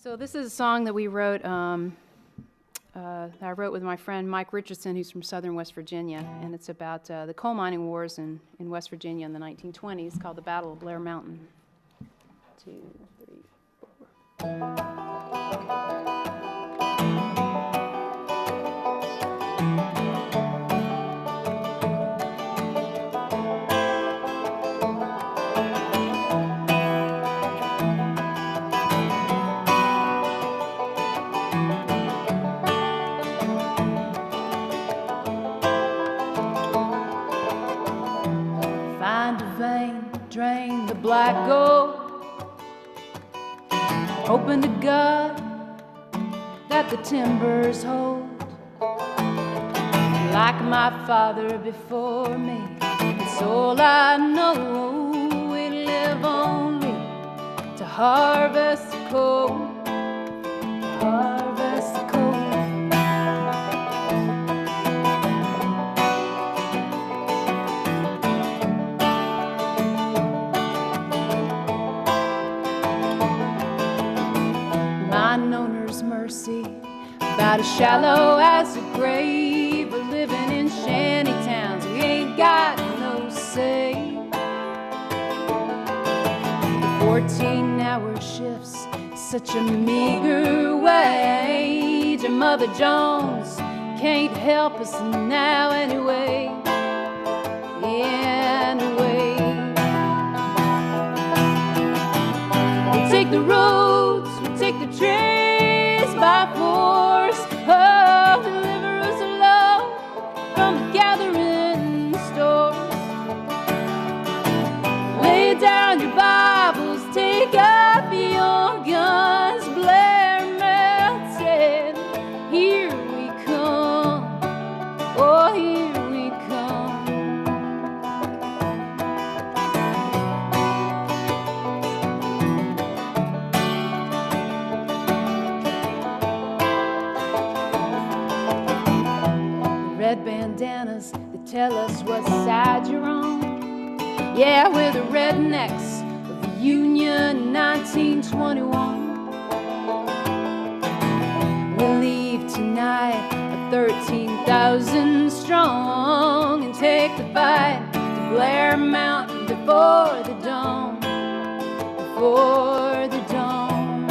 So this is a song that we wrote, that I wrote with my friend Mike Richardson, who's from southern West Virginia, and it's about the coal mining wars in West Virginia in the 1920s, called the Battle of Blair Mountain. 2, 3, 4. Drain the black gold, hoping to God that the timbers hold. Like my father before me, it's all I know. We live only to harvest the coal, harvest the coal. About as shallow as a grave. We're living in shanty towns, we ain't got no say. The 14-hour shifts, such a meager wage, and Mother Jones can't help us now anyway. Anyway, we take the roads, we take the trains by force. Oh, deliver us love from the gathering stores. Lay down your Bibles, take up your guns. Blair melted, here we come. Oh, here we come. Red bandanas that tell us what side you're on. Yeah, we're the rednecks of the Union 1921. We'll leave tonight at 13,000 strong and take the fight to Blair Mountain before the dawn, before the dawn.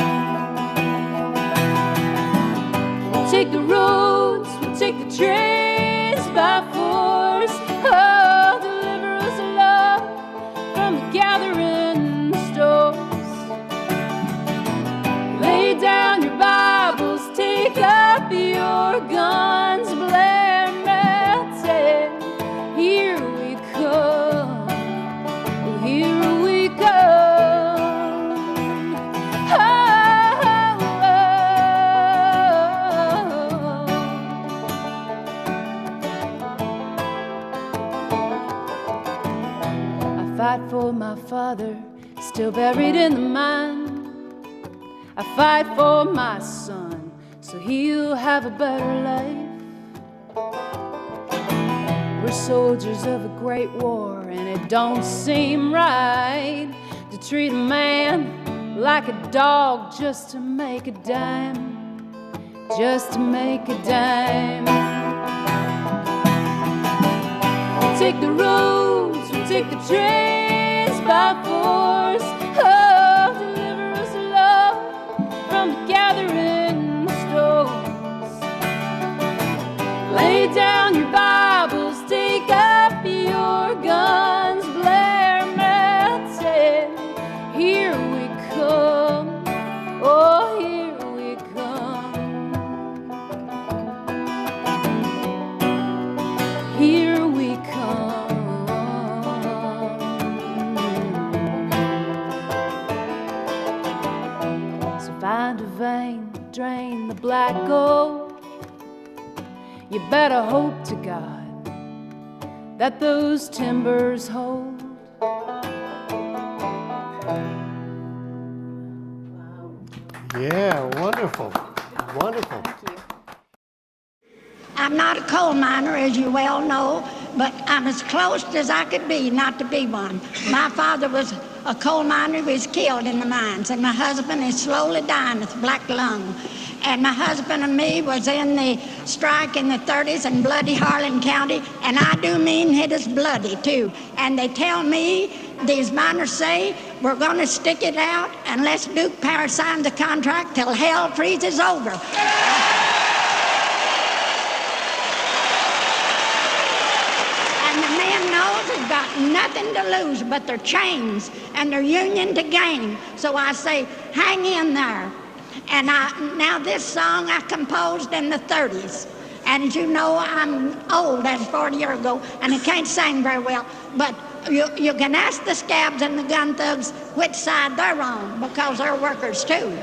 We'll take the roads, we'll take the trains by force. Oh, deliver us love from the gathering stores. Lay down your Bibles, take up your guns. Blair melted, here we come. Oh, here we come. Oh, fight for my father, still buried in the mine. I fight for my son, so he'll have a better life. We're soldiers of a great war, and it don't seem right to treat a man like a dog just to make a dime, just to make a dime. We'll take the roads, we'll take the trains by force. Oh, deliver us love from the gathering stores. Lay down your Bibles, take up your guns. Blair melted, here we come. Oh, here we come. Here we come. Find a vein, drain the black gold. You better hope to God that those timbers hold. Wow. Yeah, wonderful. Wonderful. Thank you. I'm not a coal miner, as you well know, but I'm as close as I could be not to be one. My father was a coal miner who was killed in the mines, and my husband is slowly dying with black lung. And my husband and me was in the strike in the 30s in bloody Harlan County, and I do mean it is bloody too. And they tell me, these miners say, we're going to stick it out unless Duke Power signs the contract till hell freezes over. And the men knows they've got nothing to lose but their chains and their union to gain. So I say, hang in there. And now this song I composed in the 30s. And as you know, I'm old, as 40 years ago, and I can't sing very well. But you can ask the scabs and the gun thugs which side they're on, because they're workers too.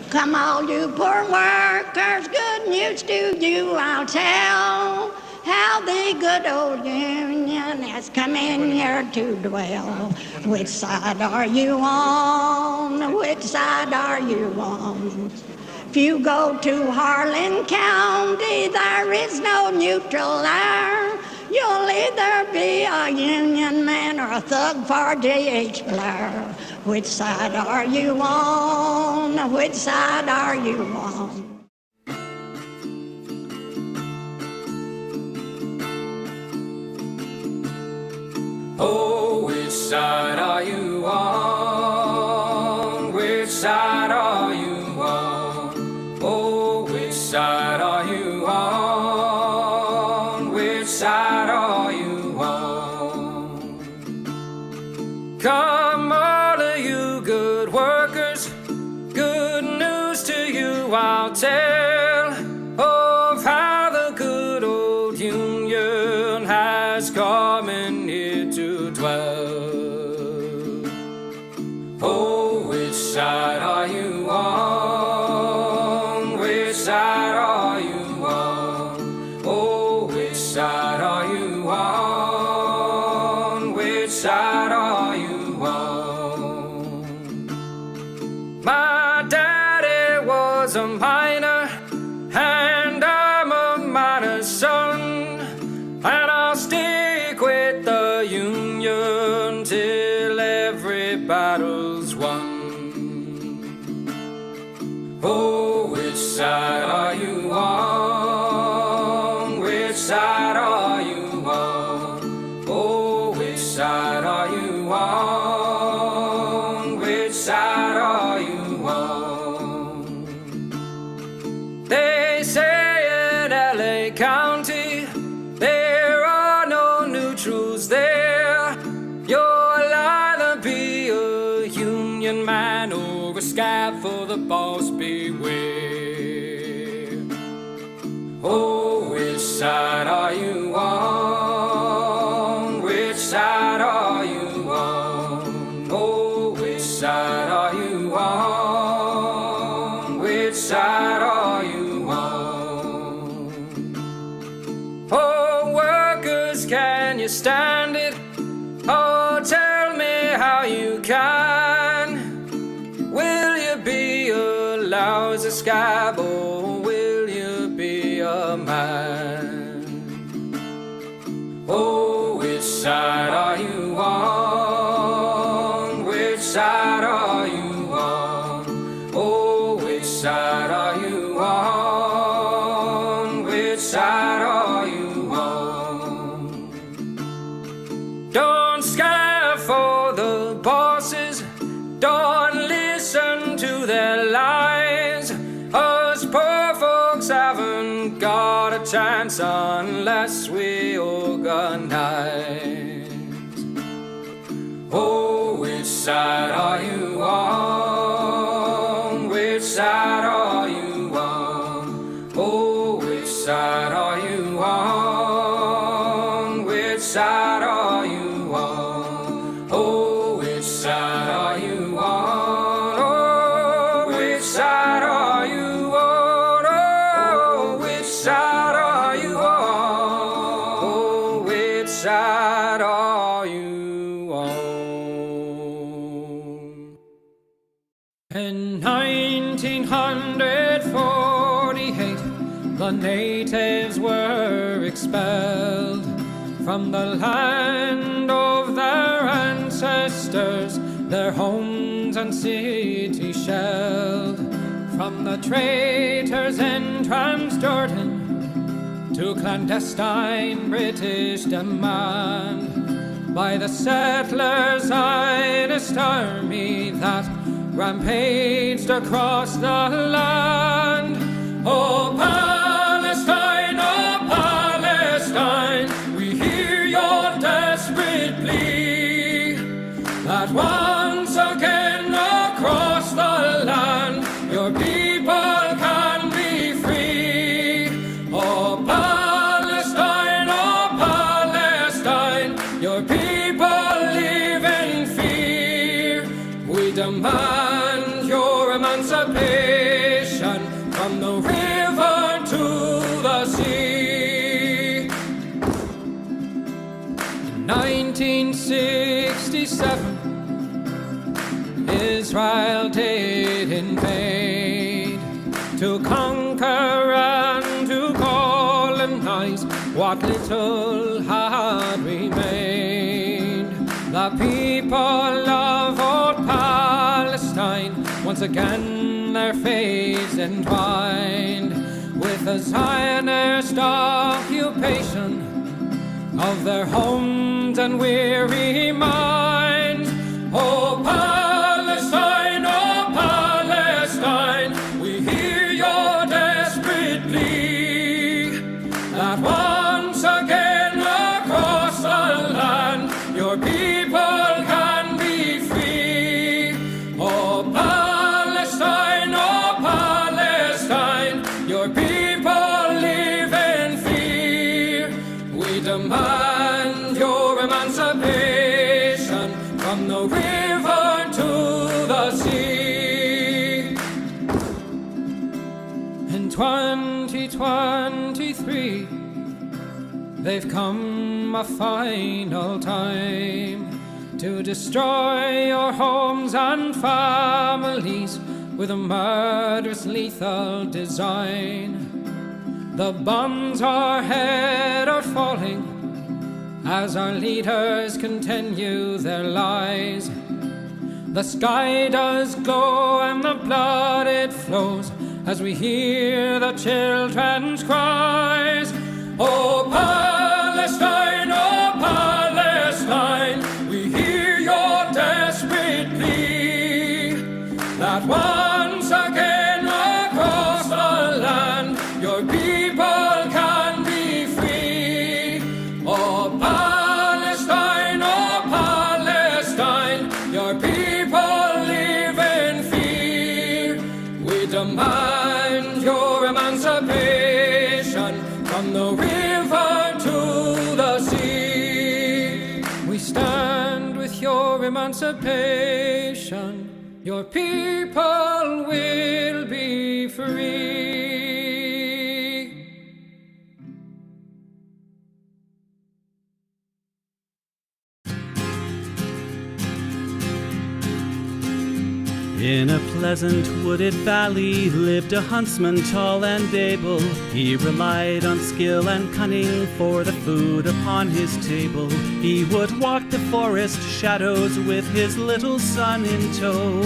Come all you poor workers, good news to you I'll tell, how the good old Union has come in here to dwell. Which side are you on? Which side are you on? If you go to Harlan County, there is no neutral there. You'll either be a Union man or a thug for J.H. Blair. Which side are you on? Which side are you on? Oh, which side are you on? Which side are you on? Oh, which side are you on? Which side are you on? Come all of you good workers, good news to you I'll tell of how the good old Union has come in here to dwell. Oh, which side are you on? Which side are you on? Oh, which side are you on? Which side are you on? My daddy was a miner, and I'm a miner's son, and I'll stick with the Union till every battle's won. Oh, which side are you on? Which side are you on? Oh, which side are you on? Which side are you on? They say in LA County there are no neutrals there. You'll either be a Union man or a scab for the boss, beware. Oh, which side are you on? Which side are you on? Oh, which side are you on? Which side are you on? Oh, workers, can you stand it? Oh, tell me how you can. Will you be a lousy scab, or will you be a man? Oh, which side are you on? Which side are you on? Oh, which side are you on? Which side are you on? Don't scab for the bosses, don't listen to their lies. Us poor folks haven't got a chance unless we organize. Oh, which side are you on? Which side are you on? Oh, which side are you on? Which side are you on? Oh, which side are you on? Oh, which side are you on? Oh, which side are you on? Oh, which side are you on? In 1948, the natives were expelled from the land of their ancestors, their homes and cities shelled. From the traitors in Transjordan to clandestine British demand, by the settlers' Zionist army that rampaged across the land. Oh Palestine, we hear your desperate plea that once again across the land your people can be free. Oh Palestine, your people live in fear. We demand your emancipation from the river to the sea. In 1967, Israel did invade to conquer and to colonize what little had remained. The people of old Palestine, once again their fates entwined with the Zionist occupation of their homes and weary minds. Oh Palestine, we hear your desperate plea that once again across the land your people can be free. Oh Palestine, your people live in fear. We demand your emancipation from the river to the sea. In 2023, they've come a final time to destroy your homes and families with a murderous, lethal design. The bombs overhead are falling as our leaders continue their lies. The sky does glow and the blood it flows as we hear the children's cries. Oh Palestine, we hear your desperate plea that once again across the land your people can be free. Oh Palestine, your people live in fear. We demand your emancipation from the river to the sea. We stand with your emancipation. Your people will be free. In a pleasant wooded valley lived a huntsman tall and able. He relied on skill and cunning for the food upon his table. He would walk the forest shadows with his little son in tow,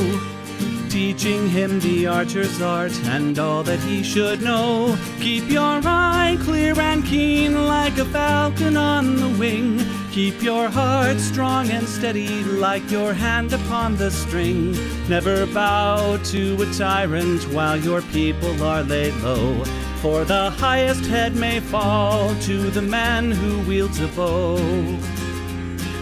teaching him the archer's art and all that he should know. Keep your eye clear and keen like a falcon on the wing. Keep your heart strong and steady like your hand upon the string. Never bow to a tyrant while your people are laid low, for the highest head may fall to the man who wields a bow.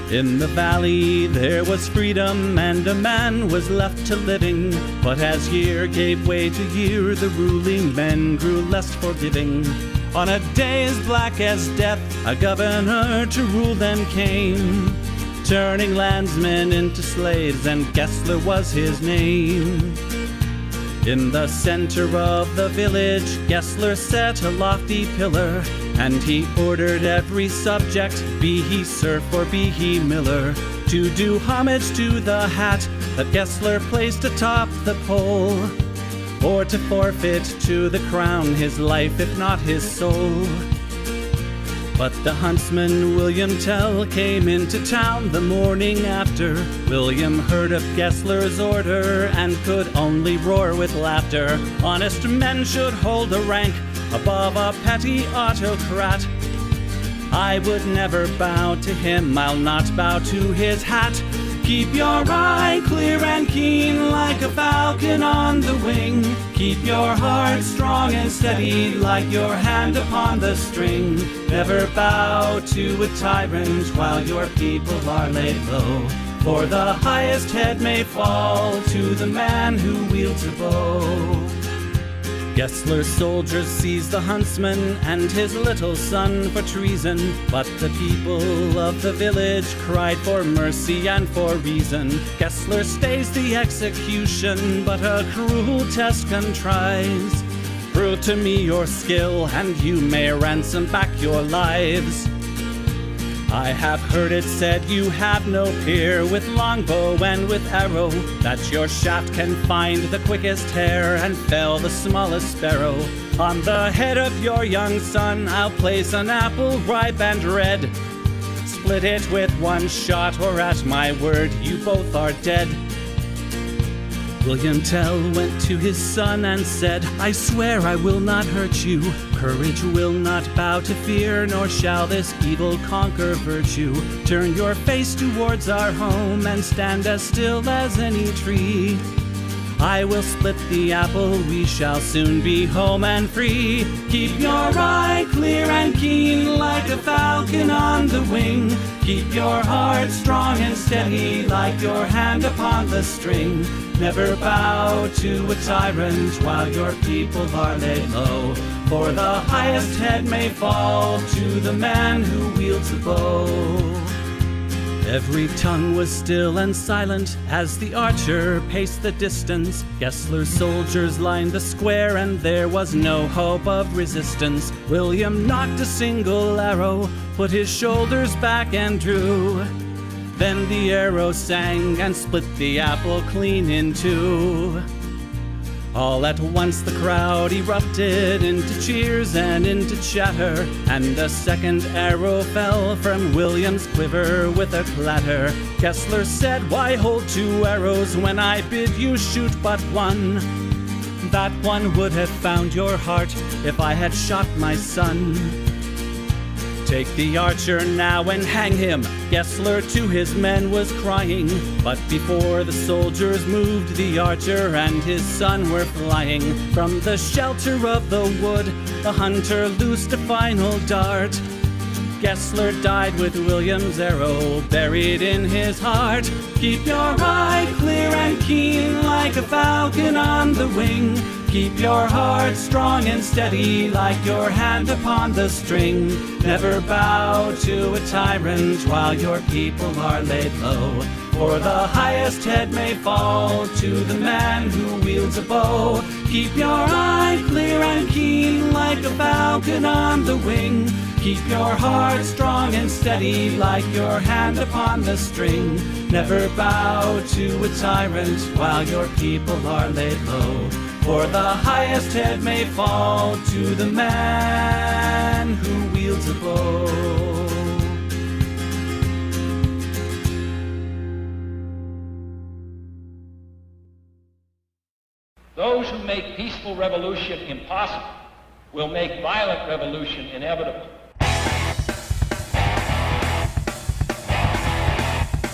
In the valley there was freedom and a man was left to living, but as year gave way to year the ruling men grew less forgiving. On a day as black as death a governor to rule them came, turning landsmen into slaves, and Gessler was his name. In the center of the village Gessler set a lofty pillar, and he ordered every subject, be he serf or be he miller, to do homage to the hat that Gessler placed atop the pole. or to forfeit to the crown his life, if not his soul. But the huntsman, William Tell, came into town the morning after. William heard of Gessler's order and could only roar with laughter. Honest men should hold a rank above a petty autocrat. I would never bow to him, I'll not bow to his hat. Keep your eye clear and keen like a falcon on the wing. Keep your heart strong and steady like your hand upon the string. Never bow to a tyrant while your people are laid low. For the highest head may fall to the man who wields a bow. Gessler's soldiers seized the huntsman and his little son for treason, but the people of the village cried for mercy and for reason. Gessler stays the execution, but a cruel test contrives. Prove to me your skill, and you may ransom back your lives. I have heard it said you have no peer with longbow and with arrow, that your shaft can find the quickest hare and fell the smallest sparrow. On the head of your young son I'll place an apple ripe and red. Split it with one shot, or at my word you both are dead. William Tell went to his son and said, I swear I will not hurt you. Courage will not bow to fear, nor shall this evil conquer virtue. Turn your face towards our home and stand as still as any tree. I will split the apple, we shall soon be home and free. Keep your eye clear and keen like a falcon on the wing. Keep your heart strong and steady like your hand upon the string. Never bow to a tyrant while your people are laid low. For the highest head may fall to the man who wields a bow. Every tongue was still and silent as the archer paced the distance. Gessler's soldiers lined the square and there was no hope of resistance. William knocked a single arrow, put his shoulders back and drew. Then the arrow sang and split the apple clean in two. All at once the crowd erupted into cheers and into chatter, and a second arrow fell from William's quiver with a clatter. Gessler said, why hold two arrows when I bid you shoot but one? That one would have found your heart if I had shot my son. Take the archer now and hang him, Gessler to his men was crying. But before the soldiers moved, the archer and his son were flying. From the shelter of the wood, the hunter loosed a final dart. Gessler died with William's arrow buried in his heart. Keep your eye clear and keen like a falcon on the wing. Keep your heart strong and steady like your hand upon the string. Never bow to a tyrant while your people are laid low. For the highest head may fall to the man who wields a bow. Keep your eye clear and keen like a falcon on the wing. Keep your heart strong and steady like your hand upon the string. Never bow to a tyrant while your people are laid low. For the highest head may fall to the man who wields a bow. Those who make peaceful revolution impossible will make violent revolution inevitable.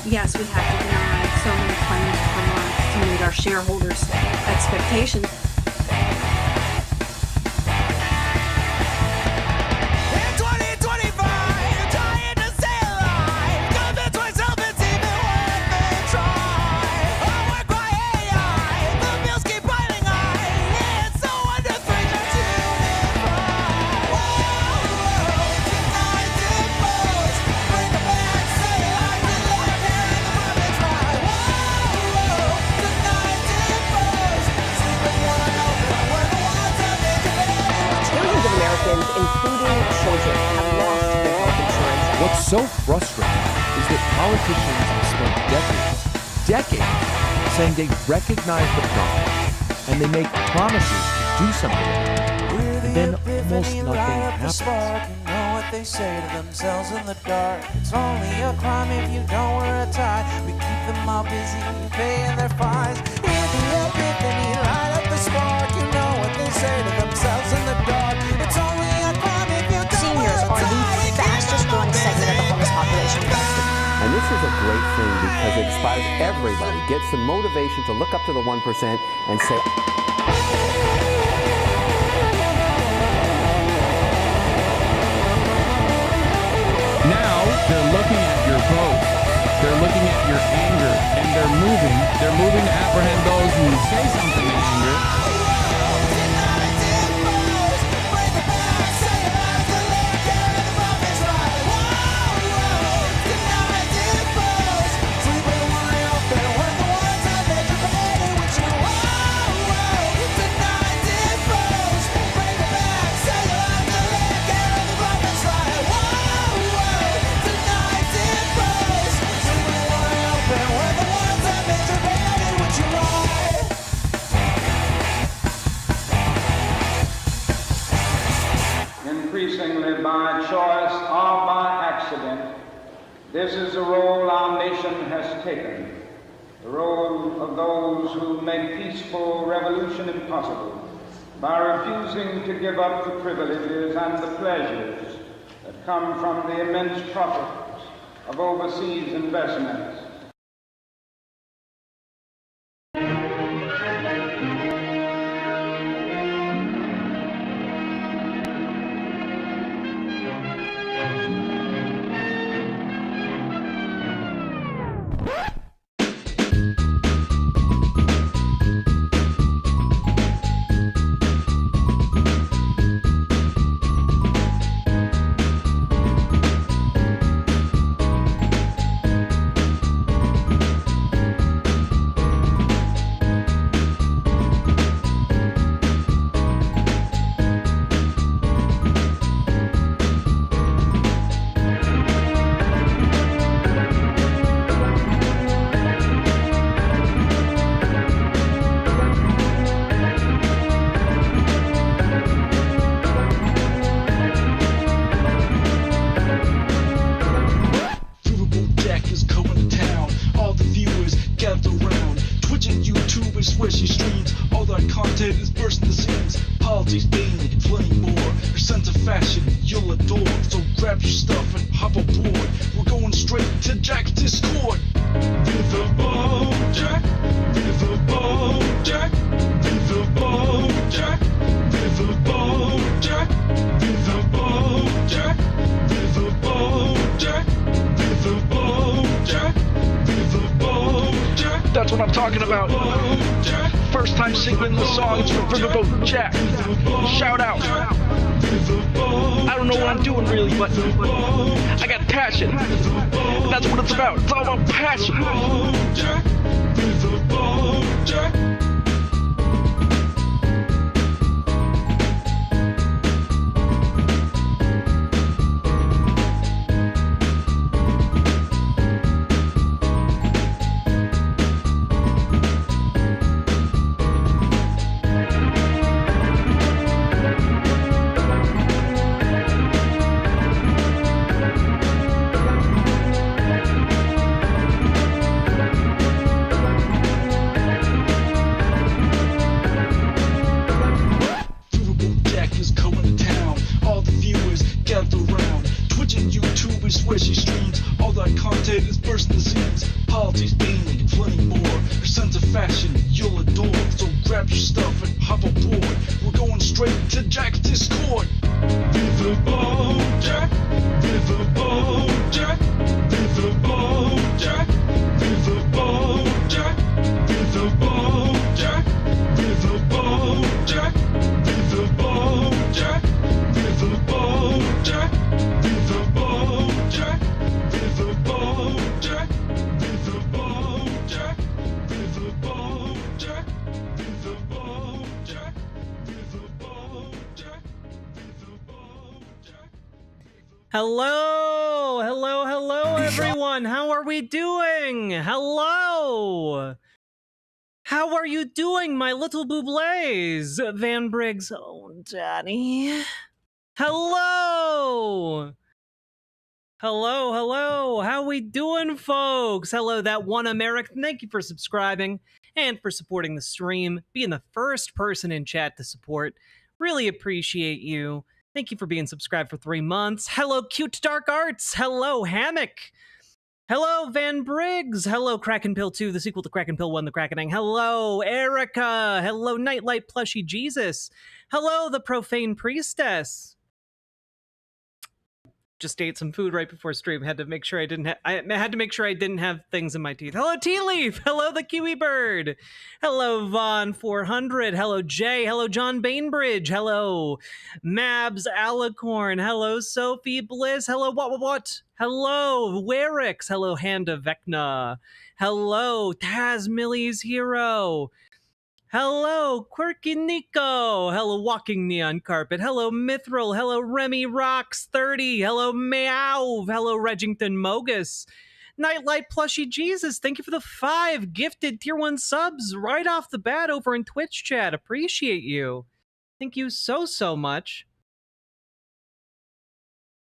Yes, we have to deny so many claims per month to meet our shareholders' expectations. including children, have lost their health insurance. What's so frustrating is that politicians have spent decades saying they recognize the problem, and they make promises to do something, and then almost nothing happens. You know what they say to themselves in the dark. It's only a crime if you don't wear a tie. We keep them all busy paying their fines. Hear the epiphany, light up the spark. You know what they say to themselves in the dark. It's only a crime if you don't wear a tie. Seniors are the fastest growing segment of the homeless population. And this is a great thing because it inspires everybody, gets the motivation to look up to the 1% and say, now they're looking at your vote, they're looking at your anger, and they're moving to apprehend those who say something in anger. Increasingly by choice or by accident, this is the role our nation has taken, the role of those who make peaceful revolution impossible by refusing to give up the privileges and the pleasures that come from the immense profits of overseas investments. That's what I'm talking about. First time singing the songs for Riverboat Jack. Shout out. I don't know what I'm doing really, but I got passion. And that's what it's about. It's all about passion. Hello, hello, hello, everyone. How are we doing? Hello. How are you doing, my little boublés? Van Briggs. Oh, Daddy. Hello! Hello, hello. How we doing, folks? Hello, that one American. Thank you for subscribing and for supporting the stream, being the first person in chat to support. Really appreciate you. Thank you for being subscribed for 3 months. Hello, Cute Dark Arts. Hello, Hammock. Hello, Van Briggs. Hello, Kraken Pill 2, the sequel to Kraken Pill 1, The Krakening. Hello, Erica. Hello, Nightlight Plushy Jesus. Hello, the Profane Priestess. Just ate some food right before stream. Had to make sure I didn't have things in my teeth. Hello, Tea Leaf. Hello, the Kiwi Bird. Hello, Vaughn 400. Hello, Jay. Hello, John Bainbridge. Hello, Mabs Alicorn. Hello, Sophie Bliss. Hello, what? Hello, Werix. Hello, Handa Vecna. Hello, Taz Millie's Hero. Hello, Quirky Nico. Hello, Walking Neon Carpet. Hello, Mithril. Hello, Remy Rocks 30. Hello, Meow. Hello, Regington Mogus. Nightlight Plushy Jesus, thank you for the 5 gifted tier 1 subs right off the bat over in Twitch chat. Appreciate you. Thank you so much.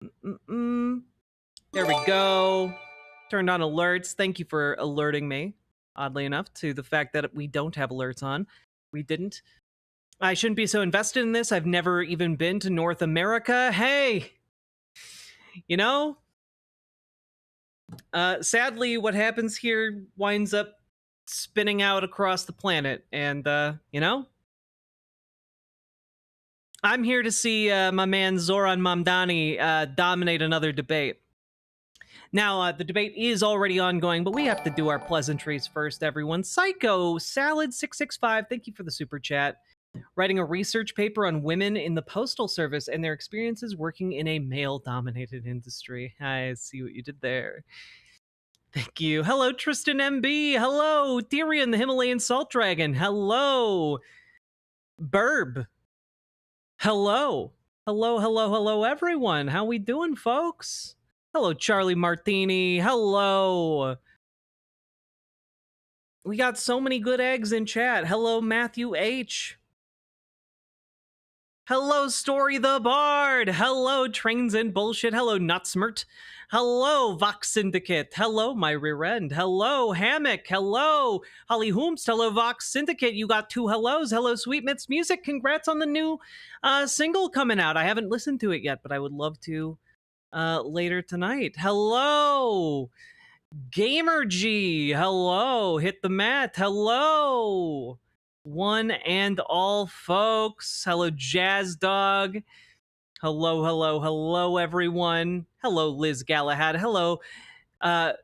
There we go. Turned on alerts. Thank you for alerting me, oddly enough, to the fact that we don't have alerts on. We didn't. I shouldn't be so invested in this. I've never even been to North America. Hey! You know? Sadly, what happens here winds up spinning out across the planet. And, you know? I'm here to see my man Zoran Mamdani dominate another debate. Now, the debate is already ongoing, but we have to do our pleasantries first, everyone. Psycho Salad 665, thank you for the super chat. Writing a research paper on women in the postal service and their experiences working in a male-dominated industry. I see what you did there. Thank you. Hello, Tristan MB. Hello, Tyrion, the Himalayan Salt Dragon. Hello, Burb. Hello. Hello, everyone. How we doing, folks? Hello, Charlie Martini. Hello. We got so many good eggs in chat. Hello, Matthew H. Hello, Story the Bard. Hello, Trains and Bullshit. Hello, Nutsmert. Hello, Vox Syndicate. Hello, my rear end. Hello, Hammock. Hello, Holly Hoomst. Hello, Vox Syndicate. You got 2 hellos. Hello, Sweet Mitts Music. Congrats on the new single coming out. I haven't listened to it yet, but I would love to later tonight. Hello, Gamer G. Hello, Hit the Mat. Hello, one and all folks. Hello, Jazz Dog. Hello, everyone. Hello, Liz Galahad. Hello. I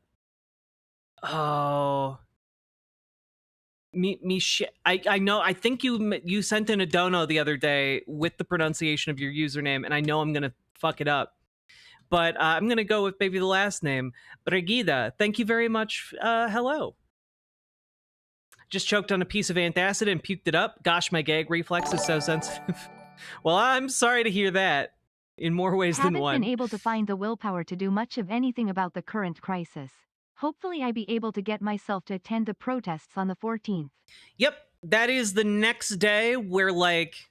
know. I think you sent in a dono the other day with the pronunciation of your username, and I know I'm gonna fuck it up. But I'm going to go with maybe the last name. Brigida, thank you very much. Hello. Just choked on a piece of antacid and puked it up. Gosh, my gag reflex is so sensitive. Well, I'm sorry to hear that in more ways than one. Haven't been able to find the willpower to do much of anything about the current crisis. Hopefully I be able to get myself to attend the protests on the 14th. Yep, that is the next day where, like,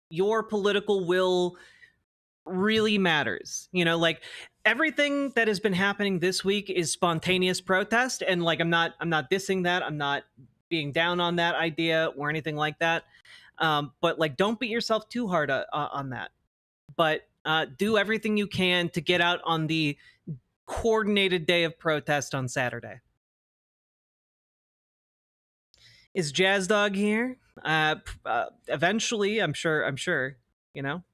your political will really matters. You know, like, everything that has been happening this week is spontaneous protest, and like I'm not dissing that. I'm not being down on that idea or anything like that. But like, don't beat yourself too hard on that. But do everything you can to get out on the coordinated day of protest on Saturday. Is Jazz Dog here? Eventually, I'm sure, you know.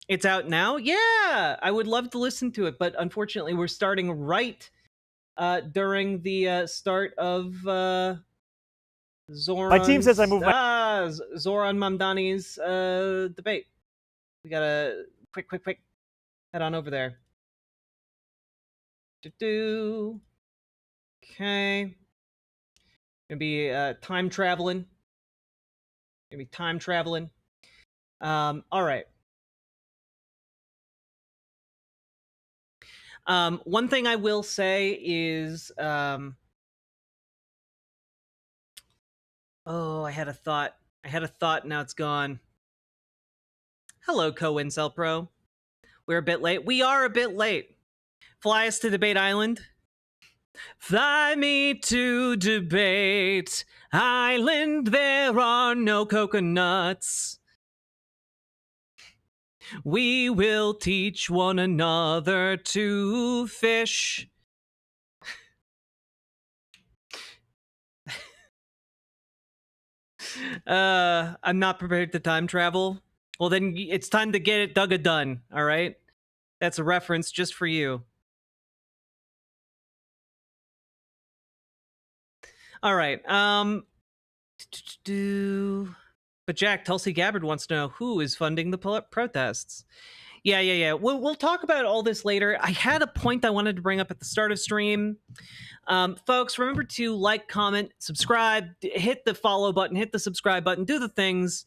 It's out now? Yeah! I would love to listen to it, but unfortunately we're starting right during the start of Zoran's... My team says I moved my... Zoran Mamdani's debate. We gotta... Quick. Head on over there. Okay. Gonna be time traveling. All right. One thing I will say is Oh, I had a thought. Now it's gone. Hello, Co-Incel Pro. We're a bit late. We are a bit late. Fly us to Debate Island. Fly me to Debate Island. There are no coconuts. We will teach one another to fish. I'm not prepared to time travel. Well, then it's time to get it dugga done, all right? That's a reference just for you. All right. But Jack, Tulsi Gabbard wants to know who is funding the protests. Yeah. We'll talk about all this later. I had a point I wanted to bring up at the start of stream. Folks, remember to like, comment, subscribe, hit the follow button, hit the subscribe button, do the things.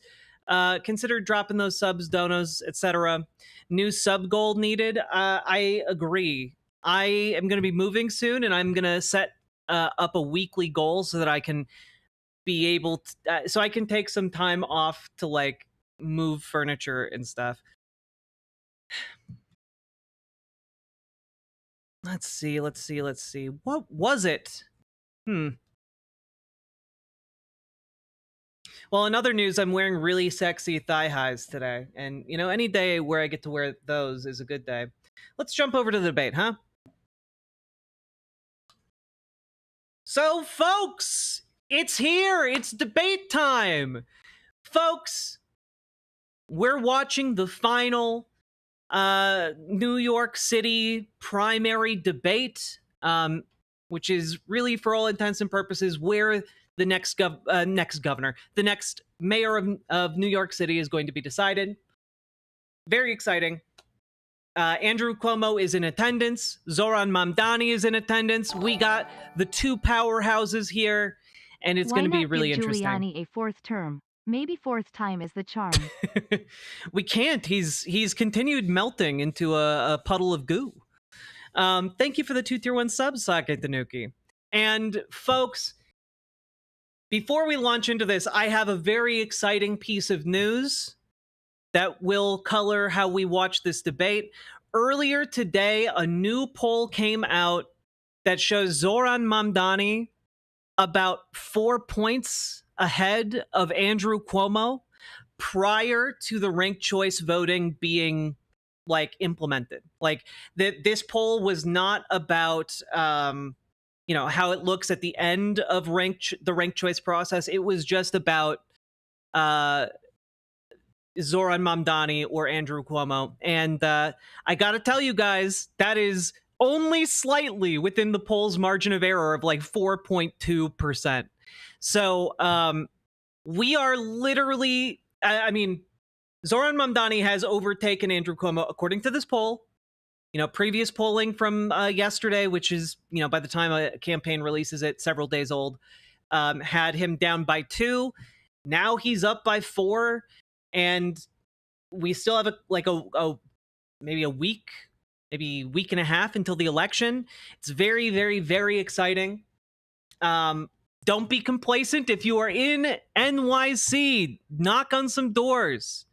Consider dropping those subs, donos, etc. New sub goal needed. I agree. I am going to be moving soon, and I'm going to set up a weekly goal so that I can be able to, so I can take some time off to like move furniture and stuff. Let's see. What was it? Well, in other news, I'm wearing really sexy thigh highs today. And, you know, any day where I get to wear those is a good day. Let's jump over to the debate, huh? So, folks, it's here. It's debate time. Folks, we're watching the final New York City primary debate, which is really, for all intents and purposes, where the next mayor of New York City is going to be decided. Very exciting. Andrew Cuomo is in attendance. Zoran Mamdani is in attendance. We got the two powerhouses here, and it's going to be really interesting. Giuliani a fourth term. Maybe fourth time is the charm. We can't. He's continued melting into a puddle of goo. Thank you for the 2 tier 1 subs, Sake Tanuki. And folks, before we launch into this, I have a very exciting piece of news that will color how we watch this debate. Earlier today, a new poll came out that shows Zoran Mamdani about 4 points ahead of Andrew Cuomo prior to the ranked choice voting being like implemented. Like this poll was not about you know, how it looks at the end of the ranked choice process. It was just about Zoran Mamdani or Andrew Cuomo. And I gotta tell you guys, that is only slightly within the poll's margin of error of like 4.2%. So we are literally, I mean, Zoran Mamdani has overtaken Andrew Cuomo according to this poll. You know, previous polling from yesterday, which is, you know, by the time a campaign releases it, several days old, had him down by 2. Now he's up by 4. And we still have maybe a week, maybe week and a half until the election. It's very, very, very exciting. Don't be complacent. If you are in NYC, knock on some doors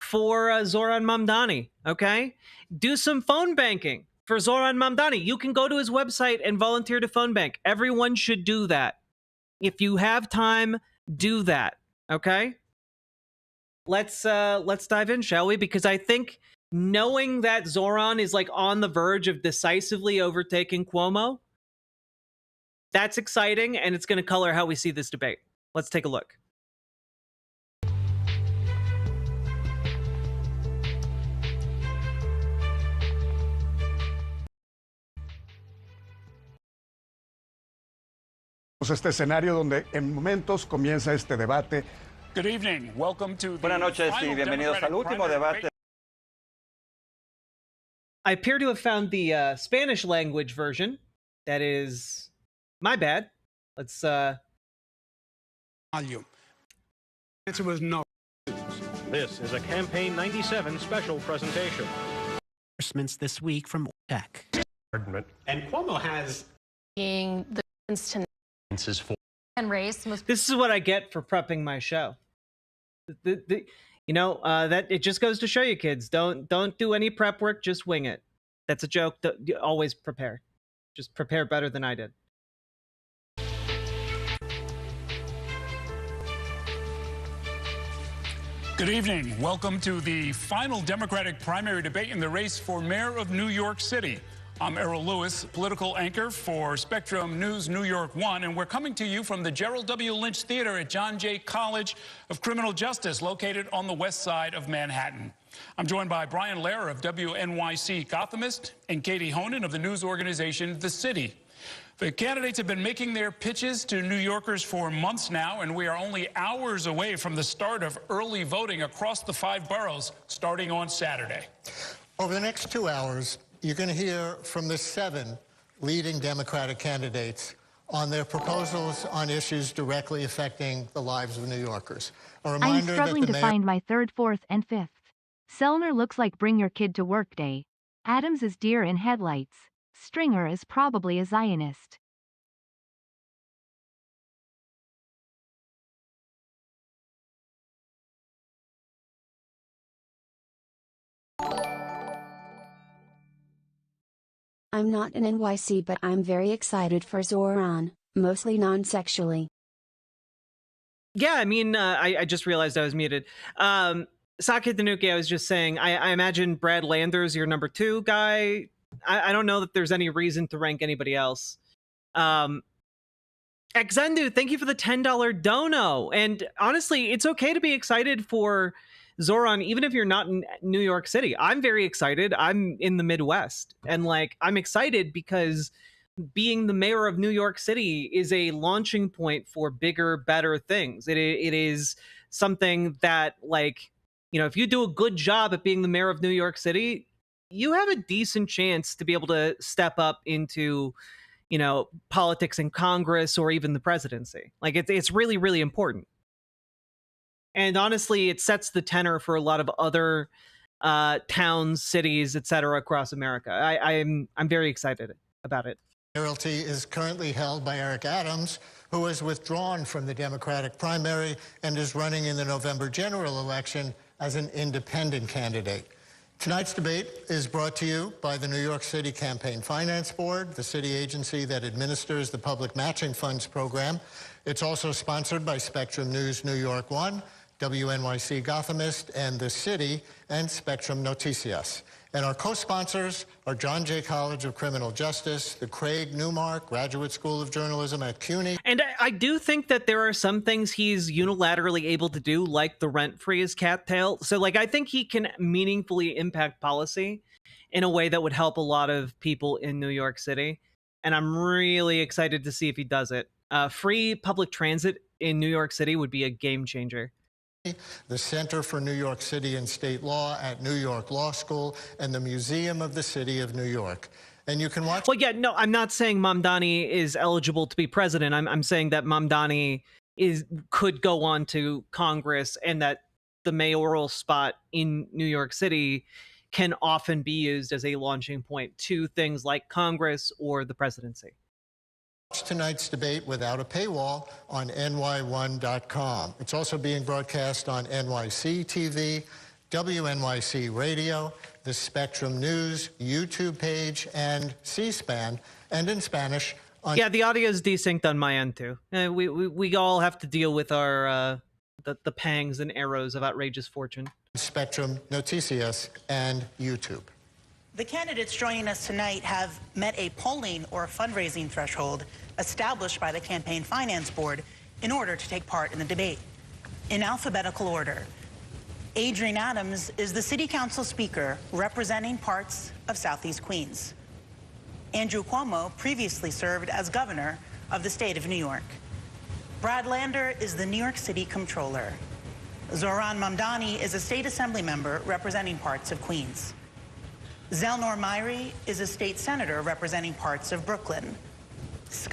for Zoran Mamdani, okay? Do some phone banking for Zoran Mamdani. You can go to his website and volunteer to phone bank. Everyone should do that. If you have time, do that, okay? Let's dive in, shall we? Because I think knowing that Zoran is like on the verge of decisively overtaking Cuomo, that's exciting, and it's going to color how we see this debate. Let's take a look. Este escenario donde en momentos comienza este debate. Good evening. Welcome to the Buenas noches y bienvenidos al último debate. I appear to have found the Spanish language version. That is my bad. Let's Answer was no. This is a Campaign 97 special presentation. Endorsements this week from Tech. And Cuomo has being the for And race. This is what I get for prepping my show. That it just goes to show you, kids, don't do any prep work, just wing it. That's a joke. Always prepare. Just prepare better than I did. Good evening. Welcome to the final Democratic primary debate in the race for mayor of New York City. I'm Errol Lewis, political anchor for Spectrum News New York 1, and we're coming to you from the Gerald W. Lynch Theater at John Jay College of Criminal Justice, located on the west side of Manhattan. I'm joined by Brian Blair of WNYC Gothamist and Katie Honan of the news organization The City. The candidates have been making their pitches to New Yorkers for months now, and we are only hours away from the start of early voting across the 5 boroughs, starting on Saturday. Over the next 2 hours, you're going to hear from the 7 leading Democratic candidates on their proposals on issues directly affecting the lives of New Yorkers. I'm struggling to find my 3rd, 4th, and 5th. Selner looks like bring your kid to work day. Adams is deer in headlights. Stringer is probably a Zionist. I'm not an NYC, but I'm very excited for Zoran, mostly non-sexually. Yeah, I mean, I just realized I was muted. Sakit Danuki, I was just saying, I imagine Brad Landers, your number 2 guy. I don't know that there's any reason to rank anybody else. Exendu, thank you for the $10 dono. And honestly, it's okay to be excited for Zoran, even if you're not in New York City. I'm very excited. I'm in the Midwest. And I'm excited because being the mayor of New York City is a launching point for bigger, better things. It is something that, if you do a good job at being the mayor of New York City, you have a decent chance to be able to step up into, politics in Congress or even the presidency. It's really, really important. And honestly, it sets the tenor for a lot of other towns, cities, etc. across America. I'm very excited about it. Mayoralty is currently held by Eric Adams, who has withdrawn from the Democratic primary and is running in the November general election as an independent candidate. Tonight's debate is brought to you by the New York City Campaign Finance Board, the city agency that administers the Public Matching Funds program. It's also sponsored by Spectrum News New York 1, WNYC Gothamist, and The City, and Spectrum Noticias. And our co-sponsors are John Jay College of Criminal Justice, the Craig Newmark Graduate School of Journalism at CUNY. And I do think that there are some things he's unilaterally able to do, like the rent-free is cattail. So, I think he can meaningfully impact policy in a way that would help a lot of people in New York City. And I'm really excited to see if he does it. Free public transit in New York City would be a game changer. The Center for New York City and State Law at New York Law School, and the Museum of the City of New York. And you can watch... Well, yeah, no, I'm not saying Mamdani is eligible to be president. I'm saying that Mamdani could go on to Congress, and that the mayoral spot in New York City can often be used as a launching point to things like Congress or the presidency. Watch tonight's debate without a paywall on ny1.com. It's also being broadcast on NYC TV, WNYC Radio, the Spectrum News YouTube page, and C-SPAN, and in Spanish. Yeah, the audio is desynced on my end too. We all have to deal with our the pangs and arrows of outrageous fortune. Spectrum Noticias and YouTube. The candidates joining us tonight have met a polling or fundraising threshold established by the Campaign Finance Board in order to take part in the debate. In alphabetical order, Adrienne Adams is the City Council Speaker representing parts of Southeast Queens. Andrew Cuomo previously served as governor of the state of New York. Brad Lander is the New York City Comptroller. Zoran Mamdani is a state assembly member representing parts of Queens. Zelnor Myrie is a state senator representing parts of Brooklyn.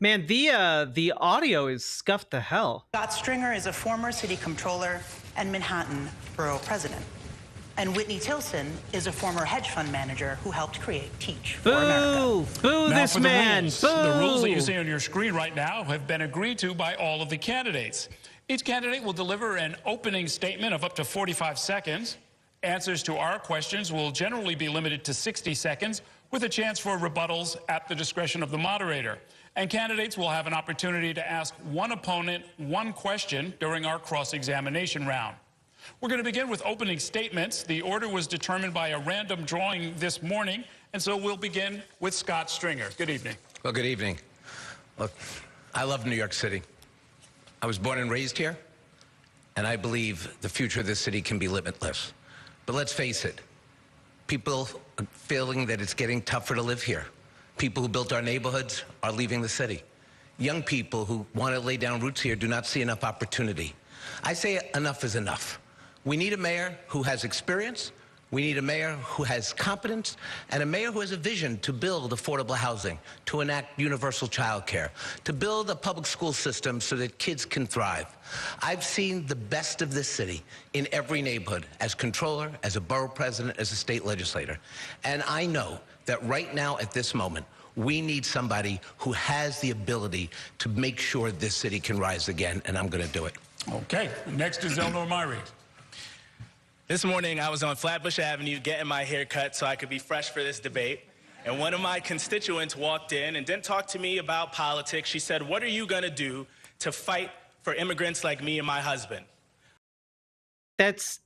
Man, the audio is scuffed to hell. Scott Stringer is a former city comptroller and Manhattan borough president. And Whitney Tilson is a former hedge fund manager who helped create Teach for Boo! America. Boo Now this for the man! rules. Boo! The rules that you see on your screen right now have been agreed to by all of the candidates. Each candidate will deliver an opening statement of up to 45 seconds. Answers to our questions will generally be limited to 60 seconds, with a chance for rebuttals at the discretion of the moderator. And candidates will have an opportunity to ask one opponent one question during our cross-examination round. We're going to begin with opening statements. The order was determined by a random drawing this morning, and so we'll begin with Scott Stringer. Good evening. Well, good evening. Look, I love New York City. I was born and raised here, and I believe the future of this city can be limitless. But let's face it, people are feeling that it's getting tougher to live here. People who built our neighborhoods are leaving the city. Young people who want to lay down roots here do not see enough opportunity. I say enough is enough. We need a mayor who has experience, we need a mayor who has competence, and a mayor who has a vision to build affordable housing, to enact universal child care, to build a public school system so that kids can thrive. I've seen the best of this city in every neighborhood as controller, as a borough president, as a state legislator. And I know that right now at this moment, we need somebody who has the ability to make sure this city can rise again, and I'm going to do it. Okay, next is Elnor Myrie. This morning, I was on Flatbush Avenue getting my hair cut so I could be fresh for this debate. And one of my constituents walked in and didn't talk to me about politics. She said, "What are you going to do to fight for immigrants like me and my husband?" That's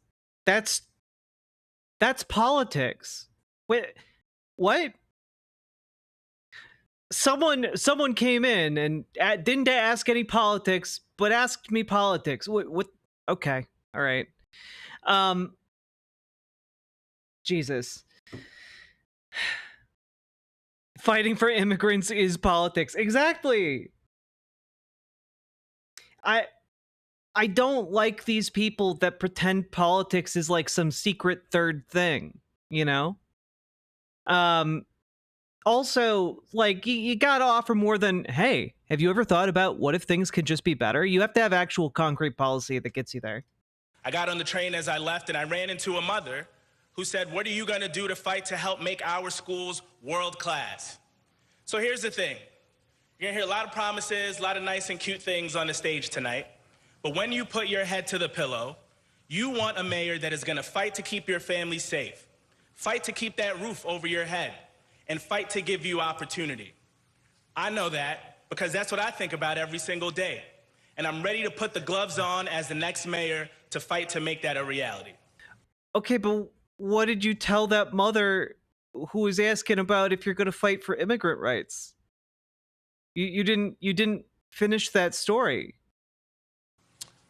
politics. Wait, what? Someone came in and didn't ask any politics, but asked me politics. What? Okay, all right. Jesus. Fighting for immigrants is politics. Exactly. I don't like these people that pretend politics is like some secret third thing, you know? Also, like, you gotta offer more than, hey, have you ever thought about what if things could just be better? You have to have actual concrete policy that gets you there. I got on the train as I left and I ran into a mother who said, "What are you going to do to fight to help make our schools world class?" So here's the thing. You're going to hear a lot of promises, a lot of nice and cute things on the stage tonight. But when you put your head to the pillow, you want a mayor that is going to fight to keep your family safe, fight to keep that roof over your head, and fight to give you opportunity. I know that because that's what I think about every single day. And I'm ready to put the gloves on as the next mayor to fight to make that a reality. Okay, but what did you tell that mother who was asking about if you're going to fight for immigrant rights? You didn't finish that story.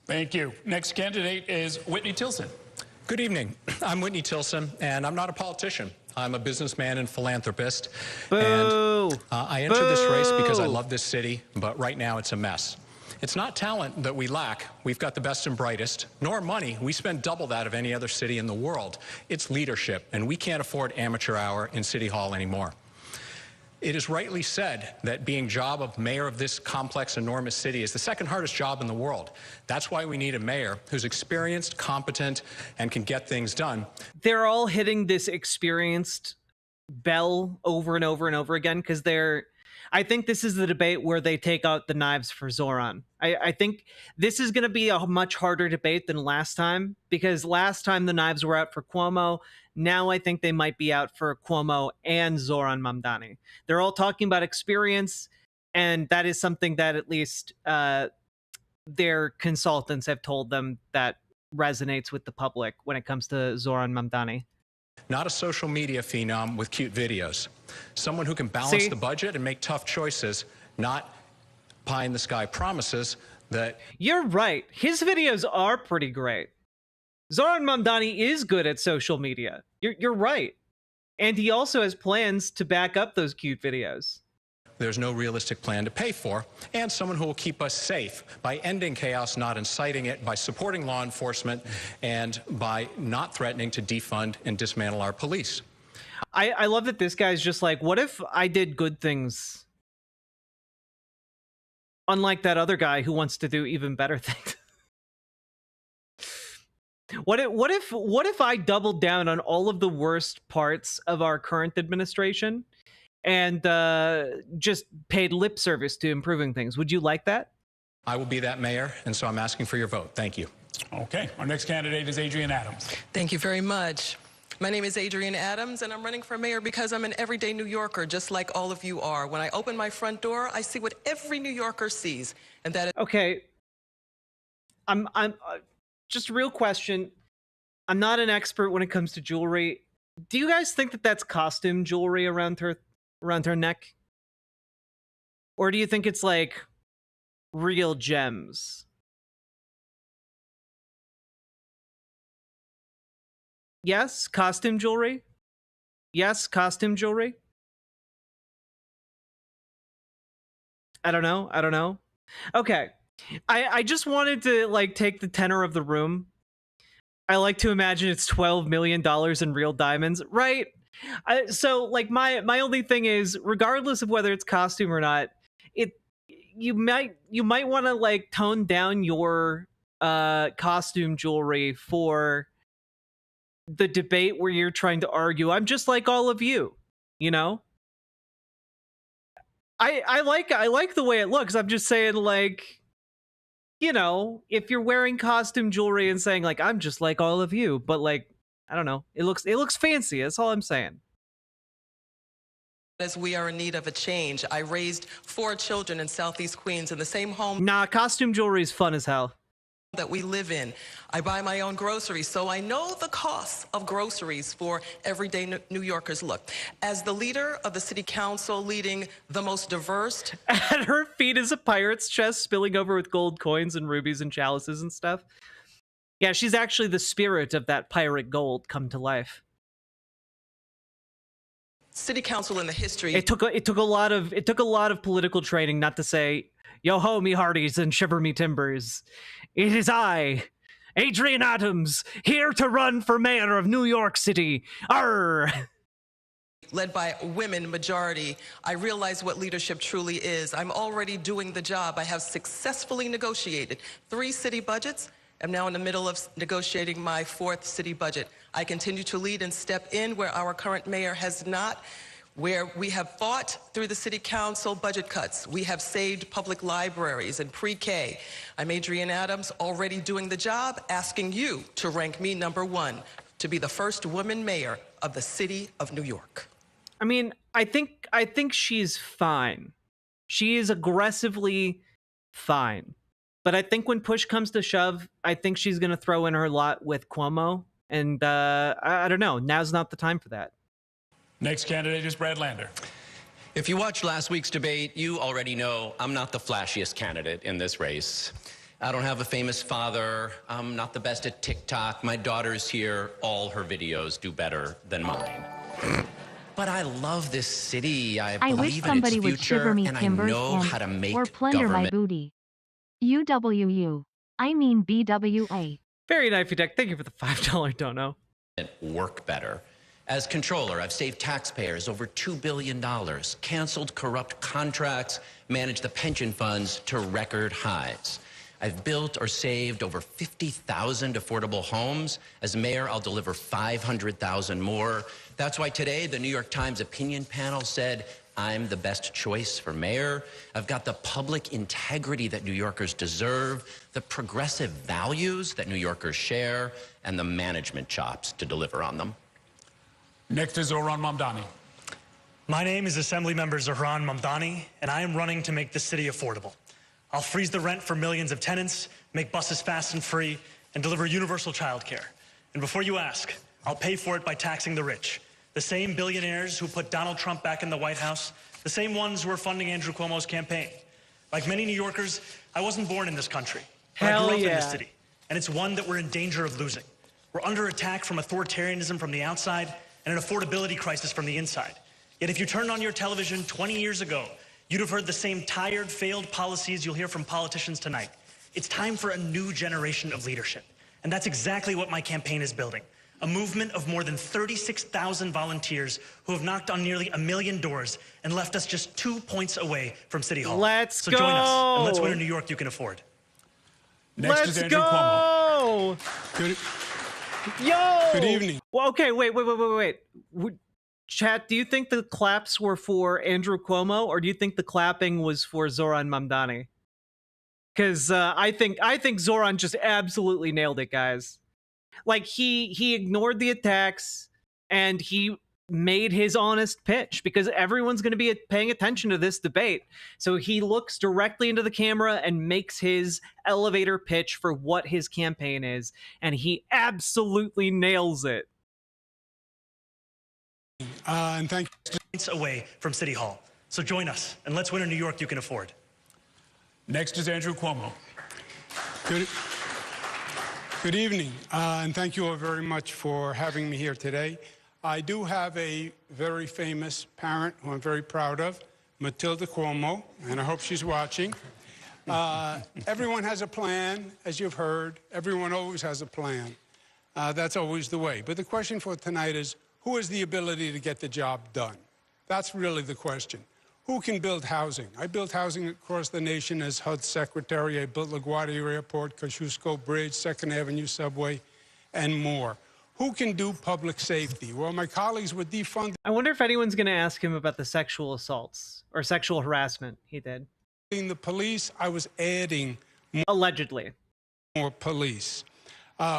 Thank you. Next candidate is Whitney Tilson. Good evening. I'm Whitney Tilson, and I'm not a politician. I'm a businessman and philanthropist. Boo! And I entered this race because I love this city, but right now it's a mess. It's not talent that we lack. We've got the best and brightest, nor money. We spend double that of any other city in the world. It's leadership, and we can't afford amateur hour in City Hall anymore. It is rightly said that being job of mayor of this complex, enormous city is the second hardest job in the world. That's why we need a mayor who's experienced, competent, and can get things done. They're all hitting this experienced bell over and over and over again because I think this is the debate where they take out the knives for Zoran. I think this is going to be a much harder debate than last time because last time the knives were out for Cuomo. Now I think they might be out for Cuomo and Zoran Mamdani. They're all talking about experience, and that is something that at least their consultants have told them that resonates with the public when it comes to Zoran Mamdani. Not a social media phenom with cute videos. Someone who can balance the budget and make tough choices, not pie-in-the-sky promises that... You're right. His videos are pretty great. Zoran Mamdani is good at social media. You're right. And he also has plans to back up those cute videos. There's no realistic plan to pay for, and someone who will keep us safe by ending chaos, not inciting it, by supporting law enforcement, and by not threatening to defund and dismantle our police. I love that this guy's just like, what if I did good things? Unlike that other guy who wants to do even better things. What if I doubled down on all of the worst parts of our current administration and just paid lip service to improving things? Would you like that? I will be that mayor, and so I'm asking for your vote. Thank you. Okay, our next candidate is Adrienne Adams. Thank you very much. My name is Adrienne Adams, and I'm running for mayor because I'm an everyday New Yorker, just like all of you are. When I open my front door, I see what every New Yorker sees, and that is... Okay. I'm just a real question. I'm not an expert when it comes to jewelry. Do you guys think that that's costume jewelry around her neck? Or do you think it's like real gems? Yes, costume jewelry. Yes, costume jewelry. I don't know. Okay. I just wanted to like take the tenor of the room. I like to imagine it's $12 million in real diamonds, right? So like my only thing is, regardless of whether it's costume or not, you might want to like tone down your costume jewelry for the debate where you're trying to argue I'm just like all of you, you know? I like the way it looks. I'm just saying, like, you know, if you're wearing costume jewelry and saying like I'm just like all of you, but like, I don't know, it looks fancy. That's all I'm saying. As we are in need of a change. I raised 4 children in Southeast Queens in the same home. Nah, costume jewelry is fun as hell. That we live in. I buy my own groceries, so I know the costs of groceries for everyday New Yorkers. Look, as the leader of the city council leading the most diverse... At her feet is a pirate's chest spilling over with gold coins and rubies and chalices and stuff. Yeah, she's actually the spirit of that pirate gold come to life. City council in the history... It took a lot of political training not to say, yo ho, me hearties and shiver me timbers. It is I, Adrienne Adams, here to run for mayor of New York City. Arr! Led by a women majority, I realize what leadership truly is. I'm already doing the job. I have successfully negotiated 3 city budgets. I'm now in the middle of negotiating my 4th city budget. I continue to lead and step in where our current mayor has not. Where we have fought through the city council budget cuts. We have saved public libraries and pre-K. I'm Adrienne Adams, already doing the job, asking you to rank me #1 to be the first woman mayor of the city of New York. I mean, I think she's fine. She is aggressively fine. But I think when push comes to shove, I think she's going to throw in her lot with Cuomo. And I don't know. Now's not the time for that. Next candidate is Brad Lander. If you watched last week's debate, you already know I'm not the flashiest candidate in this race. I don't have a famous father. I'm not the best at TikTok. My daughter's here. All her videos do better than mine. But I love this city. I wish believe in somebody its would shiver future, me and I timbers know and how to make or plunder my government booty. UWU. I mean BWA. Very knifey deck. Thank you for the $5 dono. work better. As controller, I've saved taxpayers over $2 billion, canceled corrupt contracts, managed the pension funds to record highs. I've built or saved over 50,000 affordable homes. As mayor, I'll deliver 500,000 more. That's why today the New York Times opinion panel said I'm the best choice for mayor. I've got the public integrity that New Yorkers deserve, the progressive values that New Yorkers share, and the management chops to deliver on them. Next is Zohran Mamdani. My name is Assemblymember Zohran Mamdani, and I am running to make the city affordable. I'll freeze the rent for millions of tenants, make buses fast and free, and deliver universal childcare. And before you ask, I'll pay for it by taxing the rich. The same billionaires who put Donald Trump back in the White House, the same ones who are funding Andrew Cuomo's campaign. Like many New Yorkers, I wasn't born in this country. But I grew up in this city, and it's one that we're in danger of losing. We're under attack from authoritarianism from the outside and an affordability crisis from the inside. Yet if you turned on your television 20 years ago, you'd have heard the same tired, failed policies you'll hear from politicians tonight. It's time for a new generation of leadership. And that's exactly what my campaign is building. A movement of more than 36,000 volunteers who have knocked on nearly 1 million doors and left us just 2 points away from City Hall. So join us, and let's win a New York you can afford. Next is Andrew Cuomo. Yo! Good evening. Well, okay, wait. Chat, do you think the claps were for Andrew Cuomo, or do you think the clapping was for Zoran Mamdani? Because I think Zoran just absolutely nailed it, guys. Like, he ignored the attacks, and he made his honest pitch, because everyone's going to be paying attention to this debate. So he looks directly into the camera and makes his elevator pitch for what his campaign is, and he absolutely nails it. And thank you. Points away from City Hall. So join us, and let's win a New York you can afford. Next is Andrew Cuomo. Good evening, and thank you all very much for having me here today. I do have a very famous parent who I'm very proud of, Matilda Cuomo, and I hope she's watching. Everyone has a plan, as you've heard. Everyone always has a plan. That's always the way. But the question for tonight is, who has the ability to get the job done? That's really the question. Who can build housing? I built housing across the nation as HUD secretary. I built LaGuardia Airport, Kosciuszko Bridge, 2nd Avenue subway, and more. Who can do public safety? Well, my colleagues were defunding. I wonder if anyone's going to ask him about the sexual assaults or sexual harassment he did. The police, I was adding more, allegedly more police.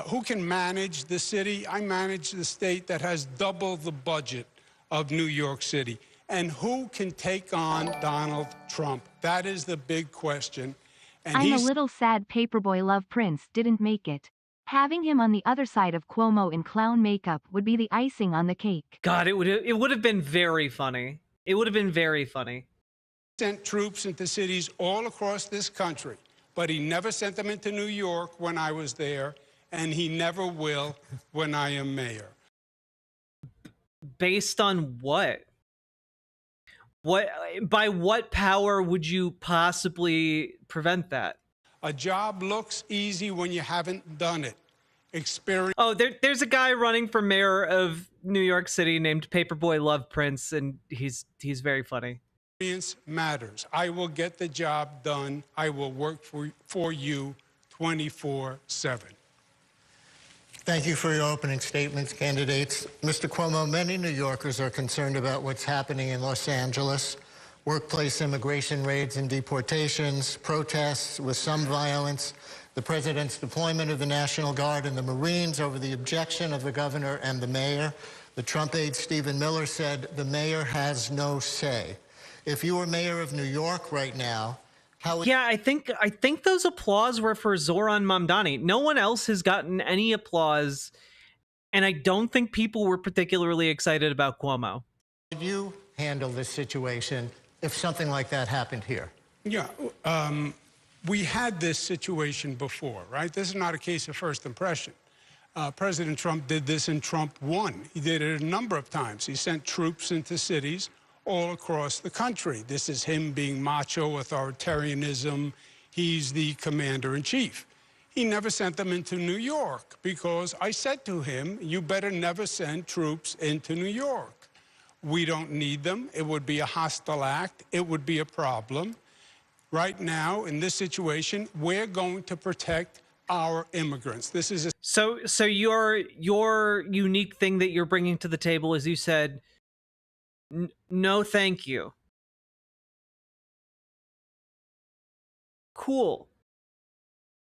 Who can manage the city? I manage the state that has double the budget of New York City. And who can take on Donald Trump? That is the big question. And I'm a little sad Paperboy Love Prince didn't make it. Having him on the other side of Cuomo in clown makeup would be the icing on the cake. God, it would have been very funny. It would have been very funny. Sent troops into cities all across this country, but he never sent them into New York when I was there, and he never will when I am mayor. Based on what? By what power would you possibly prevent that? A job looks easy when you haven't done it. Experience. Oh, there's a guy running for mayor of New York City named Paperboy Love Prince, and he's very funny. Experience matters. I will get the job done. I will work for you 24/7. Thank you for your opening statements, candidates. Mr. Cuomo, many New Yorkers are concerned about what's happening in Los Angeles. Workplace immigration raids and deportations, protests with some violence, the president's deployment of the National Guard and the Marines over the objection of the governor and the mayor. The Trump aide Stephen Miller said the mayor has no say. If you were mayor of New York right now, how would... Yeah, I think those applause were for Zoran Mamdani. No one else has gotten any applause, and I don't think people were particularly excited about Cuomo. How did you handle this situation if something like that happened here? Yeah, we had this situation before, right? This is not a case of first impression. President Trump did this and Trump won. He did it a number of times. He sent troops into cities all across the country. This is him being macho, authoritarianism. He's the commander-in-chief. He never sent them into New York because I said to him, you better never send troops into New York. We don't need them. It would be a hostile act. It would be a problem. Right now, in this situation, we're going to protect our immigrants. This is a... So your unique thing that you're bringing to the table is you said, no, thank you. Cool.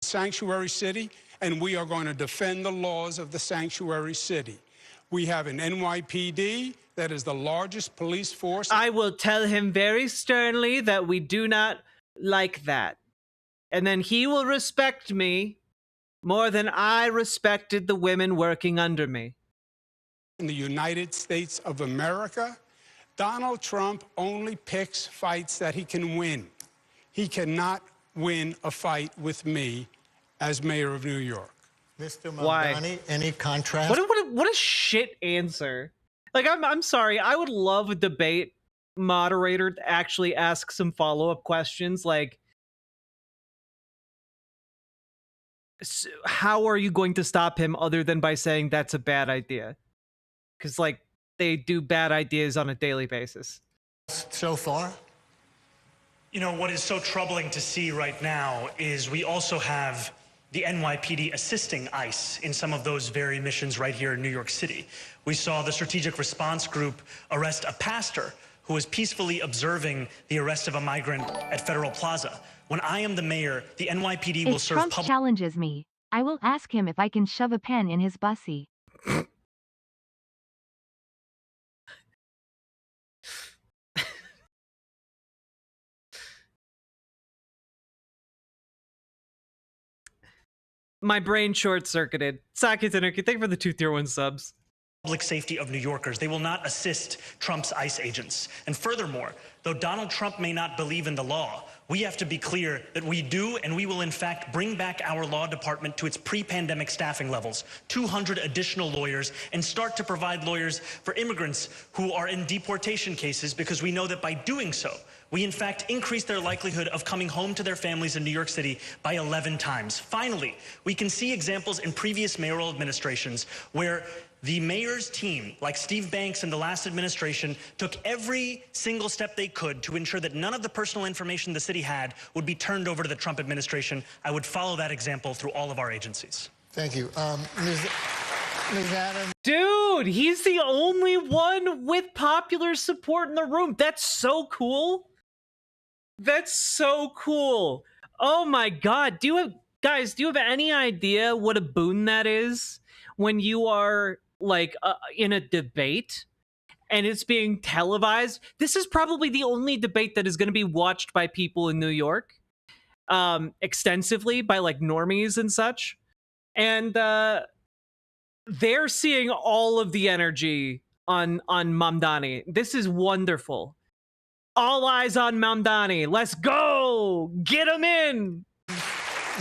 Sanctuary city, and we are going to defend the laws of the sanctuary city. We have an NYPD that is the largest police force. I will tell him very sternly that we do not like that. And then he will respect me more than I respected the women working under me. In the United States of America, Donald Trump only picks fights that he can win. He cannot win a fight with me as mayor of New York. Mr. Mamdani, any contrast? What a shit answer. Like, I'm sorry. I would love a debate moderator to actually ask some follow-up questions like, how are you going to stop him other than by saying that's a bad idea? Because, like, they do bad ideas on a daily basis. So far? You know, what is so troubling to see right now is we also have the NYPD assisting ICE in some of those very missions right here in New York City. We saw the Strategic Response Group arrest a pastor who was peacefully observing the arrest of a migrant at Federal Plaza. When I am the mayor, the NYPD will If serve Trump public... challenges me, I will ask him if I can shove a pen in his bussy. My brain short-circuited. Saki Tanuki, thank you for the 2 tier 1 subs. Public safety of New Yorkers. They will not assist Trump's ICE agents. And furthermore, though Donald Trump may not believe in the law, we have to be clear that we do, and we will in fact bring back our law department to its pre-pandemic staffing levels, 200 additional lawyers, and start to provide lawyers for immigrants who are in deportation cases, because we know that by doing so, we in fact increase their likelihood of coming home to their families in New York City by 11 times. Finally, we can see examples in previous mayoral administrations where the mayor's team, like Steve Banks in the last administration, took every single step they could to ensure that none of the personal information the city had would be turned over to the Trump administration. I would follow that example through all of our agencies. Thank you. Ms. Adams. Dude, he's the only one with popular support in the room. That's so cool. That's so cool. Oh my God. Guys, do you have any idea what a boon that is when you are like in a debate and it's being televised? This is probably the only debate that is going to be watched by people in New York extensively, by like normies and such. And they're seeing all of the energy on Mamdani. This is wonderful. All eyes on Mamdani. Let's go! Get him in!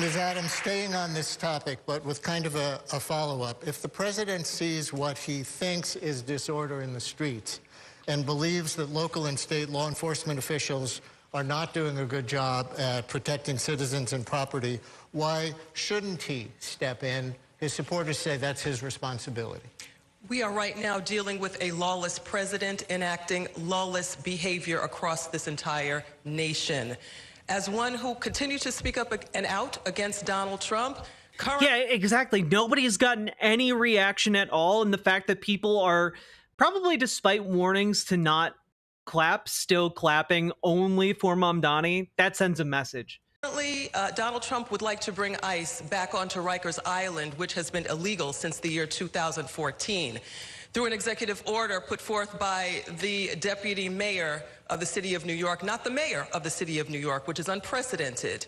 Ms. Adams, staying on this topic, but with kind of a follow-up. If the president sees what he thinks is disorder in the streets and believes that local and state law enforcement officials are not doing a good job at protecting citizens and property, why shouldn't he step in? His supporters say that's his responsibility. We are right now dealing with a lawless president enacting lawless behavior across this entire nation. As one who continues to speak up and out against Donald Trump, yeah, exactly. Nobody has gotten any reaction at all, and the fact that people are, probably despite warnings to not clap, still clapping only for Mamdani, that sends a message. Currently, Donald Trump would like to bring ICE back onto Rikers Island, which has been illegal since the year 2014. Through an executive order put forth by the deputy mayor of the city of New York, not the mayor of the city of New York, which is unprecedented.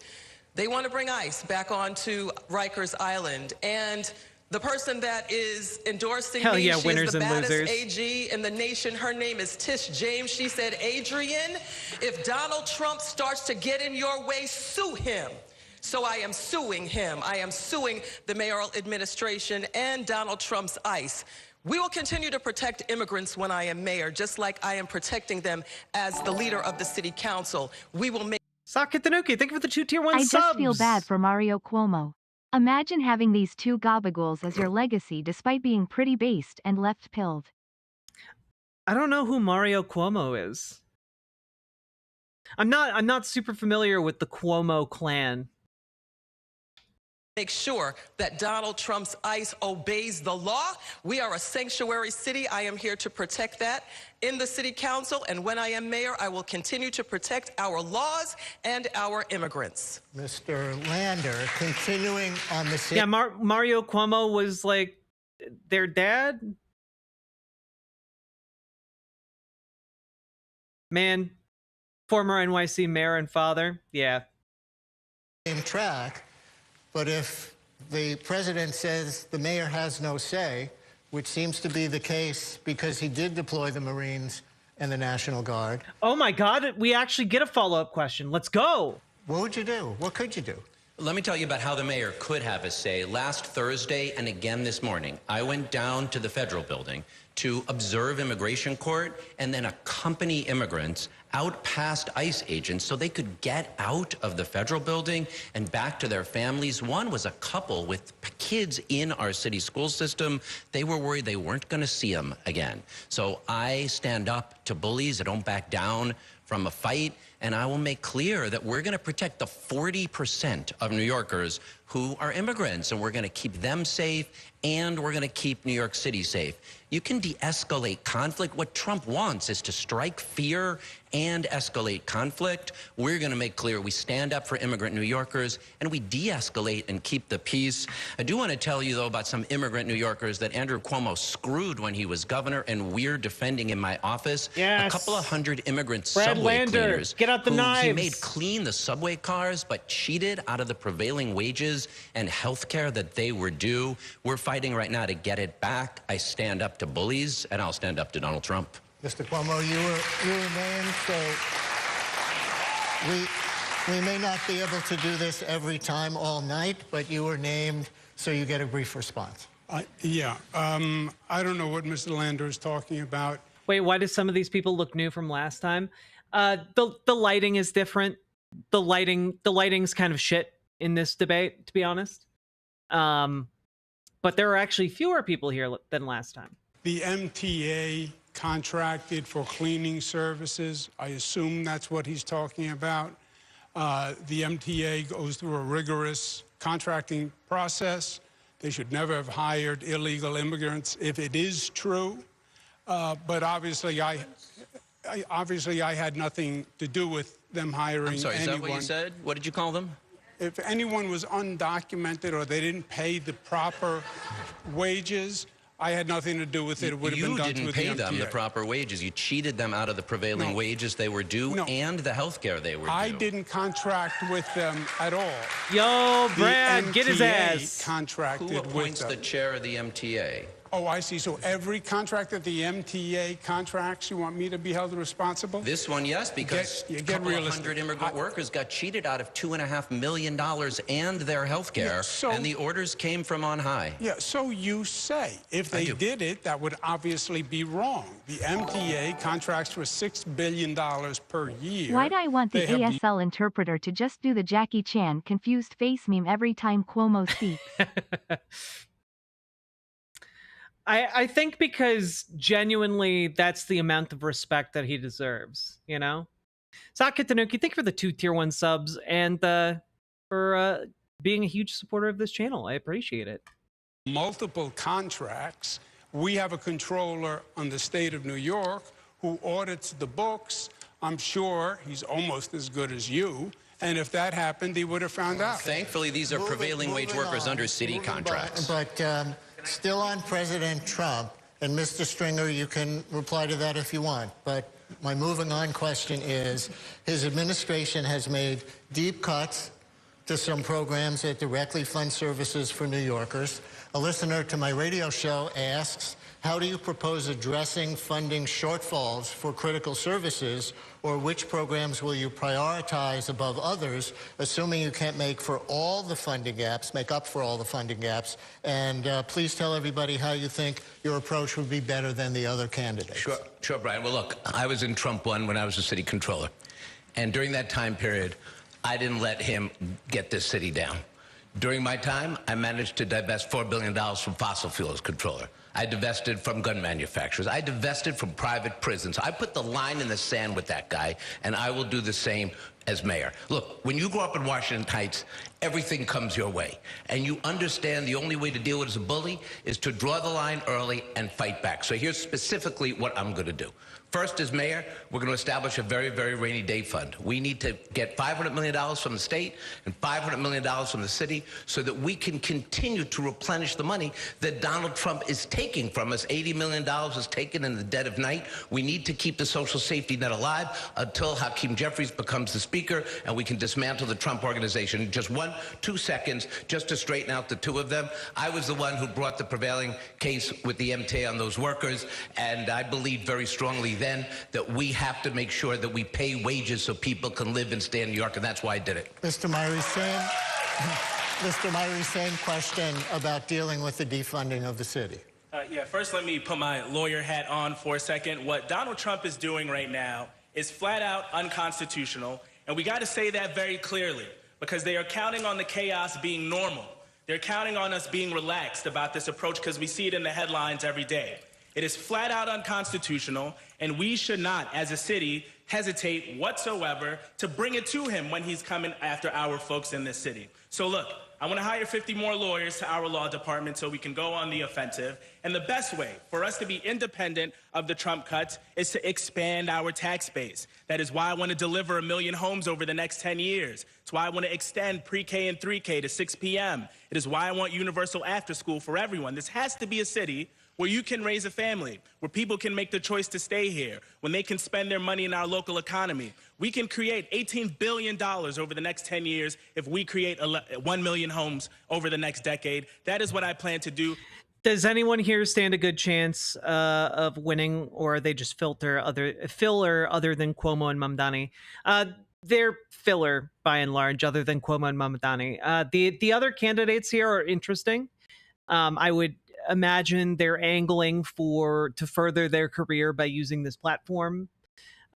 They want to bring ICE back onto Rikers Island, and the person that is endorsing me, yeah, she winners is the and baddest losers. AG in the nation. Her name is Tish James. She said, Adrian, if Donald Trump starts to get in your way, sue him. So I am suing him. I am suing the mayoral administration and Donald Trump's ICE. We will continue to protect immigrants when I am mayor, just like I am protecting them as the leader of the city council. We will make... Saki Tanuki, thank you for the 2 tier 1 subs. I just feel bad for Mario Cuomo. Imagine having these 2 gabagools as your legacy despite being pretty based and left-pilled. I don't know who Mario Cuomo is. I'm not super familiar with the Cuomo clan. Make sure that Donald Trump's ICE obeys the law. We are a sanctuary city. I am here to protect that in the city council. And when I am mayor, I will continue to protect our laws and our immigrants. Mr. Lander, continuing on the city. Yeah, Mario Cuomo was like their dad. Man, former NYC mayor and father. Yeah. Same track. But if the president says the mayor has no say, which seems to be the case because he did deploy the Marines and the National Guard. Oh my God, we actually get a follow-up question. Let's go. What would you do? What could you do? Let me tell you about how the mayor could have a say. Last Thursday and again this morning, I went down to the federal building to observe immigration court and then accompany immigrants out past ICE agents so they could get out of the federal building and back to their families. One was a couple with kids in our city school system. They were worried they weren't going to see them again. So I stand up to bullies. I don't back down from a fight. And I will make clear that we're going to protect the 40% of New Yorkers who are immigrants, and we're going to keep them safe, and we're going to keep New York City safe. You can de-escalate conflict. What Trump wants is to strike fear and escalate conflict. We're going to make clear we stand up for immigrant New Yorkers, and we de-escalate and keep the peace. I do want to tell you, though, about some immigrant New Yorkers that Andrew Cuomo screwed when he was governor, and we're defending in my office. Yes. A couple of hundred immigrant Brad subway Lander, cleaners get out the who knives. he made clean the subway cars, but cheated out of the prevailing wages and health care that they were due. We're fighting right now to get it back. I stand up to bullies, and I'll stand up to Donald Trump. Mr. Cuomo, you were named, so we may not be able to do this every time all night, but you were named, so you get a brief response. I don't know what Mr. Lander is talking about. Wait, why do some of these people look new from last time? The lighting is different. The lighting's kind of shit in this debate, to be honest. But there are actually fewer people here than last time. The MTA contracted for cleaning services. I assume that's what he's talking about. The MTA goes through a rigorous contracting process. They should never have hired illegal immigrants if it is true. But obviously, I had nothing to do with them hiring anyone. I'm sorry, is that what you said? What did you call them? If anyone was undocumented or they didn't pay the proper wages, I had nothing to do with it. It would have been done through the MTA. You didn't pay them the proper wages. You cheated them out of the prevailing wages they were due and the health care they were due. I didn't contract with them at all. Yo, Brad, get his ass. Contracted Who appoints with them. the chair of the MTA? Oh, I see. So every contract that the MTA contracts, you want me to be held responsible? This one, yes, because a couple of hundred immigrant workers got cheated out of $2.5 million and their health care, and the orders came from on high. Yeah, so you say. If they did it, that would obviously be wrong. The MTA contracts for $6 billion per year. Why do I want the ASL interpreter to just do the Jackie Chan confused face meme every time Cuomo speaks? I think because genuinely that's the amount of respect that he deserves, you know? Saket Tanuki, thank you for the 2 tier 1 subs and for being a huge supporter of this channel. I appreciate it. Multiple contracts. We have a controller on the state of New York who audits the books. I'm sure he's almost as good as you. And if that happened, he would have found out. Thankfully, these are prevailing wage workers under city contracts. But still on President Trump, and Mr. Stringer, you can reply to that if you want, but my moving on question is, his administration has made deep cuts to some programs that directly fund services for New Yorkers. A listener to my radio show asks, how do you propose addressing funding shortfalls for critical services, or which programs will you prioritize above others, assuming you can't make up for all the funding gaps, and please tell everybody how you think your approach would be better than the other candidates. Sure, Brian. Well, look, I was in Trump 1 when I was a city controller, and during that time period, I didn't let him get this city down. During my time, I managed to divest $4 billion from fossil fuels controller. I divested from gun manufacturers. I divested from private prisons. I put the line in the sand with that guy, and I will do the same as mayor. Look, when you grow up in Washington Heights, everything comes your way. And you understand the only way to deal with as a bully is to draw the line early and fight back. So here's specifically what I'm going to do. First, as mayor, we're going to establish a very, very rainy day fund. We need to get $500 million from the state and $500 million from the city so that we can continue to replenish the money that Donald Trump is taking from us. $80 million is taken in the dead of night. We need to keep the social safety net alive until Hakeem Jeffries becomes the speaker and we can dismantle the Trump organization. Just 2 seconds, just to straighten out the two of them. I was the one who brought the prevailing case with the MTA on those workers, and I believe very strongly then that we have to make sure that we pay wages so people can live and stay in New York, and that's why I did it. Mr. Myrie, same question about dealing with the defunding of the city. First let me put my lawyer hat on for a second. What Donald Trump is doing right now is flat out unconstitutional, and we got to say that very clearly because they are counting on the chaos being normal. They're counting on us being relaxed about this approach because we see it in the headlines every day. It is flat out unconstitutional, and we should not, as a city, hesitate whatsoever to bring it to him when he's coming after our folks in this city. So look, I want to hire 50 more lawyers to our law department so we can go on the offensive. And the best way for us to be independent of the Trump cuts is to expand our tax base. That is why I want to deliver 1 million homes over the next 10 years. It's why I want to extend pre-K and 3K to 6 p.m. It is why I want universal after school for everyone. This has to be a city where you can raise a family, where people can make the choice to stay here, when they can spend their money in our local economy. We can create $18 billion over the next 10 years if we create 1 million homes over the next decade. That is what I plan to do. Does anyone here stand a good chance of winning, or are they just filler other than Cuomo and Mamdani? They're filler by and large, other than Cuomo and Mamdani. The other candidates here are interesting. I would imagine they're angling to further their career by using this platform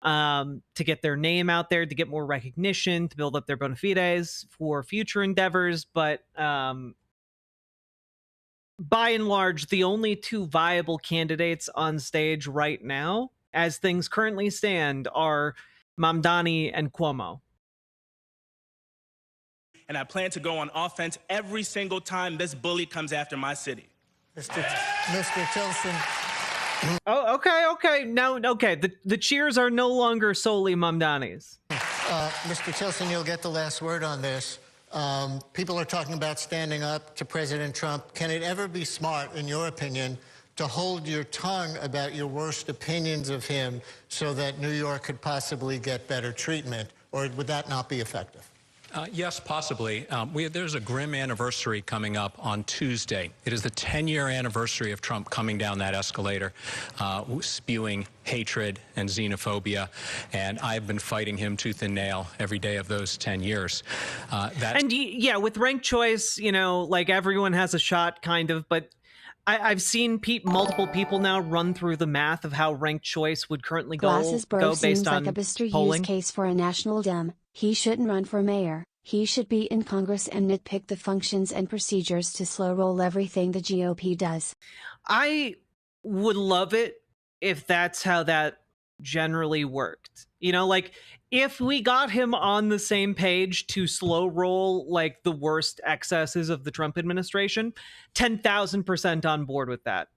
to get their name out there, to get more recognition, to build up their bona fides for future endeavors. But by and large, the only two viable candidates on stage right now, as things currently stand, are Mamdani and Cuomo. And I plan to go on offense every single time this bully comes after my city. Mr. Tilson. Oh, okay. Now, okay. The cheers are no longer solely Mamdani's. Mr. Tilson, you'll get the last word on this. People are talking about standing up to President Trump. Can it ever be smart, in your opinion, to hold your tongue about your worst opinions of him so that New York could possibly get better treatment? Or would that not be effective? Yes, possibly. There's a grim anniversary coming up on Tuesday. It is the 10-year anniversary of Trump coming down that escalator, spewing hatred and xenophobia, and I've been fighting him tooth and nail every day of those 10 years. With ranked choice, like everyone has a shot, kind of, but I've seen multiple people now run through the math of how ranked choice would currently go based seems on like a Mr. polling. Use case for a national Dem. He shouldn't run for mayor. He should be in Congress and nitpick the functions and procedures to slow roll everything the GOP does. I would love it if that's how that generally worked. If we got him on the same page to slow roll like the worst excesses of the Trump administration, 10,000% on board with that.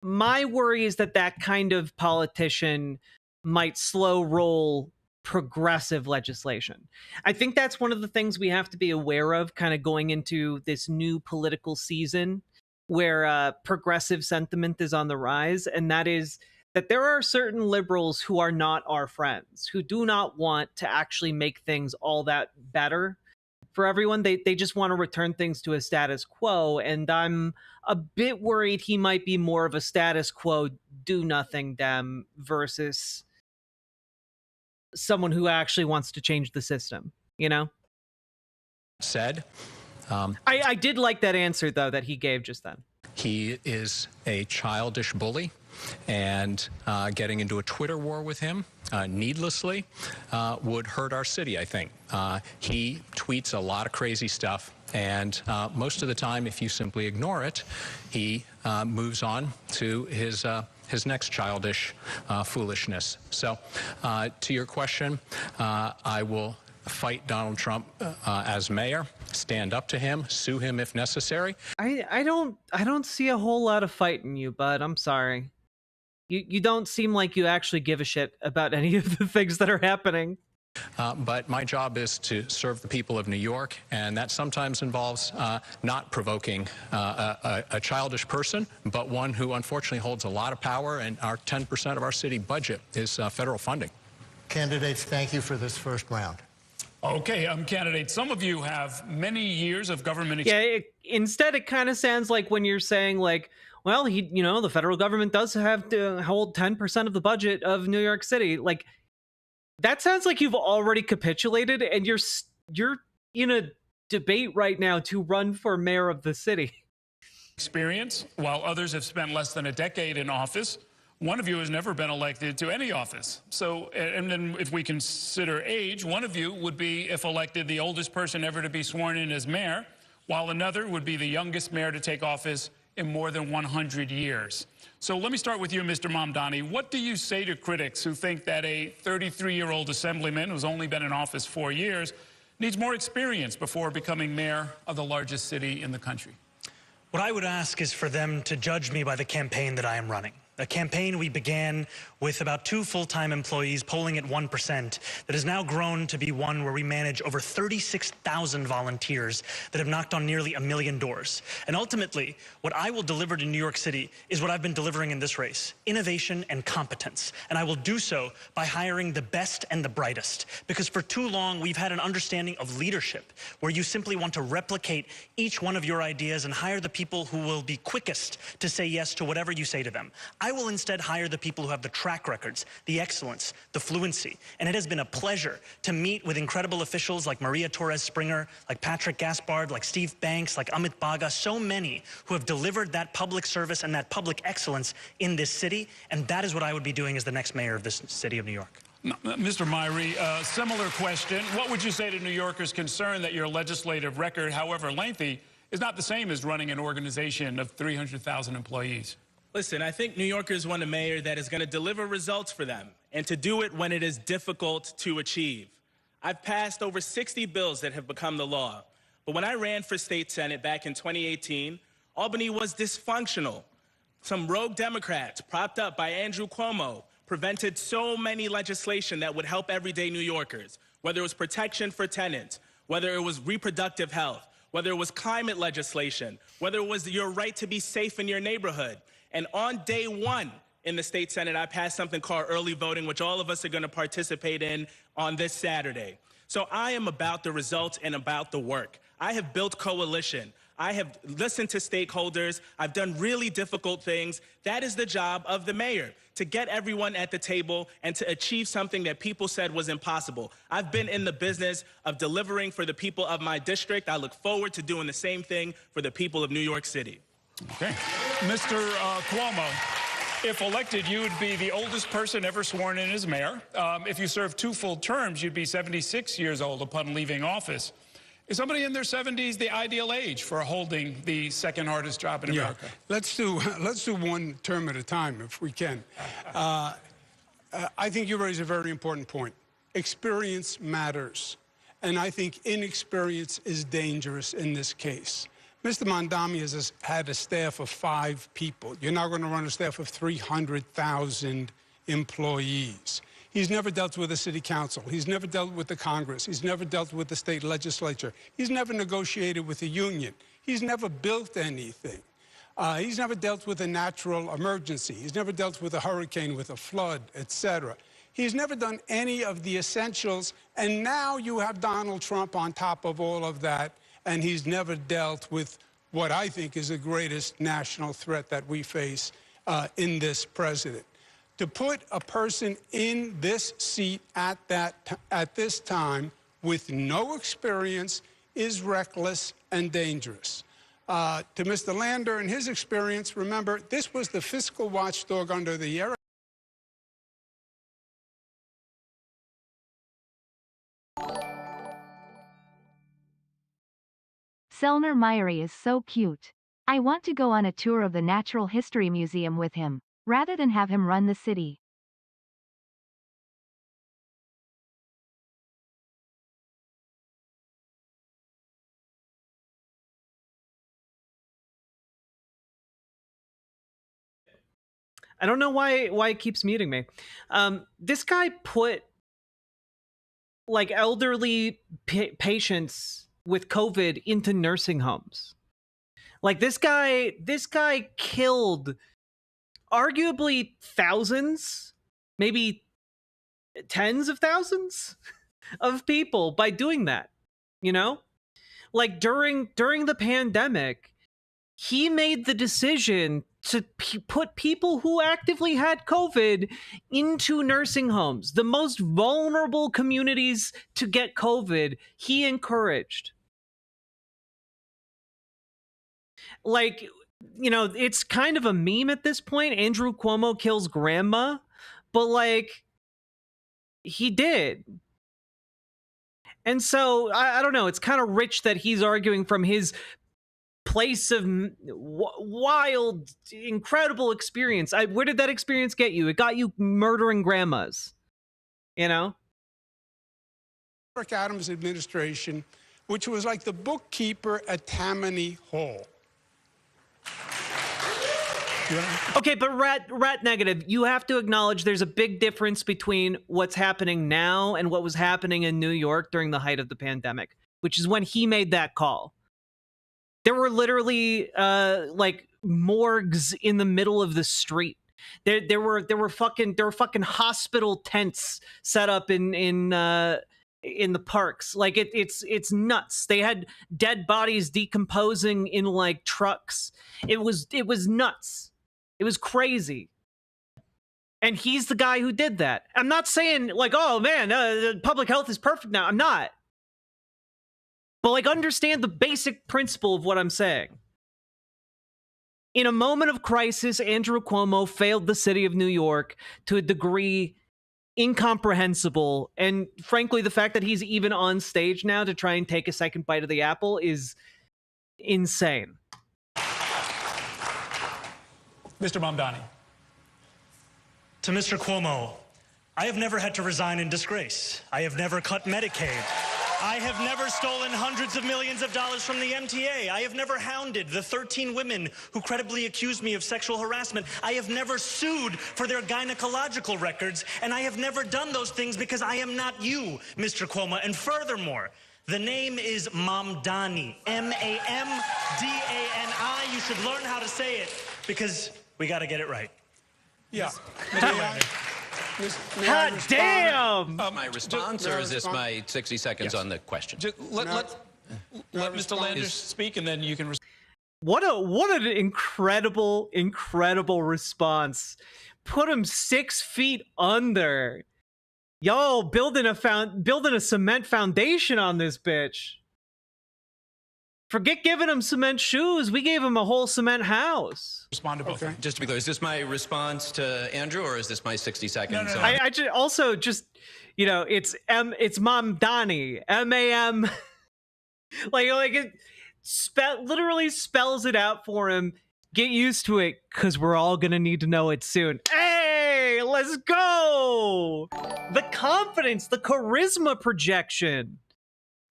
My worry is that kind of politician might slow roll progressive legislation. I think that's one of the things we have to be aware of kind of going into this new political season where progressive sentiment is on the rise, and that is that there are certain liberals who are not our friends, who do not want to actually make things all that better for everyone. They just want to return things to a status quo, and I'm a bit worried he might be more of a status quo do-nothing Dem versus someone who actually wants to change the system, Said. I did like that answer, though, that he gave just then. He is a childish bully, and getting into a Twitter war with him needlessly would hurt our city, I think. He tweets a lot of crazy stuff, and most of the time, if you simply ignore it, he moves on to his next childish foolishness. So to your question, I will fight Donald Trump as mayor, stand up to him, sue him if necessary. I don't see a whole lot of fight in you, bud. I'm sorry. You don't seem like you actually give a shit about any of the things that are happening. But my job is to serve the people of New York, and that sometimes involves not provoking a childish person, but one who unfortunately holds a lot of power, and our 10% of our city budget is federal funding. Candidates, thank you for this first round. Okay, candidates, some of you have many years of government experience. Yeah, instead it kind of sounds like when you're saying like, well, the federal government does have to hold 10% of the budget of New York City. Like, that sounds like you've already capitulated and you're in a debate right now to run for mayor of the city. Experience, while others have spent less than a decade in office. One of you has never been elected to any office. So, and then if we consider age, one of you would be, if elected, the oldest person ever to be sworn in as mayor, while another would be the youngest mayor to take office in more than 100 years. So let me start with you, Mr. Mamdani. What do you say to critics who think that a 33-year-old assemblyman who's only been in office 4 years needs more experience before becoming mayor of the largest city in the country? What I would ask is for them to judge me by the campaign that I am running. A campaign we began with about 2 full-time employees polling at 1% that has now grown to be one where we manage over 36,000 volunteers that have knocked on nearly 1 million doors. And ultimately, what I will deliver to New York City is what I've been delivering in this race: innovation and competence. And I will do so by hiring the best and the brightest. Because for too long, we've had an understanding of leadership where you simply want to replicate each one of your ideas and hire the people who will be quickest to say yes to whatever you say to them. I will instead hire the people who have the track records, the excellence, the fluency. And it has been a pleasure to meet with incredible officials like Maria Torres Springer, like Patrick Gaspard, like Steve Banks, like Amit Baga, so many who have delivered that public service and that public excellence in this city. And that is what I would be doing as the next mayor of this city of New York. Mr. Myrie, similar question. What would you say to New Yorkers concerned that your legislative record, however lengthy, is not the same as running an organization of 300,000 employees? Listen, I think New Yorkers want a mayor that is going to deliver results for them and to do it when it is difficult to achieve. I've passed over 60 bills that have become the law. But when I ran for state senate back in 2018, Albany was dysfunctional. Some rogue Democrats, propped up by Andrew Cuomo, prevented so many legislation that would help everyday New Yorkers, whether it was protection for tenants, whether it was reproductive health, whether it was climate legislation, whether it was your right to be safe in your neighborhood. And on day one in the state senate, I passed something called early voting, which all of us are going to participate in on this Saturday. So I am about the results and about the work. I have built coalition. I have listened to stakeholders. I've done really difficult things. That is the job of the mayor, to get everyone at the table and to achieve something that people said was impossible. I've been in the business of delivering for the people of my district. I look forward to doing the same thing for the people of New York City. Okay. Mr. Cuomo, if elected, you would be the oldest person ever sworn in as mayor. If you served 2 full terms, you'd be 76 years old upon leaving office. Is somebody in their 70s the ideal age for holding the second hardest job in America? Let's do 1 term at a time if we can. I think you raise a very important point. Experience matters. And I think inexperience is dangerous in this case. Mr. Mamdani has had a staff of 5 people. You're now going to run a staff of 300,000 employees. He's never dealt with the city council. He's never dealt with the Congress. He's never dealt with the state legislature. He's never negotiated with a union. He's never built anything. He's never dealt with a natural emergency. He's never dealt with a hurricane, with a flood, etc. He's never done any of the essentials. And now you have Donald Trump on top of all of that. And he's never dealt with what I think is the greatest national threat that we face in this president. To put a person in this seat at this time with no experience is reckless and dangerous. To Mr. Lander and his experience, remember, this was the fiscal watchdog under the era. Selner Myrie is so cute. I want to go on a tour of the Natural History Museum with him, rather than have him run the city. I don't know why it keeps muting me. This guy put like elderly patients with COVID into nursing homes. Like this guy killed arguably thousands, maybe tens of thousands of people by doing that. You know, like during the pandemic, he made the decision to put people who actively had COVID into nursing homes, the most vulnerable communities to get COVID. He encouraged. Like, you know, it's kind of a meme at this point. Andrew Cuomo kills grandma, but like, he did. And so, I don't know, it's kind of rich that he's arguing from his place of wild, incredible experience. Where did that experience get you? It got you murdering grandmas, you know? Eric Adams administration, which was like the bookkeeper at Tammany Hall. Okay, but rat negative, you have to acknowledge there's a big difference between what's happening now and what was happening in New York during the height of the pandemic, which is when he made that call. There were literally like morgues in the middle of the street. There were fucking hospital tents set up in the parks. Like it's nuts. They had dead bodies decomposing in like trucks. It was nuts. It was crazy. And he's the guy who did that. I'm not saying like, oh man, public health is perfect now. I'm not. But like, understand the basic principle of what I'm saying. In a moment of crisis, Andrew Cuomo failed the city of New York to a degree incomprehensible. And frankly, the fact that he's even on stage now to try and take a second bite of the apple is insane. Mr. Mamdani. To Mr. Cuomo, I have never had to resign in disgrace. I have never cut Medicaid. I have never stolen hundreds of millions of dollars from the MTA. I have never hounded the 13 women who credibly accused me of sexual harassment. I have never sued for their gynecological records, and I have never done those things because I am not you, Mr. Cuomo. And furthermore, the name is Mamdani, M-A-M-D-A-N-I. You should learn how to say it because we got to get it right. Yeah. God damn! My response, or is this my 60 seconds on the question? Let Mr. Landers speak, and then you can. What an incredible response! Put him 6 feet under. Yo, building a cement foundation on this bitch. Forget giving him cement shoes. We gave him a whole cement house. Respond to both. Okay. Just to be clear, is this my response to Andrew, or is this my 60 seconds? No. I also just, you know, it's Mamdani, M-A-M. like it literally spells it out for him. Get used to it, because we're all gonna need to know it soon. Hey, let's go! The confidence, the charisma projection.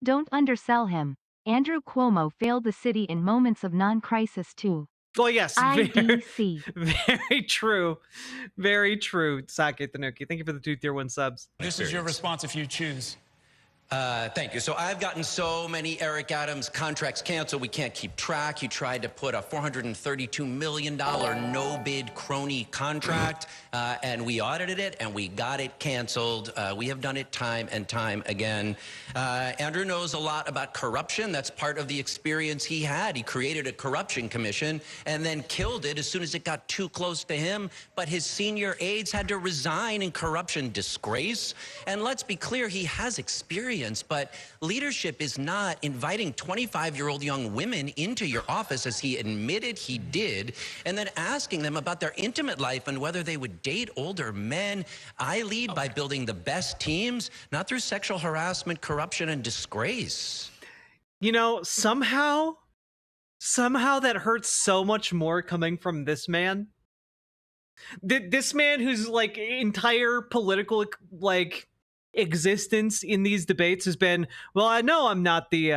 Don't undersell him. Andrew Cuomo failed the city in moments of non-crisis too. Well, yes, IDC. Very true. Very true, Sake Tanuki. Thank you for the 2 tier 1 subs. This is your response if you choose. Thank you. So I've gotten so many Eric Adams contracts canceled, we can't keep track. He tried to put a $432 million no-bid crony contract, and we audited it, and we got it canceled. We have done it time and time again. Andrew knows a lot about corruption. That's part of the experience he had. He created a corruption commission and then killed it as soon as it got too close to him. But his senior aides had to resign in corruption disgrace. And let's be clear, he has experience. But leadership is not inviting 25-year-old young women into your office, as he admitted he did, and then asking them about their intimate life and whether they would date older men. I lead by building the best teams, not through sexual harassment, corruption, and disgrace. You know, somehow that hurts so much more coming from this man. This man whose like entire political existence in these debates has been, well, I know I'm not the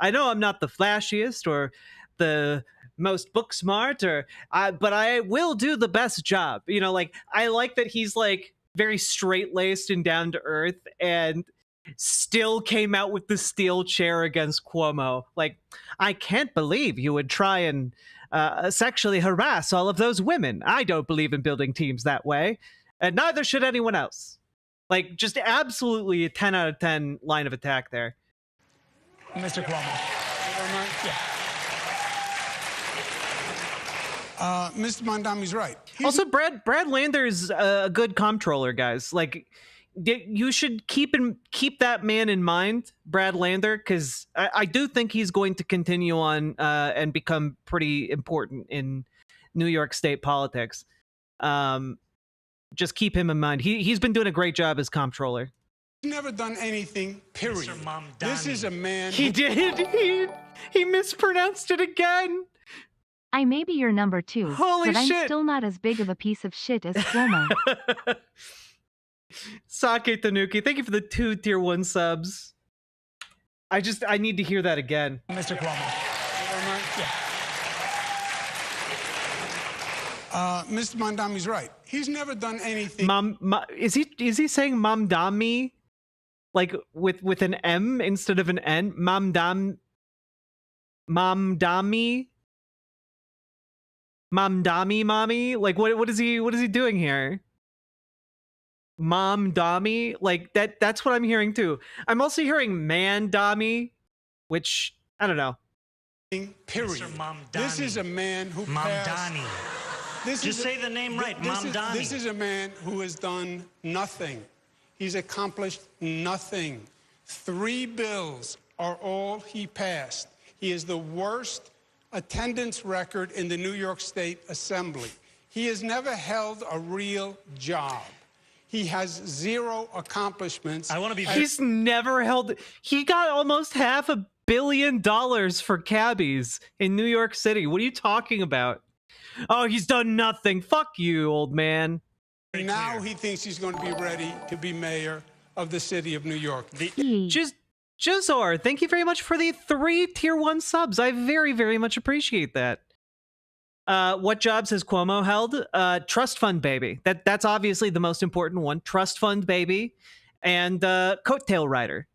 flashiest or the most book smart, but I will do the best job. You know, like, I like that he's like very straight-laced and down to earth, and still came out with the steel chair against Cuomo. Like, I can't believe you would try and sexually harass all of those women. I don't believe in building teams that way, and neither should anyone else. Like, just absolutely a 10 out of 10 line of attack there. Mr. Cuomo. Mr. Mamdani's right. Also, Brad Lander's a good comptroller, guys. Like, you should keep that man in mind, Brad Lander, because I do think he's going to continue on and become pretty important in New York State politics. Just keep him in mind. He's been doing a great job as comptroller. He's never done anything, period. This is a man... He did. He mispronounced it again. I may be your number 2, Holy but shit. I'm still not as big of a piece of shit as Cuomo. Sake Tanuki, thank you for the 2 tier 1 subs. I need to hear that again. Mr. Cuomo. Mr. Mamdani's right. He's never done anything. Is he saying Mamdani? Like with an M instead of an N? Mamdami? Mamdami mommy? Like what is he doing here? Mamdami? Like that's what I'm hearing too. I'm also hearing Mandami, which I don't know. Period. This is a man who Mamdani. Just say the name right, Mamdani. This is a man who has done nothing. He's accomplished nothing. 3 bills are all he passed. He is the worst attendance record in the New York State Assembly. He has never held a real job. He has 0 accomplishments. He's never held. He got almost $500 million for cabbies in New York City. What are you talking about? Oh, he's done nothing. Fuck you, old man. Now he thinks he's going to be ready to be mayor of the city of New York. Jizor, thank you very much for the 3 tier 1 subs. I very, very much appreciate that. What jobs has Cuomo held? Trust fund baby. That's obviously the most important one. Trust fund baby and coattail rider.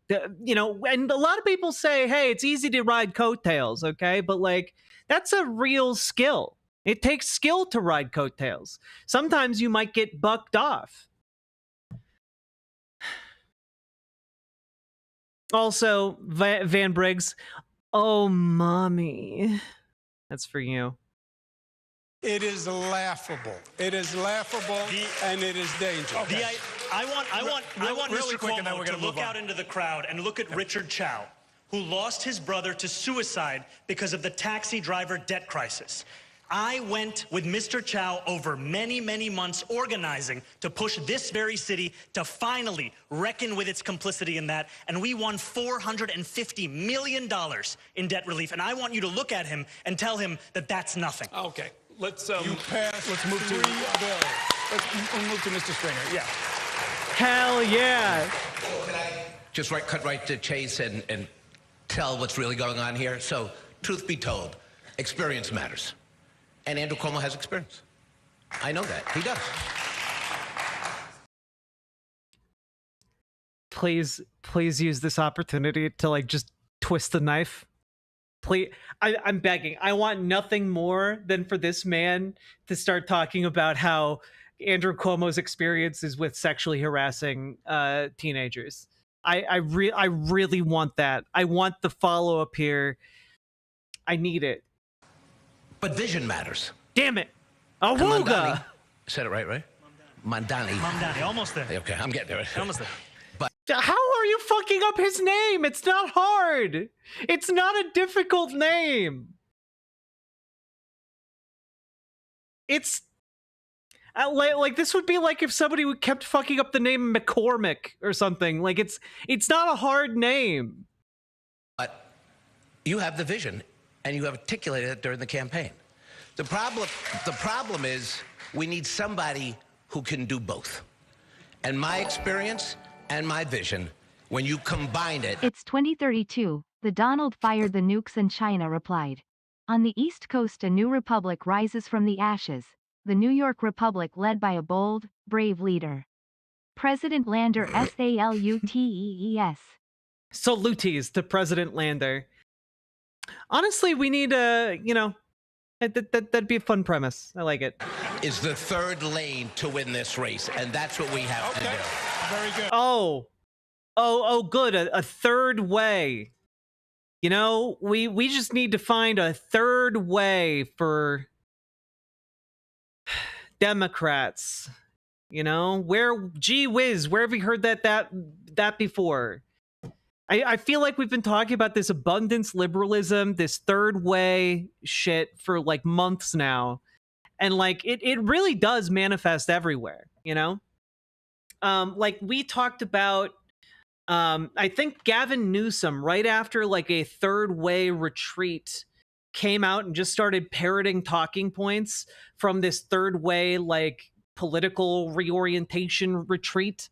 You know, and a lot of people say, hey, it's easy to ride coattails, okay? But like, that's a real skill. It takes skill to ride coattails. Sometimes you might get bucked off. Also, Van Briggs, oh, mommy. That's for you. It is laughable. It is laughable, and it is dangerous. Okay. I want really Mr. quick, and then Cuomo we're to gonna look move on. out into the crowd and look at Richard Chow, who lost his brother to suicide because of the taxi driver debt crisis. I went with Mr. Chow over many, many months organizing to push this very city to finally reckon with its complicity in that, and we won $450 million in debt relief. And I want you to look at him and tell him that that's nothing. Okay, let's You passed let's move 3 to bills. let's move to Mr. Stringer. Yeah. Hell yeah. Can I just cut right to chase and tell what's really going on here? So, truth be told, experience matters. And Andrew Cuomo has experience. I know that. He does. Please use this opportunity to like just twist the knife. Please, I'm begging. I want nothing more than for this man to start talking about how Andrew Cuomo's experiences with sexually harassing teenagers. I really want that. I want the follow-up here. I need it. But vision matters. Damn it. And Awooga. Mamdani, said it right? Mamdani. Mamdani, almost there. Okay, I'm getting there. Almost there. But how are you fucking up his name? It's not hard. It's not a difficult name. It's like this would be like if somebody kept fucking up the name McCormick or something. Like it's not a hard name. But you have the vision, and you have articulated it during the campaign. The problem is we need somebody who can do both. And my experience and my vision, when you combine it... It's 2032, the Donald fired the nukes and China replied. On the East Coast a new republic rises from the ashes, the New York Republic led by a bold, brave leader. President Lander SALUTEES. Salutes to President Lander. Honestly, we need that'd be a fun premise. I like it. Is the third lane to win this race, and that's what we have to do. Very good. Oh, good. A third way. You know, we just need to find a third way for Democrats. You know, gee whiz, where have we heard that before? I feel like we've been talking about this abundance liberalism, this third way shit for like months now. And like it really does manifest everywhere, you know? Like we talked about I think Gavin Newsom, right after like a third way retreat, came out and just started parroting talking points from this third way like political reorientation retreat.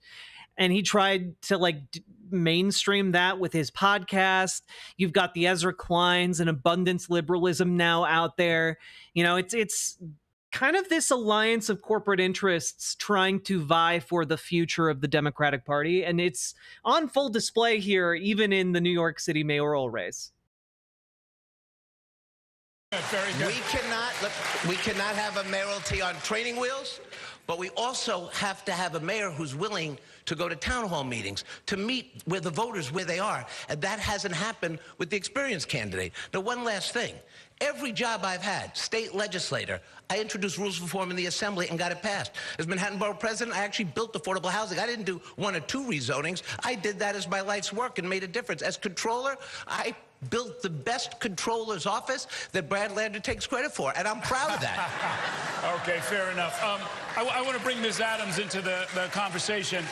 And he tried to like mainstream that with his podcast. You've got the Ezra Kleins and abundance liberalism now out there. You know, it's kind of this alliance of corporate interests trying to vie for the future of the Democratic Party, and it's on full display here, even in the New York City mayoral race. Very good. We cannot have a mayoralty on training wheels, but we also have to have a mayor who's willing to go to town hall meetings, to meet with the voters where they are. And that hasn't happened with the experienced candidate. Now, one last thing. Every job I've had, state legislator, I introduced rules of reform in the assembly and got it passed. As Manhattan Borough President, I actually built affordable housing. I didn't do 1 or 2 rezonings. I did that as my life's work and made a difference. As controller, I built the best controller's office that Brad Lander takes credit for, and I'm proud of that. Okay, fair enough. I want to bring Ms. Adams into the conversation.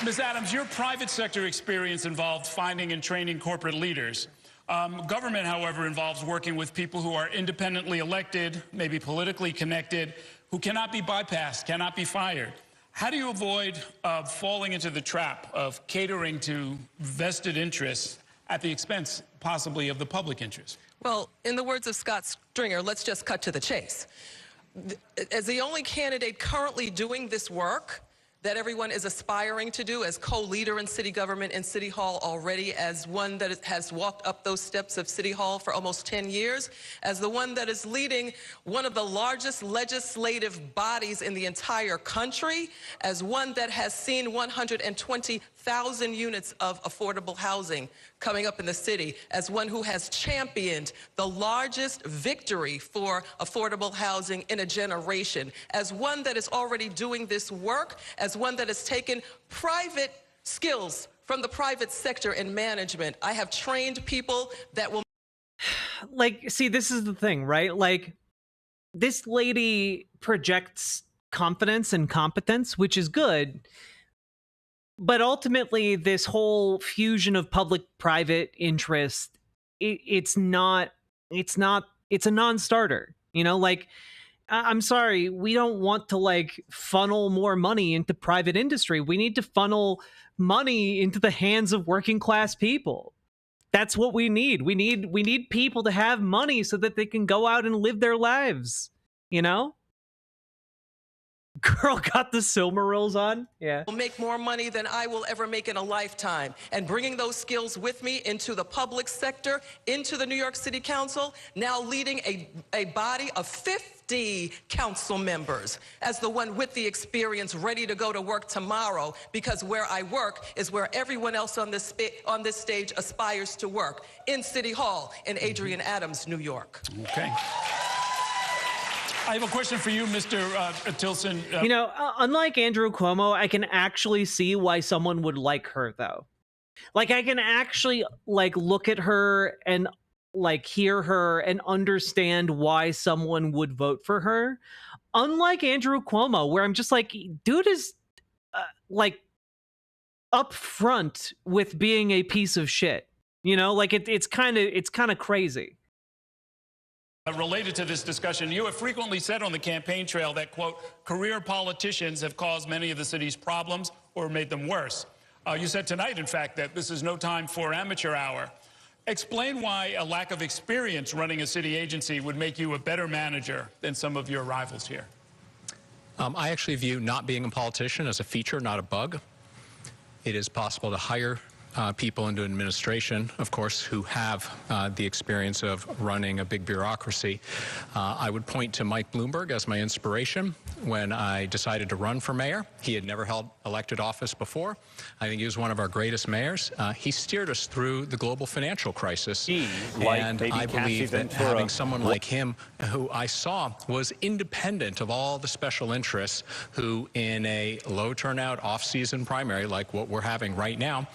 Ms. Adams, your private sector experience involved finding and training corporate leaders. Government, however, involves working with people who are independently elected, maybe politically connected, who cannot be bypassed, cannot be fired. How do you avoid falling into the trap of catering to vested interests at the expense, possibly, of the public interest? Well, in the words of Scott Stringer, let's just cut to the chase. As the only candidate currently doing this work that everyone is aspiring to do, as co-leader in city government and city hall already, as one that has walked up those steps of city hall for almost 10 years, as the one that is leading one of the largest legislative bodies in the entire country, as one that has seen 120,000 units of affordable housing coming up in the city, as one who has championed the largest victory for affordable housing in a generation, as one that is already doing this work, as one that has taken private skills from the private sector in management. I have trained people that will... Like, see, this is the thing, right? Like, this lady projects confidence and competence, which is good. But ultimately, this whole fusion of public-private interest, it's a non-starter. You know, like, I'm sorry, we don't want to, like, funnel more money into private industry. We need to funnel money into the hands of working-class people. That's what we need. We need people to have money so that they can go out and live their lives, you know? Girl got the Silmarils on. Yeah. Will make more money than I will ever make in a lifetime. And bringing those skills with me into the public sector, into the New York City Council, now leading a body of 50 council members as the one with the experience ready to go to work tomorrow, because where I work is where everyone else on this stage aspires to work, in City Hall in Adrian Adams, New York. Okay. I have a question for you, Mr. Tilson. You know, unlike Andrew Cuomo, I can actually see why someone would like her, though. Like, I can actually, like, look at her and, like, hear her and understand why someone would vote for her. Unlike Andrew Cuomo, where I'm just like, dude is, like, upfront with being a piece of shit. You know, like, it's kind of crazy. Related to this discussion, you have frequently said on the campaign trail that, quote, career politicians have caused many of the city's problems or made them worse. You said tonight, in fact, that this is no time for amateur hour. Explain why a lack of experience running a city agency would make you a better manager than some of your rivals here. I actually view not being a politician as a feature, not a bug. It is possible to hire people into administration, of course, who have the experience of running a big bureaucracy. I would point to Mike Bloomberg as my inspiration when I decided to run for mayor. He had never held elected office before. I think he was one of our greatest mayors. He steered us through the global financial crisis. And I believe that having someone like him, who I saw was independent of all the special interests, who in a low turnout off-season primary like what we're having right now,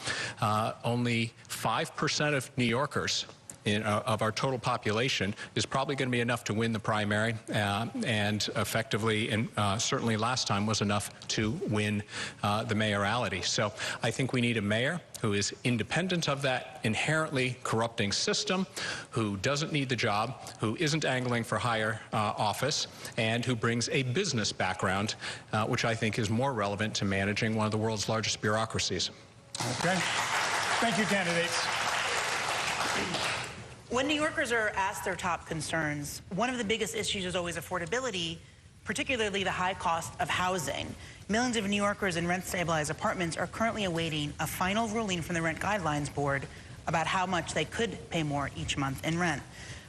only 5% of New Yorkers of our total population is probably going to be enough to win the primary, and effectively, and certainly last time was enough to win the mayoralty. So I think we need a mayor who is independent of that inherently corrupting system, who doesn't need the job, who isn't angling for higher office, and who brings a business background, which I think is more relevant to managing one of the world's largest bureaucracies. Okay. Thank you, candidates. When New Yorkers are asked their top concerns, one of the biggest issues is always affordability, particularly the high cost of housing. Millions of New Yorkers in rent-stabilized apartments are currently awaiting a final ruling from the Rent Guidelines Board about how much they could pay more each month in rent.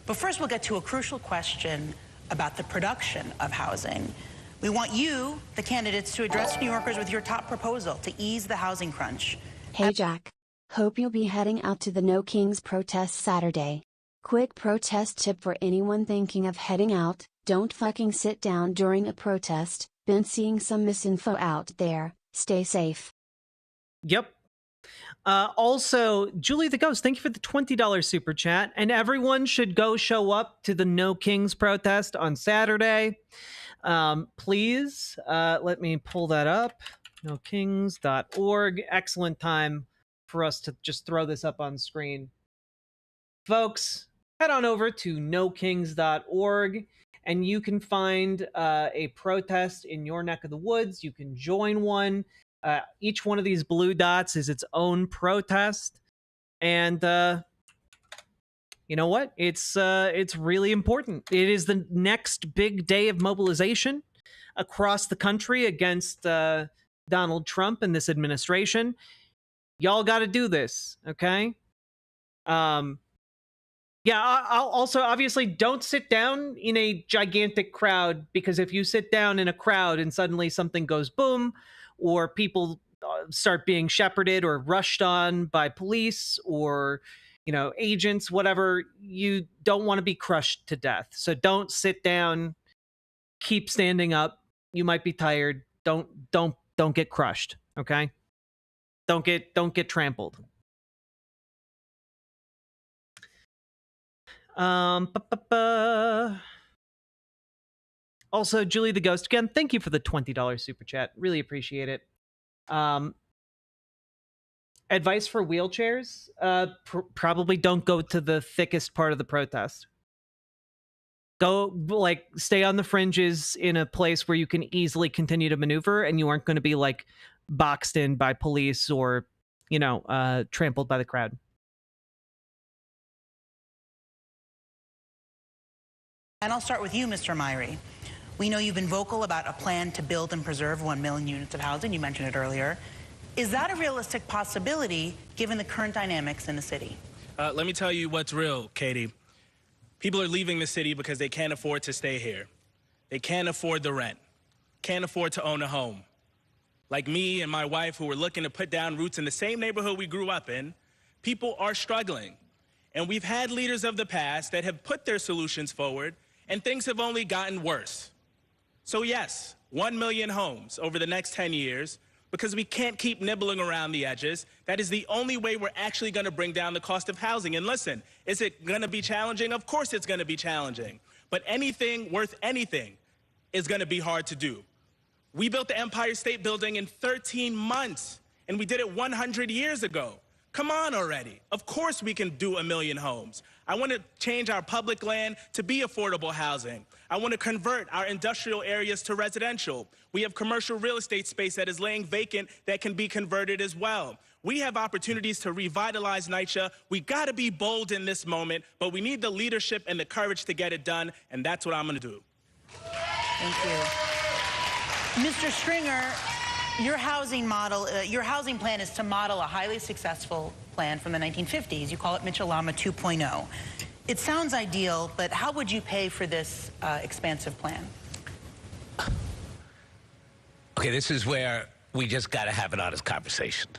But first, we'll get to a crucial question about the production of housing. We want you, the candidates, to address New Yorkers with your top proposal to ease the housing crunch. Hey Jack. Hope you'll be heading out to the No Kings protest Saturday. Quick protest tip for anyone thinking of heading out: don't fucking sit down during a protest. Been seeing some misinfo out there. Stay safe. Yep. Also, Julie the Ghost, thank you for the $20 super chat. And everyone should go show up to the No Kings protest on Saturday. Please, let me pull that up. NoKings.org. Excellent time for us to just throw this up on screen. Folks, head on over to NoKings.org and you can find a protest in your neck of the woods. You can join one. Each one of these blue dots is its own protest. And you know what? It's really important. It is the next big day of mobilization across the country against Donald Trump and this administration. Y'all got to do this, okay? Yeah, I'll also, obviously, don't sit down in a gigantic crowd, because if you sit down in a crowd and suddenly something goes boom, or people start being shepherded or rushed on by police or, you know, agents, whatever, you don't want to be crushed to death. So don't sit down. Keep standing up. You might be tired. Don't get crushed, okay? Don't get trampled. Also, Julie the Ghost, again, thank you for the $20 super chat. Really appreciate it. Advice for wheelchairs? Probably don't go to the thickest part of the protest. Go, like, stay on the fringes in a place where you can easily continue to maneuver and you aren't going to be, like, boxed in by police or, you know, trampled by the crowd. And I'll start with you, Mr. Myrie. We know you've been vocal about a plan to build and preserve 1 million units of housing. You mentioned it earlier. Is that a realistic possibility given the current dynamics in the city? Let me tell you what's real, Katie. People are leaving the city because they can't afford to stay here. They can't afford the rent, can't afford to own a home. Like me and my wife, who were looking to put down roots in the same neighborhood we grew up in, people are struggling. And we've had leaders of the past that have put their solutions forward, and things have only gotten worse. So yes, 1 million homes over the next 10 years, because we can't keep nibbling around the edges. That is the only way we're actually going to bring down the cost of housing. And listen, is it going to be challenging? Of course it's going to be challenging. But anything worth anything is going to be hard to do. We built the Empire State Building in 13 months, and we did it 100 years ago. Come on already. Of course we can do 1 million homes. I want to change our public land to be affordable housing. I want to convert our industrial areas to residential. We have commercial real estate space that is laying vacant that can be converted as well. We have opportunities to revitalize NYCHA. We got to be bold in this moment, but we need the leadership and the courage to get it done, and that's what I'm going to do. Thank you. Mr. Stringer, your housing model, your housing plan is to model a highly successful plan from the 1950s. You call it Mitchell-Lama 2.0. It sounds ideal, but how would you pay for this expansive plan? Okay, this is where we just got to have an honest conversation.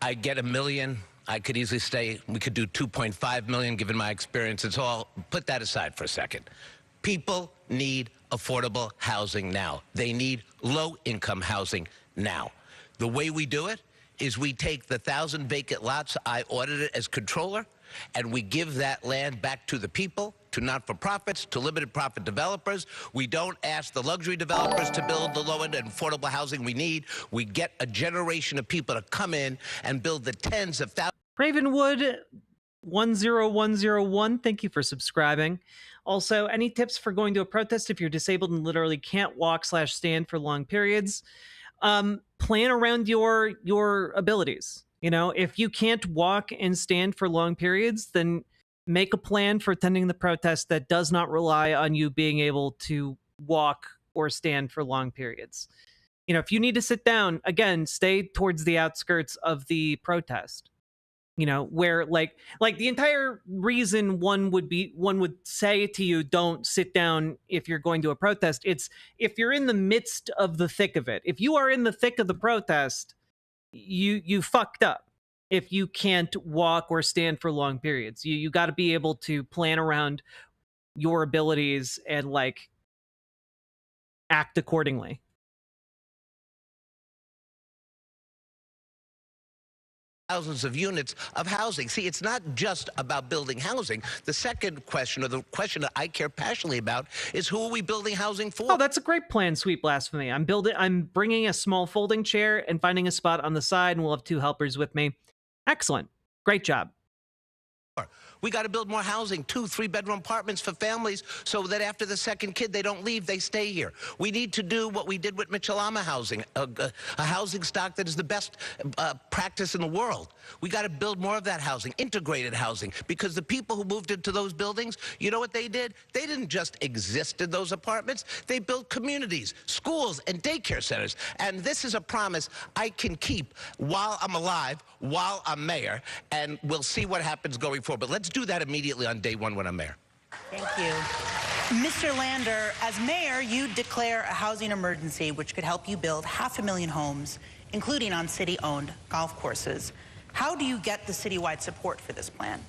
I get 1 million. I could easily stay. We could do 2.5 million, given my experience. It's all. Put that aside for a second. People need affordable housing now. They need low-income housing now. The way we do it is we take the 1,000 vacant lots I audited as controller, and we give that land back to the people, to not-for-profits, to limited-profit developers. We don't ask the luxury developers to build the low-end and affordable housing we need. We get a generation of people to come in and build the tens of thousands. Ravenwood 10101, thank you for subscribing. Also, any tips for going to a protest if you're disabled and literally can't walk/stand for long periods? Plan around your abilities. You know, if you can't walk and stand for long periods, then make a plan for attending the protest that does not rely on you being able to walk or stand for long periods. You know, if you need to sit down, again, stay towards the outskirts of the protest. You know, where like the entire reason one would say to you, don't sit down if you're going to a protest, it's if you're in the midst of the thick of it. If you are in the thick of the protest, you fucked up if you can't walk or stand for long periods. You got to be able to plan around your abilities and like act accordingly. Thousands of units of housing. See, it's not just about building housing. The second question, or the question that I care passionately about, is who are we building housing for? Oh, that's a great plan, Sweet Blasphemy. I'm bringing a small folding chair and finding a spot on the side, and we'll have 2 helpers with me. Excellent. Great job. We got to build more housing, 2, 3-bedroom apartments for families so that after the second kid, they don't leave, they stay here. We need to do what we did with Mitchell-Lama housing, a housing stock that is the best practice in the world. We got to build more of that housing, integrated housing, because the people who moved into those buildings, you know what they did? They didn't just exist in those apartments. They built communities, schools, and daycare centers. And this is a promise I can keep while I'm alive, while I'm mayor, and we'll see what happens going forward. But let's do that immediately on day 1 when I'm mayor. Thank you. Mr. Lander, as mayor, you declare a housing emergency which could help you build 500,000 homes, including on city-owned golf courses. How do you get the citywide support for this plan?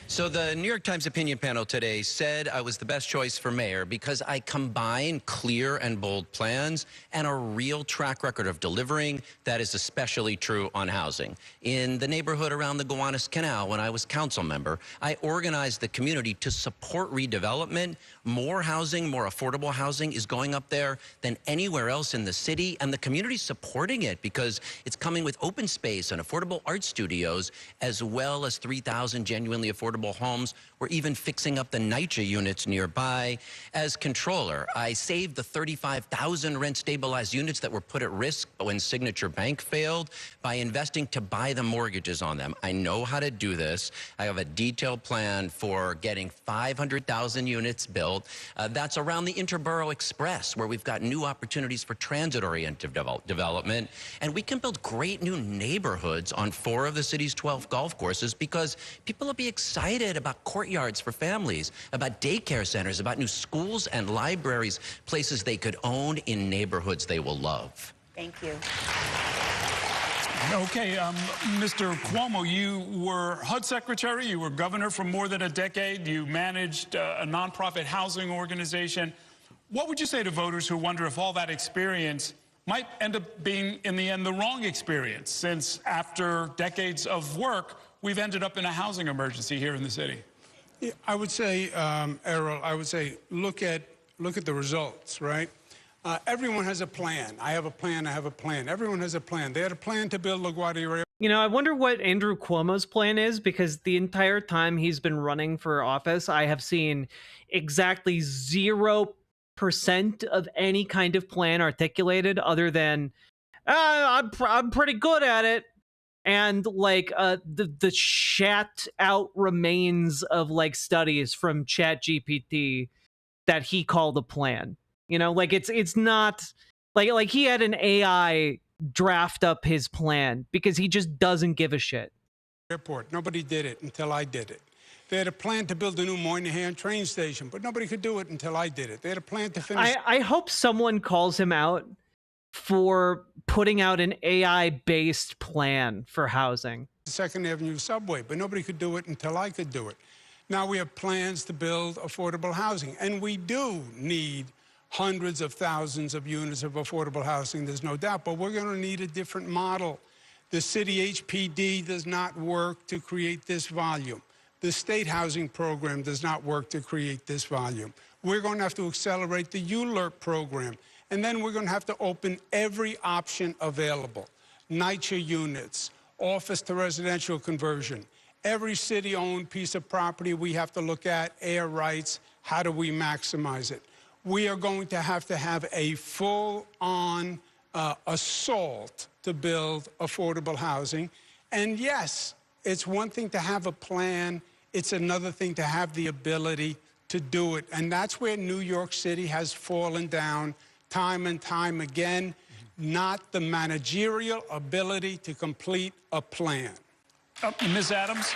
So the New York Times opinion panel today said I was the best choice for mayor because I combine clear and bold plans and a real track record of delivering. That is especially true on housing. In the neighborhood around the Gowanus Canal, when I was council member, I organized the community to support redevelopment. More housing, more affordable housing is going up there than anywhere else in the city, and the community's supporting it because it's coming with open space and affordable art studios, as well as 3,000 genuinely affordable homes. We're even fixing up the NYCHA units nearby. As controller, I saved the 35,000 rent-stabilized units that were put at risk when Signature Bank failed by investing to buy the mortgages on them. I know how to do this. I have a detailed plan for getting 500,000 units built. That's around the Interborough Express, where we've got new opportunities for transit-oriented development. And we can build great new neighborhoods on 4 of the city's 12 golf courses because people will be excited about courtyards for families, about daycare centers, about new schools and libraries, places they could own in neighborhoods they will love. Thank you. Okay, Mr. Cuomo, you were HUD secretary, you were governor for more than a decade, you managed a nonprofit housing organization. What would you say to voters who wonder if all that experience might end up being, in the end, the wrong experience, since after decades of work, we've ended up in a housing emergency here in the city? Yeah, I would say, Errol, I would say look at the results, right? Everyone has a plan. I have a plan. I have a plan. Everyone has a plan. They had a plan to build LaGuardia. You know, I wonder what Andrew Cuomo's plan is, because the entire time he's been running for office, I have seen exactly 0% of any kind of plan articulated other than, I'm pretty good at it. And like the chat out remains of like studies from ChatGPT that he called a plan. You know, like it's not like he had an AI draft up his plan because he just doesn't give a shit. Airport. Nobody did it until I did it. They had a plan to build a new Moynihan train station, but nobody could do it until I did it. They had a plan to finish. I hope someone calls him out for putting out an AI-based plan for housing. The Second Avenue subway, but nobody could do it until I could do it. Now we have plans to build affordable housing, and we do need hundreds of thousands of units of affordable housing, there's no doubt, but we're going to need a different model. The city HPD does not work to create this volume. The state housing program does not work to create this volume. We're going to have to accelerate the ULERP program. And then we're going to have to open every option available. NYCHA units, office to residential conversion. Every city-owned piece of property we have to look at, air rights, how do we maximize it? We are going to have a full-on assault to build affordable housing. And yes, it's one thing to have a plan. It's another thing to have the ability to do it. And that's where New York City has fallen down time and time again, not the managerial ability to complete a plan. Ms. Adams,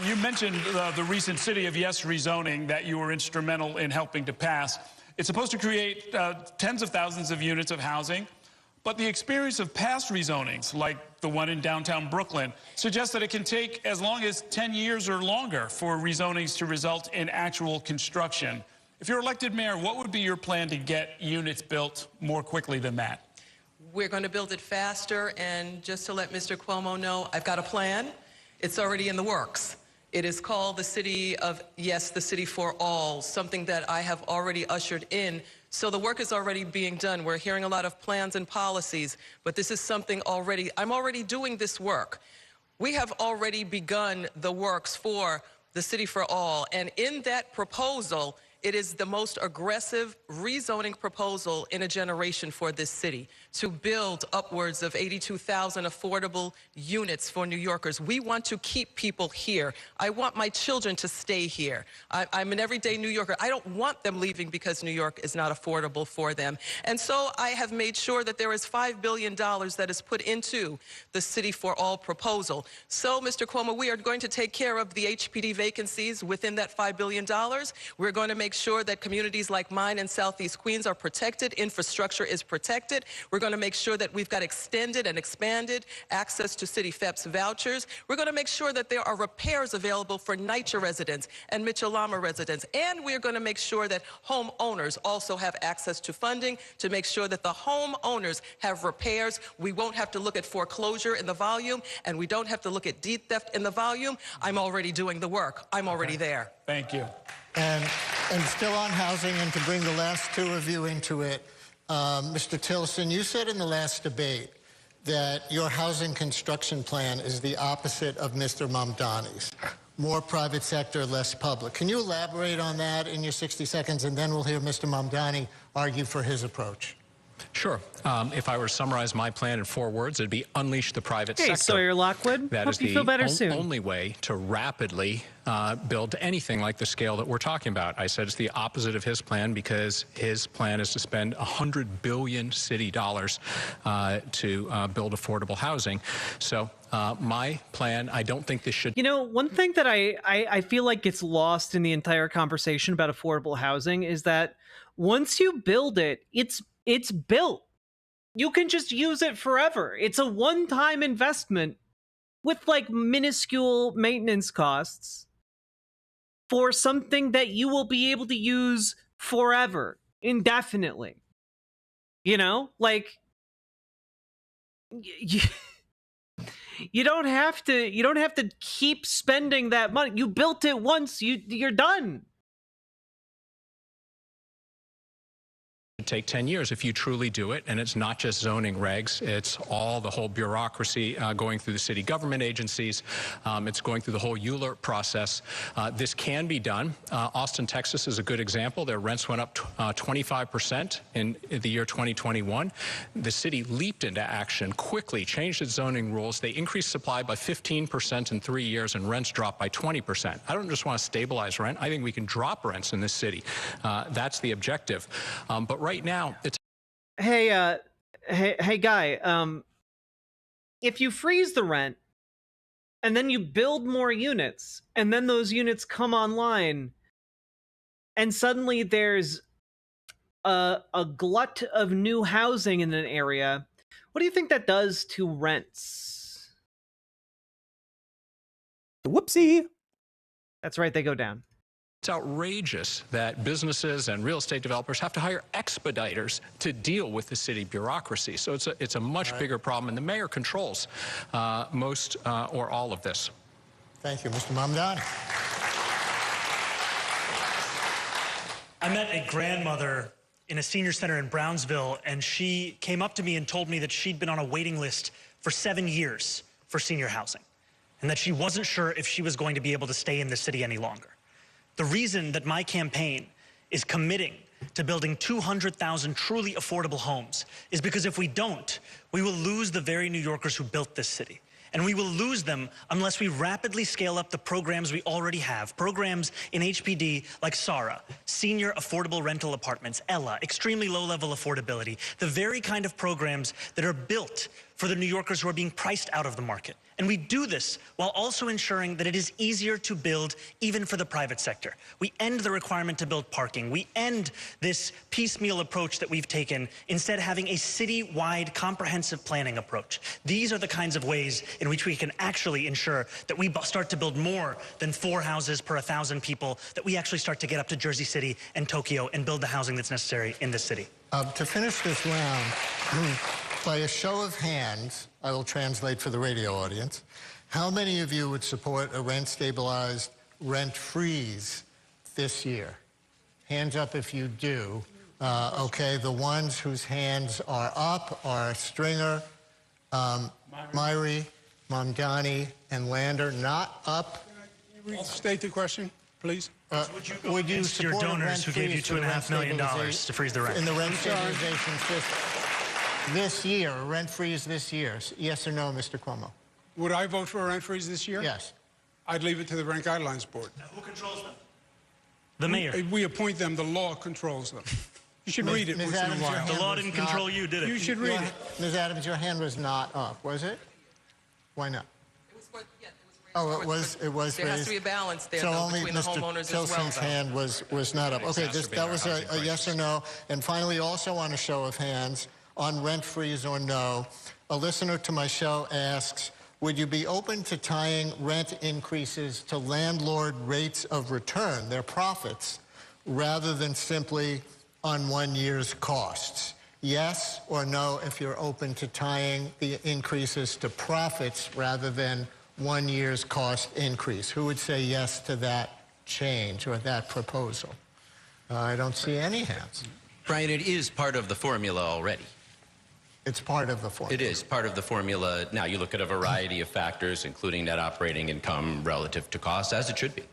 you mentioned the recent City of Yes rezoning that you were instrumental in helping to pass. It's supposed to create tens of thousands of units of housing, but the experience of past rezonings, like the one in downtown Brooklyn, suggests that it can take as long as 10 years or longer for rezonings to result in actual construction. If you're elected mayor, what would be your plan to get units built more quickly than that? We're going to build it faster, and just to let Mr. Cuomo know, I've got a plan. It's already in the works. It is called the City of Yes, the City for All, something that I have already ushered in. So the work is already being done. We're hearing a lot of plans and policies, but this is something already, I'm already doing this work. We have already begun the works for the City for All, and in that proposal, it is the most aggressive rezoning proposal in a generation for this city, to build upwards of 82,000 affordable units for New Yorkers. We want to keep people here. I want my children to stay here. I'm an everyday New Yorker. I don't want them leaving because New York is not affordable for them. And so I have made sure that there is $5 billion that is put into the City for All proposal. So, Mr. Cuomo, we are going to take care of the HPD vacancies within that $5 billion. We're going to make sure that communities like mine in Southeast Queens are protected, infrastructure is protected. We're going to make sure that we've got extended and expanded access to City FEPS vouchers. We're going to make sure that there are repairs available for NYCHA residents and Mitchell-Lama residents. And we're going to make sure that homeowners also have access to funding to make sure that the homeowners have repairs. We won't have to look at foreclosure in the volume, and we don't have to look at deed theft in the volume. I'm already doing the work. I'm already there. Thank you. And still on housing, and to bring the last two of you into it, Mr. Tilson, you said in the last debate that your housing construction plan is the opposite of Mr. Mamdani's. More private sector, less public. Can you elaborate on that in your 60 seconds, and then we'll hear Mr. Mamdani argue for his approach? Sure. If I were to summarize my plan in 4 words, it'd be unleash the private sector. Hey, Sawyer Lockwood. That Hope is you the feel better soon. only way to rapidly build anything like the scale that we're talking about. I said it's the opposite of his plan because his plan is to spend $100 billion city dollars to build affordable housing. So my plan, I don't think this should... You know, one thing that I feel like gets lost in the entire conversation about affordable housing is that once you build it, it's built. You can just use it forever. It's a one-time investment with like minuscule maintenance costs for something that you will be able to use forever, indefinitely. You know, like you don't have to keep spending that money. You built it once, you're done. Take 10 years if you truly do it, and it's not just zoning regs, it's all the whole bureaucracy going through the city government agencies. It's going through the whole ULERT process. This can be done. Austin, Texas is a good example. Their rents went up 25% in the year 2021. The city leaped into action, quickly changed its zoning rules. They increased supply by 15% in 3 years, and rents dropped by 20%. I don't just want to stabilize rent. I think we can drop rents in this city. That's the objective. But right now, it's... Hey, guy, if you freeze the rent and then you build more units and then those units come online and suddenly there's a glut of new housing in an area, what do you think that does to rents? Whoopsie. That's right, they go down. It's outrageous that businesses and real estate developers have to hire expediters to deal with the city bureaucracy. So it's a much bigger problem, and the mayor controls most or all of this. Thank you. Mr. Mamdani. I met a grandmother in a senior center in Brownsville, and she came up to me and told me that she'd been on a waiting list for 7 years for senior housing, and that she wasn't sure if she was going to be able to stay in the city any longer. The reason that my campaign is committing to building 200,000 truly affordable homes is because if we don't, we will lose the very New Yorkers who built this city. and we will lose them unless we rapidly scale up the programs we already have. Programs in HPD like SARA, Senior Affordable Rental Apartments, ELA, extremely low-level affordability, the very kind of programs that are built for the New Yorkers who are being priced out of the market. And we do this while also ensuring that it is easier to build even for the private sector. We end the requirement to build parking. We end this piecemeal approach that we've taken, instead having a city-wide comprehensive planning approach. These are the kinds of ways in which we can actually ensure that we start to build more than 4 houses per 1,000 people, that we actually start to get up to Jersey City and Tokyo and build the housing that's necessary in this city. To finish this round, by a show of hands, I will translate for the radio audience, how many of you would support a rent-stabilized rent freeze this year? Hands up if you do. Okay, the ones whose hands are up are Stringer, Myrie, Mamdani, and Lander. Not up. Can you state the question, please? Would you support your donors a who gave you $2.5 million to freeze the rent? In the rent stabilization system this year, a rent freeze this year? Yes or no, Mr. Cuomo? Would I vote for a rent freeze this year? Yes. I'd leave it to the Rent Guidelines Board. Now, who controls them? The mayor. We appoint them. The law controls them. You should read it once in a while. The law didn't control you, did it? You should read it. Ms. Adams, your hand was not up, was it? Why not? Oh, it was raised. There has to be a balance there, so though, only between Mr. the homeowners Tilson's as well, hand was not up. Okay, that was a yes or no. And finally, also on a show of hands, on rent freeze or no, a listener to my show asks, would you be open to tying rent increases to landlord rates of return, their profits, rather than simply on 1 year's costs? Yes or no, if you're open to tying the increases to profits rather than 1 year's cost increase. Who would say yes to that change or that proposal? I don't see any hands. Brian, it is part of the formula already. It's part of the formula. It is part of the formula. Now, you look at a variety of factors, including net operating income relative to costs, as it should be.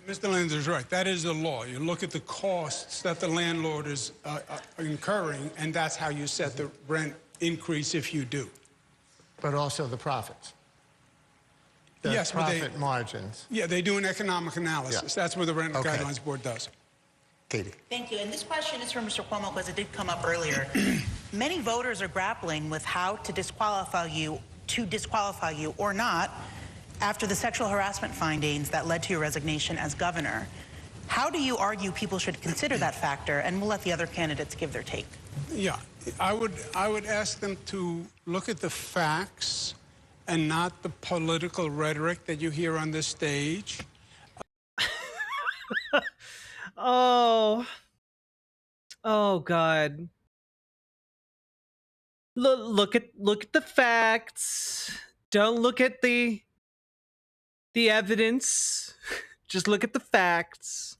Mr. Lander's right. That is the law. You look at the costs that the landlord is incurring, and that's how you set the rent increase if you do. But also the profits. The yes, profit margins. Yeah, they do an economic analysis. Yeah. That's what the Rent Guidelines Board does. Katie. Thank you. And this question is for Mr. Cuomo because it did come up earlier. Many voters are grappling with how to disqualify you or not after the sexual harassment findings that led to your resignation as governor. How do you argue people should consider that factor? And we'll let the other candidates give their take. Yeah, I would ask them to look at the facts and not the political rhetoric that you hear on this stage. Oh God. Look at the facts. Don't look at the evidence. Just look at the facts.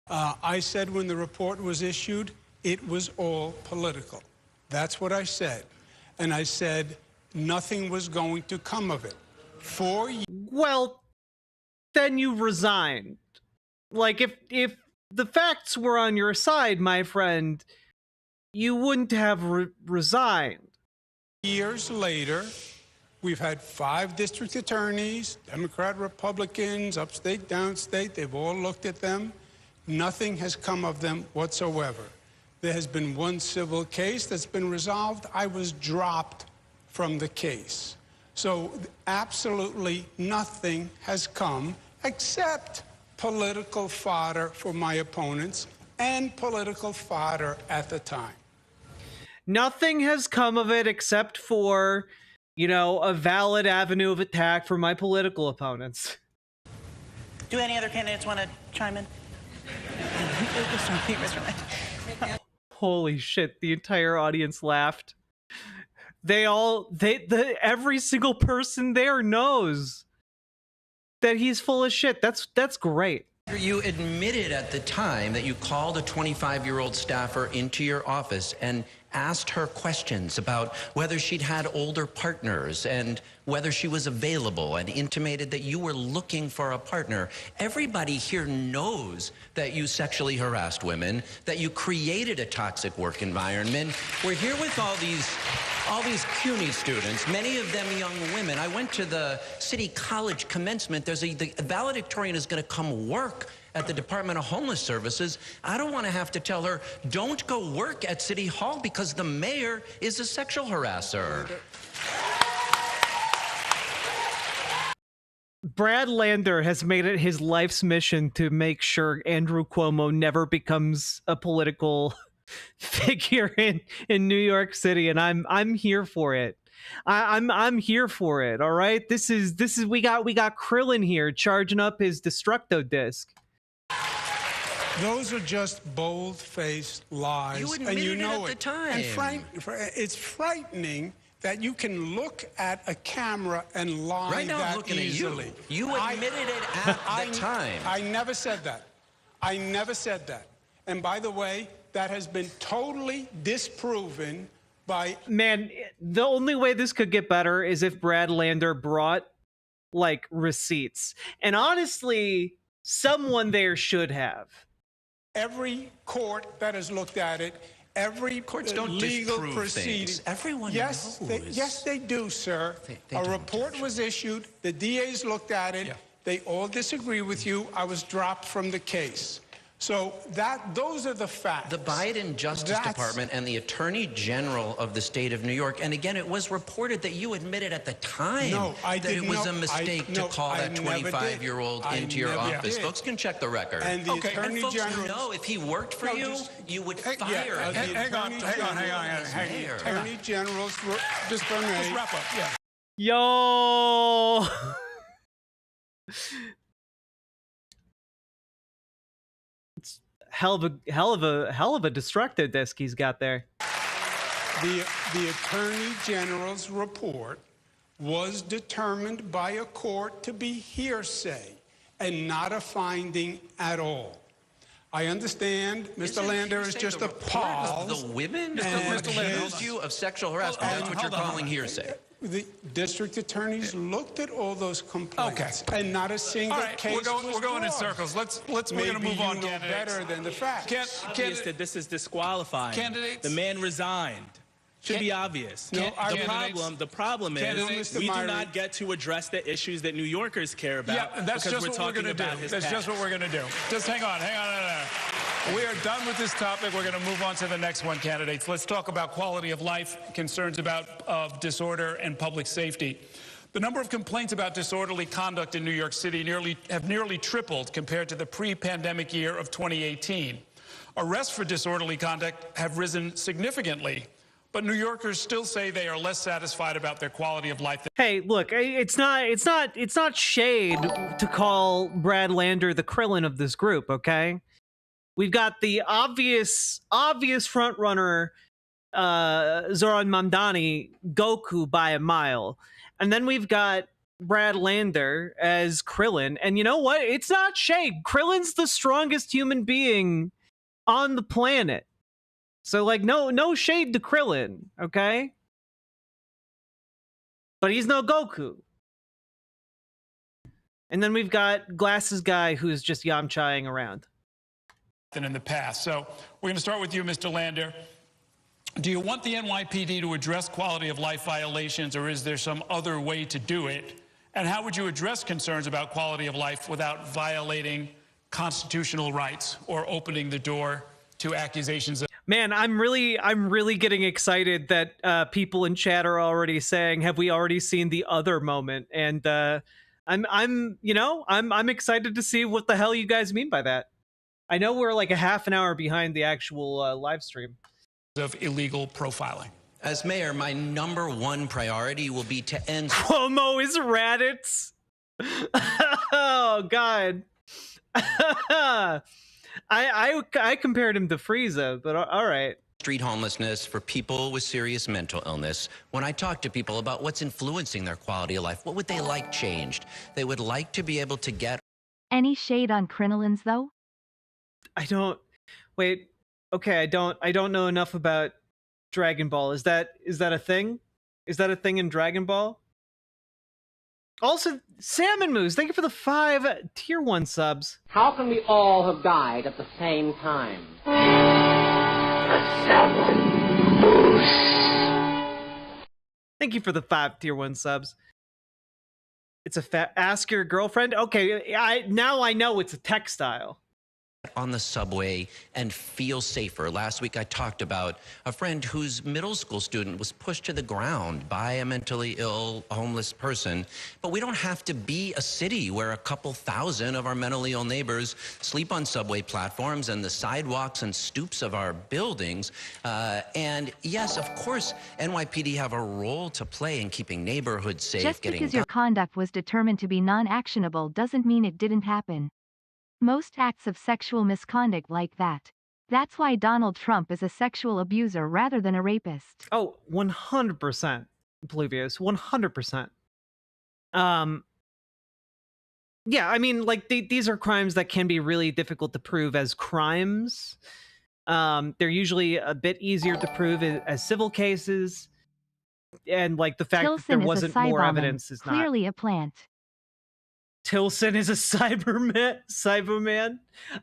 I said when the report was issued, it was all political. That's what I said. And I said nothing was going to come of it. Well, then you resigned. Like, if the facts were on your side, my friend, you wouldn't have resigned. Years later, we've had 5 district attorneys, Democrat, Republicans, upstate, downstate. They've all looked at them. Nothing has come of them whatsoever. There has been one civil case that's been resolved. I was dropped from the case. So absolutely nothing has come except political fodder for my opponents and political fodder at the time. Nothing has come of it except for, you know, a valid avenue of attack for my political opponents. Do any other candidates want to chime in? Holy shit, the entire audience laughed. Every single person there knows that he's full of shit. That's great. You admitted at the time that you called a 25-year-old staffer into your office and asked her questions about whether she'd had older partners and whether she was available, and intimated that you were looking for a partner. Everybody here knows that you sexually harassed women, that you created a toxic work environment. We're here with all these CUNY students, many of them young women. I went to the city college commencement. The valedictorian is going to come work at the Department of Homeless Services. I don't want to have to tell her, don't go work at City Hall because the mayor is a sexual harasser. Brad Lander has made it his life's mission to make sure Andrew Cuomo never becomes a political figure in New York City, and I'm here for it. I'm here for it. All right, this is we got Krillin here charging up his Destructo disc. Those are just bold-faced lies, You and admitted you know it at the time. And it's frightening that you can look at a camera and lie Right now, that I'm looking easily. at you. You admitted it at the time. I never said that. I never said that. And by the way, that has been totally disproven by... Man, the only way this could get better is if Brad Lander brought, like, receipts. And honestly, someone there should have. Every court that has looked at it, every Courts don't legal disprove proceeding. things. Everyone yes, knows. Yes, they do, sir. They a don't, report was issued. The DAs looked at it. Yeah. They all disagree with you. I was dropped from the case. So those are the facts. The Biden Justice Department and the Attorney General of the state of New York, and again, it was reported that you admitted at the time that it was a mistake to call that 25-year-old into your office. Folks can check the record. And the Attorney folks General, know if he worked for you would fire him. Hang on. Attorney General's, just wrap up. Yeah. Yo. Hell of a Destructo disc he's got there. The Attorney General's report was determined by a court to be hearsay and not a finding at all. I understand Mr. Lander is just a pause. The women accused you of sexual harassment. That's what you're calling hearsay. The district attorneys looked at all those complaints, and not a single case was we're going in brought. circles. We're going to Maybe move on. You know better than the facts. Obvious that this is disqualifying. Candidates? The man resigned. Should be obvious. The problem is we do not get to address the issues that New Yorkers care about. Yeah, that's because just what we're going to do. That's just what we're going to do. Just hang on. We are done with this topic. We're going to move on to the next one, candidates. Let's talk about quality of life, concerns about disorder and public safety. The number of complaints about disorderly conduct in New York City have nearly tripled compared to the pre-pandemic year of 2018. Arrests for disorderly conduct have risen significantly, but New Yorkers still say they are less satisfied about their quality of life. Hey, look, it's not shade to call Brad Lander the Krillin of this group, okay? We've got the obvious front runner, Zoran Mamdani, Goku by a mile. And then we've got Brad Lander as Krillin. And you know what? It's not shade. Krillin's the strongest human being on the planet. So, like, no shade to Krillin, okay? But he's no Goku. And then we've got Glasses Guy, who's just yamchaing around. Than in the past. So we're going to start with you, Mr. Lander. Do you want the NYPD to address quality of life violations, or is there some other way to do it? And how would you address concerns about quality of life without violating constitutional rights or opening the door to accusations of... Man, I'm really getting excited that people in chat are already saying, "Have we already seen the other moment?" And I'm excited to see what the hell you guys mean by that. I know we're like a half an hour behind the actual live stream. Of illegal profiling. As mayor, my #1 priority will be to end... Cuomo is Raditz. Oh, God. I compared him to Frieza, but all right. Street homelessness for people with serious mental illness. When I talk to people about what's influencing their quality of life, what would they like changed? They would like to be able to get... Any shade on crinolines, though? I don't know enough about Dragon Ball. Is that a thing? Is that a thing in Dragon Ball? Also, Salmon Moose, thank you for the 5 tier 1 subs. How can we all have died at the same time? Thank you for the 5 tier 1 subs. It's a ask your girlfriend. Okay, now I know it's a textile. On the subway and feel safer. Last week I talked about a friend whose middle school student was pushed to the ground by a mentally ill homeless person. But we don't have to be a city where a couple thousand of our mentally ill neighbors sleep on subway platforms and the sidewalks and stoops of our buildings. And yes, of course, NYPD have a role to play in keeping neighborhoods safe. Just because your conduct was determined to be non-actionable doesn't mean it didn't happen. Most acts of sexual misconduct like that. That's why Donald Trump is a sexual abuser rather than a rapist. Oh, 100%, Pluvius, 100%. Yeah, I mean, like, these are crimes that can be really difficult to prove as crimes. They're usually a bit easier to prove as civil cases. And, like, the fact Tilson that there wasn't more evidence is clearly a plant. Tilson is a Cyberman.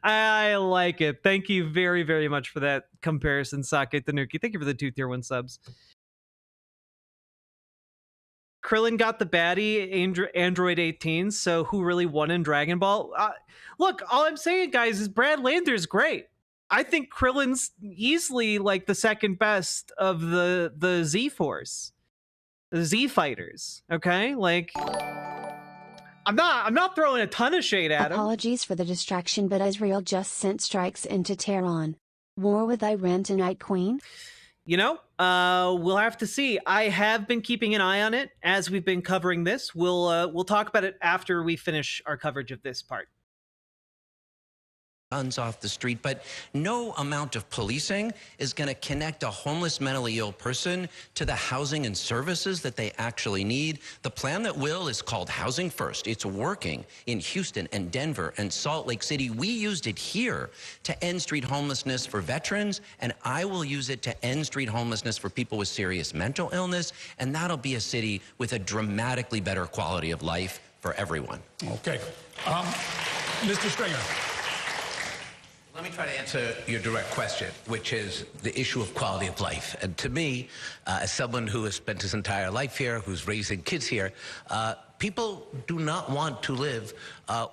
I like it. Thank you very, very much for that comparison, Sake Tanuki. Thank you for the 2 tier 1 subs. Krillin got the baddie, Android 18, so who really won in Dragon Ball? Look, all I'm saying, guys, is Brad Lander's great. I think Krillin's easily like the second best of the Z-Force. The Z-Fighters, okay? Like... I'm not throwing a ton of shade at him. Apologies for the distraction, but Israel just sent strikes into Tehran. War with Iran tonight, Queen? You know, we'll have to see. I have been keeping an eye on it as we've been covering this. We'll talk about it after we finish our coverage of this part. Guns off the street, but no amount of policing is going to connect a homeless mentally ill person to the housing and services that they actually need. The plan that will is called Housing First. It's working in Houston and Denver and Salt Lake City. We used it here to end street homelessness for veterans, and I will use it to end street homelessness for people with serious mental illness, and that'll be a city with a dramatically better quality of life for everyone. Okay. Mr. Stringer. Let me try to answer your direct question, which is the issue of quality of life. And to me, as someone who has spent his entire life here, who's raising kids here, people do not want to live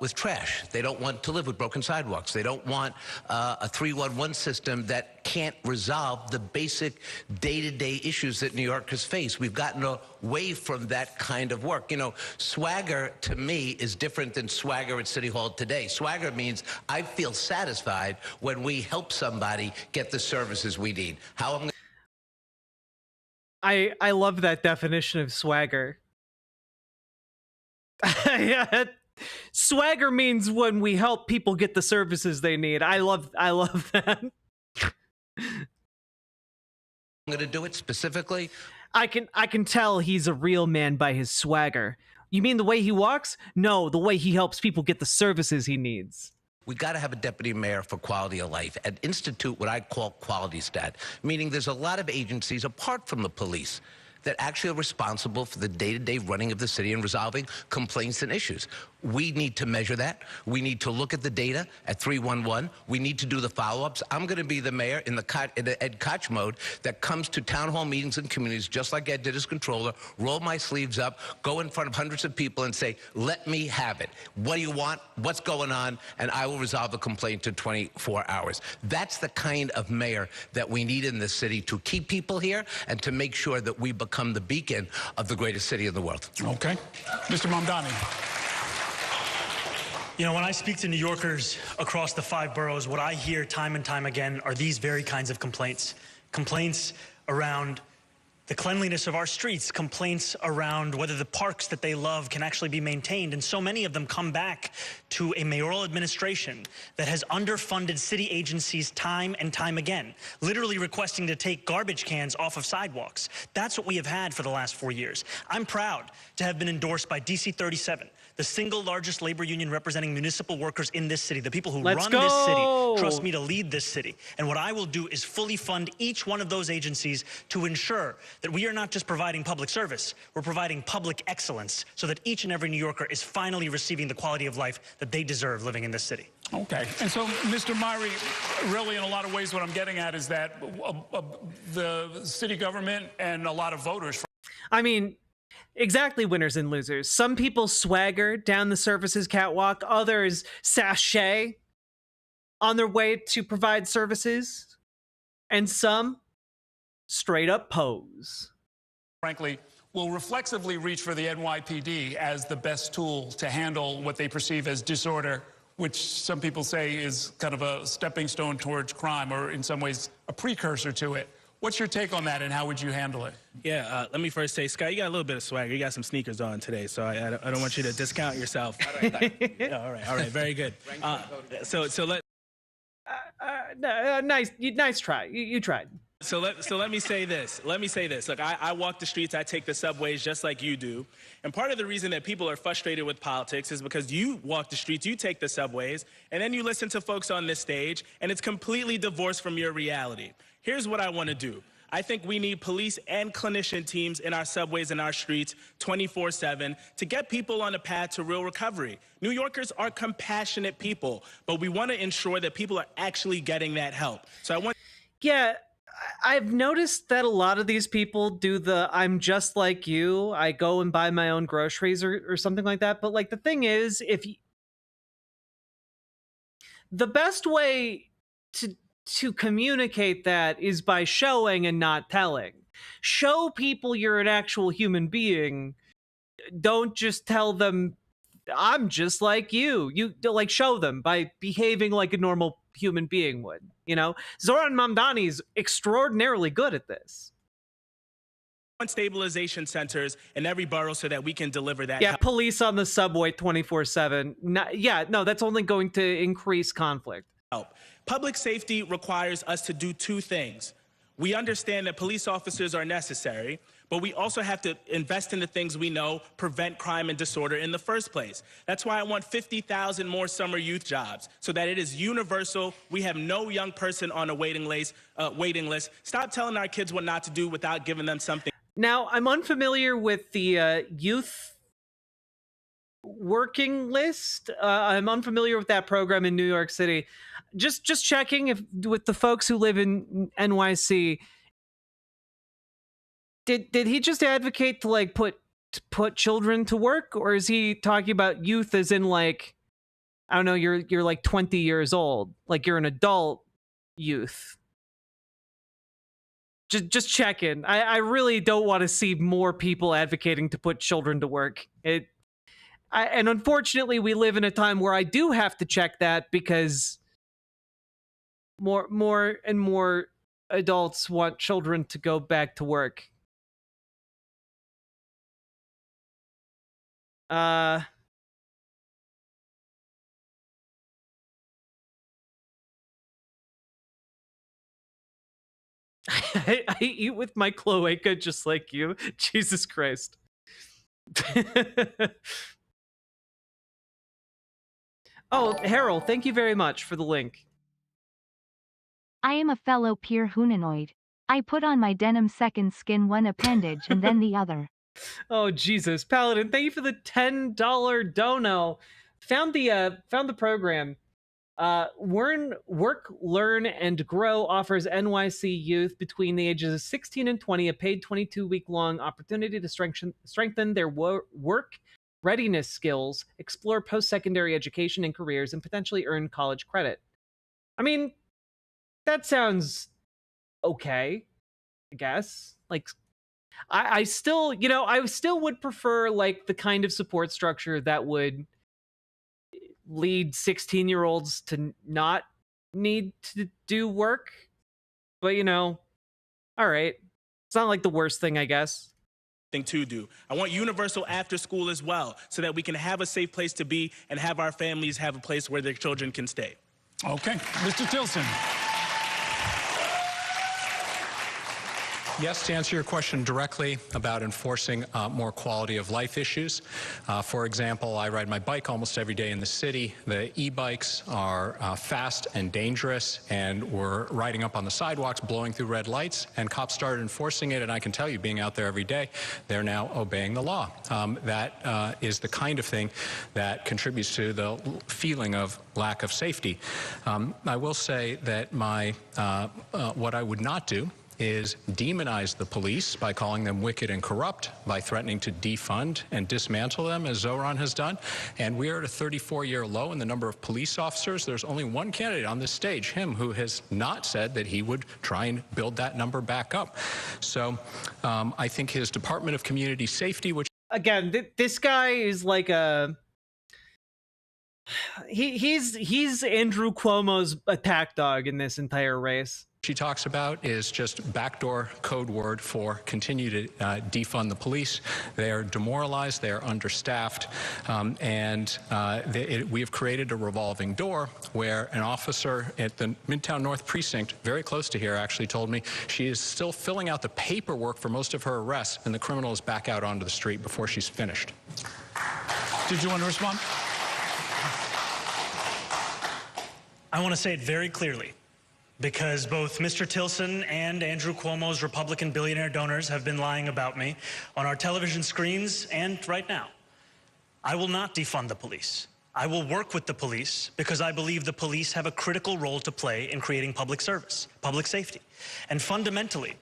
with trash. They don't want to live with broken sidewalks. They don't want a 311 system that can't resolve the basic day-to-day issues that New Yorkers face. We've gotten away from that kind of work. You know, swagger, to me, is different than swagger at City Hall today. Swagger means I feel satisfied when we help somebody get the services we need. I love that definition of swagger. Yeah, swagger means when we help people get the services they need. I love that. I'm going to do it specifically. I can tell he's a real man by his swagger. You mean the way he walks? No, the way he helps people get the services he needs. We got to have a deputy mayor for quality of life and institute what I call quality stat, meaning there's a lot of agencies apart from the police that actually are responsible for the day-to-day running of the city and resolving complaints and issues. We need to measure that. We need to look at the data at 311. We need to do the follow-ups. I'm going to be the mayor in the Ed Koch mode that comes to town hall meetings and communities, just like Ed did as controller, roll my sleeves up, go in front of hundreds of people and say, let me have it. What do you want? What's going on? And I will resolve the complaint in 24 hours. That's the kind of mayor that we need in this city to keep people here and to make sure that we become the beacon of the greatest city in the world. Okay. Mr. Mamdani. You know, when I speak to New Yorkers across the 5 boroughs, what I hear time and time again are these very kinds of complaints. Complaints around the cleanliness of our streets, complaints around whether the parks that they love can actually be maintained. And so many of them come back to a mayoral administration that has underfunded city agencies time and time again, literally requesting to take garbage cans off of sidewalks. That's what we have had for the last 4 years. I'm proud to have been endorsed by DC 37, the single largest labor union representing municipal workers in this city, the people who Let's run go. this city, trust me to lead this city. And what I will do is fully fund each one of those agencies to ensure that we are not just providing public service, we're providing public excellence so that each and every New Yorker is finally receiving the quality of life that they deserve living in this city. Okay. And so, Mr. Myrie, really, in a lot of ways, what I'm getting at is that the city government and a lot of voters... I mean, exactly, winners and losers. Some people swagger down the services catwalk. Others sashay on their way to provide services. And some straight up pose. Frankly, will reflexively reach for the NYPD as the best tool to handle what they perceive as disorder, which some people say is kind of a stepping stone towards crime, or in some ways a precursor to it. What's your take on that, and how would you handle it? Yeah, let me first say, Scott, you got a little bit of swagger. You got some sneakers on today, so I don't want you to discount yourself. Yeah, all right, very good. Nice try. You tried. So let me say this. Look, I walk the streets, I take the subways just like you do. And part of the reason that people are frustrated with politics is because you walk the streets, you take the subways, and then you listen to folks on this stage, and it's completely divorced from your reality. Here's what I want to do. I think we need police and clinician teams in our subways and our streets 24/7 to get people on a path to real recovery. New Yorkers are compassionate people, but we want to ensure that people are actually getting that help. So I want... Yeah, I've noticed that a lot of these people do the I'm just like you, I go and buy my own groceries or something like that. But like the thing is, the best way to communicate that is by showing and not telling. Show people you're an actual human being. Don't just tell them I'm just like you. You like show them by behaving like a normal human being would, you know? Zoran Mamdani is extraordinarily good at this. Stabilization centers in every borough so that we can deliver that. Yeah, police on the subway 24/7. No, that's only going to increase conflict. Help. Public safety requires us to do two things. We understand that police officers are necessary, but we also have to invest in the things we know prevent crime and disorder in the first place. That's why I want 50,000 more summer youth jobs so that it is universal. We have no young person on a waiting list. Stop telling our kids what not to do without giving them something. Now, I'm unfamiliar with the youth working list. I'm unfamiliar with that program in New York City. Just checking if with the folks who live in NYC, did he just advocate to like put children to work, or is he talking about youth as in like, I don't know, you're like 20 years old, like you're an adult youth? Just checking. I really don't want to see more people advocating to put children to work. And unfortunately, we live in a time where I do have to check that because more and more adults want children to go back to work. I eat with my cloaca just like you. Jesus Christ. Oh, Harold, thank you very much for the link. I am a fellow pure humanoid. I put on my denim second skin one appendage and then the other. Oh, Jesus. Paladin, thank you for the $10 dono. Found the program. Work, Learn, and Grow offers NYC youth between the ages of 16 and 20 a paid 22-week-long opportunity to strengthen their work readiness skills, explore post-secondary education and careers, and potentially earn college credit. I mean, that sounds okay, I guess. Like, I still would prefer like the kind of support structure that would lead 16-year-olds to not need to do work. But, all right. It's not like the worst thing, I guess. Thing to do. I want universal after school as well, so that we can have a safe place to be and have our families have a place where their children can stay. Okay. Mr. Tilson. Yes, to answer your question directly about enforcing more quality of life issues. For example, I ride my bike almost every day in the city. The e-bikes are fast and dangerous, and we're riding up on the sidewalks, blowing through red lights, and cops started enforcing it, and I can tell you, being out there every day, they're now obeying the law. That is the kind of thing that contributes to the feeling of lack of safety. I will say that what I would not do is demonize the police by calling them wicked and corrupt, by threatening to defund and dismantle them, as Zoran has done. And we are at a 34-year low in the number of police officers. There's only one candidate on this stage, him, who has not said that he would try and build that number back up. So I think his Department of Community Safety, which... Again, this guy is like a... He's Andrew Cuomo's attack dog in this entire race. She talks about is just backdoor code word for continue to defund the police. They are demoralized, they are understaffed, and we have created a revolving door where an officer at the Midtown North Precinct, very close to here, actually told me she is still filling out the paperwork for most of her arrests, and the criminal is back out onto the street before she's finished. Did you want to respond? I want to say it very clearly, because both Mr. Tilson and Andrew Cuomo's Republican billionaire donors have been lying about me on our television screens and right now. I will not defund the police. I will work with the police because I believe the police have a critical role to play in creating public service, public safety. And fundamentally,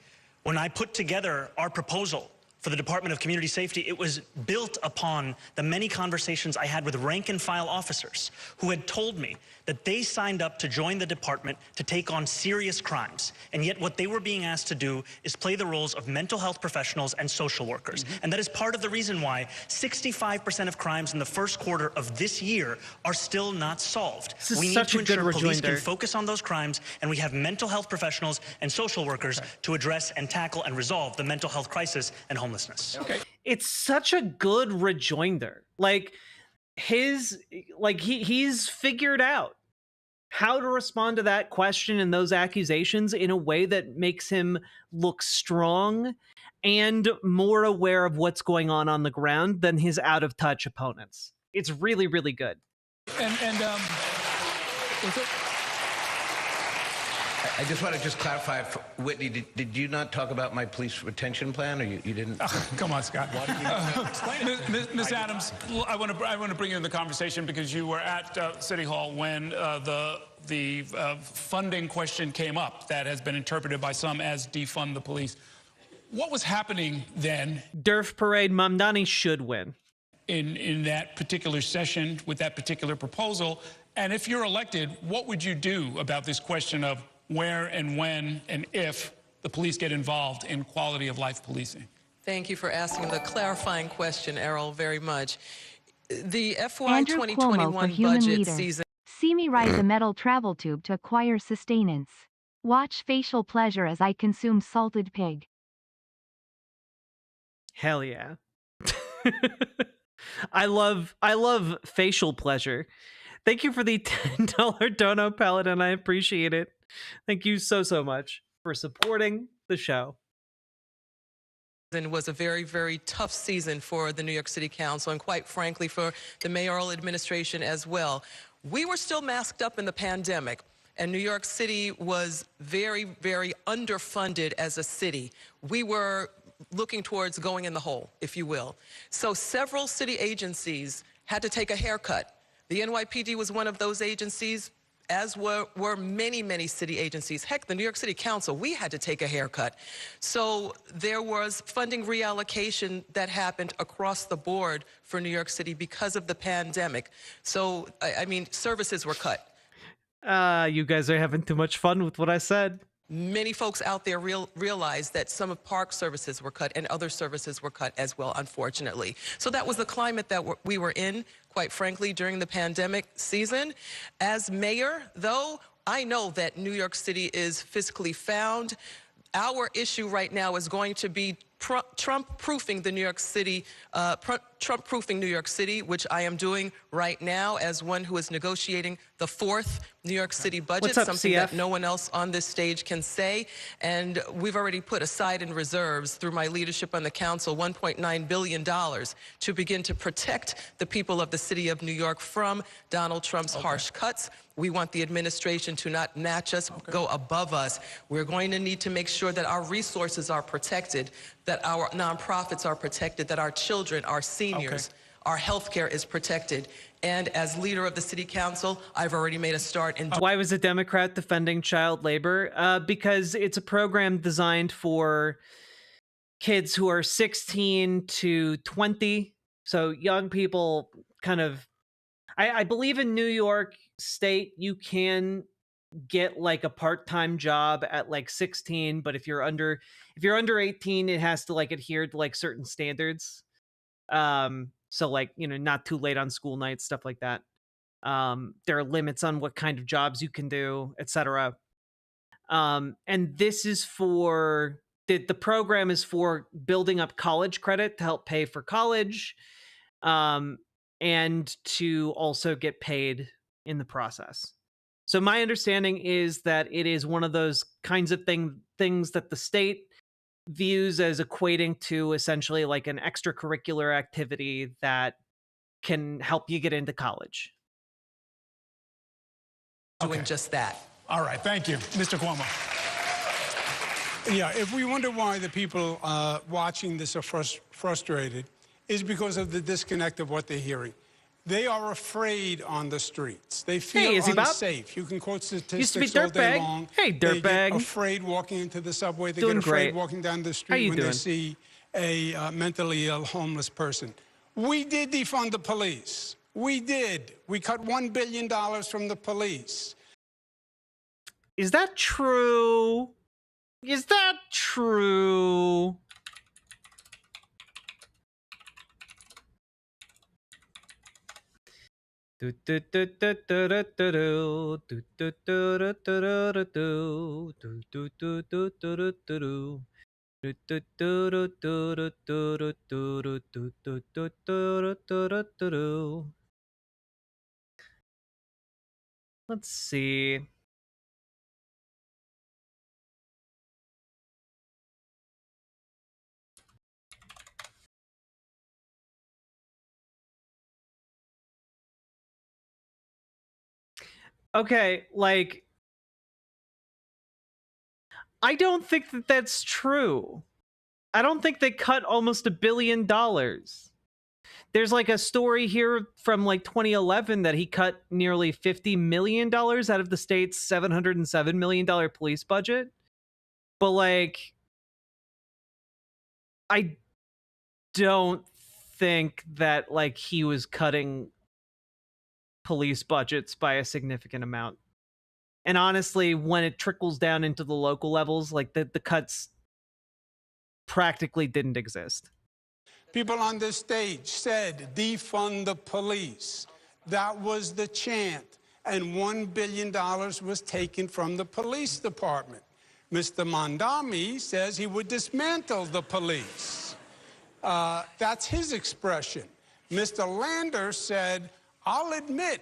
when I put together our proposal for the Department of Community Safety, it was built upon the many conversations I had with rank and file officers who had told me that they signed up to join the department to take on serious crimes. And yet what they were being asked to do is play the roles of mental health professionals and social workers. And that is part of the reason why 65% of crimes in the first quarter of this year are still not solved. We need to ensure police can focus on those crimes, and we have mental health professionals and social workers to address and tackle and resolve the mental health crisis and homelessness. Okay. It's such a good rejoinder. Like he's figured out how to respond to that question and those accusations in a way that makes him look strong and more aware of what's going on the ground than his out-of-touch opponents. It's really, really good. I just want to clarify, Whitney, did you not talk about my police retention plan, or you didn't? Oh, come on, Scott. Ms. Adams, I want to bring you in the conversation because you were at City Hall when the funding question came up that has been interpreted by some as defund the police. What was happening then? Derf Parade Mamdani should win. In that particular session with that particular proposal, and if you're elected, what would you do about this question of where and when and if the police get involved in quality of life policing? Thank you for asking the clarifying question, Errol, very much. The FY 2021 budget season... See me ride the metal travel tube to acquire sustenance. Watch facial pleasure as I consume salted pig. Hell yeah. I love facial pleasure. Thank you for the $10 dono, Paladin. I appreciate it. Thank you so much for supporting the show. It was a very, very tough season for the New York City Council and, quite frankly, for the mayoral administration as well. We were still masked up in the pandemic, and New York City was very, very underfunded as a city. We were looking towards going in the hole, if you will. So several city agencies had to take a haircut. The NYPD was one of those agencies, as were many, many city agencies. Heck, the New York City Council, we had to take a haircut. So there was funding reallocation that happened across the board for New York City because of the pandemic. So, I mean, services were cut. You guys are having too much fun with what I said. Many folks out there realized that some of park services were cut and other services were cut as well, unfortunately. So that was the climate that we were in, quite frankly, during the pandemic season. As mayor, though, I know that New York City is fiscally found. Our issue right now is going to be Trump-proofing the New York City, Trump-proofing New York City, which I am doing right now as one who is negotiating the 4th New York City budget, What's up, something CF? that no one else on this stage can say. And we've already put aside in reserves through my leadership on the council $1.9 billion to begin to protect the people of the city of New York from Donald Trump's harsh cuts. We want the administration to not match us, go above us. We're going to need to make sure that our resources are protected, that our nonprofits are protected, that our children, our seniors, our health care is protected. And as leader of the city council, I've already made a start in... Why was a Democrat defending child labor? Because it's a program designed for kids who are 16 to 20. So young people kind of... I believe in New York State, you can get like a part-time job at like 16, but if you're under 18, it has to like adhere to like certain standards. So like, you know, not too late on school nights, stuff like that. There are limits on what kind of jobs you can do, etc. And this is for the program is for building up college credit to help pay for college, and to also get paid in the process. So my understanding is that it is one of those kinds of things that the state views as equating to essentially like an extracurricular activity that can help you get into college. Doing just that. All right, thank you. Mr. Cuomo. Yeah, if we wonder why the people watching this are frustrated, is because of the disconnect of what they're hearing. They are afraid on the streets. They feel unsafe. You can quote statistics all day long. Hey, dirtbag. They get afraid walking into the subway. They get afraid walking down the street when they see a mentally ill homeless person. We did defund the police. We did. We cut $1 billion from the police. Is that true? Is that true? Let's see. Okay, like, I don't think that that's true. I don't think they cut almost $1 billion. There's like a story here from like 2011 that he cut nearly $50 million out of the state's $707 million police budget. But like, I don't think that like he was cutting police budgets by a significant amount. And honestly, when it trickles down into the local levels, like the cuts practically didn't exist. People on this stage said, defund the police. That was the chant. And $1 billion was taken from the police department. Mr. Mamdani says he would dismantle the police. That's his expression. Mr. Lander said, I'll admit,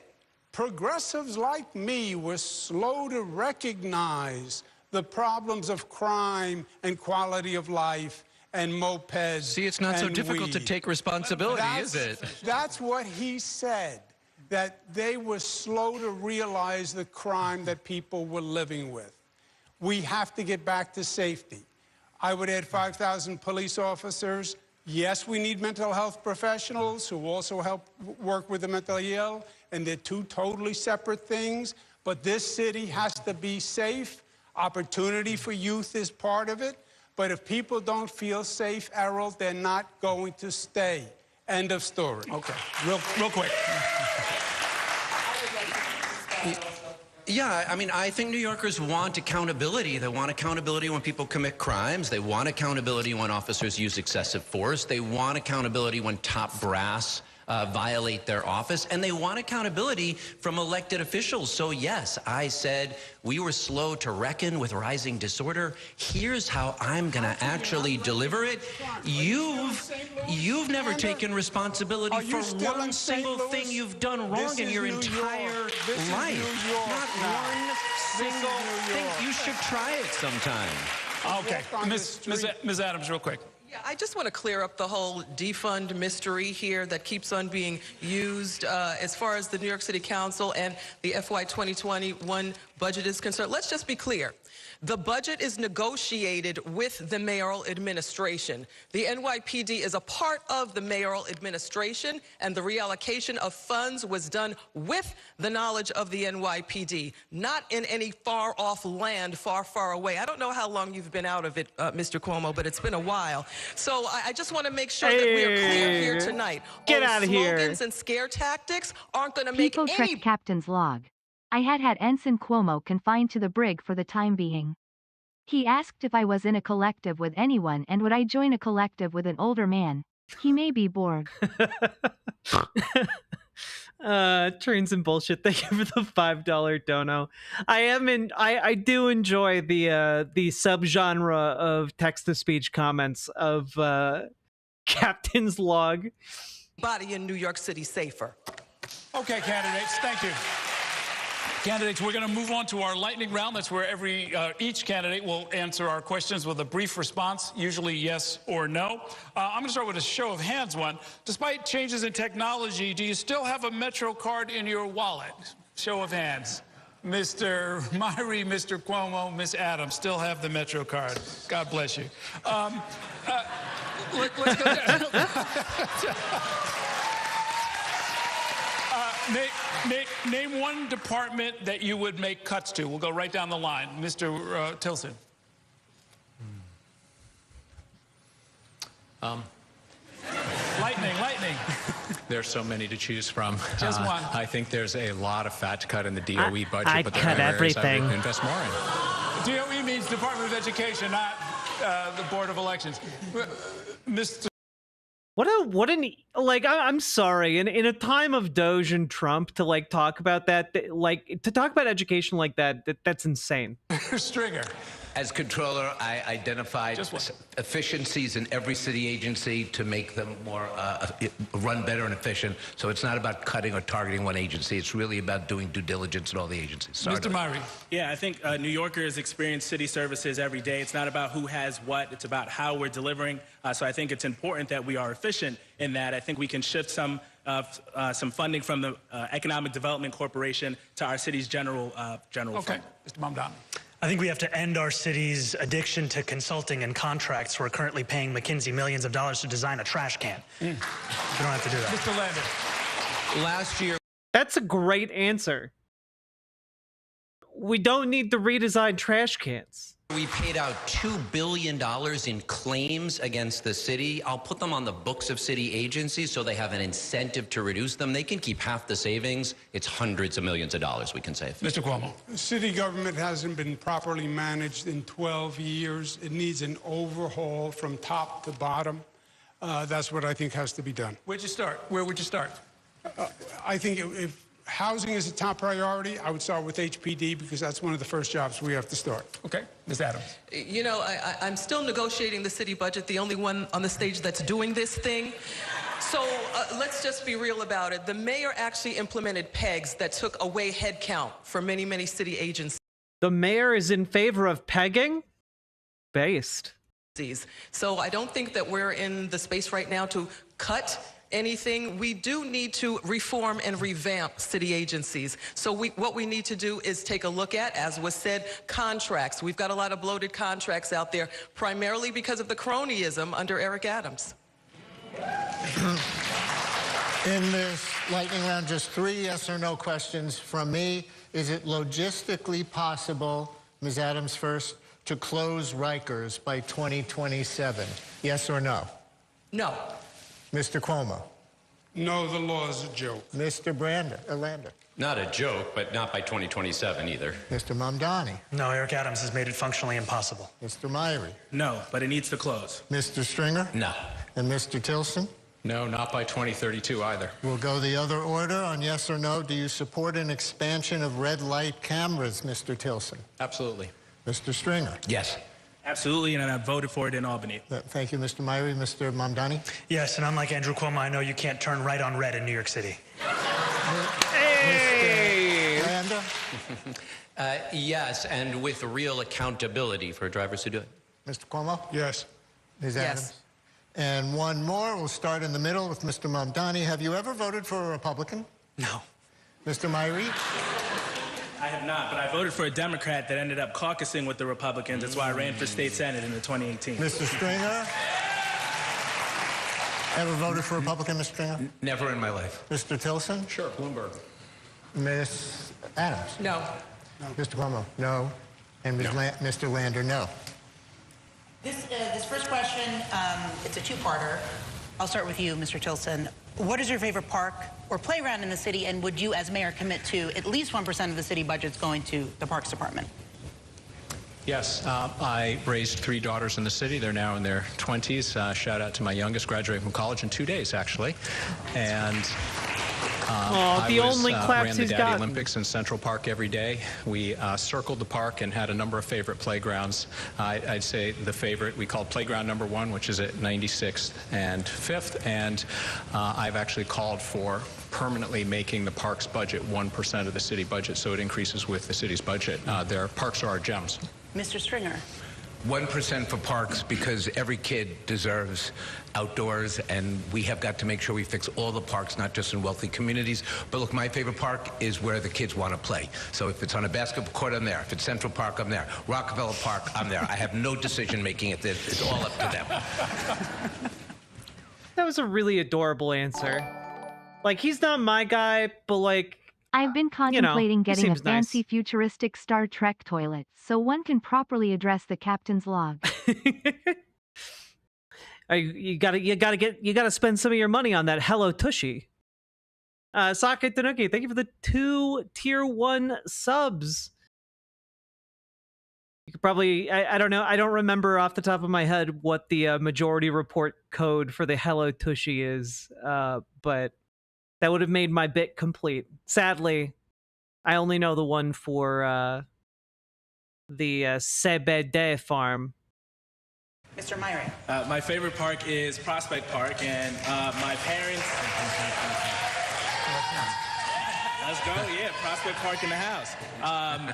progressives like me were slow to recognize the problems of crime and quality of life and mopeds. See, it's not so difficult to take responsibility, is it? That's what he said, that they were slow to realize the crime that people were living with. We have to get back to safety. I would add 5,000 police officers. Yes, we need mental health professionals who also help work with the mentally ill, and they're two totally separate things. But this city has to be safe. Opportunity for youth is part of it. But if people don't feel safe, Errol, they're not going to stay. End of story. Okay, real quick. Yeah, I mean, I think New Yorkers want accountability. They want accountability when people commit crimes. They want accountability when officers use excessive force. They want accountability when top brass violate their office, and they want accountability from elected officials. So yes, I said we were slow to reckon with rising disorder. Here's how I'm going to actually deliver it. You've never taken responsibility for one single thing you've done wrong in your entire life. Not one single thing. You should try it sometime. Okay, Ms. Adams, real quick. Yeah, I just want to clear up the whole defund mystery here that keeps on being used as far as the New York City Council and the FY 2021 budget is concerned. Let's just be clear. The budget is negotiated with the mayoral administration. The NYPD is a part of the mayoral administration, and the reallocation of funds was done with the knowledge of the NYPD, not in any far-off land, far, far away. I don't know how long you've been out of it, Mr. Cuomo, but it's been a while. So I just want to make sure that we are clear here tonight. Get out of here. Slogans and scare tactics aren't going to make People any... checked Captain's log. I had Ensign Cuomo confined to the brig for the time being. He asked if I was in a collective with anyone and would I join a collective with an older man. He may be bored. Trains and bullshit. Thank you for the $5 dono. I do enjoy the subgenre of text-to-speech comments of Captain's log. Body in New York City safer. Okay, candidates, thank you. Candidates, we're going to move on to our lightning round. That's where each candidate will answer our questions with a brief response, usually yes or no. I'm going to start with a show of hands one. Despite changes in technology, do you still have a Metro card in your wallet? Show of hands. Mr. Myrie, Mr. Cuomo, Ms. Adams still have the Metro card. God bless you. Let's go down. Name one department that you would make cuts to. We'll go right down the line. Mr. Tilson. Lightning. There's so many to choose from. Just one. I think there's a lot of fat to cut in the DOE budget. I'd but cut everything. I would invest more in. DOE means Department of Education, not the Board of Elections. Mr. I'm sorry. In a time of Doge and Trump to talk about that, to talk about education like that's insane. Stringer. As controller, I identified efficiencies in every city agency to make them more run better and efficient. So it's not about cutting or targeting one agency. It's really about doing due diligence in all the agencies. Sorry, Mr. Myrie. Yeah, I think New Yorkers experience city services every day. It's not about who has what. It's about how we're delivering. So I think it's important that we are efficient in that. I think we can shift some funding from the Economic Development Corporation to our city's general fund. Okay, Mr. Mamdani. I think we have to end our city's addiction to consulting and contracts. We're currently paying McKinsey millions of dollars to design a trash can. We don't have to do that. Mr. Landon. Last year. That's a great answer. We don't need to redesign trash cans. We paid out $2 billion in claims against the city. I'll put them on the books of city agencies so they have an incentive to reduce them. They can keep half the savings. It's hundreds of millions of dollars we can save. Mr. Cuomo. City government hasn't been properly managed in 12 years. It needs an overhaul from top to bottom. That's what I think has to be done. Where'd you start? Where would you start? I think if housing is a top priority, I would start with HPD because that's one of the first jobs we have to start. Okay, Ms. Adams. You know, I'm still negotiating the city budget, the only one on the stage that's doing this thing. So let's just be real about it. The mayor actually implemented pegs that took away headcount for many, many city agencies. The mayor is in favor of pegging? Based. So I don't think that we're in the space right now to cut anything. We do need to reform and revamp city agencies. So what we need to do is take a look at, as was said, contracts. We've got a lot of bloated contracts out there, primarily because of the cronyism under Eric Adams. In this lightning round, just 3 yes or no questions from me. Is it logistically possible, Ms. Adams first, to close Rikers by 2027? Yes or no? No. Mr. Cuomo? No, the law is a joke. Mr. Lander? Not a joke, but not by 2027 either. Mr. Mamdani? No, Eric Adams has made it functionally impossible. Mr. Myrie? No, but it needs to close. Mr. Stringer? No. And Mr. Tilson? No, not by 2032 either. We'll go the other order on yes or no. Do you support an expansion of red light cameras, Mr. Tilson? Absolutely. Mr. Stringer? Yes. Absolutely, and I voted for it in Albany. Thank you, Mr. Myrie. Mr. Mamdani? Yes, and unlike Andrew Cuomo, I know you can't turn right on red in New York City. Hey! Mr. Lander? Yes, and with real accountability for drivers who do it. Mr. Cuomo? Yes. Ms. Adams? And one more. We'll start in the middle with Mr. Mamdani. Have you ever voted for a Republican? No. Mr. Myrie? I have not, but I voted for a Democrat that ended up caucusing with the Republicans. That's why I ran for state senate in the 2018. Mr. Stringer? Ever voted for a Republican, Mr. Stringer? Never in my life. Mr. Tilson? Sure, Bloomberg. Ms. Adams? No. Mr. Cuomo? No. And Mr. Lander, no. This first question, it's a two-parter. I'll start with you, Mr. Tilson. What is your favorite park or playground in the city, and would you, as mayor, commit to at least 1% of the city budgets going to the Parks Department? Yes, I raised 3 daughters in the city. They're now in their 20s. Shout out to my youngest, graduating from college in 2 days, actually. And the only claps ran the he's Daddy gotten. Olympics in Central Park every day. We circled the park and had a number of favorite playgrounds. I'd say the favorite we called playground number 1, which is at 96th and 5th. And I've actually called for permanently making the parks budget 1% of the city budget, so it increases with the city's budget. Their parks are our gems. Mr. Stringer. 1% for parks, because every kid deserves outdoors, and we have got to make sure we fix all the parks, not just in wealthy communities. But look, my favorite park is where the kids want to play. So if it's on a basketball court, I'm there. If it's Central Park, I'm there. Rockefeller Park, I'm there. I have no decision making it. It's all up to them. That was a really adorable answer. Like, he's not my guy, but like, I've been contemplating getting a seems nice. fancy futuristic Star Trek toilet so one can properly address the captain's log. You gotta spend some of your money on that Hello Tushy. Sake Tanuki, thank you for the 2 tier 1 subs. You could probably, I don't know, I don't remember off the top of my head what the majority report code for the Hello Tushy is, but that would have made my bit complete. Sadly, I only know the one for the CBD farm. Mr. Myrie. My favorite park is Prospect Park, and my parents... Let's go, yeah, Prospect Park in the house.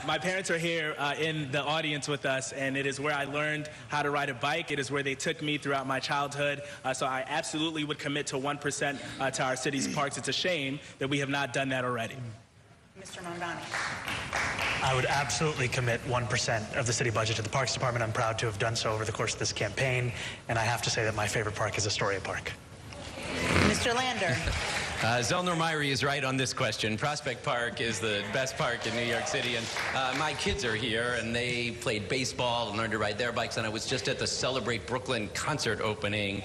My parents are here in the audience with us, and it is where I learned how to ride a bike. It is where they took me throughout my childhood. So I absolutely would commit to 1% to our city's parks. It's a shame that we have not done that already. Mr. Mamdani. I would absolutely commit 1% of the city budget to the Parks Department. I'm proud to have done so over the course of this campaign, and I have to say that my favorite park is Astoria Park. Mr. Lander. Zellner Myrie is right on this question. Prospect Park is the best park in New York City, and my kids are here, and they played baseball and learned to ride their bikes, and I was just at the Celebrate Brooklyn concert opening.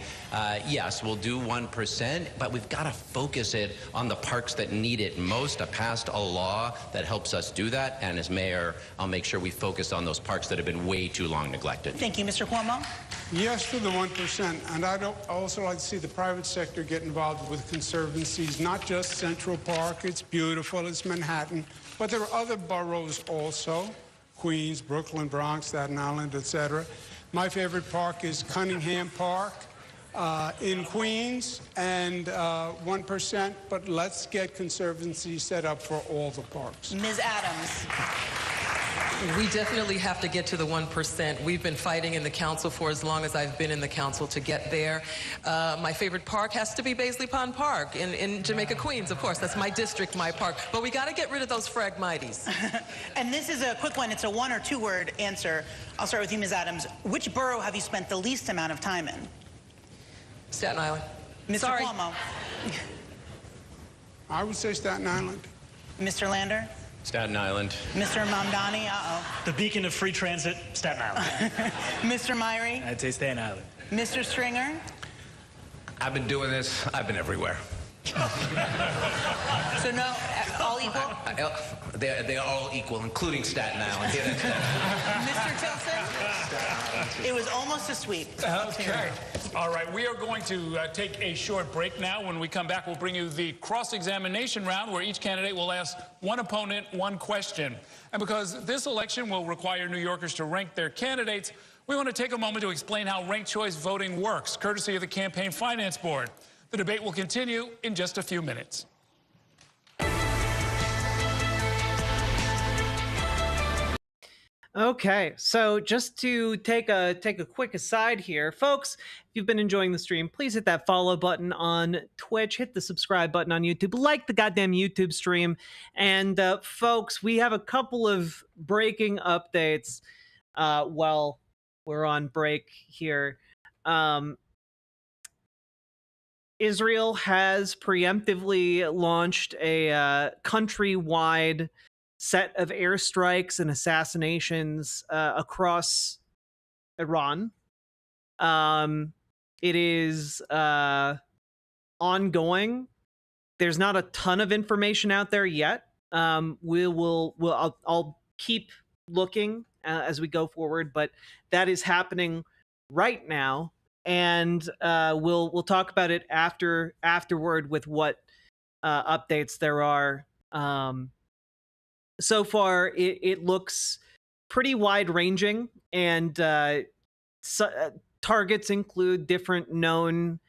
Yes, we'll do 1%, but we've got to focus it on the parks that need it most. I passed a law that helps us do that, and as mayor, I'll make sure we focus on those parks that have been way too long neglected. Thank you, Mr. Cuomo. Yes to the 1%, and I'd also like to see the private sector get involved with conservancies, not just Central Park. It's beautiful, it's Manhattan, but there are other boroughs also, Queens, Brooklyn, Bronx, Staten Island, etc. My favorite park is Cunningham Park in Queens, and 1%, but let's get conservancies set up for all the parks. Ms. Adams. We definitely have to get to the 1%. We've been fighting in the council for as long as I've been in the council to get there. My favorite park has to be Baisley Pond Park in Jamaica, Queens, of course. That's my district, my park. But we got to get rid of those Phragmites. And this is a quick one. It's a 1- or 2-word answer. I'll start with you, Ms. Adams. Which borough have you spent the least amount of time in? Staten Island. Mr. Cuomo. I would say Staten Island. Mr. Lander. Staten Island. Mr. Mamdani. Uh-oh. The beacon of free transit, Staten Island. Mr. Myrie. I'd say Staten Island. Mr. Stringer. I've been doing this. I've been everywhere. So no, all equal? They're all equal, including Staten Island. Mr. Tilson, it was almost a sweep. Okay. All right, we are going to take a short break now. When we come back, we'll bring you the cross-examination round where each candidate will ask one opponent one question. And because this election will require New Yorkers to rank their candidates, we want to take a moment to explain how ranked choice voting works, courtesy of the Campaign Finance Board. The debate will continue in just a few minutes. Okay, so just to take a quick aside here, folks, if you've been enjoying the stream, please hit that follow button on Twitch, hit the subscribe button on YouTube, like the goddamn YouTube stream, and folks, we have a couple of breaking updates while we're on break here. Israel has preemptively launched a countrywide set of airstrikes and assassinations across Iran. It is ongoing. There's not a ton of information out there yet. I'll keep looking as we go forward, but that is happening right now, and we'll talk about it afterward with what updates there are. So far, it looks pretty wide-ranging, and targets include different known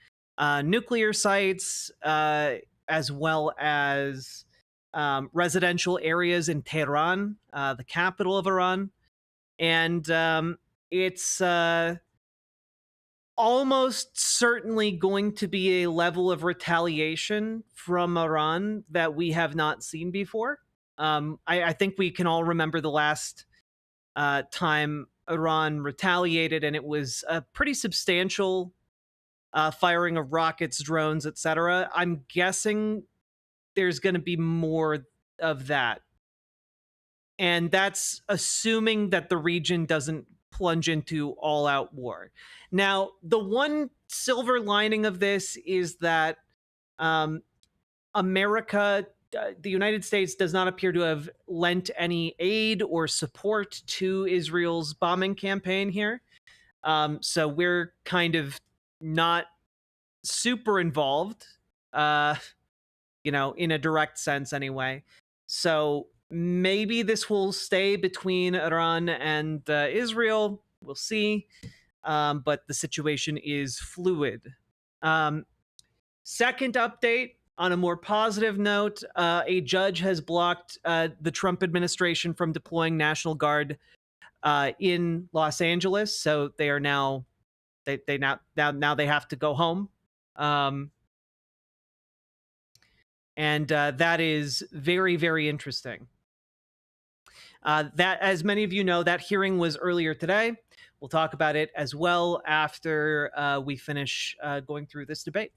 nuclear sites, as well as residential areas in Tehran, the capital of Iran. And it's almost certainly going to be a level of retaliation from Iran that we have not seen before. I think we can all remember the last time Iran retaliated, and it was a pretty substantial firing of rockets, drones, etc. I'm guessing there's going to be more of that. And that's assuming that the region doesn't plunge into all-out war. Now, the one silver lining of this is that America, the United States, does not appear to have lent any aid or support to Israel's bombing campaign here. So we're kind of not super involved, in a direct sense anyway. So maybe this will stay between Iran and Israel. We'll see. But the situation is fluid. Second update, on a more positive note, a judge has blocked the Trump administration from deploying National Guard in Los Angeles. So they are now they have to go home. And that is very, very interesting. That, as many of you know, that hearing was earlier today. We'll talk about it as well after we finish going through this debate.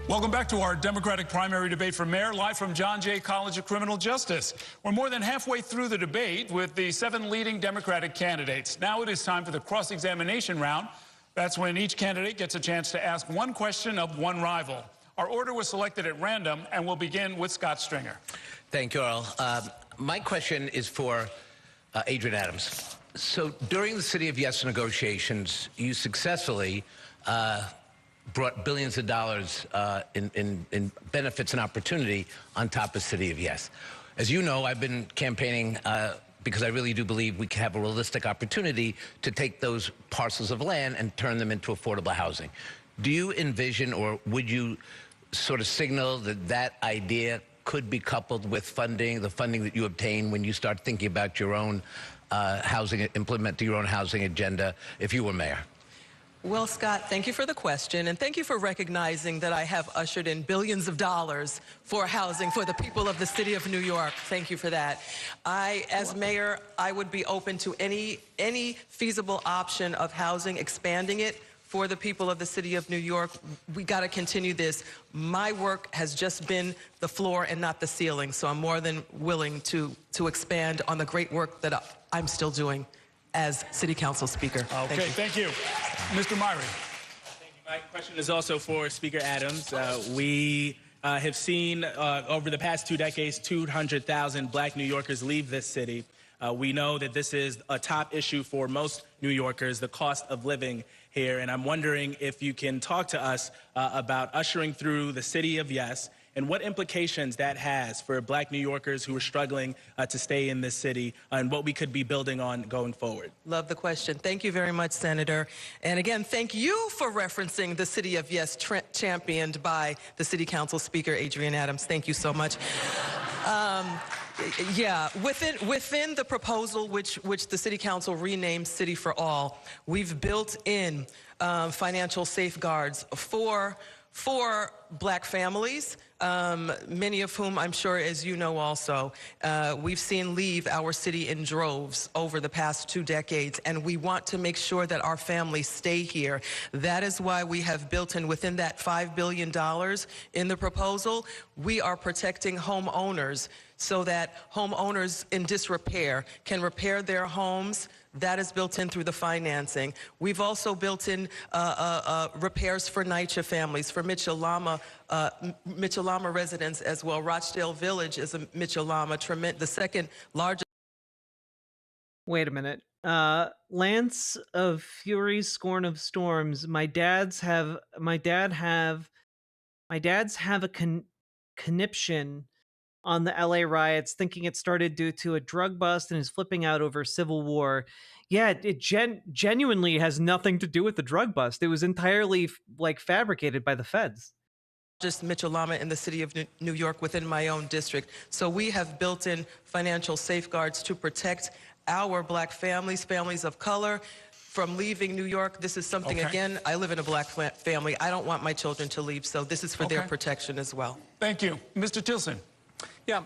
Welcome back to our Democratic primary debate for mayor, live from John Jay College of Criminal Justice. We're more than halfway through the debate with the 7 leading Democratic candidates. Now it is time for the cross-examination round. That's when each candidate gets a chance to ask one question of one rival. Our order was selected at random, and we'll begin with Scott Stringer. Thank you, Earl. My question is for Adrian Adams. So during the City of Yes negotiations, you successfully brought billions of dollars in benefits and opportunity on top of City of Yes. As you know, I've been campaigning because I really do believe we can have a realistic opportunity to take those parcels of land and turn them into affordable housing. Do you envision, or would you sort of signal that that idea could be coupled with funding, the funding that you obtain when you start thinking about your own implementing your own housing agenda if you were mayor? Well, Scott, thank you for the question, and thank you for recognizing that I have ushered in billions of dollars for housing for the people of the city of New York. Thank you for that. As mayor, I would be open to any feasible option of housing, expanding it for the people of the city of New York. We got to continue this. My work has just been the floor and not the ceiling, so I'm more than willing to expand on the great work that I'm still doing as City Council Speaker. Okay, thank you. Mr. Myrie. Thank you My question is also for Speaker Adams. We have seen over the past 2 decades, 200,000 black New Yorkers leave this city. We know that this is a top issue for most New Yorkers, the cost of living here. And I'm wondering if you can talk to us about ushering through the city of yes and what implications that has for black New Yorkers who are struggling to stay in this city and what we could be building on going forward. Love the question. Thank you very much, Senator. And again, thank you for referencing the City of Yes championed by the City Council Speaker, Adrienne Adams. Thank you so much. Yeah, within the proposal, which the City Council renamed City for All, we've built in financial safeguards for black families, many of whom I'm sure, as you know also, we've seen leave our city in droves over the past 2 decades, and we want to make sure that our families stay here. That is why we have built in within that $5 billion in the proposal, we are protecting homeowners so that homeowners in disrepair can repair their homes. That is built in through the financing. We've also built in repairs for NYCHA families, for Mitchell-Lama residents as well. Rochdale Village is a Mitchell-Lama, the second largest. Wait a minute. Lance of Fury, Scorn of Storms. My dads have a conniption on the LA riots, thinking it started due to a drug bust and is flipping out over civil war. Yeah, it genuinely has nothing to do with the drug bust. It was entirely fabricated by the feds. Just Mitchell-Lama in the city of New York within my own district. So we have built in financial safeguards to protect our black families, families of color, from leaving New York. This is something, again, I live in a black family. I don't want my children to leave, so this is for their protection as well. Thank you. Mr. Tilson. Yeah,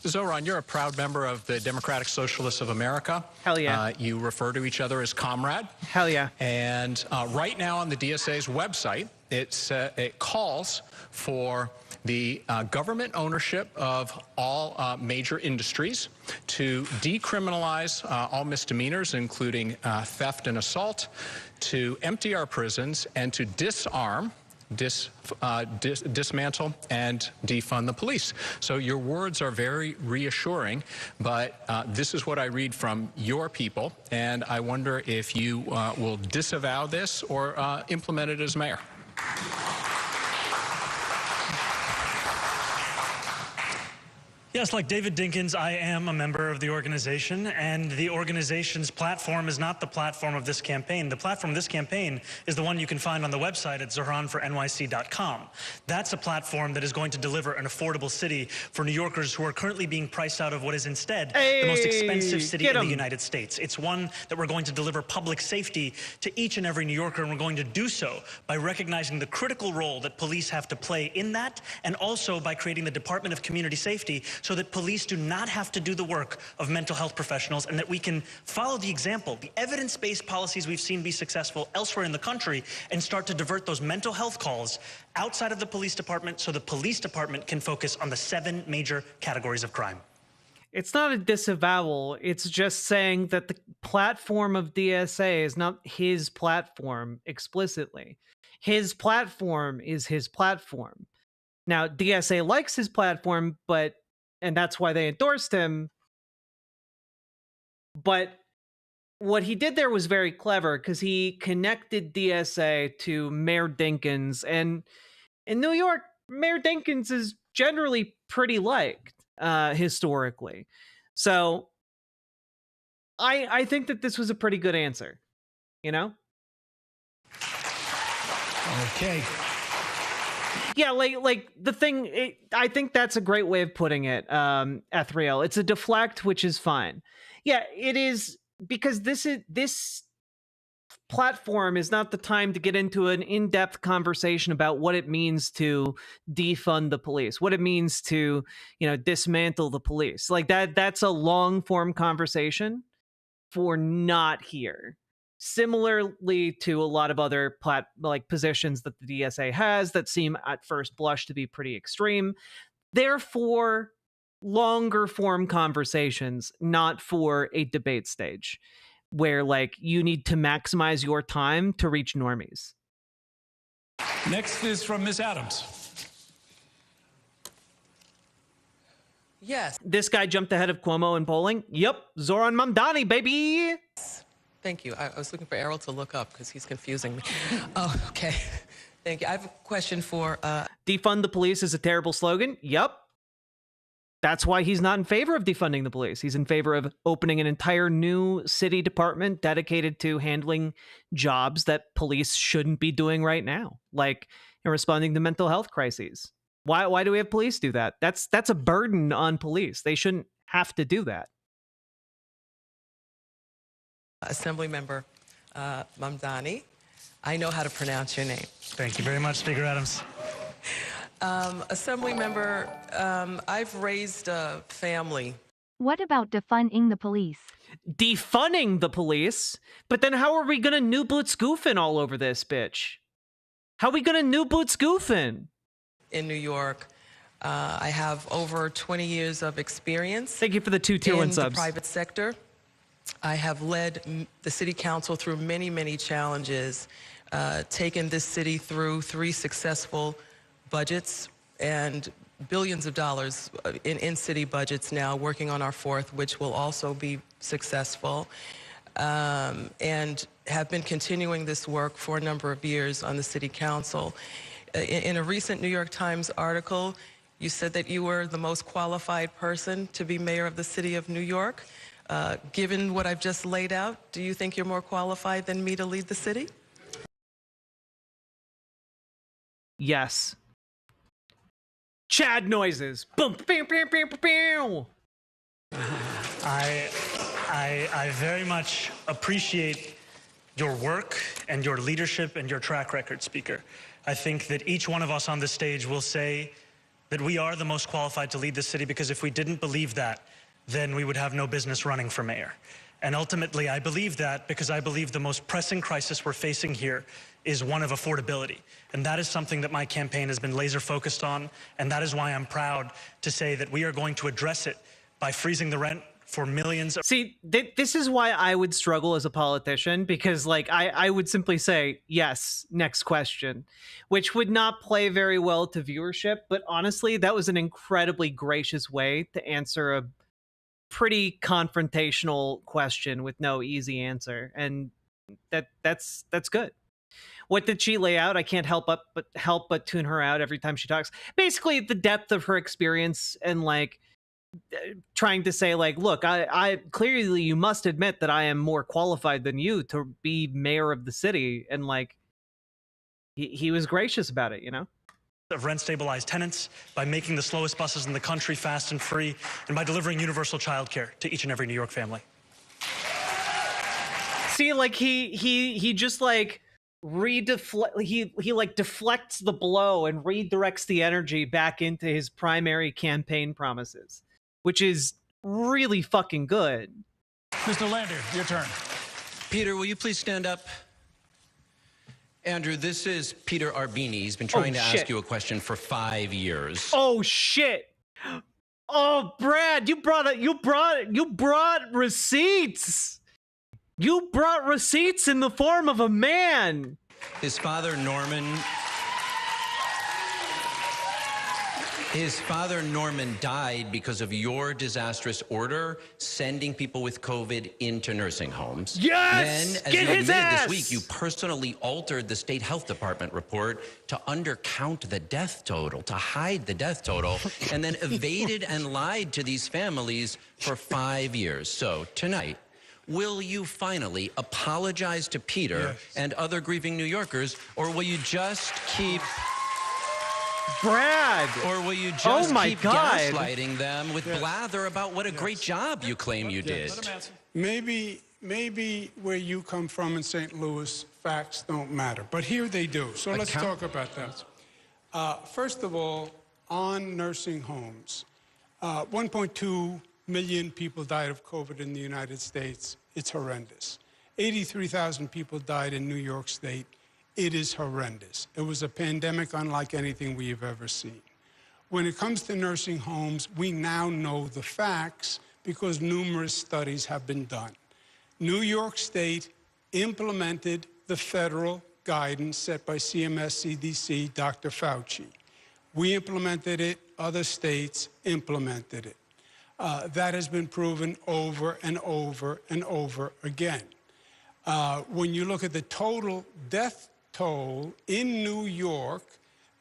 Zohran, you're a proud member of the Democratic Socialists of America. Hell yeah. You refer to each other as comrade. Hell yeah. And right now on the DSA's website, it calls for the government ownership of all major industries, to decriminalize all misdemeanors, including theft and assault, to empty our prisons, and to disarm, dismantle and defund the police. So your words are very reassuring, but this is what I read from your people, and I wonder if you will disavow this or implement it as mayor. Yes, like David Dinkins, I am a member of the organization, and the organization's platform is not the platform of this campaign. The platform of this campaign is the one you can find on the website at zohranfornyc.com. That's a platform that is going to deliver an affordable city for New Yorkers who are currently being priced out of what is instead the most expensive city in the United States. It's one that we're going to deliver public safety to each and every New Yorker, and we're going to do so by recognizing the critical role that police have to play in that, and also by creating the Department of Community Safety so that police do not have to do the work of mental health professionals, and that we can follow the example, the evidence-based policies we've seen be successful elsewhere in the country, and start to divert those mental health calls outside of the police department so the police department can focus on the 7 major categories of crime. It's not a disavowal. It's just saying that the platform of DSA is not his platform explicitly. His platform is his platform. Now, DSA likes his platform, and that's why they endorsed him. But what he did there was very clever, because he connected DSA to Mayor Dinkins. And in New York, Mayor Dinkins is generally pretty liked historically. So I think that this was a pretty good answer, you know? Okay. Yeah, like the thing, I think that's a great way of putting it, Ethriel. It's a deflect, which is fine. Yeah, it is, because this platform is not the time to get into an in-depth conversation about what it means to defund the police, what it means to, dismantle the police. Like that's a long-form conversation for not here. Similarly to a lot of other positions that the DSA has that seem at first blush to be pretty extreme. Therefore, longer form conversations, not for a debate stage where you need to maximize your time to reach normies. Next is from Ms. Adams. Yes. This guy jumped ahead of Cuomo in polling. Yep, Zoran Mamdani, baby. Thank you. I was looking for Errol to look up because he's confusing me. Oh, okay. Thank you. I have a question for... Defund the police is a terrible slogan. Yep. That's why he's not in favor of defunding the police. He's in favor of opening an entire new city department dedicated to handling jobs that police shouldn't be doing right now, like responding to mental health crises. Why do we have police do that? That's a burden on police. They shouldn't have to do that. Assemblymember Mamdani. I know how to pronounce your name. Thank you very much, Speaker Adams. Assemblymember, I've raised a family. What about defunding the police? Defunding the police? But then how are we gonna new boots goofing all over this bitch? How are we gonna new boots goofing? In New York, I have over 20 years of experience. Thank you for the 2 tier 1 subs. In the private sector. I have led the city council through many, many challenges, taken this city through 3 successful budgets and billions of dollars in city budgets now, working on our 4th, which will also be successful, and have been continuing this work for a number of years on the city council. In a recent New York Times article, you said that you were the most qualified person to be mayor of the city of New York. Given what I've just laid out, do you think you're more qualified than me to lead the city? Yes. Chad noises. Boom. Pew, pew, pew, pew, pew. I very much appreciate your work and your leadership and your track record, Speaker. I think that each one of us on this stage will say that we are the most qualified to lead this city, because if we didn't believe that, then we would have no business running for mayor. And ultimately, I believe that because I believe the most pressing crisis we're facing here is one of affordability. And that is something that my campaign has been laser focused on. And that is why I'm proud to say that we are going to address it by freezing the rent for millions of... See, this is why I would struggle as a politician, because like I would simply say, yes, next question, which would not play very well to viewership. But honestly, that was an incredibly gracious way to answer a pretty confrontational question with no easy answer. And that's good. What did she lay out? I can't help but tune her out every time she talks. Basically, the depth of her experience and like trying to say like, look, I clearly you must admit that I am more qualified than you to be mayor of the city. And like, he was gracious about it, you know? Of rent-stabilized tenants, by making the slowest buses in the country fast and free, and by delivering universal childcare to each and every New York family. See, like he just like he like deflects the blow and redirects the energy back into his primary campaign promises, which is really fucking good. Mr. Lander, your turn. Peter, will you please stand up? Andrew, this is Peter Arbini. He's been trying to ask you a question for 5 years. Oh shit! Oh, Brad, you brought receipts. You brought receipts in the form of a man. His father Norman died because of your disastrous order sending people with COVID into nursing homes. Yes! Then, as you admitted this week, you personally altered the state health department report to undercount the death total, to hide the death total, and then evaded and lied to these families for 5 years. So tonight, will you finally apologize to Peter and other grieving New Yorkers, or will you just keep... Brad! Or will you just keep gaslighting them with blather about what a great job you claim you did? Maybe where you come from in St. Louis, facts don't matter, but here they do. So let's talk about that. First of all, on nursing homes, 1.2 million people died of COVID in the United States. It's horrendous. 83,000 people died in New York State. It is horrendous. It was a pandemic unlike anything we have ever seen. When it comes to nursing homes, we now know the facts because numerous studies have been done. New York State implemented the federal guidance set by CMS, CDC, Dr. Fauci. We implemented it, other states implemented it. That has been proven over and over and over again. When you look at the total death toll in New York,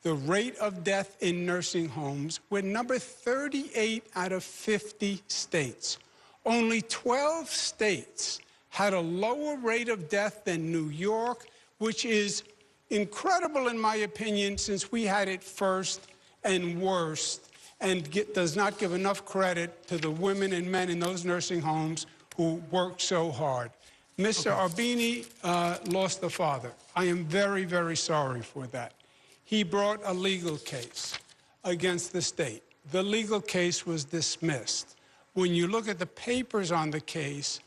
the rate of death in nursing homes, we're number 38 out of 50 states. Only 12 states had a lower rate of death than New York, which is incredible in my opinion, since we had it first and worst, and does not give enough credit to the women and men in those nursing homes who worked so hard. Mr. Arbini lost a father. I am very, very sorry for that. He brought a legal case against the state. The legal case was dismissed. When you look at the papers on the case,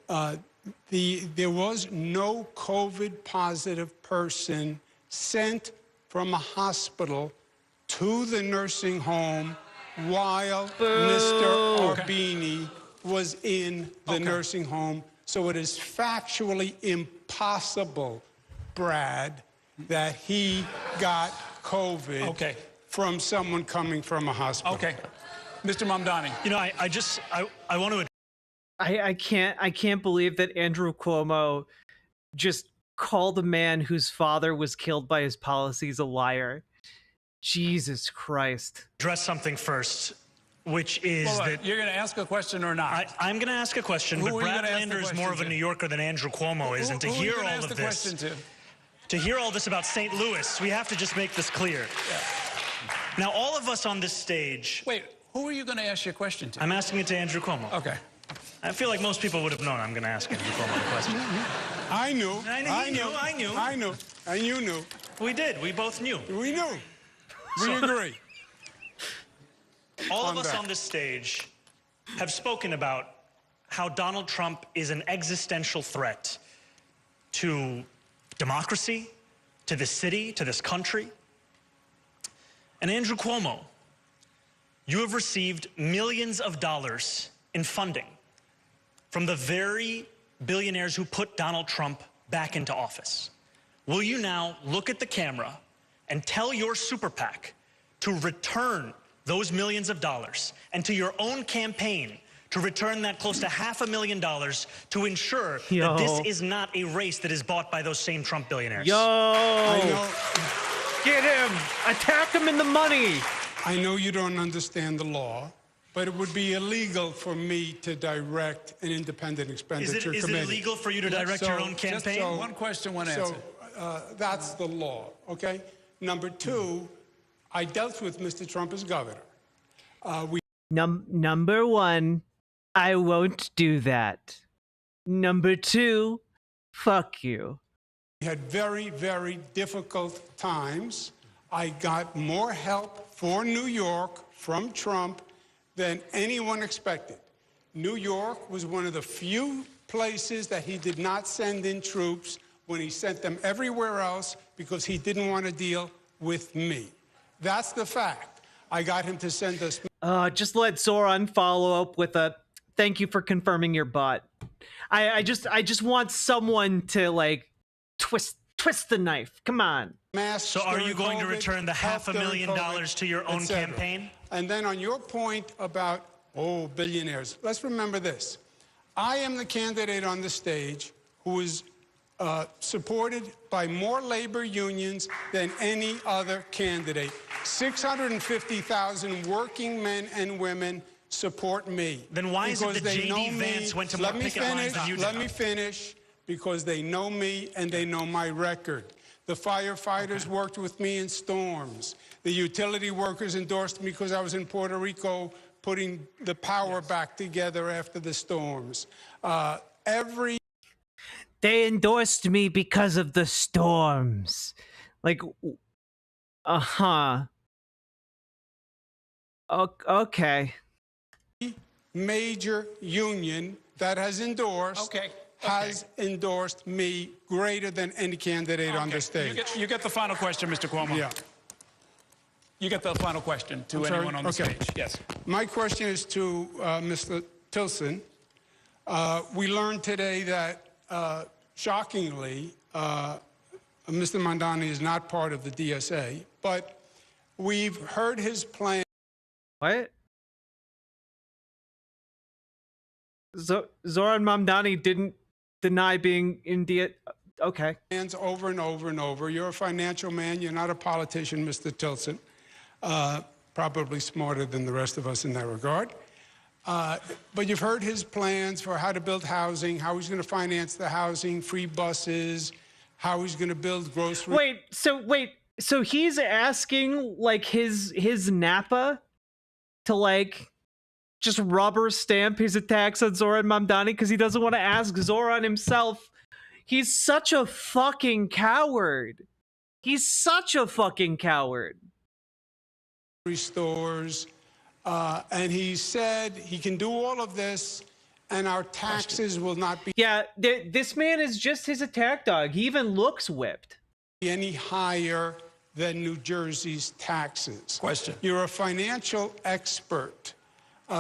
there was no COVID-positive person sent from a hospital to the nursing home while Mr. Arbini was in the nursing home. So it is factually impossible, Brad, that he got COVID from someone coming from a hospital. Okay. Mr. Mamdani. You know, I want to... I can't believe that Andrew Cuomo just called a man whose father was killed by his policies a liar. Jesus Christ. Address something first, which is that... You're going to ask a question or not? I'm going to ask a question, but Brad Lander is more of a New Yorker than Andrew Cuomo is, and to hear all of this... To hear all this about St. Louis, we have to just make this clear. Yeah. Now, all of us on this stage... Wait, who are you going to ask your question to? I'm asking it to Andrew Cuomo. Okay. I feel like most people would have known I'm going to ask Andrew Cuomo the question. I knew. I knew. And you knew. We did. We both knew. We knew. We agree. All of us on this stage have spoken about how Donald Trump is an existential threat to democracy, to this city, to this country. And Andrew Cuomo, you have received millions of dollars in funding from the very billionaires who put Donald Trump back into office. Will you now look at the camera and tell your super PAC to return those millions of dollars, and to your own campaign to return that close to $500,000 to ensure that this is not a race that is bought by those same Trump billionaires? I know. Get him! Attack him in the money! I know you don't understand the law, but it would be illegal for me to direct an independent expenditure committee. Is it illegal for you to direct your own campaign? One question, one answer. That's the law, okay? Number two, I dealt with Mr. Trump as governor. Number one, I won't do that. Number two, fuck you. We had very, very difficult times. I got more help for New York from Trump than anyone expected. New York was one of the few places that he did not send in troops when he sent them everywhere else because he didn't want to deal with me. That's the fact. I got him to send us... Just let Zoran follow up with a thank you for confirming your butt. I just want someone to, like, twist the knife. Come on. So are you going to return the $500,000 to your own campaign? And then on your point about, billionaires, let's remember this. I am the candidate on the stage who is supported by more labor unions than any other candidate. 650,000 working men and women support me. Then why is it that J.D. Vance went to more picket lines than you did? Let me finish, because they know me and they know my record. The firefighters worked with me in storms. The utility workers endorsed me because I was in Puerto Rico putting the power back together after the storms. They endorsed me because of the storms. Like, okay. Major union that has endorsed has endorsed me greater than any candidate on the stage. You get the final question, Mr. Cuomo. Yeah. You get the final question to anyone on the stage. Yes. My question is to Mr. Tilson. We learned today that, shockingly, Mr. Mamdani is not part of the DSA, but we've heard his plan. What? Zoran Mamdani didn't deny being in okay. Over and over and over. You're a financial man. You're not a politician, Mr. Tilson. Probably smarter than the rest of us in that regard. But you've heard his plans for how to build housing, how he's going to finance the housing, free buses, how he's going to build grocery. So he's asking like his Napa to like just rubber stamp his attacks on Zoran Mamdani because he doesn't want to ask Zoran himself. He's such a fucking coward. He's such a fucking coward. Stores, and he said he can do all of this and our taxes will not be this man is just his attack dog. He even looks whipped. Any higher than New Jersey's taxes. Question. You're a financial expert.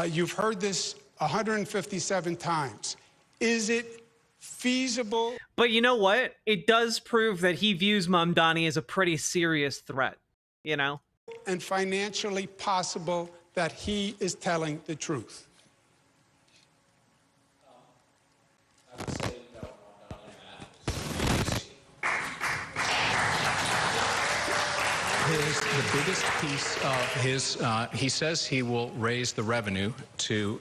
You've heard this 157 times. Is it feasible? But you know what? It does prove that he views Mamdani as a pretty serious threat, you know? And financially possible that he is telling the truth. I would say no, the biggest piece of his, he says he will raise the revenue to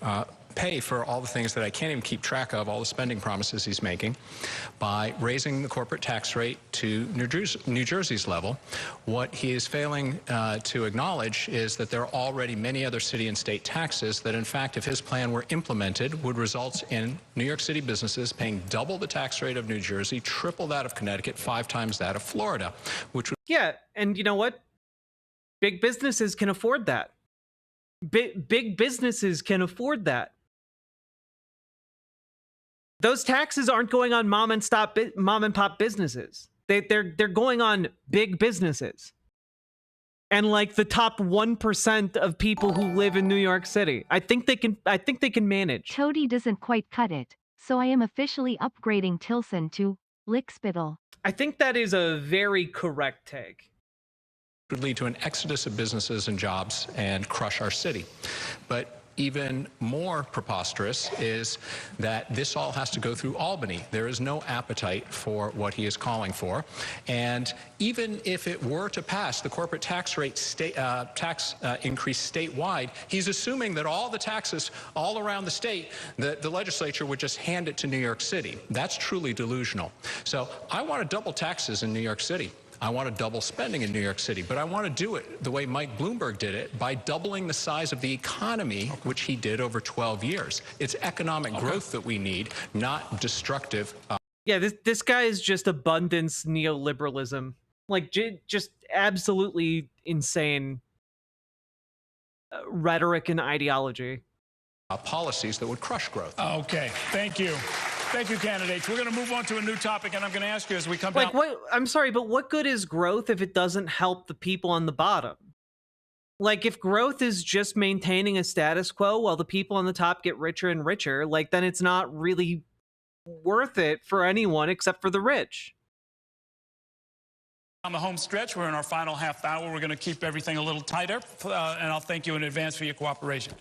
pay for all the things that I can't even keep track of, all the spending promises he's making, by raising the corporate tax rate to New Jersey's level. What he is failing to acknowledge is that there are already many other city and state taxes that, in fact, if his plan were implemented, would result in New York City businesses paying double the tax rate of New Jersey, triple that of Connecticut, 5 times that of Florida, which would... Yeah, and you know what? Big businesses can afford that. Big businesses can afford that. Those taxes aren't going on mom and pop businesses. They're going on big businesses. And like the top 1% of people who live in New York City. I think they can manage. Toady doesn't quite cut it, so I am officially upgrading Tilson to lickspittle. I think that is a very correct take. Would lead to an exodus of businesses and jobs and crush our city. But even more preposterous is that this all has to go through Albany. There is no appetite for what he is calling for. And even if it were to pass the corporate tax rate increase statewide, he's assuming that all the taxes all around the state, the legislature would just hand it to New York City. That's truly delusional. So I want to double taxes in New York City. I want to double spending in New York City, but I want to do it the way Mike Bloomberg did it, by doubling the size of the economy, which he did over 12 years. It's economic growth that we need, not destructive. Yeah, this guy is just abundance neoliberalism. Like, just absolutely insane rhetoric and ideology. Policies that would crush growth. Okay, thank you. Thank you, candidates. We're going to move on to a new topic, and I'm going to ask you as we come back. I'm sorry, but what good is growth if it doesn't help the people on the bottom? Like, if growth is just maintaining a status quo while the people on the top get richer and richer, like, then it's not really worth it for anyone except for the rich. On the home stretch, we're in our final half hour. We're going to keep everything a little tighter, and I'll thank you in advance for your cooperation.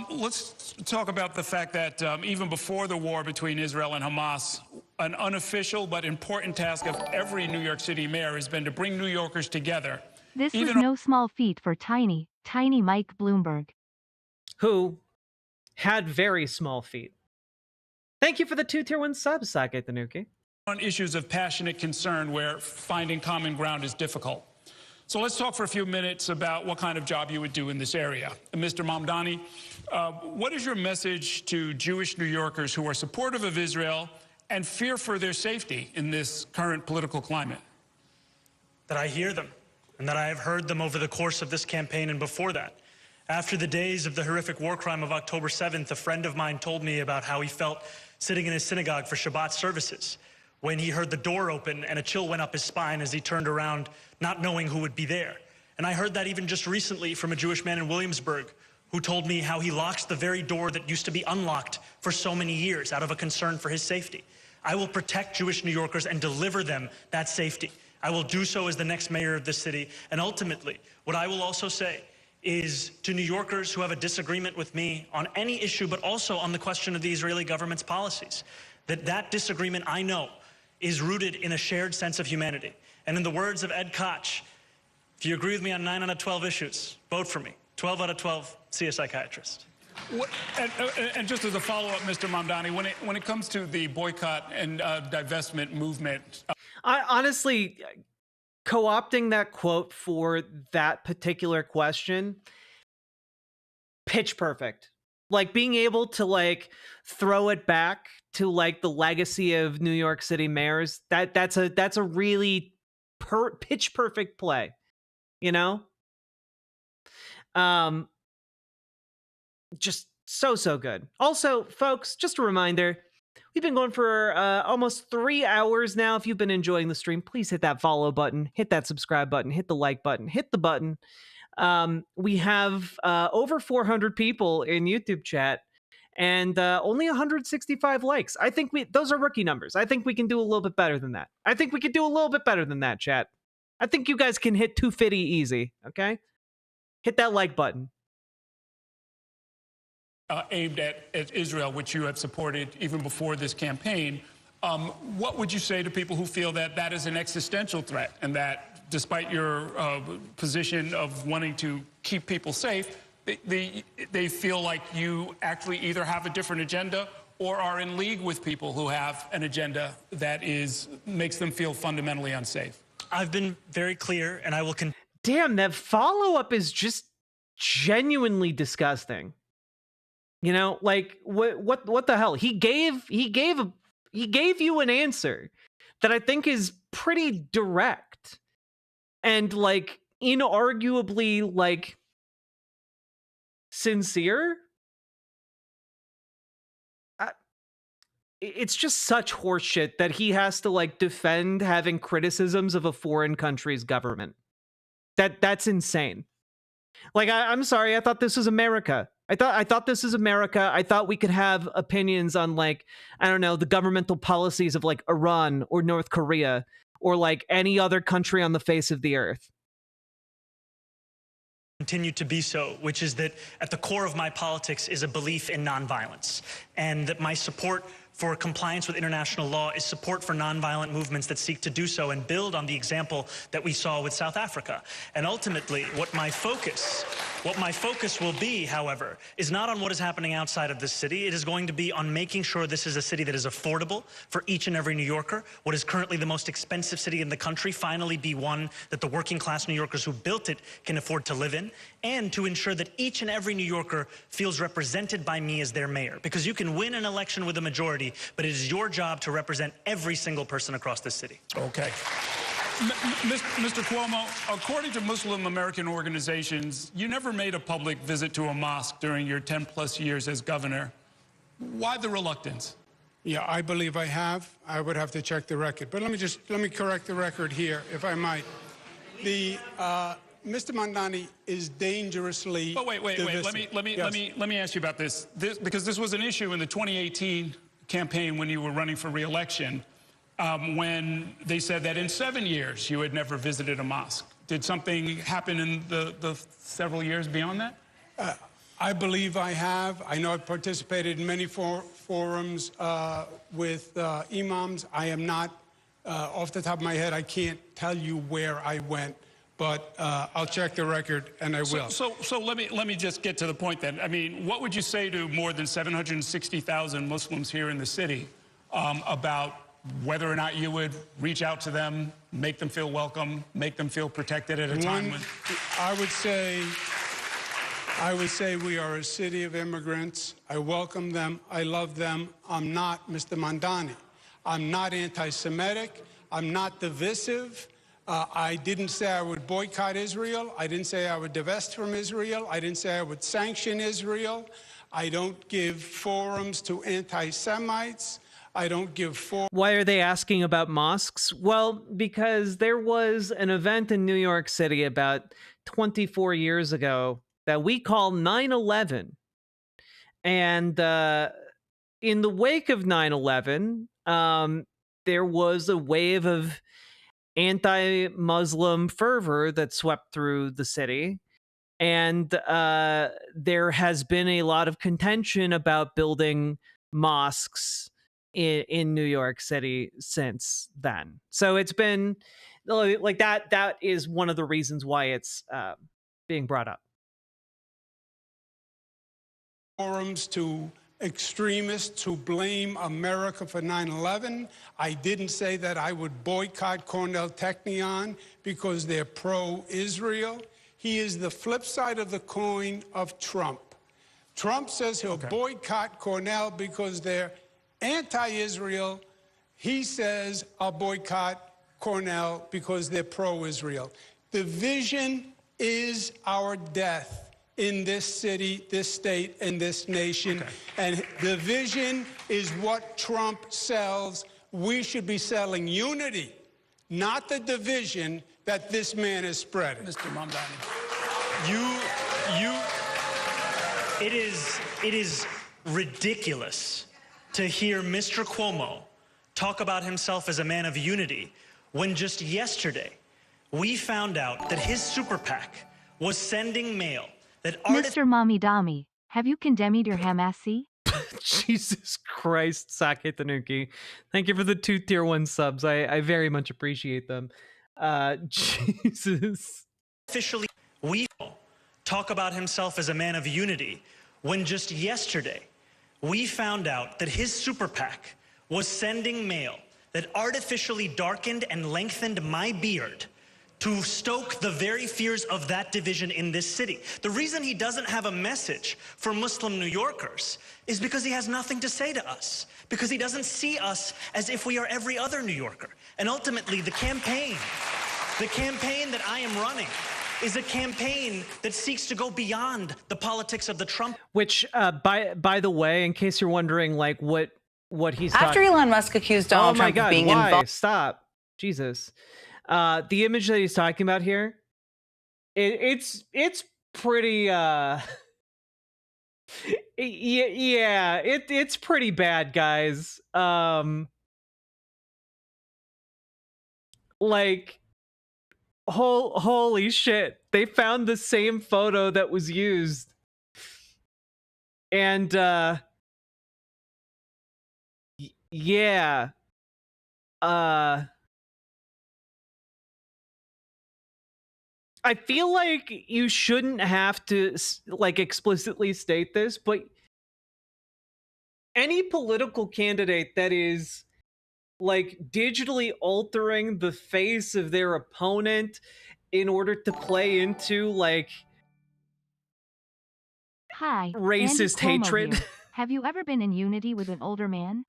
Let's talk about the fact that even before the war between Israel and Hamas, an unofficial but important task of every New York City mayor has been to bring New Yorkers together. This was no small feat for tiny Mike Bloomberg, who had very small feet. Thank you for the 2 tier 1 subs, Sake Tanuki. On issues of passionate concern where finding common ground is difficult. So let's talk for a few minutes about what kind of job you would do in this area. Mr. Mamdani, what is your message to Jewish New Yorkers who are supportive of Israel and fear for their safety in this current political climate? That I hear them, and that I have heard them over the course of this campaign and before that. After the days of the horrific war crime of October 7th, a friend of mine told me about how he felt sitting in his synagogue for Shabbat services, when he heard the door open and a chill went up his spine as he turned around, not knowing who would be there. And I heard that even just recently from a Jewish man in Williamsburg who told me how he locks the very door that used to be unlocked for so many years out of a concern for his safety. I will protect Jewish New Yorkers and deliver them that safety. I will do so as the next mayor of the city. And ultimately, what I will also say is to New Yorkers who have a disagreement with me on any issue, but also on the question of the Israeli government's policies, that disagreement, I know, is rooted in a shared sense of humanity. And in the words of Ed Koch, if you agree with me on 9 out of 12 issues, vote for me. 12 out of 12, see a psychiatrist. And just as a follow-up, Mr. Mamdani, when it comes to the boycott and divestment movement... I honestly, co-opting that quote for that particular question, pitch perfect. Like being able to like throw it back to like the legacy of New York City mayors, that's a really pitch perfect play, you know? Just so good. Also, folks, just a reminder, we've been going for almost 3 hours now. If you've been enjoying the stream, please hit that follow button, hit that subscribe button, hit the like button, hit the button. We have over 400 people in YouTube chat and only 165 likes. I think those are rookie numbers. I think we can do a little bit better than that. I think we could do a little bit better than that, chat. I think you guys can hit 250 easy, okay? Hit that like button. Aimed at Israel, which you have supported even before this campaign. What would you say to people who feel that that is an existential threat and that despite your position of wanting to keep people safe, they feel like you actually either have a different agenda or are in league with people who have an agenda that makes them feel fundamentally unsafe? I've been very clear, and I will continue. Damn, that follow-up is just genuinely disgusting. You know, like what the hell? He gave you an answer that I think is pretty direct and like inarguably like sincere. It's just such horseshit that he has to like defend having criticisms of a foreign country's government. That's insane. Like I'm sorry, I thought this was America. I thought this is America. I thought we could have opinions on like, I don't know, the governmental policies of like Iran or North Korea or like any other country on the face of the earth. Continue to be so, which is that at the core of my politics is a belief in nonviolence, and that my support for compliance with international law is support for nonviolent movements that seek to do so and build on the example that we saw with South Africa. And ultimately, what my focus will be, however, is not on what is happening outside of this city. It is going to be on making sure this is a city that is affordable for each and every New Yorker. What is currently the most expensive city in the country finally be one that the working class New Yorkers who built it can afford to live in, and to ensure that each and every New Yorker feels represented by me as their mayor. Because you can win an election with a majority, but it is your job to represent every single person across this city. Okay. Mr. Cuomo, according to Muslim American organizations, you never made a public visit to a mosque during your 10-plus years as governor. Why the reluctance? Yeah, I believe I have. I would have to check the record. But let me correct the record here, if I might. Mr. Mamdani is dangerously divisive. Let me ask you about this because this was an issue in the 2018 campaign when you were running for re-election, when they said that in 7 years you had never visited a mosque. Did something happen in the several years beyond that? I believe I have. I know I've participated in many forums with imams. I am not, off the top of my head, I can't tell you where I went. But I'll check the record, and I will. So let me just get to the point then. I mean, what would you say to more than 760,000 Muslims here in the city about whether or not you would reach out to them, make them feel welcome, make them feel protected at a time when... I would say we are a city of immigrants. I welcome them. I love them. I'm not Mr. Mamdani. I'm not anti-Semitic. I'm not divisive. I didn't say I would boycott Israel. I didn't say I would divest from Israel. I didn't say I would sanction Israel. I don't give forums to anti-Semites. I don't give forums. Why are they asking about mosques? Well, because there was an event in New York City about 24 years ago that we call 9/11. And in the wake of 9/11, there was a wave of anti-Muslim fervor that swept through the city. And there has been a lot of contention about building mosques in New York City since then. So it's been like that. That is one of the reasons why it's being brought up. Forums to extremists who blame America for 9/11. I didn't say that I would boycott Cornell Technion because they're pro-Israel. He is the flip side of the coin of Trump. Trump says he'll boycott Cornell because they're anti-Israel. He says, I'll boycott Cornell because they're pro-Israel. Division is our death in this city, this state, and this nation. And division is what Trump sells. We should be selling unity, not the division that this man is spreading. Mr. Mamdani. It is ridiculous to hear Mr. Cuomo talk about himself as a man of unity when just yesterday we found out that his super PAC was sending mail that Mr. Mamdani, have you condemned your Hamasi? Jesus Christ, Sake Tanuki. Thank you for the 2 tier 1 subs. I very much appreciate them. Jesus. Officially, we talk about himself as a man of unity when just yesterday we found out that his super PAC was sending mail that artificially darkened and lengthened my beard to stoke the very fears of that division in this city. The reason he doesn't have a message for Muslim New Yorkers is because he has nothing to say to us, because he doesn't see us as if we are every other New Yorker. And ultimately, the campaign that I am running is a campaign that seeks to go beyond the politics of the Trump. Which, by the way, in case you're wondering, like what he's after Elon Musk accused Donald Trump of being involved. Stop, Jesus. The image that he's talking about here, it's pretty it's pretty bad, guys. Like holy shit, they found the same photo that was used, and yeah, I feel like you shouldn't have to like explicitly state this, but any political candidate that is like digitally altering the face of their opponent in order to play into like racist hatred. Here. Have you ever been in unity with an older man?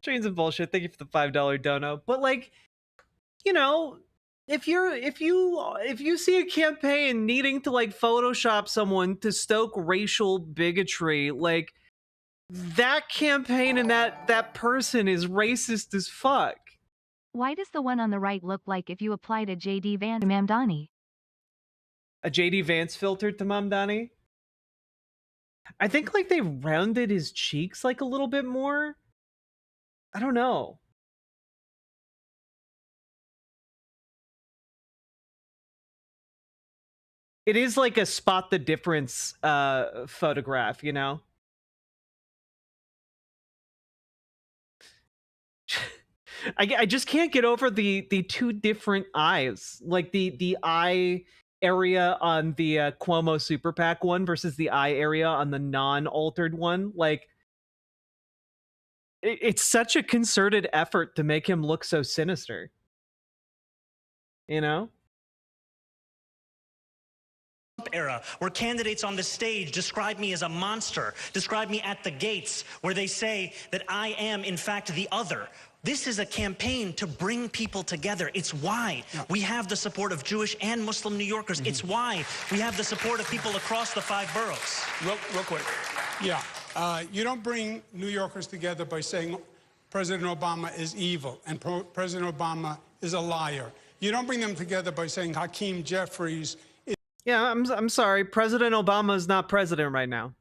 Trains of bullshit. Thank you for the $5 dono. But like, you know, if you see a campaign needing to like Photoshop someone to stoke racial bigotry, like that campaign and that person is racist as fuck. Why does the one on the right look like if you applied a JD Vance to Mamdani? A JD Vance filter to Mamdani? I think like they rounded his cheeks like a little bit more. I don't know. It is like a spot the difference photograph, you know? I just can't get over the 2 different eyes. Like the eye area on the Cuomo Super PAC one versus the eye area on the non-altered one. Like, it's such a concerted effort to make him look so sinister. You know? Era where candidates on the stage describe me as a monster, describe me at the gates, where they say that I am in fact the other. This is a campaign to bring people together. It's why we have the support of Jewish and Muslim New Yorkers. It's why we have the support of people across the 5 boroughs. Real quick. Yeah, you don't bring New Yorkers together by saying President Obama is evil and President Obama is a liar. You don't bring them together by saying Hakeem Jeffries. Yeah, I'm sorry. President Obama is not president right now.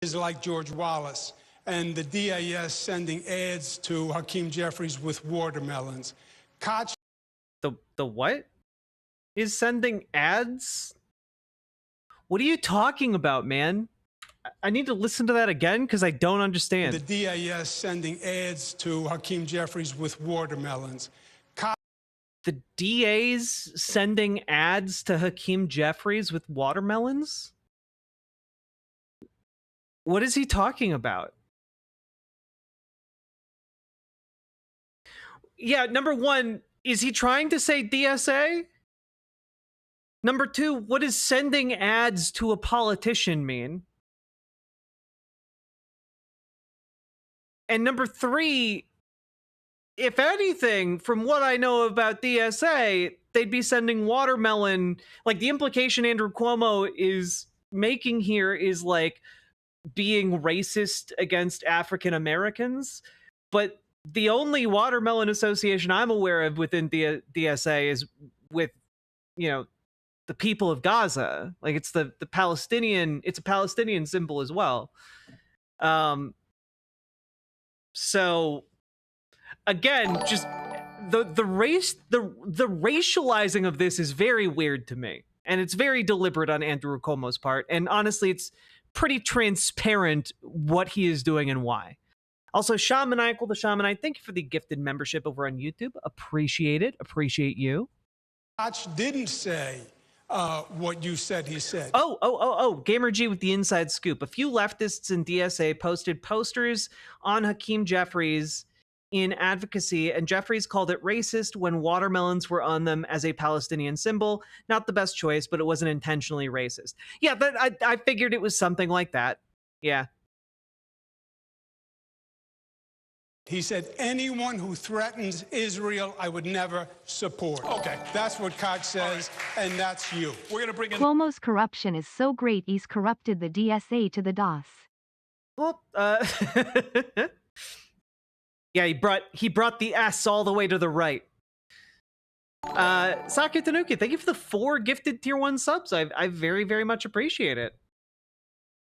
is like George Wallace and the DAS sending ads to Hakeem Jeffries with watermelons. Koch. The what? Is sending ads? What are you talking about, man? I need to listen to that again because I don't understand. The DAS sending ads to Hakeem Jeffries with watermelons. The DA's sending ads to Hakeem Jeffries with watermelons? What is he talking about? Yeah, number one, is he trying to say DSA? Number two, what does sending ads to a politician mean? And number three, if anything, from what I know about DSA, they'd be sending watermelon. Like, the implication Andrew Cuomo is making here is like being racist against African Americans. But the only watermelon association I'm aware of within DSA is with, you know, the people of Gaza. Like, it's the Palestinian, it's a Palestinian symbol as well. So again, just the racializing of this is very weird to me, and it's very deliberate on Andrew Cuomo's part. And honestly, it's pretty transparent what he is doing and why. Also, Shamaniacal the Shamanite, thank you for the gifted membership over on YouTube. Appreciate it. Appreciate you. Koch didn't say what you said he said. Gamer G with the inside scoop. A few leftists in DSA posted posters on Hakeem Jeffries in advocacy, and Jeffries called it racist when watermelons were on them as a Palestinian symbol. Not the best choice, but it wasn't intentionally racist. Yeah, but I figured it was something like that. Yeah. He said, anyone who threatens Israel, I would never support. Okay. That's what Koch says, and that's you. We're going to bring in... Cuomo's corruption is so great he's corrupted the DSA to the DOS. Well, yeah, he brought the S all the way to the right. Saki Tanuki, thank you for the 4 gifted tier 1 subs. I very, very much appreciate it.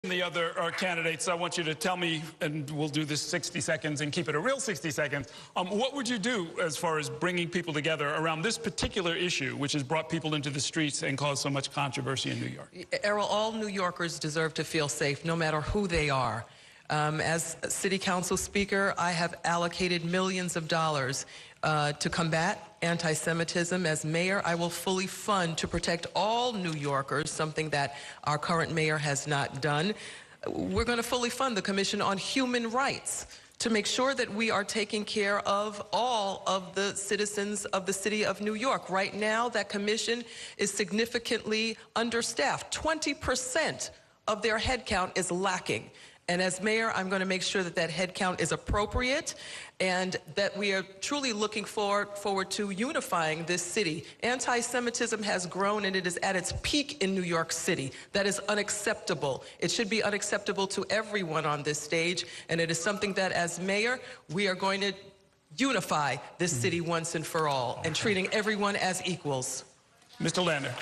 The other candidates, I want you to tell me, and we'll do this 60 seconds and keep it a real 60 seconds. What would you do as far as bringing people together around this particular issue, which has brought people into the streets and caused so much controversy in New York? Errol, all New Yorkers deserve to feel safe, no matter who they are. As City Council Speaker, I have allocated millions of dollars to combat anti-Semitism. As mayor, I will fully fund to protect all New Yorkers, something that our current mayor has not done. We're going to fully fund the Commission on Human Rights to make sure that we are taking care of all of the citizens of the city of New York. Right now, that commission is significantly understaffed. 20% of their headcount is lacking. And as mayor, I'm going to make sure that that headcount is appropriate and that we are truly looking forward to unifying this city. Anti-Semitism has grown and it is at its peak in New York City. That is unacceptable. It should be unacceptable to everyone on this stage. And it is something that as mayor, we are going to unify this city once and for all and treating everyone as equals. Mr. Lander.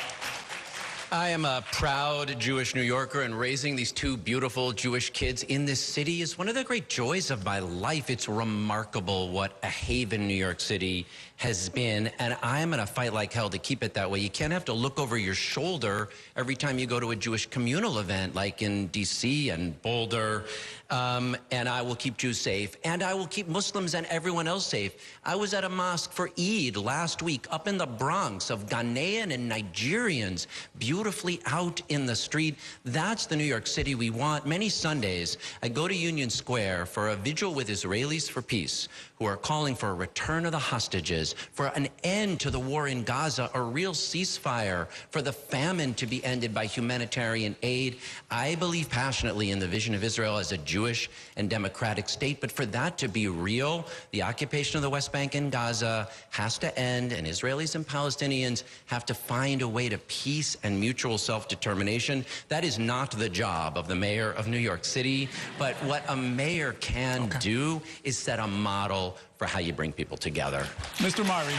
I am a proud Jewish New Yorker, and raising these 2 beautiful Jewish kids in this city is one of the great joys of my life. It's remarkable what a haven New York City has been, and I'm going to fight like hell to keep it that way. You can't have to look over your shoulder every time you go to a Jewish communal event like in D.C. and Boulder, and I will keep Jews safe, and I will keep Muslims and everyone else safe. I was at a mosque for Eid last week up in the Bronx of Ghanaian and Nigerians beautifully out in the street. That's the New York City we want. Many Sundays, I go to Union Square for a vigil with Israelis for peace, who are calling for a return of the hostages, for an end to the war in Gaza, a real ceasefire, for the famine to be ended by humanitarian aid. I believe passionately in the vision of Israel as a Jewish and democratic state, but for that to be real, the occupation of the West Bank and Gaza has to end, and Israelis and Palestinians have to find a way to peace and mutual self-determination. That is not the job of the mayor of New York City, but what a mayor can do is set a model for how you bring people together. Mr. Mari.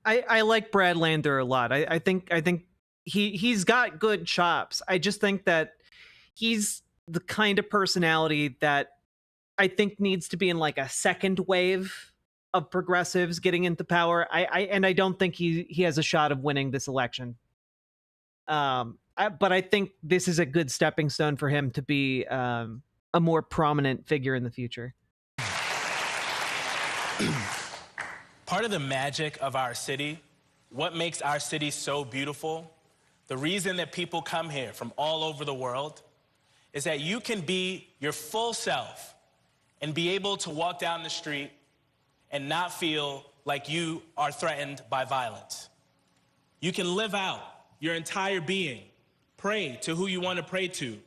I like Brad Lander a lot. I think he's got good chops. I just think that he's the kind of personality that I think needs to be in like a second wave of progressives getting into power. I don't think he has a shot of winning this election. But I think this is a good stepping stone for him to be a more prominent figure in the future. Part of the magic of our city, what makes our city so beautiful, the reason that people come here from all over the world, is that you can be your full self and be able to walk down the street and not feel like you are threatened by violence. You can live out your entire being, pray to who you want to pray to,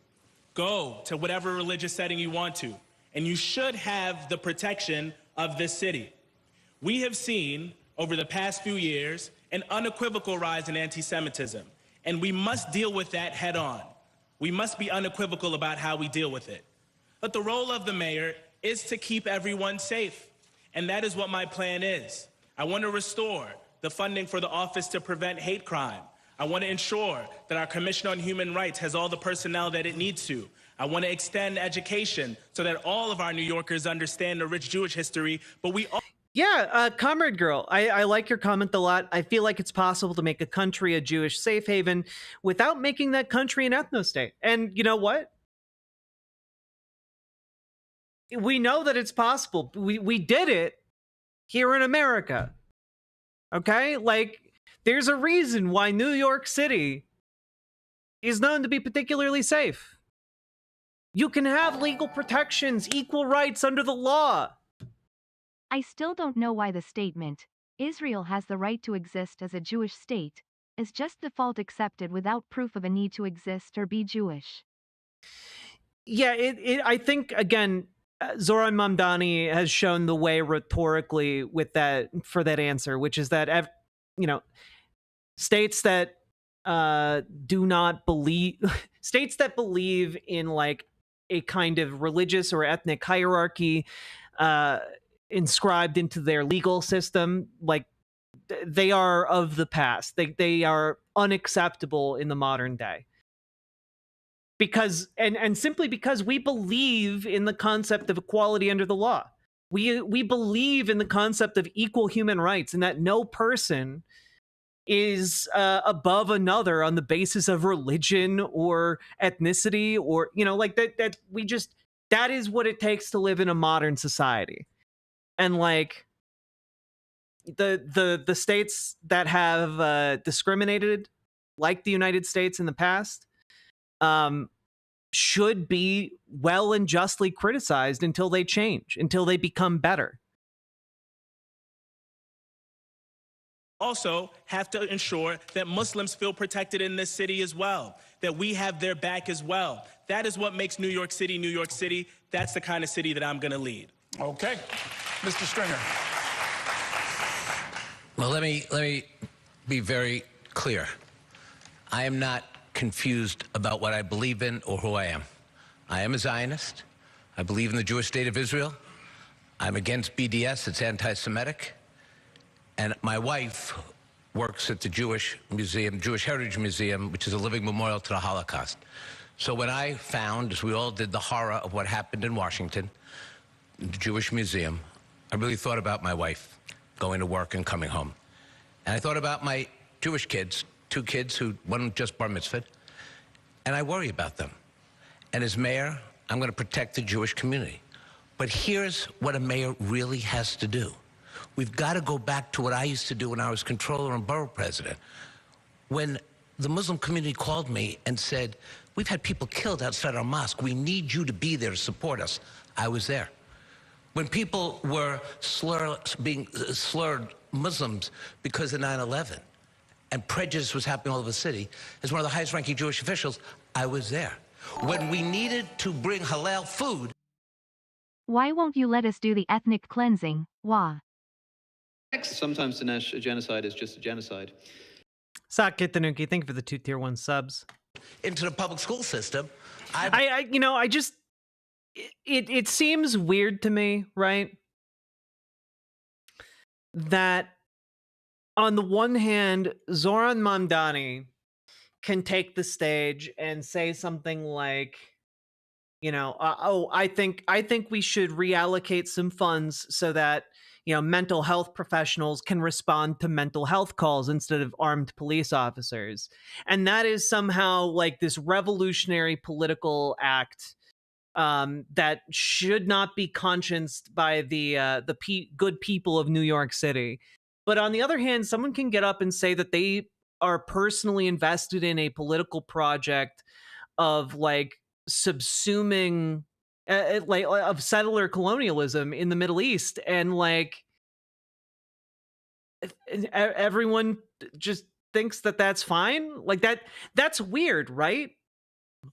go to whatever religious setting you want to, and you should have the protection of this city. We have seen over the past few years an unequivocal rise in anti-Semitism, and we must deal with that head on. We must be unequivocal about how we deal with it. But the role of the mayor is to keep everyone safe, and that is what my plan is. I want to restore the funding for the Office to Prevent Hate Crime. I want to ensure that our Commission on Human Rights has all the personnel that it needs to. I want to extend education so that all of our New Yorkers understand the rich Jewish history, but we all... Yeah, Comrade Girl, I like your comment a lot. I feel like it's possible to make a country a Jewish safe haven without making that country an ethno-state. And you know what? We know that it's possible. We did it here in America. Okay? Like, there's a reason why New York City is known to be particularly safe. You can have legal protections, equal rights under the law. I still don't know why the statement, Israel has the right to exist as a Jewish state, is just default accepted without proof of a need to exist or be Jewish. Yeah, I think, again, Zoran Mamdani has shown the way rhetorically with that, for that answer, which is that, states that do not believe, states that believe in like a kind of religious or ethnic hierarchy, inscribed into their legal system, like they are of the past. They are unacceptable in the modern day. Because and simply because we believe in the concept of equality under the law. We believe in the concept of equal human rights and that no person is above another on the basis of religion or ethnicity or, like that we just, that is what it takes to live in a modern society. And like the states that have discriminated, like the United States in the past, should be well and justly criticized until they change, until they become better. Also have to ensure that Muslims feel protected in this city as well, that we have their back as well. That is what makes New York City, New York City. That's the kind of city that I'm going to lead. Okay. Mr. Stringer. Well, let me be very clear. I am not confused about what I believe in or who I am. I am a Zionist. I believe in the Jewish state of Israel. I'm against BDS. It's anti-Semitic. And my wife works at the Jewish Museum, Jewish Heritage Museum, which is a living memorial to the Holocaust. So when I found, as we all did, the horror of what happened in Washington, the Jewish Museum, I really thought about my wife going to work and coming home. And I thought about my Jewish kids, 2 kids who, one just bar mitzvahed, and I worry about them. And as mayor, I'm going to protect the Jewish community. But here's what a mayor really has to do. We've got to go back to what I used to do when I was controller and borough president. When the Muslim community called me and said, we've had people killed outside our mosque. We need you to be there to support us. I was there. When people were being slurred Muslims because of 9/11 and prejudice was happening all over the city, as one of the highest ranking Jewish officials, I was there. When we needed to bring halal food. Why won't you let us do the ethnic cleansing? Why? Sometimes Dinesh, a genocide is just a genocide. Saket Tanuki, thank you for the 2 tier 1 subs. Into the public school system. It seems weird to me, right? That on the one hand, Zoran Mamdani can take the stage and say something like, I think we should reallocate some funds so that mental health professionals can respond to mental health calls instead of armed police officers. And that is somehow like this revolutionary political act that should not be conscienced by the good people of New York City. But on the other hand, someone can get up and say that they are personally invested in a political project of like subsuming of settler colonialism in the Middle East, and like everyone just thinks that that's fine. Like that's weird, right?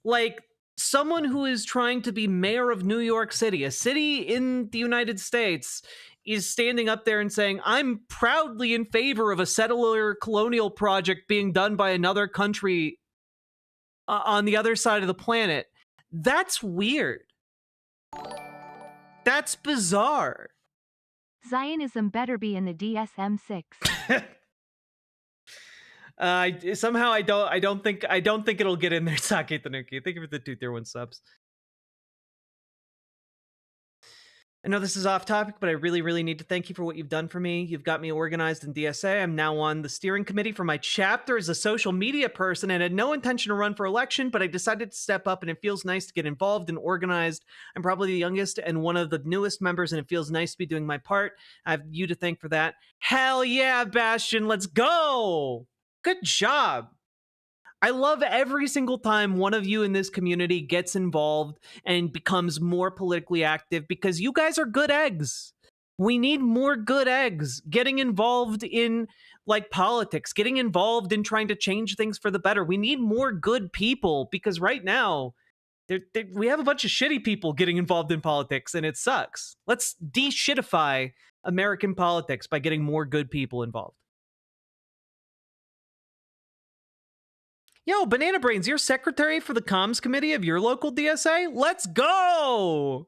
Like someone who is trying to be mayor of New York City, a city in the United States, is standing up there and saying, I'm proudly in favor of a settler colonial project being done by another country on the other side of the planet. That's weird. That's bizarre. Zionism better be in the DSM-6. Somehow I don't think it'll get in there. Sake Tanuki. Thank you for the 2 tier 1 subs. I know this is off topic, but I really, really need to thank you for what you've done for me. You've got me organized in DSA. I'm now on the steering committee for my chapter as a social media person and had no intention to run for election, but I decided to step up, and it feels nice to get involved and organized. I'm probably the youngest and one of the newest members, and it feels nice to be doing my part. I have you to thank for that. Hell yeah, Bastion, let's go! Good job. I love every single time one of you in this community gets involved and becomes more politically active, because you guys are good eggs. We need more good eggs getting involved in like politics, getting involved in trying to change things for the better. We need more good people, because right now we have a bunch of shitty people getting involved in politics, and it sucks. Let's de-shitify American politics by getting more good people involved. Yo, Banana Brains, you're secretary for the comms committee of your local DSA? Let's go!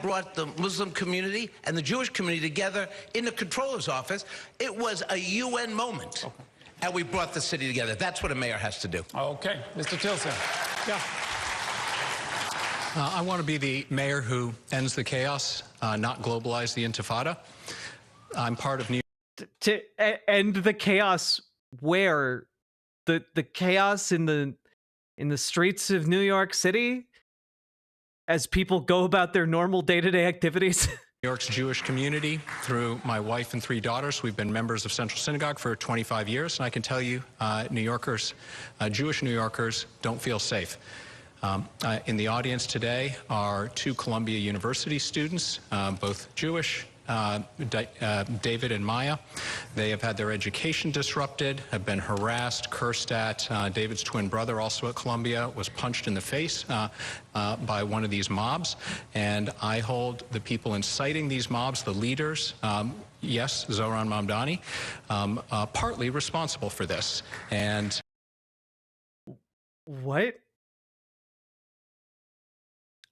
Brought the Muslim community and the Jewish community together in the controller's office. It was a UN moment. Okay. And we brought the city together. That's what a mayor has to do. Okay. Mr. Tilson. Yeah. I want to be the mayor who ends the chaos, not globalize the intifada. I'm part of New to end the chaos, where the chaos in the streets of New York City as people go about their normal day-to-day activities. New York's Jewish community, through my wife and 3 daughters. We've been members of Central Synagogue for 25 years, and I can tell you, New Yorkers, Jewish New Yorkers, don't feel safe. In the audience today are 2 Columbia University students, both Jewish, David and Maya. They have had their education disrupted, have been harassed, cursed at. David's twin brother, also at Columbia, was punched in the face by one of these mobs. And I hold the people inciting these mobs, the leaders, yes, Zoran Mamdani, partly responsible for this. And what?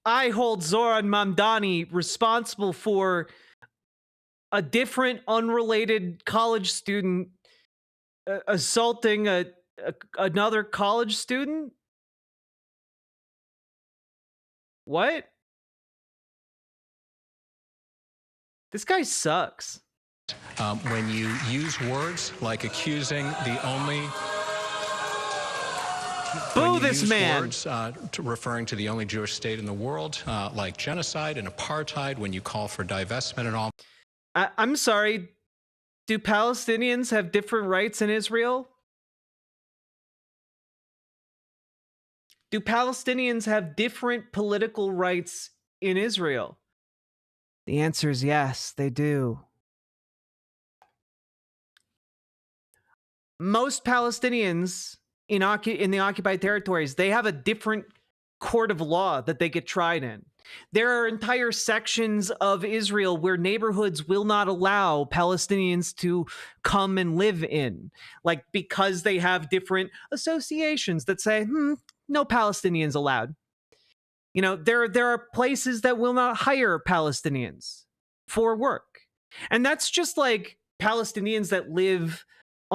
I hold Zoran Mamdani responsible for a different, unrelated college student assaulting another college student? What? This guy sucks. When you use words like accusing the only... Boo this man! Words referring to the only Jewish state in the world, like genocide and apartheid, when you call for divestment and all... I'm sorry, do Palestinians have different rights in Israel? Do Palestinians have different political rights in Israel? The answer is yes, they do. Most Palestinians in the occupied territories, they have a different court of law that they get tried in. There are entire sections of Israel where neighborhoods will not allow Palestinians to come and live in, like because they have different associations that say, no Palestinians allowed. You know, there are places that will not hire Palestinians for work. And that's just like Palestinians that live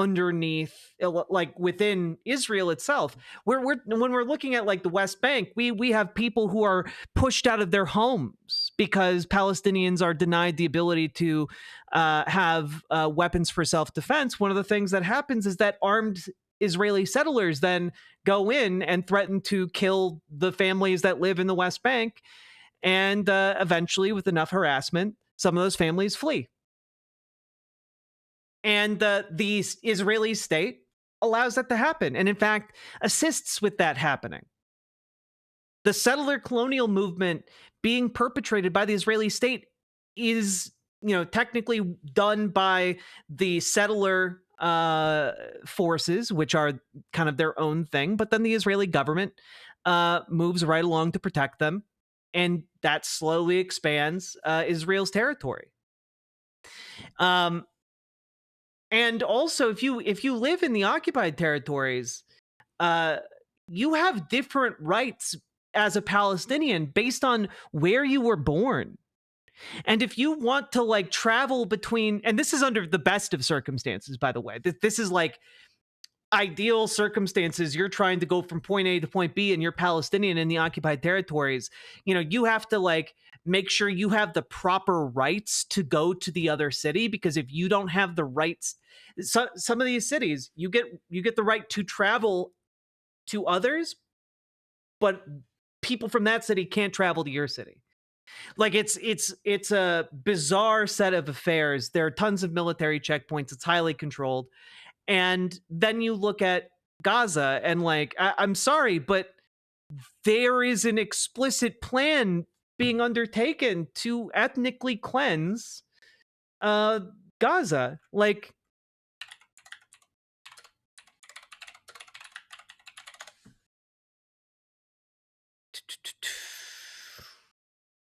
underneath, like within Israel itself. When we're looking at like the West Bank, we have people who are pushed out of their homes because Palestinians are denied the ability to have weapons for self-defense. One of the things that happens is that armed Israeli settlers then go in and threaten to kill the families that live in the West Bank. And eventually, with enough harassment, some of those families flee. And the Israeli state allows that to happen, and in fact, assists with that happening. The settler colonial movement being perpetrated by the Israeli state is, technically done by the settler forces, which are kind of their own thing, but then the Israeli government moves right along to protect them, and that slowly expands Israel's territory. And also, if you live in the occupied territories, you have different rights as a Palestinian based on where you were born. And if you want to like travel between, and this is under the best of circumstances, by the way, this is like ideal circumstances. You're trying to go from point A to point B and you're Palestinian in the occupied territories. You have to like make sure you have the proper rights to go to the other city, because if you don't have the rights, some of these cities, you get the right to travel to others, but people from that city can't travel to your city. Like it's a bizarre set of affairs. There are tons of military checkpoints. It's highly controlled. And then you look at Gaza and like, I'm sorry, but there is an explicit plan being undertaken to ethnically cleanse Gaza. Like,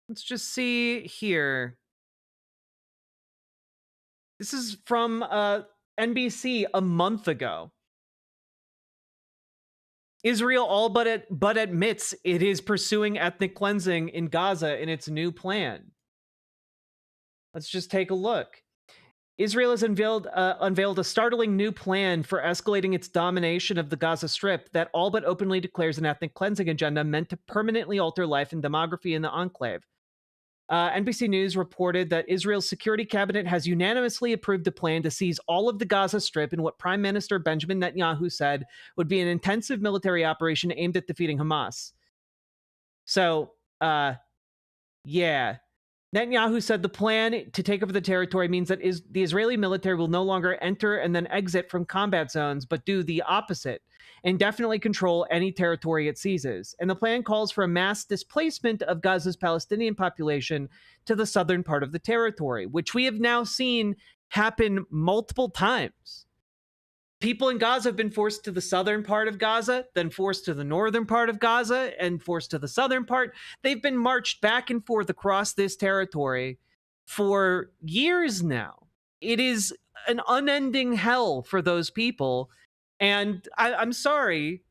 let's just see here. This is from NBC a month ago. Israel all but admits it is pursuing ethnic cleansing in Gaza in its new plan. Let's just take a look. Israel has unveiled a startling new plan for escalating its domination of the Gaza Strip that all but openly declares an ethnic cleansing agenda meant to permanently alter life and demography in the enclave. NBC News reported that Israel's security cabinet has unanimously approved a plan to seize all of the Gaza Strip in what Prime Minister Benjamin Netanyahu said would be an intensive military operation aimed at defeating Hamas. So, yeah. Netanyahu said the plan to take over the territory means that the Israeli military will no longer enter and then exit from combat zones, but do the opposite and definitely control any territory it seizes. And the plan calls for a mass displacement of Gaza's Palestinian population to the southern part of the territory, which we have now seen happen multiple times. People in Gaza have been forced to the southern part of Gaza, then forced to the northern part of Gaza, and forced to the southern part. They've been marched back and forth across this territory for years now. It is an unending hell for those people. And I'm sorry,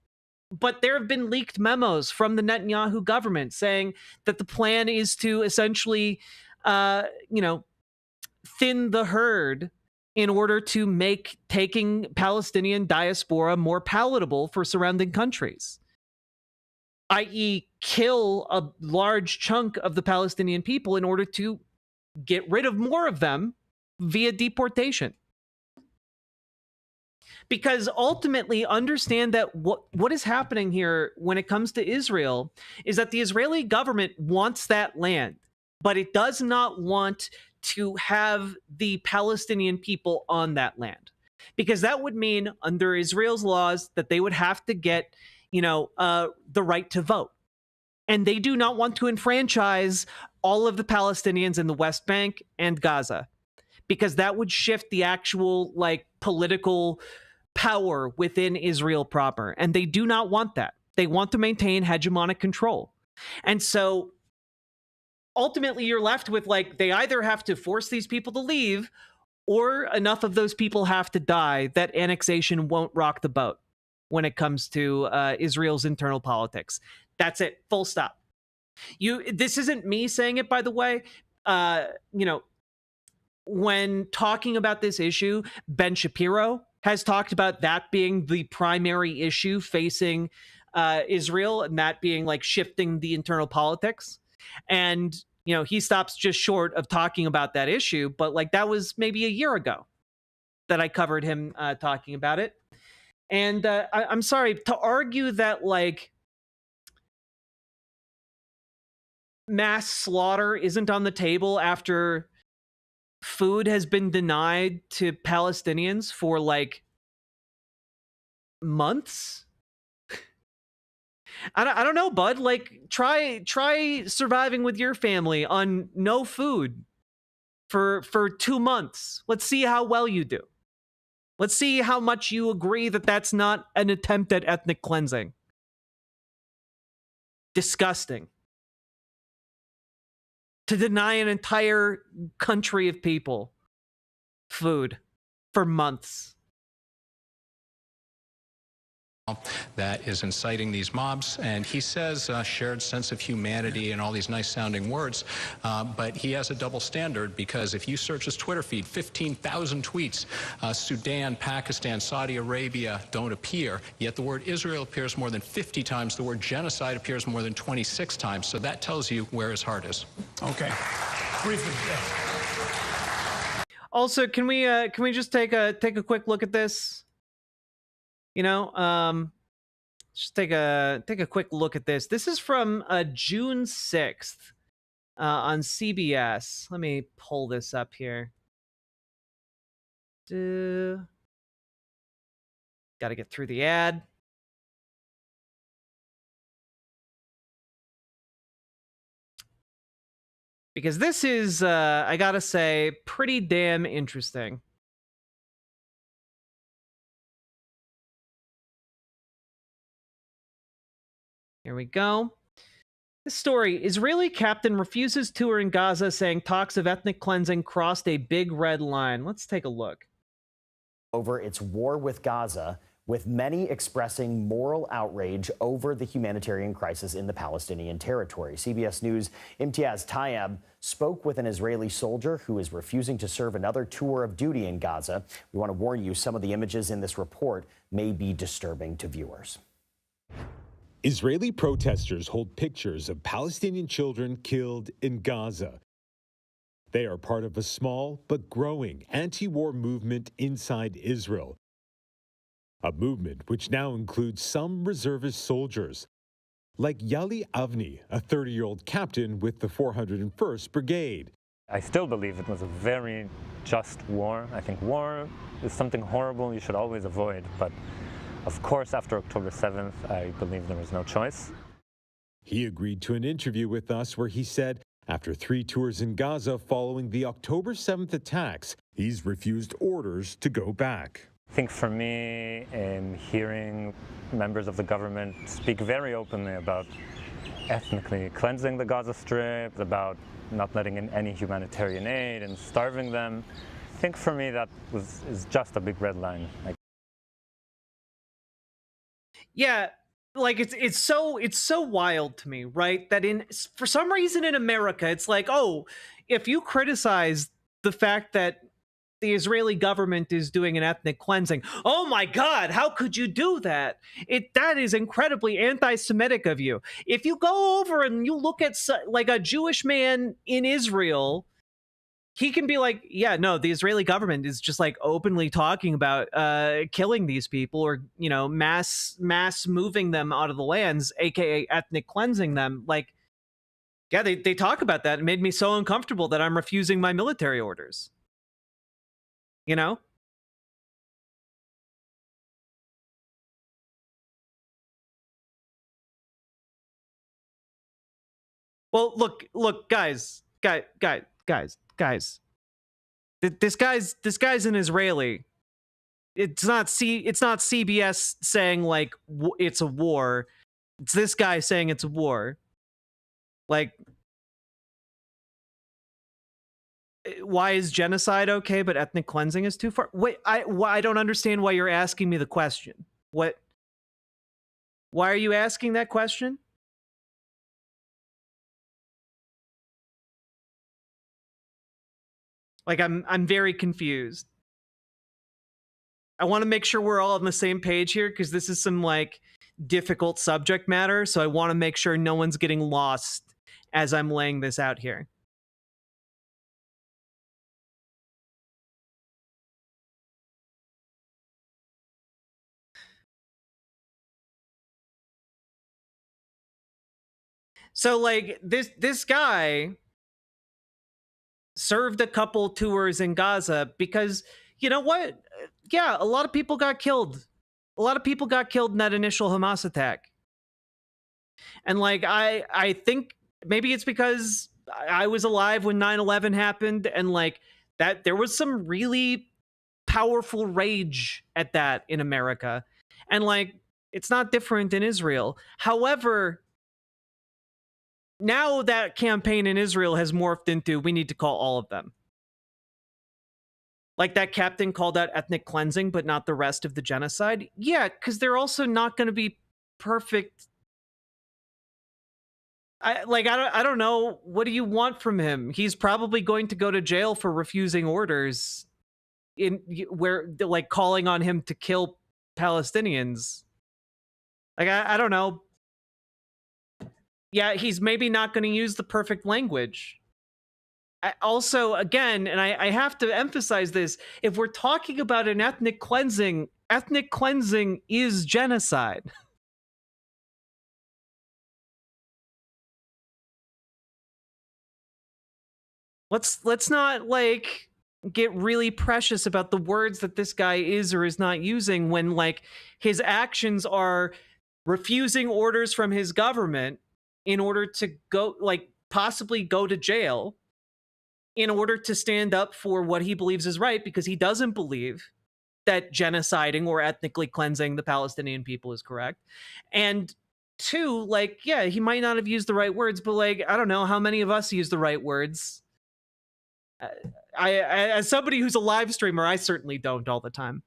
but there have been leaked memos from the Netanyahu government saying that the plan is to essentially, thin the herd in order to make taking Palestinian diaspora more palatable for surrounding countries, i.e. kill a large chunk of the Palestinian people in order to get rid of more of them via deportation. Because ultimately, understand that what is happening here when it comes to Israel is that the Israeli government wants that land, but it does not want to have the Palestinian people on that land, because that would mean under Israel's laws that they would have to get, the right to vote. And they do not want to enfranchise all of the Palestinians in the West Bank and Gaza, because that would shift the actual political power within Israel proper. And they do not want that. They want to maintain hegemonic control. And so ultimately, you're left with they either have to force these people to leave, or enough of those people have to die that annexation won't rock the boat when it comes to Israel's internal politics. That's it. Full stop. This isn't me saying it, by the way. When talking about this issue, Ben Shapiro has talked about that being the primary issue facing Israel, and that being like shifting the internal politics. And, you know, he stops just short of talking about that issue, but like that was maybe a year ago that I covered him talking about it. And I'm sorry to argue that like mass slaughter isn't on the table after food has been denied to Palestinians for like months. I don't know, bud. Like try surviving with your family on no food for 2 months. Let's see how well you do. Let's see how much you agree that that's not an attempt at ethnic cleansing. Disgusting. To deny an entire country of people food for months. That is inciting these mobs, and he says shared sense of humanity and all these nice sounding words, but he has a double standard, because if you search his Twitter feed, 15,000 tweets, Sudan, Pakistan, Saudi Arabia don't appear, yet the word Israel appears more than 50 times, the word genocide appears more than 26 times, so that tells you where his heart is. Okay. Briefly, Also, can we just take a quick look at this? You know, just take a quick look at this. This is from June 6th on CBS. Let me pull this up here. Got to get through the ad. Because this is, I gotta say, pretty damn interesting. Here we go. This story, Israeli captain refuses tour in Gaza, saying talks of ethnic cleansing crossed a big red line. Let's take a look. Over its war with Gaza, with many expressing moral outrage over the humanitarian crisis in the Palestinian territory. CBS News' Imtiaz Tayeb spoke with an Israeli soldier who is refusing to serve another tour of duty in Gaza. We want to warn you, some of the images in this report may be disturbing to viewers. Israeli protesters hold pictures of Palestinian children killed in Gaza. They are part of a small but growing anti-war movement inside Israel. A movement which now includes some reservist soldiers, like Yali Avni, a 30-year-old captain with the 401st Brigade. I still believe it was a very just war. I think war is something horrible you should always avoid, but of course, after October 7th, I believe there was no choice. He agreed to an interview with us where he said, after 3 tours in Gaza following the October 7th attacks, he's refused orders to go back. I think for me, hearing members of the government speak very openly about ethnically cleansing the Gaza Strip, about not letting in any humanitarian aid and starving them, I think for me that is just a big red line. Yeah, like it's so wild to me, right? That for some reason in America, it's like, oh, if you criticize the fact that the Israeli government is doing an ethnic cleansing, oh my God, how could you do that? That is incredibly anti-Semitic of you. If you go over and you look at like a Jewish man in Israel, he can be like, yeah, no, the Israeli government is just like openly talking about killing these people, or, you know, mass moving them out of the lands, aka ethnic cleansing them. Like, yeah, they talk about that. It made me so uncomfortable that I'm refusing my military orders. You know? Well, look, guys. This guy's an Israeli. It's not CBS saying like it's a war. It's this guy saying it's a war. Like, why is genocide okay, but ethnic cleansing is too far? Wait, I don't understand why you're asking me the question. What? Why are you asking that question? Like, I'm very confused. I want to make sure we're all on the same page here, because this is some like difficult subject matter. So I want to make sure no one's getting lost as I'm laying this out here. So like this guy served a couple tours in Gaza because, you know what? Yeah, a lot of people got killed. A lot of people got killed in that initial Hamas attack. And like I think maybe it's because I was alive when 9/11 happened, and like that there was some really powerful rage at that in America. And like it's not different in Israel. However, now that campaign in Israel has morphed into we need to call all of them. Like that captain called out ethnic cleansing, but not the rest of the genocide. Yeah, because they're also not going to be perfect. I don't know. What do you want from him? He's probably going to go to jail for refusing orders where like calling on him to kill Palestinians. Like, I don't know. Yeah, he's maybe not going to use the perfect language. Also, again, and I have to emphasize this, if we're talking about an ethnic cleansing is genocide. Let's not like get really precious about the words that this guy is or is not using when like his actions are refusing orders from his government in order to go like possibly go to jail in order to stand up for what he believes is right, because he doesn't believe that genociding or ethnically cleansing the Palestinian people is correct. And two, like, yeah, he might not have used the right words, but like, I don't know how many of us use the right words. I as somebody who's a live streamer, I certainly don't all the time.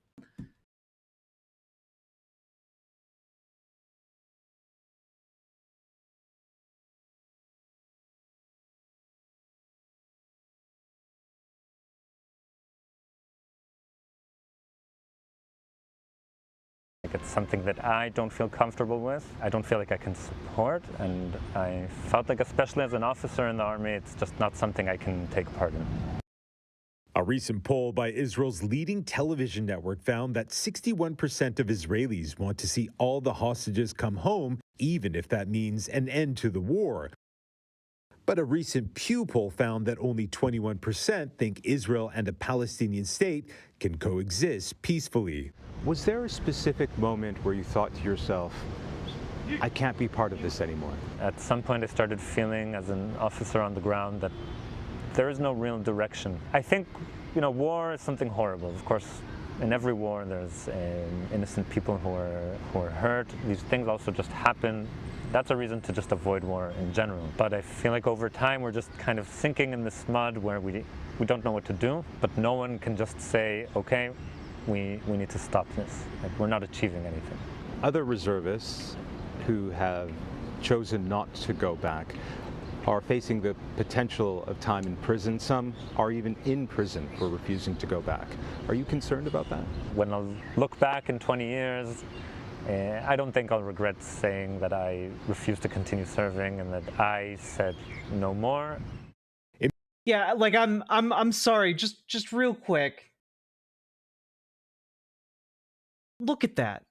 It's something that I don't feel comfortable with. I don't feel like I can support, and I felt like, especially as an officer in the army, it's just not something I can take part in. A recent poll by Israel's leading television network found that 61% of Israelis want to see all the hostages come home, even if that means an end to the war. But a recent Pew poll found that only 21% think Israel and a Palestinian state can coexist peacefully. Was there a specific moment where you thought to yourself, I can't be part of this anymore? At some point I started feeling as an officer on the ground that there is no real direction. I think, you know, war is something horrible. Of course, in every war there's innocent people who are hurt. These things also just happen. That's a reason to just avoid war in general. But I feel like over time we're just kind of sinking in this mud where we don't know what to do, but no one can just say, okay, we need to stop this. Like, we're not achieving anything. Other reservists who have chosen not to go back are facing the potential of time in prison. Some are even in prison for refusing to go back. Are you concerned about that? When I look back in 20 years, I don't think I'll regret saying that I refused to continue serving and that I said no more. Yeah, like I'm sorry, just real quick. Look at that.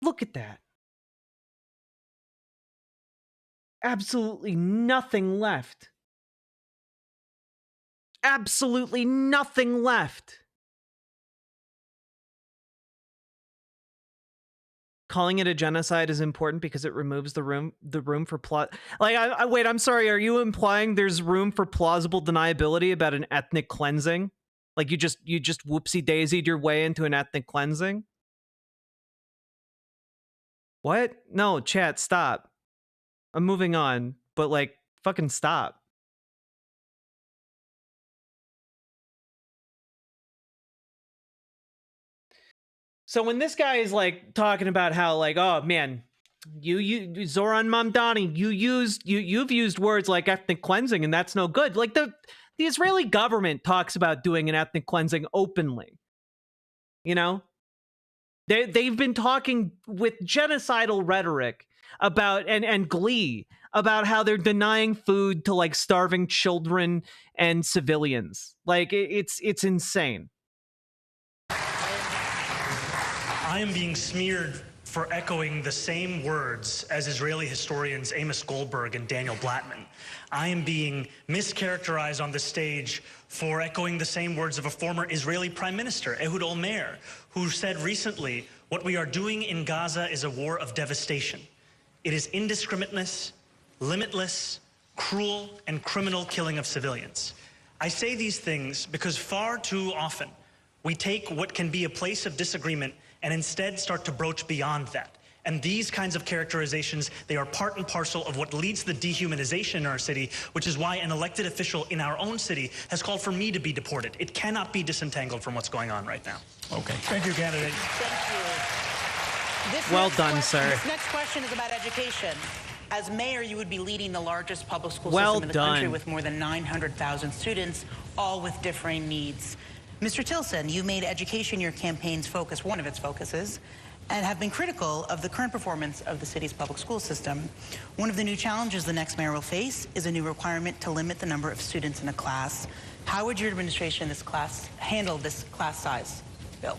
Look at that. Absolutely nothing left. Absolutely nothing left. Calling it a genocide is important because it removes the room for plot. Like, wait, I'm sorry. Are you implying there's room for plausible deniability about an ethnic cleansing? Like you just whoopsie daisied your way into an ethnic cleansing? What? No, chat, stop. I'm moving on, but like, fucking stop. So when this guy is like talking about how like, oh man, you Zoran Mamdani, you've used words like ethnic cleansing and that's no good. Like the the Israeli government talks about doing an ethnic cleansing openly. You know, they've been talking with genocidal rhetoric about and glee about how they're denying food to like starving children and civilians. Like it's insane. I am being smeared for echoing the same words as Israeli historians Amos Goldberg and Daniel Blattman. I am being mischaracterized on the stage for echoing the same words of a former Israeli Prime Minister, Ehud Olmert, who said recently, "What we are doing in Gaza is a war of devastation. It is indiscriminate, limitless, cruel, and criminal killing of civilians." I say these things because far too often we take what can be a place of disagreement and instead start to broach beyond that. And these kinds of characterizations, they are part and parcel of what leads to the dehumanization in our city, which is why an elected official in our own city has called for me to be deported. It cannot be disentangled from what's going on right now. Okay. Thank you, candidate. Thank you. Well done, sir. This next question is about education. As mayor, you would be leading the largest public school Well system in the country done. with more than 900,000 students, all with differing needs. Mr. Tilson, you made education your campaign's focus, one of its focuses, and have been critical of the current performance of the city's public school system. One of the new challenges the next mayor will face is a new requirement to limit the number of students in a class. How would your administration handle this class size bill?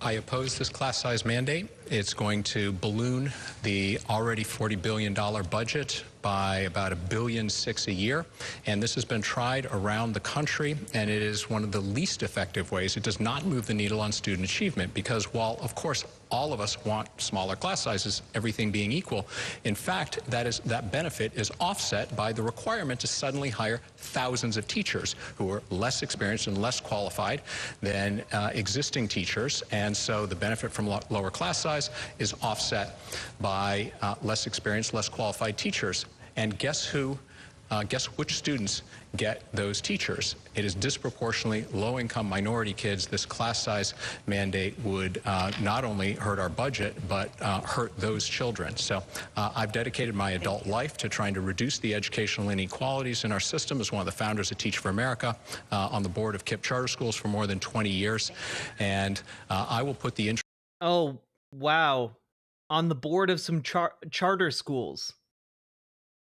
I oppose this class size mandate. It's going to balloon the already $40 billion budget by about $1.6 billion a year. And this has been tried around the country, and it is one of the least effective ways. It does not move the needle on student achievement because while, of course, all of us want smaller class sizes, everything being equal, in fact, that benefit is offset by the requirement to suddenly hire thousands of teachers who are less experienced and less qualified than existing teachers. And so the benefit from lower class size is offset by less experienced, less qualified teachers. And guess who? Guess which students get those teachers? It is disproportionately low-income minority kids. This class size mandate would not only hurt our budget, but hurt those children. So I've dedicated my adult life to trying to reduce the educational inequalities in our system as one of the founders of Teach for America, on the board of KIPP charter schools for more than 20 years. And I will put the Oh, wow. On the board of some charter schools.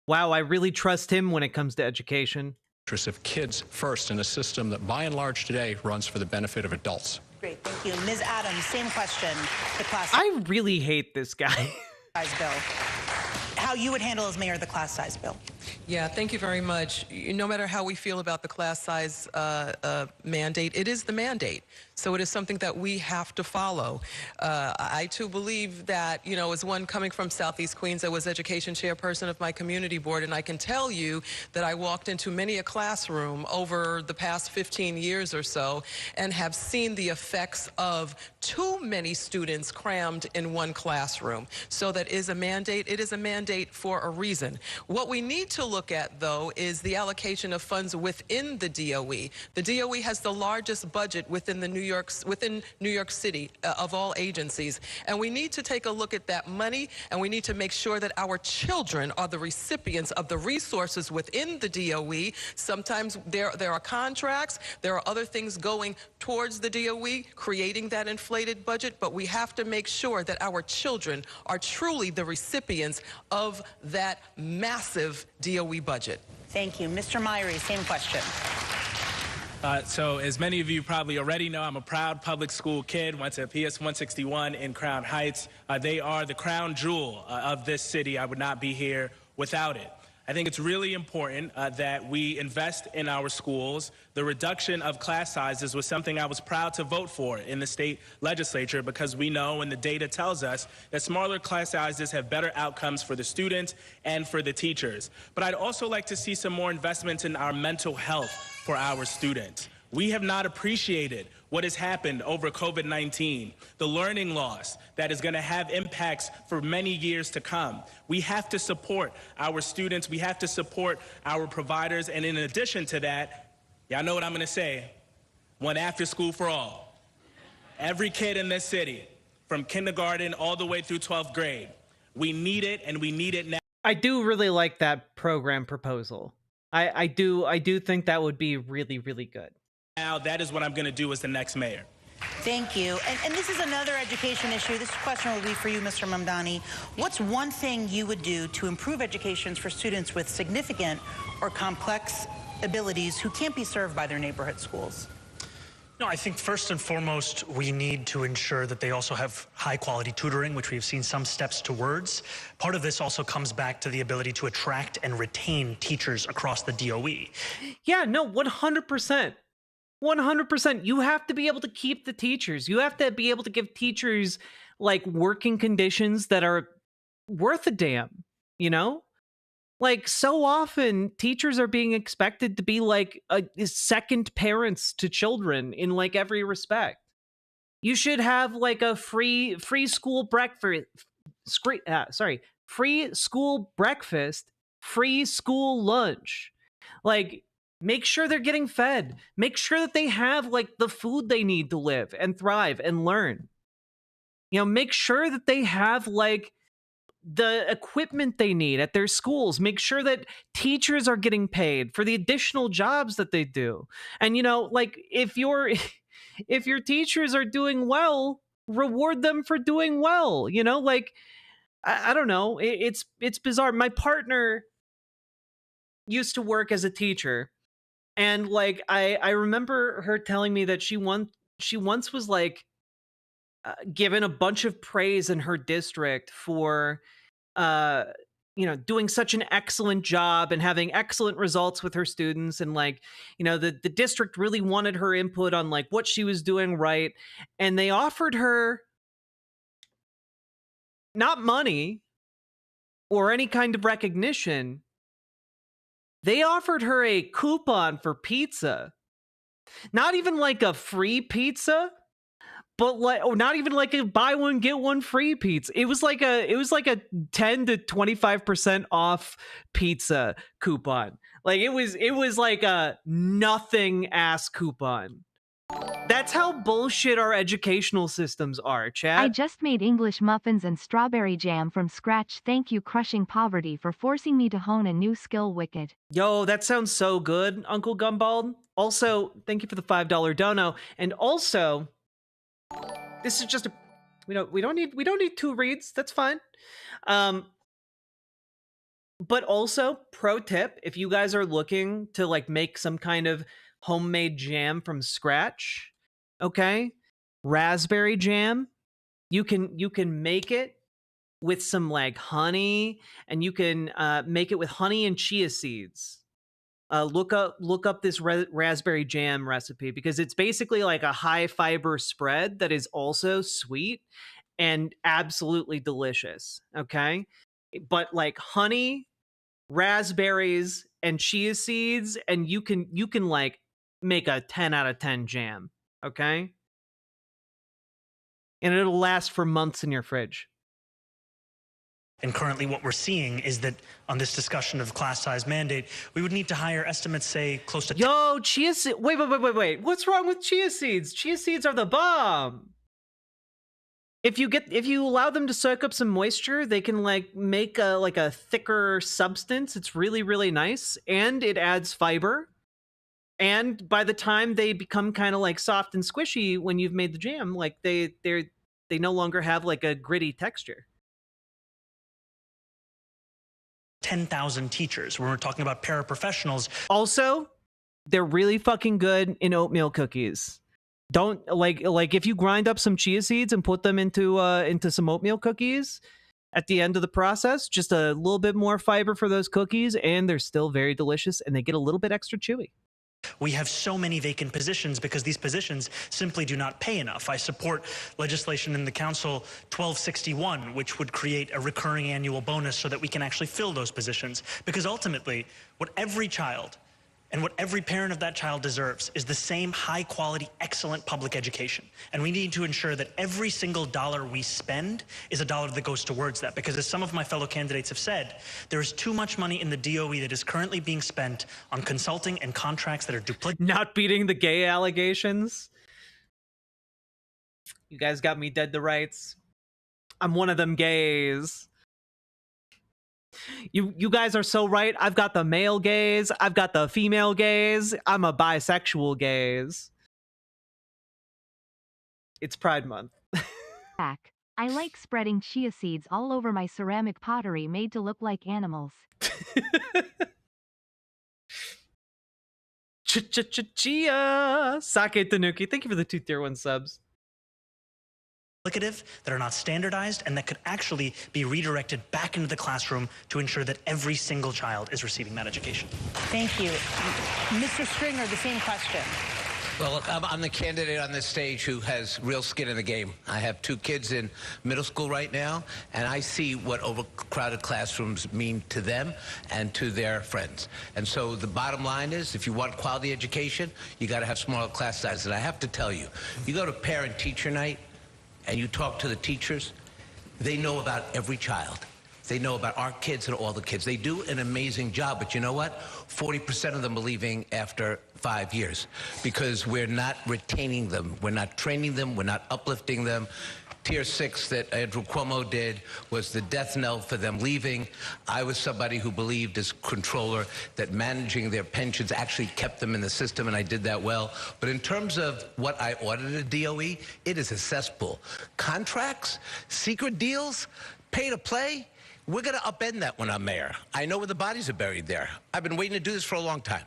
Wow, I really trust him when it comes to education. interests of kids first in a system that by and large today runs for the benefit of adults. Great, thank you. Ms. Adams, same question. The class I really hate this guy. size bill. How you would handle as mayor the class size bill? Yeah, thank you very much. No matter how we feel about the class size mandate, it is the mandate. So it is something that we have to follow. I too believe that, you know, as one coming from Southeast Queens, I was education chairperson of my community board, and I can tell you that I walked into many a classroom over the past 15 years or so and have seen the effects of too many students crammed in one classroom. So that is a mandate. It is a mandate for a reason. What we need to look at, though, is the allocation of funds within the DOE. The DOE has the largest budget within New York City of all agencies, and we need to take a look at that money, and we need to make sure that our children are the recipients of the resources within the DOE. Sometimes there are contracts, there are other things going towards the DOE, creating that inflated budget, but we have to make sure that our children are truly the recipients of that massive DOE budget. Thank you. Mr. Myrie, same question. So as many of you probably already know, I'm a proud public school kid, went to PS 161 in Crown Heights. They are the crown jewel of this city. I would not be here without it. I think it's really important that we invest in our schools. The reduction of class sizes was something I was proud to vote for in the state legislature because we know and the data tells us that smaller class sizes have better outcomes for the students and for the teachers. But I'd also like to see some more investments in our mental health for our students. We have not appreciated what has happened over COVID-19, the learning loss that is going to have impacts for many years to come. We have to support our students. We have to support our providers. And in addition to that, y'all know what I'm going to say, one after school for all. Every kid in this city, from kindergarten all the way through 12th grade, we need it, and we need it now. I do really like that program proposal. I do think that would be really, really good. Now, that is what I'm going to do as the next mayor. Thank you. And this is another education issue. This question will be for you, Mr. Mamdani. What's one thing you would do to improve education for students with significant or complex abilities who can't be served by their neighborhood schools? No, I think first and foremost, we need to ensure that they also have high-quality tutoring, which we've seen some steps towards. Part of this also comes back to the ability to attract and retain teachers across the DOE. Yeah, no, 100%. 100%. You have to be able to keep the teachers. You have to be able to give teachers like working conditions that are worth a damn, you know? Like, so often teachers are being expected to be like second parents to children in like every respect. You should have like a free school breakfast, free school breakfast, free school lunch. Like, make sure they're getting fed. Make sure that they have like the food they need to live and thrive and learn. You know, make sure that they have like the equipment they need at their schools. Make sure that teachers are getting paid for the additional jobs that they do. And, you know, like if your teachers are doing well, reward them for doing well. You know, like, I don't know. It's bizarre. My partner used to work as a teacher. And like, I remember her telling me that she once was like given a bunch of praise in her district for, you know, doing such an excellent job and having excellent results with her students. And like, you know, the district really wanted her input on like what she was doing right. And they offered her not money or any kind of recognition. They offered her a coupon for pizza. Not even like a free pizza, but like, or not even like a buy one get one free pizza. It was like a 10 to 25% off pizza coupon. Like it was like a nothing ass coupon. That's how bullshit our educational systems are, chat. I just made English muffins and strawberry jam from scratch. Thank you, Crushing Poverty, for forcing me to hone a new skill. Wicked. Yo, that sounds so good, Uncle Gumbald. Also, thank you for the $5 dono. And also, this is just a we don't need two reads. That's fine. But also, pro tip, if you guys are looking to like make some kind of homemade jam from scratch, okay? Raspberry jam, you can make it with some like honey, and you can make it with honey and chia seeds. Look up this raspberry jam recipe, because it's basically like a high fiber spread that is also sweet and absolutely delicious, okay? But like honey, raspberries, and chia seeds, and you can like make a 10 out of 10 jam, okay? And it'll last for months in your fridge. And currently what we're seeing is that on this discussion of class size mandate, we would need to hire, estimates say close to... Yo, chia seeds. Wait. What's wrong with chia seeds? Chia seeds are the bomb. If you allow them to soak up some moisture, they can like make a thicker substance. It's really, really nice. And it adds fiber. And by the time they become kind of like soft and squishy when you've made the jam, like they no longer have like a gritty texture. 10,000 teachers. When we're talking about paraprofessionals. Also, they're really fucking good in oatmeal cookies. Don't like if you grind up some chia seeds and put them into some oatmeal cookies at the end of the process, just a little bit more fiber for those cookies, and they're still very delicious, and they get a little bit extra chewy. We have so many vacant positions because these positions simply do not pay enough. I support legislation in the council 1261, which would create a recurring annual bonus so that we can actually fill those positions. Because ultimately, what every child and what every parent of that child deserves is the same high quality, excellent public education. And we need to ensure that every single dollar we spend is a dollar that goes towards that. Because as some of my fellow candidates have said, there is too much money in the DOE that is currently being spent on consulting and contracts that are duplicated. Not beating the gay allegations. You guys got me dead to rights. I'm one of them gays. You guys are so right. I've got the male gaze. I've got the female gaze. I'm a bisexual gaze. It's Pride Month. I like spreading chia seeds all over my ceramic pottery made to look like animals. Chia! Sake Tanuki, thank you for the 2 tier 1 subs. That are not standardized and that could actually be redirected back into the classroom to ensure that every single child is receiving that education. Thank you. Mr. Stringer, the same question. Well, I'm the candidate on this stage who has real skin in the game. I have 2 kids in middle school right now, and I see what overcrowded classrooms mean to them and to their friends. And so the bottom line is, if you want quality education, you got to have smaller class sizes. And I have to tell you, you go to parent-teacher night, and you talk to the teachers, they know about every child. They know about our kids and all the kids. They do an amazing job, but you know what? 40% of them are leaving after 5 years because we're not retaining them. We're not training them. We're not uplifting them. Tier 6 that Andrew Cuomo did was the death knell for them leaving. I was somebody who believed as controller that managing their pensions actually kept them in the system, and I did that well. But in terms of what I audited at DOE, it is a cesspool. Contracts, secret deals, pay to play, we're going to upend that when I'm mayor. I know where the bodies are buried there. I've been waiting to do this for a long time.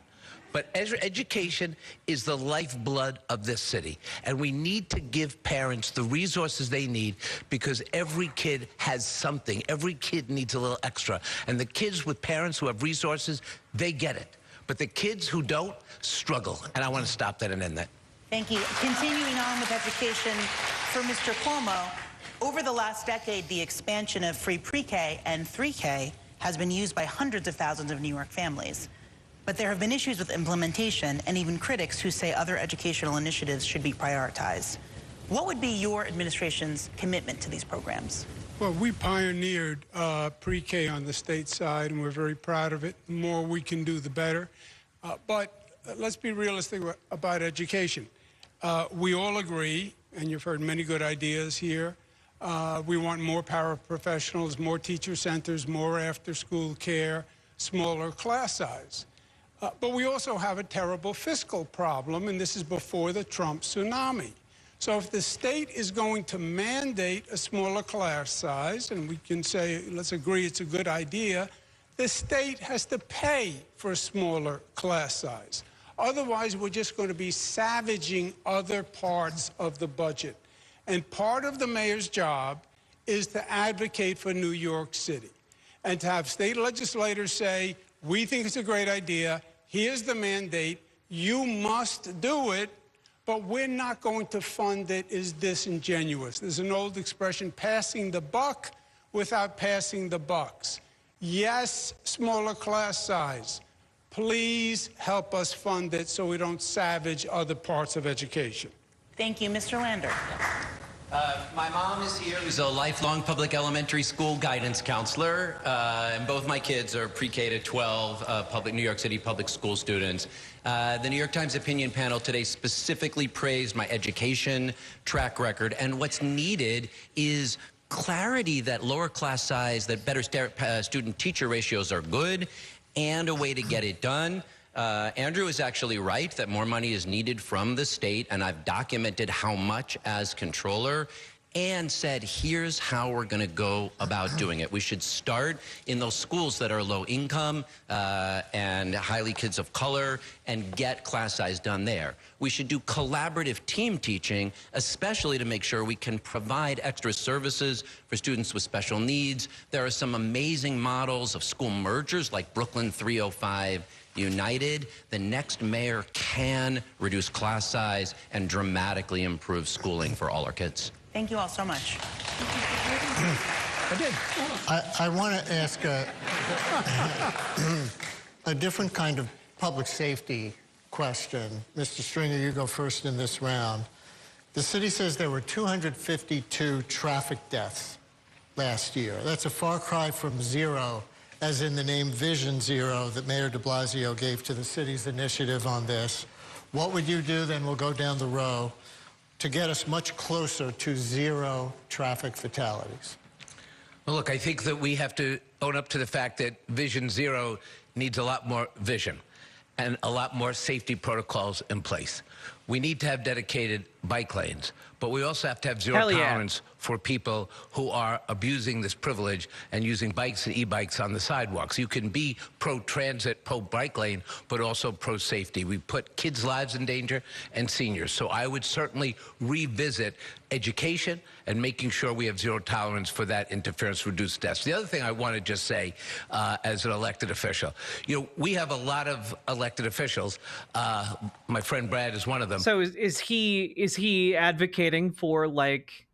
But education is the lifeblood of this city, and we need to give parents the resources they need because every kid has something. Every kid needs a little extra, and the kids with parents who have resources, they get it. But the kids who don't struggle, and I want to stop that and end that. Thank you. Continuing on with education for Mr. Cuomo, over the last decade, the expansion of free pre-K and 3K has been used by hundreds of thousands of New York families. But there have been issues with implementation and even critics who say other educational initiatives should be prioritized. What would be your administration's commitment to these programs? Well, we pioneered pre-K on the state side, and we're very proud of it. The more we can do, the better. But let's be realistic about education. We all agree, and you've heard many good ideas here. We want more paraprofessionals, more teacher centers, more after-school care, smaller class size. But we also have a terrible fiscal problem, and this is before the Trump tsunami. So if the state is going to mandate a smaller class size, and we can say, let's agree it's a good idea, the state has to pay for a smaller class size. Otherwise, we're just going to be savaging other parts of the budget. And part of the mayor's job is to advocate for New York City and to have state legislators say, we think it's a great idea. Here's the mandate. You must do it, but we're not going to fund it is disingenuous. There's an old expression, passing the buck without passing the bucks. Yes, smaller class size. Please help us fund it so we don't savage other parts of education. Thank you. Mr. Lander. My mom is here, who's a lifelong public elementary school guidance counselor, and both my kids are pre-K to 12 New York City public school students. The New York Times opinion panel today specifically praised my education track record, and what's needed is clarity that lower class size, that better student-teacher ratios are good, and a way to get it done. Andrew is actually right that more money is needed from the state, and I've documented how much as controller and said, here's how we're going to go about doing it. We should start in those schools that are low income and highly kids of color and get class size done there. We should do collaborative team teaching, especially to make sure we can provide extra services for students with special needs. There are some amazing models of school mergers like Brooklyn 305 United. The next mayor can reduce class size and dramatically improve schooling for all our kids. Thank you all so much. I want to ask a different kind of public safety question. Mr. Stringer, you go first in this round. The city says there were 252 traffic deaths last year. That's a far cry from zero, as in the name Vision Zero that Mayor de Blasio gave to the city's initiative on this. What would you do, then we'll go down the row, to get us much closer to zero traffic fatalities? Well, look, I think that we have to own up to the fact that Vision Zero needs a lot more vision and a lot more safety protocols in place. We need to have dedicated bike lanes, but we also have to have zero tolerance for people who are abusing this privilege and using bikes and e-bikes on the sidewalks. You can be pro-transit, pro-bike lane, but also pro-safety. We put kids' lives in danger and seniors. So I would certainly revisit education and making sure we have zero tolerance for that interference, reduce deaths. The other thing I want to just say as an elected official, you know, we have a lot of elected officials. My friend Brad is one of them. So is he advocating for, like,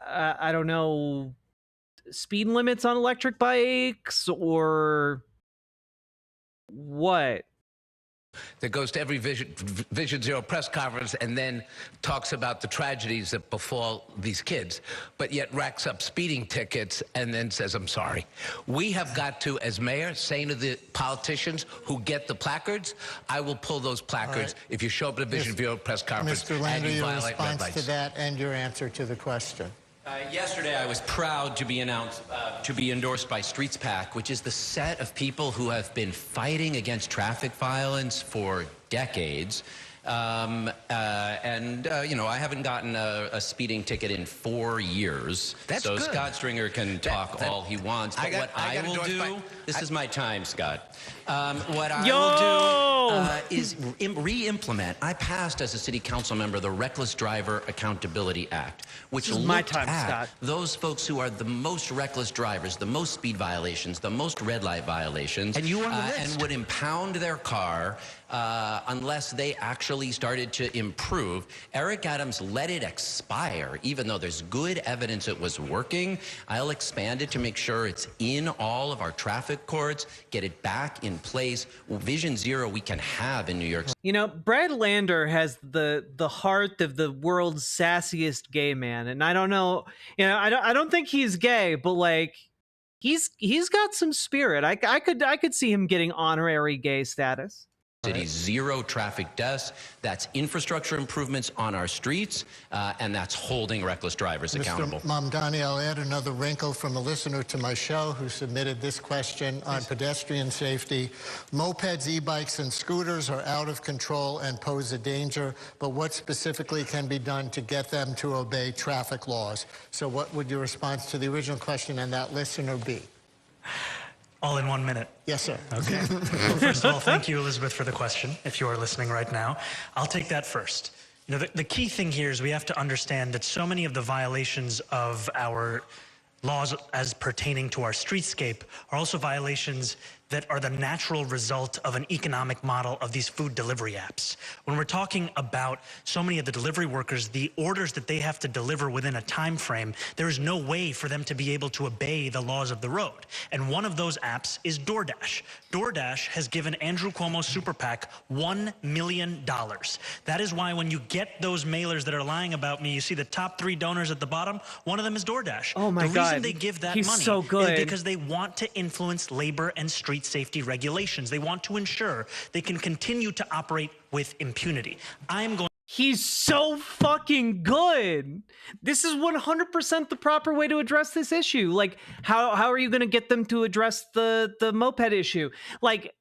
I don't know, speed limits on electric bikes or what? That goes to every Vision Zero press conference and then talks about the tragedies that befall these kids, but yet racks up speeding tickets and then says, I'm sorry. We have got to, as mayor, saying to the politicians who get the placards, I will pull those placards if you show up at a Vision Zero press conference Mr. Lander, and you your violate red response lights. to that and your answer to the question. Yesterday, I was proud to be endorsed by Streets PAC, which is the set of people who have been fighting against traffic violence for decades. You know, I haven't gotten a speeding ticket in 4 years. That's so good. Scott Stringer can talk all he wants. But what I will do, this is my time, Scott. What I will do is re-implement. I passed as a city council member the Reckless Driver Accountability Act, which looked at those folks who are the most reckless drivers, the most speed violations, the most red light violations, and you on the list. and would impound their car unless they actually started to improve. Eric Adams let it expire, even though there's good evidence it was working. I'll expand it to make sure it's in all of our traffic courts, get it back in place. Vision Zero we can have in New York City. You know, Brad Lander has the heart of the world's sassiest gay man, and I don't know, you know, I don't think he's gay, but like he's got some spirit. I could see him getting honorary gay status. City, zero traffic deaths. That's infrastructure improvements on our streets, and that's holding reckless drivers accountable. Mr. Mamdani, I'll add another wrinkle from a listener to my show who submitted this question on pedestrian safety. Mopeds, e-bikes, and scooters are out of control and pose a danger, but what specifically can be done to get them to obey traffic laws? So what would your response to the original question and that listener be? All in 1 minute. Yes, sir. Okay. Well, first of all, thank you, Elizabeth, for the question, if you are listening right now. I'll take that first. You know, the key thing here is we have to understand that so many of the violations of our laws as pertaining to our streetscape are also violations that are the natural result of an economic model of these food delivery apps. When we're talking about so many of the delivery workers, the orders that they have to deliver within a time frame, there is no way for them to be able to obey the laws of the road. And one of those apps is DoorDash. DoorDash has given Andrew Cuomo's super PAC $1 million. That is why when you get those mailers that are lying about me, you see the top 3 donors at the bottom, one of them is DoorDash. Oh my God. The reason they give that He's money so good. is because they want to influence labor and street safety regulations. They want to ensure they can continue to operate with impunity. He's so fucking good. This is 100% the proper way to address this issue. Like, how are you going to get them to address the moped issue? Like,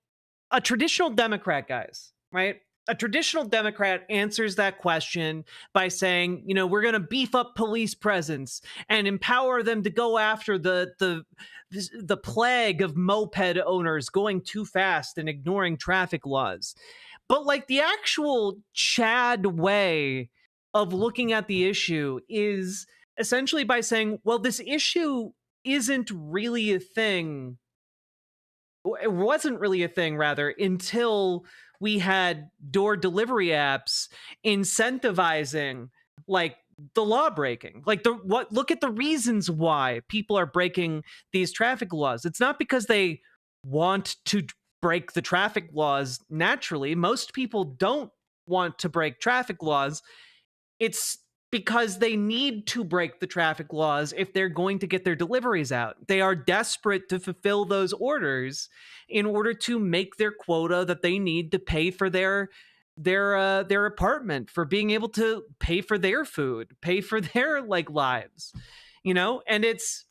a traditional Democrat, guys, right? A traditional Democrat answers that question by saying, you know, we're going to beef up police presence and empower them to go after the plague of moped owners going too fast and ignoring traffic laws. But like the actual Chad way of looking at the issue is essentially by saying, well, this issue isn't really a thing. It wasn't really a thing, rather, until we had door delivery apps incentivizing like the law breaking. Like look at the reasons why people are breaking these traffic laws. It's not because they want to break the traffic laws naturally. Most people don't want to break traffic laws. It's because they need to break the traffic laws if they're going to get their deliveries out. They are desperate to fulfill those orders in order to make their quota that they need to pay for their apartment, for being able to pay for their food, pay for their like lives. you know, and it's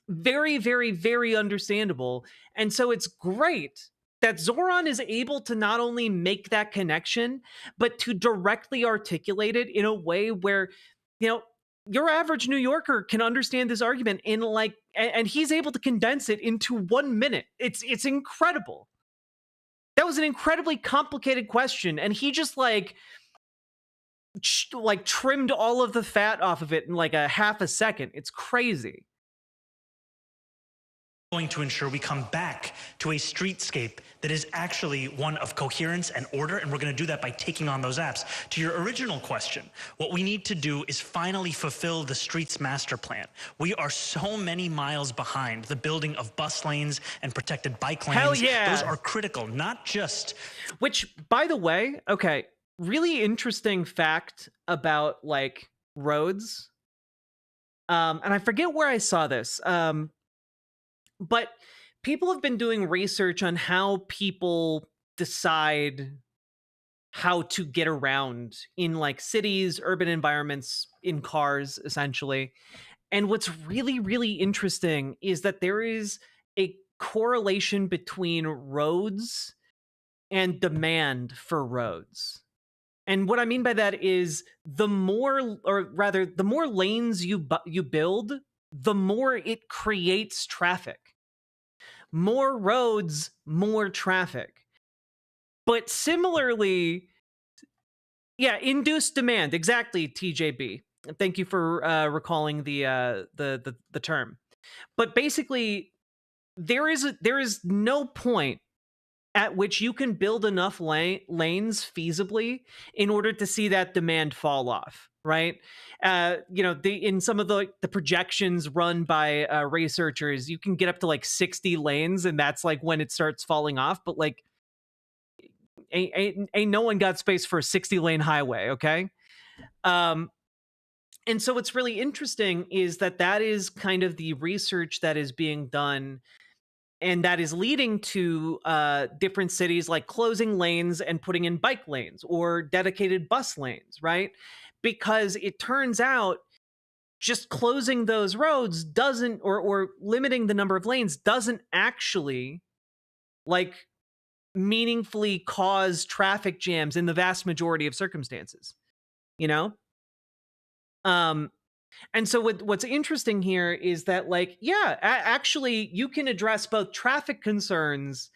very, very, very understandable. And so it's great that Zoran is able to not only make that connection, but to directly articulate it in a way where, you know, your average New Yorker can understand this argument in like, and he's able to condense it into 1 minute. It's incredible. That was an incredibly complicated question, and he just like trimmed all of the fat off of it in like a half a second. It's crazy. Going to ensure we come back to a streetscape that is actually one of coherence and order, and we're going to do that by taking on those apps. To your original question, what we need to do is finally fulfill the streets master plan. We are so many miles behind the building of bus lanes and protected bike lanes. Hell yeah. Those are critical, not just... Which, by the way, okay, really interesting fact about like roads. And I forget where I saw this. But people have been doing research on how people decide how to get around in like cities, urban environments, in cars, essentially. And what's really, really interesting is that there is a correlation between roads and demand for roads. And what I mean by that is the more lanes you build, the more it creates traffic. More roads, more traffic. But similarly, yeah, induced demand. Exactly, TJB. Thank you for recalling the term. But basically, there is no point at which you can build enough lanes feasibly in order to see that demand fall off, right? You know, in some of the projections run by researchers, you can get up to like 60 lanes, and that's like when it starts falling off. But like, ain't no one got space for a 60-lane highway, okay? And so what's really interesting is that is kind of the research that is being done, and that is leading to different cities like closing lanes and putting in bike lanes or dedicated bus lanes, right? Because it turns out just closing those roads doesn't, or limiting the number of lanes doesn't actually like meaningfully cause traffic jams in the vast majority of circumstances, you know? And so what's interesting here is that, like, yeah, actually, you can address both traffic concerns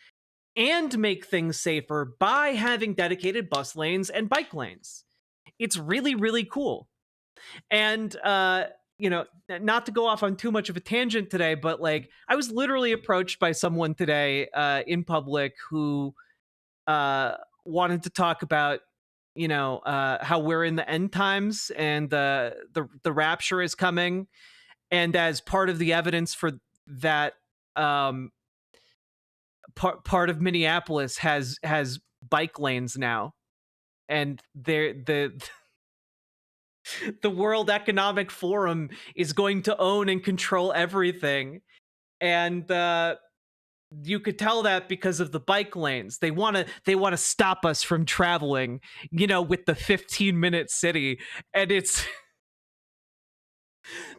and make things safer by having dedicated bus lanes and bike lanes. It's really, really cool. And, you know, not to go off on too much of a tangent today, but, like, I was literally approached by someone today in public who wanted to talk about, you know, how we're in the end times and the rapture is coming, and as part of the evidence for that, part of Minneapolis has bike lanes now, and the World Economic Forum is going to own and control everything, and you could tell that because of the bike lanes. They want to stop us from traveling, you know, with the 15-minute city. And it's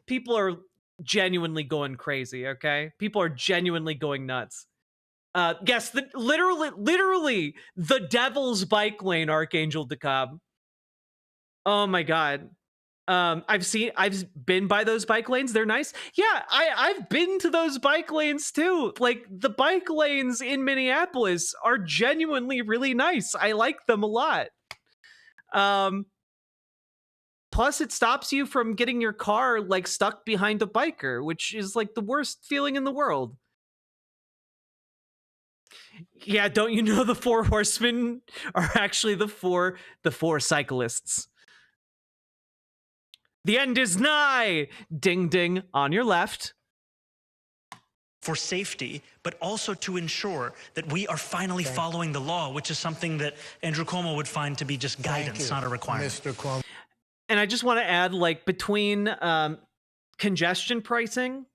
people are genuinely going crazy, okay? People are genuinely going nuts. Yes, literally the devil's bike lane, Archangel DeKalb. Oh my God. I've been by those bike lanes. They're nice. Yeah, I've been to those bike lanes too. Like, the bike lanes in Minneapolis are genuinely really nice. I like them a lot. Plus, it stops you from getting your car like stuck behind a biker, which is like the worst feeling in the world. Yeah, don't you know the 4 horsemen are actually the four cyclists? The end is nigh! Ding, ding, on your left. For safety, but also to ensure that we are finally following the law, which is something that Andrew Cuomo would find to be just guidance, not a requirement. Mr. Cuomo. And I just want to add, like, between congestion pricing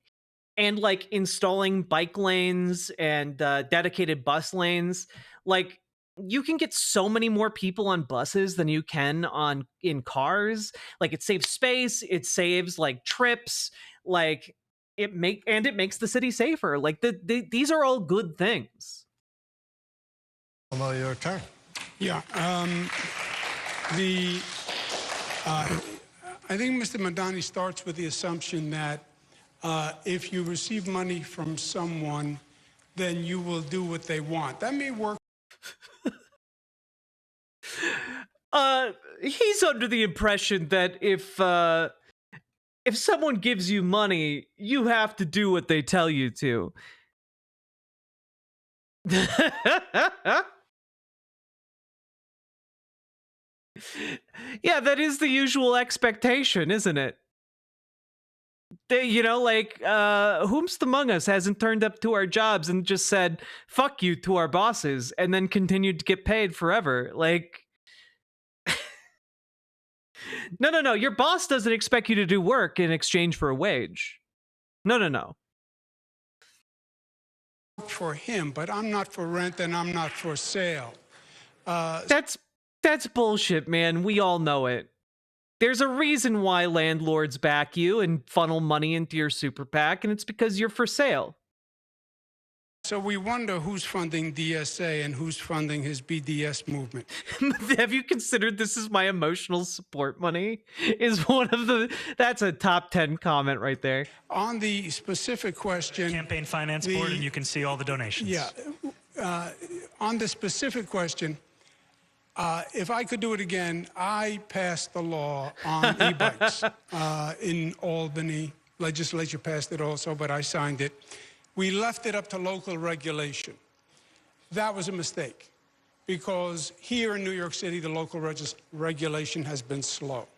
and like installing bike lanes and dedicated bus lanes, like, you can get so many more people on buses than you can in cars. Like, it saves space, it saves like trips, like it makes the city safer. Like these are all good things. Well, your turn. Yeah. I think Mr. Mamdani starts with the assumption that if you receive money from someone, then you will do what they want. That may work. He's under the impression that if someone gives you money, you have to do what they tell you to. Yeah, that is the usual expectation, isn't it? You know, like, whomst among us hasn't turned up to our jobs and just said, fuck you to our bosses, and then continued to get paid forever? Like, no. Your boss doesn't expect you to do work in exchange for a wage. No. For him, but I'm not for rent and I'm not for sale. That's bullshit, man. We all know it. There's a reason why landlords back you and funnel money into your super PAC, and it's because you're for sale. So we wonder who's funding DSA and who's funding his BDS movement. Have you considered this is my emotional support money? Is one of the... That's a top 10 comment right there. On the specific question... Campaign Finance Board, and you can see all the donations. Yeah. On the specific question, if I could do it again, I passed the law on e-bikes in Albany. Legislature passed it also, but I signed it. We left it up to local regulation. That was a mistake, because here in New York City, the local regulation has been slow.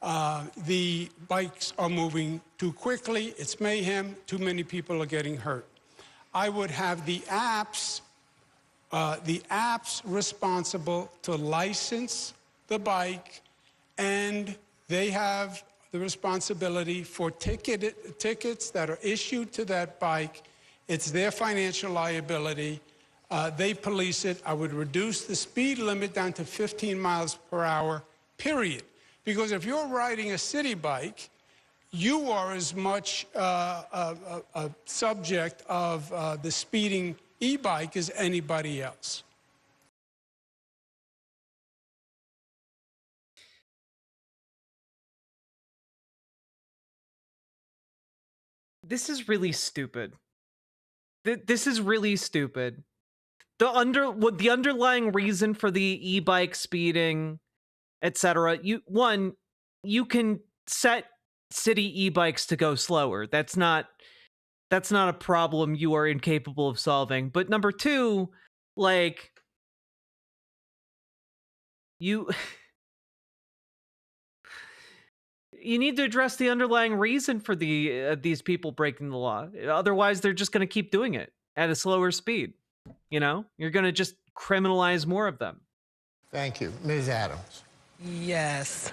The bikes are moving too quickly. It's mayhem. Too many people are getting hurt. I would have the apps responsible to license the bike, and they have the responsibility for tickets that are issued to that bike. It's their financial liability. They police it. I would reduce the speed limit down to 15 miles per hour, period. Because if you're riding a city bike, you are as much a subject of the speeding e-bike as anybody else. This is really stupid. This is really stupid. The underlying reason for the e-bike speeding, etc. You can set city e-bikes to go slower. That's not a problem you are incapable of solving. But number two, like, you need to address the underlying reason for these people breaking the law. Otherwise, they're just going to keep doing it at a slower speed. You know, you're going to just criminalize more of them. Thank you. Ms. Adams. Yes.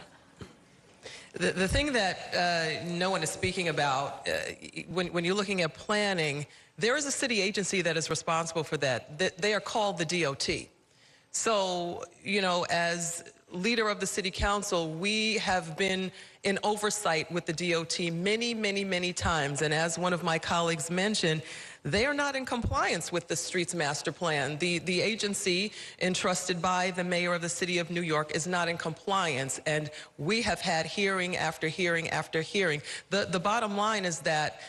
The thing that no one is speaking about, when you're looking at planning, there is a city agency that is responsible for that. They are called the DOT. So, you know, as leader of the city council, we have been in oversight with the DOT many times. And as one of my colleagues mentioned, they are not in compliance with the streets master plan. The agency entrusted by the mayor of the city of New York is not in compliance. And we have had hearing after hearing after hearing. The bottom line is that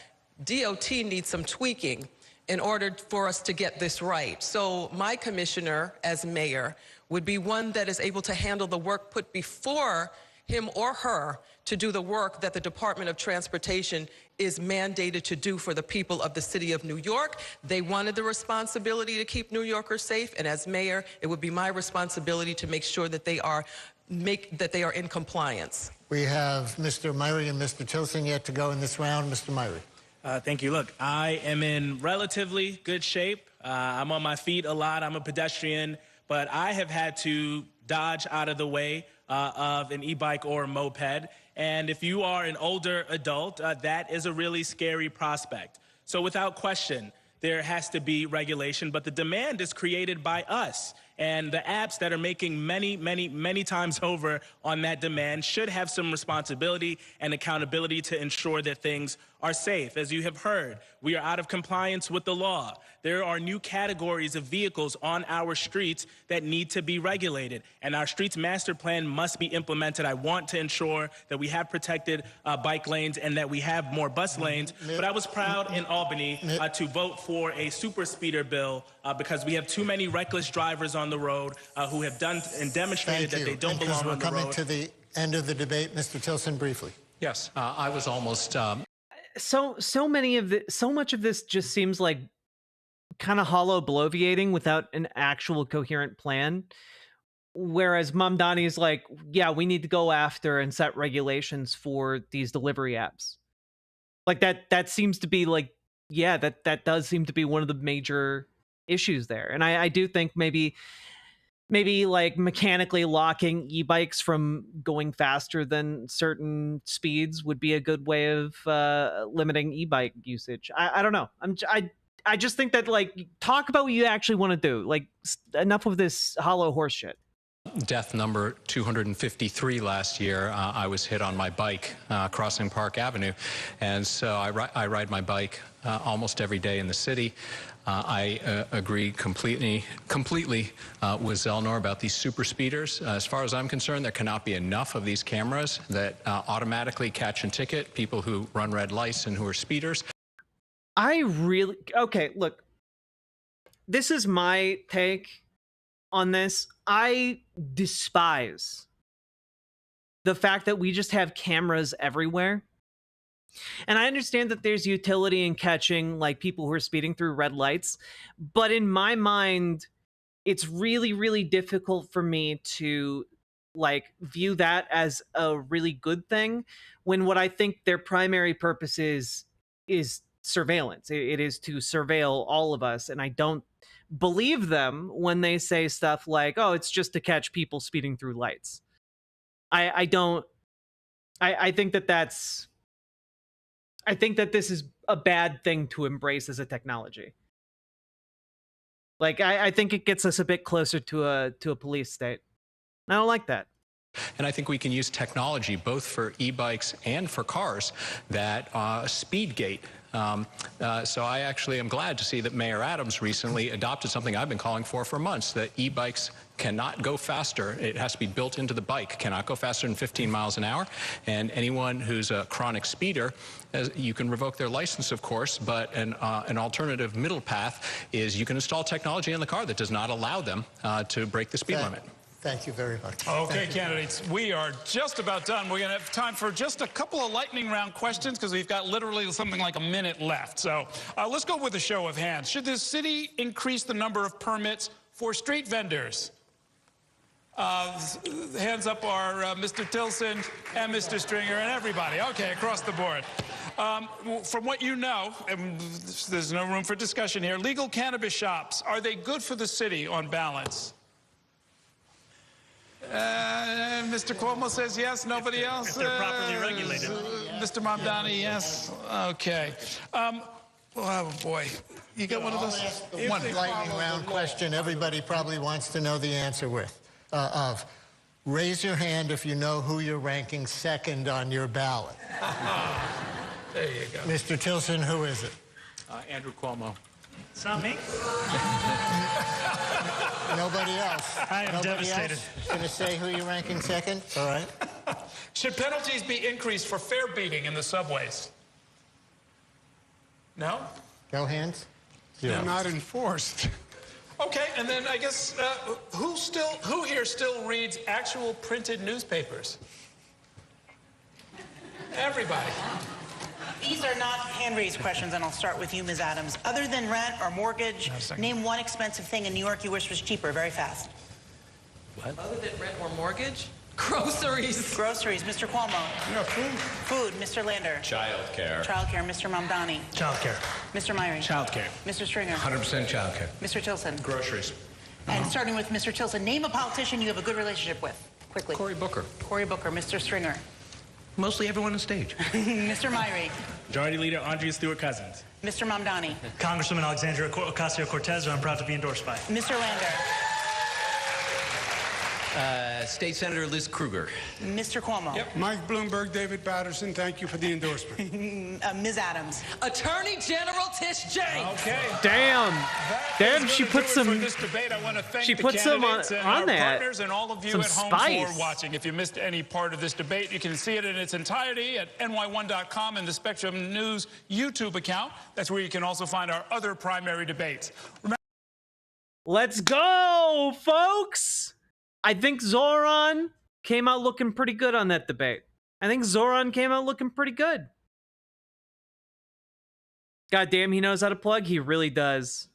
DOT needs some tweaking in order for us to get this right. So my commissioner as mayor would be one that is able to handle the work put before him or her to do the work that the Department of Transportation is mandated to do for the people of the city of New York. They wanted the responsibility to keep New Yorkers safe, and as mayor, it would be my responsibility to make sure that they are in compliance. We have Mr. Myrie and Mr. Tilson yet to go in this round. Mr. Myrie. Thank you. Look, I am in relatively good shape. I'm on my feet a lot. I'm a pedestrian, but I have had to dodge out of the way of an e-bike or a moped. And if you are an older adult, that is a really scary prospect. So without question, there has to be regulation, but the demand is created by us. And the apps that are making many times over on that demand should have some responsibility and accountability to ensure that things are safe. As you have heard, we are out of compliance with the law. There are new categories of vehicles on our streets that need to be regulated, and our streets master plan must be implemented. I want to ensure that we have protected bike lanes and that we have more bus lanes. But I was proud in Albany to vote for a super speeder bill because we have too many reckless drivers on the road who have done and demonstrated that they don't belong on the road. We're coming to the end of the debate. Mr. Tilson, briefly. Yes, I was almost... So much of this just seems like kind of hollow bloviating without an actual coherent plan. Whereas Mamdani is like, yeah, we need to go after and set regulations for these delivery apps. Like that seems to be like, yeah, that does seem to be one of the major issues there. And I do think maybe like mechanically locking e-bikes from going faster than certain speeds would be a good way of limiting e-bike usage. I don't know. I just think that, like, talk about what you actually want to do. Like, enough of this hollow horse shit. Death number 253 last year. I was hit on my bike crossing Park Avenue, and so I ride my bike almost every day in the city. I agree completely with Zelnor about these super speeders. As far as I'm concerned, there cannot be enough of these cameras that automatically catch and ticket people who run red lights and who are speeders. Okay, look, this is my take on this. I despise the fact that we just have cameras everywhere. And I understand that there's utility in catching, like, people who are speeding through red lights, but in my mind, it's really difficult for me to, like, view that as a really good thing when what I think their primary purpose is surveillance. It is to surveil all of us, and I don't believe them when they say stuff like, oh, it's just to catch people speeding through lights. I think that this is a bad thing to embrace as a technology. Like, I think it gets us a bit closer to a police state. I don't like that. And I think we can use technology both for e-bikes and for cars that speed gate. So I actually am glad to see that Mayor Adams recently adopted something I've been calling for months, that e-bikes cannot go faster. It has to be built into the bike, cannot go faster than 15 miles an hour. And anyone who's a chronic speeder, you can revoke their license, of course, but an alternative middle path is you can install technology in the car that does not allow them to break the speed limit. Thank you very much. Okay, candidates, we are just about done. We're going to have time for just a couple of lightning round questions because we've got literally something like a minute left. So let's go with a show of hands. Should the city increase the number of permits for street vendors? Hands up are Mr. Tilson and Mr. Stringer and everybody. Okay, across the board. From what you know, and there's no room for discussion here, legal cannabis shops, are they good for the city on balance? Mr. Cuomo says yes. Nobody else? If they're properly regulated. Mr. Mamdani, yes. Okay. Oh, boy. You got one of those? One lightning round question everybody probably wants to know the answer of. Raise your hand if you know who you're ranking second on your ballot. There you go. Mr. Tilson, who is it? Andrew Cuomo. It's not me. Nobody else. I am devastated. Going to say who you're ranking second? All right. Should penalties be increased for fare beating in the subways? No? No hands? They're not enforced. Okay, and then I guess who here still reads actual printed newspapers? Everybody. These are not hand-raised questions, and I'll start with you, Ms. Adams. Other than rent or mortgage, name one expensive thing in New York you wish was cheaper, very fast. What? Other than rent or mortgage? Groceries. Groceries, Mr. Cuomo. Yeah, food. Food, Mr. Lander. Childcare. Childcare, Mr. Mamdani. Childcare. Mr. Myrie. Childcare. Mr. Stringer. 100% childcare. Mr. Tilson. Groceries. And starting with Mr. Tilson, name a politician you have a good relationship with, quickly. Cory Booker. Cory Booker, Mr. Stringer. Mostly everyone on stage. Mr. Myrie. Majority Leader Andrea Stewart-Cousins. Mr. Mamdani. Congresswoman Alexandria Ocasio-Cortez, who I'm proud to be endorsed by. Mr. Lander. State Senator Liz Kruger. Mr. Cuomo. Yep. Mike Bloomberg, David Patterson, thank you for the endorsement. Ms. Adams. Attorney General Tish James. Okay. Damn. Damn, she put some. For this debate. I want to thank She the put some candidates and our that. partners and all of you Some at home spice. for watching. If you missed any part of this debate, you can see it in its entirety at ny1.com and the Spectrum News YouTube account. That's where you can also find our other primary debates. Let's go, folks. I think Zoran came out looking pretty good on that debate. God damn, he knows how to plug. He really does.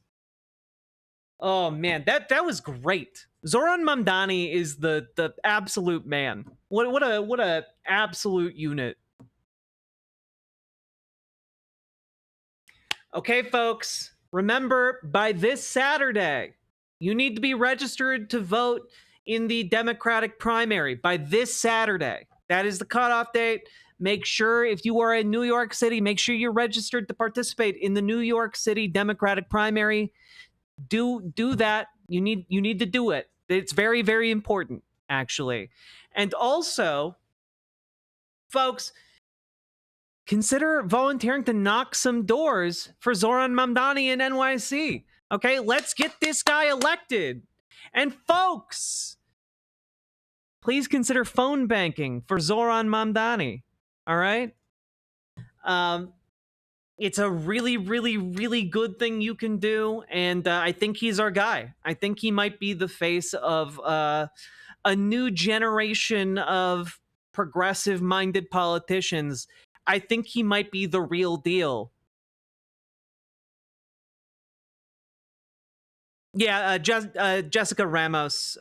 Oh man, that was great. Zoran Mamdani is the absolute man. What a absolute unit. Okay, folks. Remember, by this Saturday, you need to be registered to vote in the Democratic primary. By this Saturday. That is the cutoff date. Make sure, if you are in New York City, make sure you're registered to participate in the New York City Democratic primary. Do that. You need to do it. It's very, very important, actually. And also, folks, consider volunteering to knock some doors for Zoran Mamdani in NYC. Okay, let's get this guy elected. And folks, please consider phone banking for Zoran Mamdani. All right? It's a really, really, really good thing you can do, and I think he's our guy. I think he might be the face of a new generation of progressive-minded politicians. I think he might be the real deal. Yeah, Jessica Ramos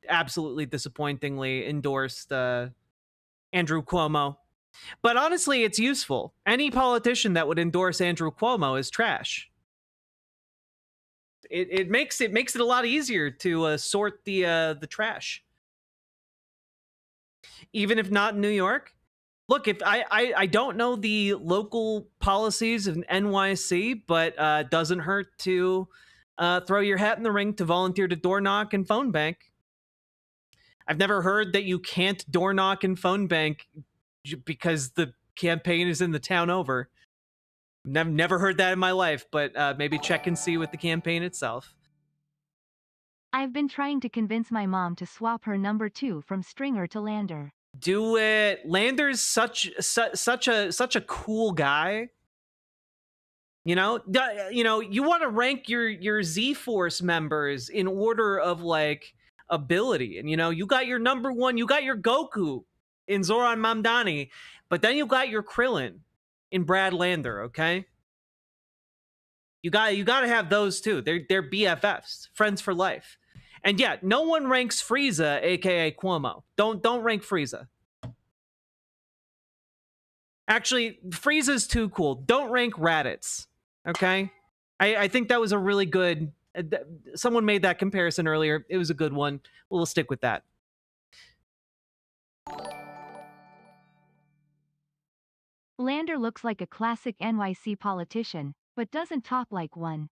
absolutely disappointingly endorsed Andrew Cuomo. But honestly, it's useful. Any politician that would endorse Andrew Cuomo is trash. It makes it a lot easier to sort the trash. Even if not in New York. Look, if I don't know the local policies of NYC, but doesn't hurt to throw your hat in the ring to volunteer to door knock and phone bank. I've never heard that you can't door knock and phone bank because the campaign is in the town over. Never heard that in my life, but maybe check and see with the campaign itself. I've been trying to convince my mom to swap her number 2 from Stringer to Lander. Do it. Lander's such a cool guy. You know, you want to rank your Z-Force members in order of like ability, and you got your number 1, you got your Goku in Zoran Mamdani, but then you got your Krillin in Brad Lander. Okay, you got to have those too. They're BFFs, friends for life. And yeah, no one ranks Frieza, aka Cuomo. Don't rank Frieza. Actually, Frieza's too cool. Don't rank Raditz. Okay? I think that was a really good... someone made that comparison earlier. It was a good one. We'll stick with that. Lander looks like a classic NYC politician, but doesn't talk like one.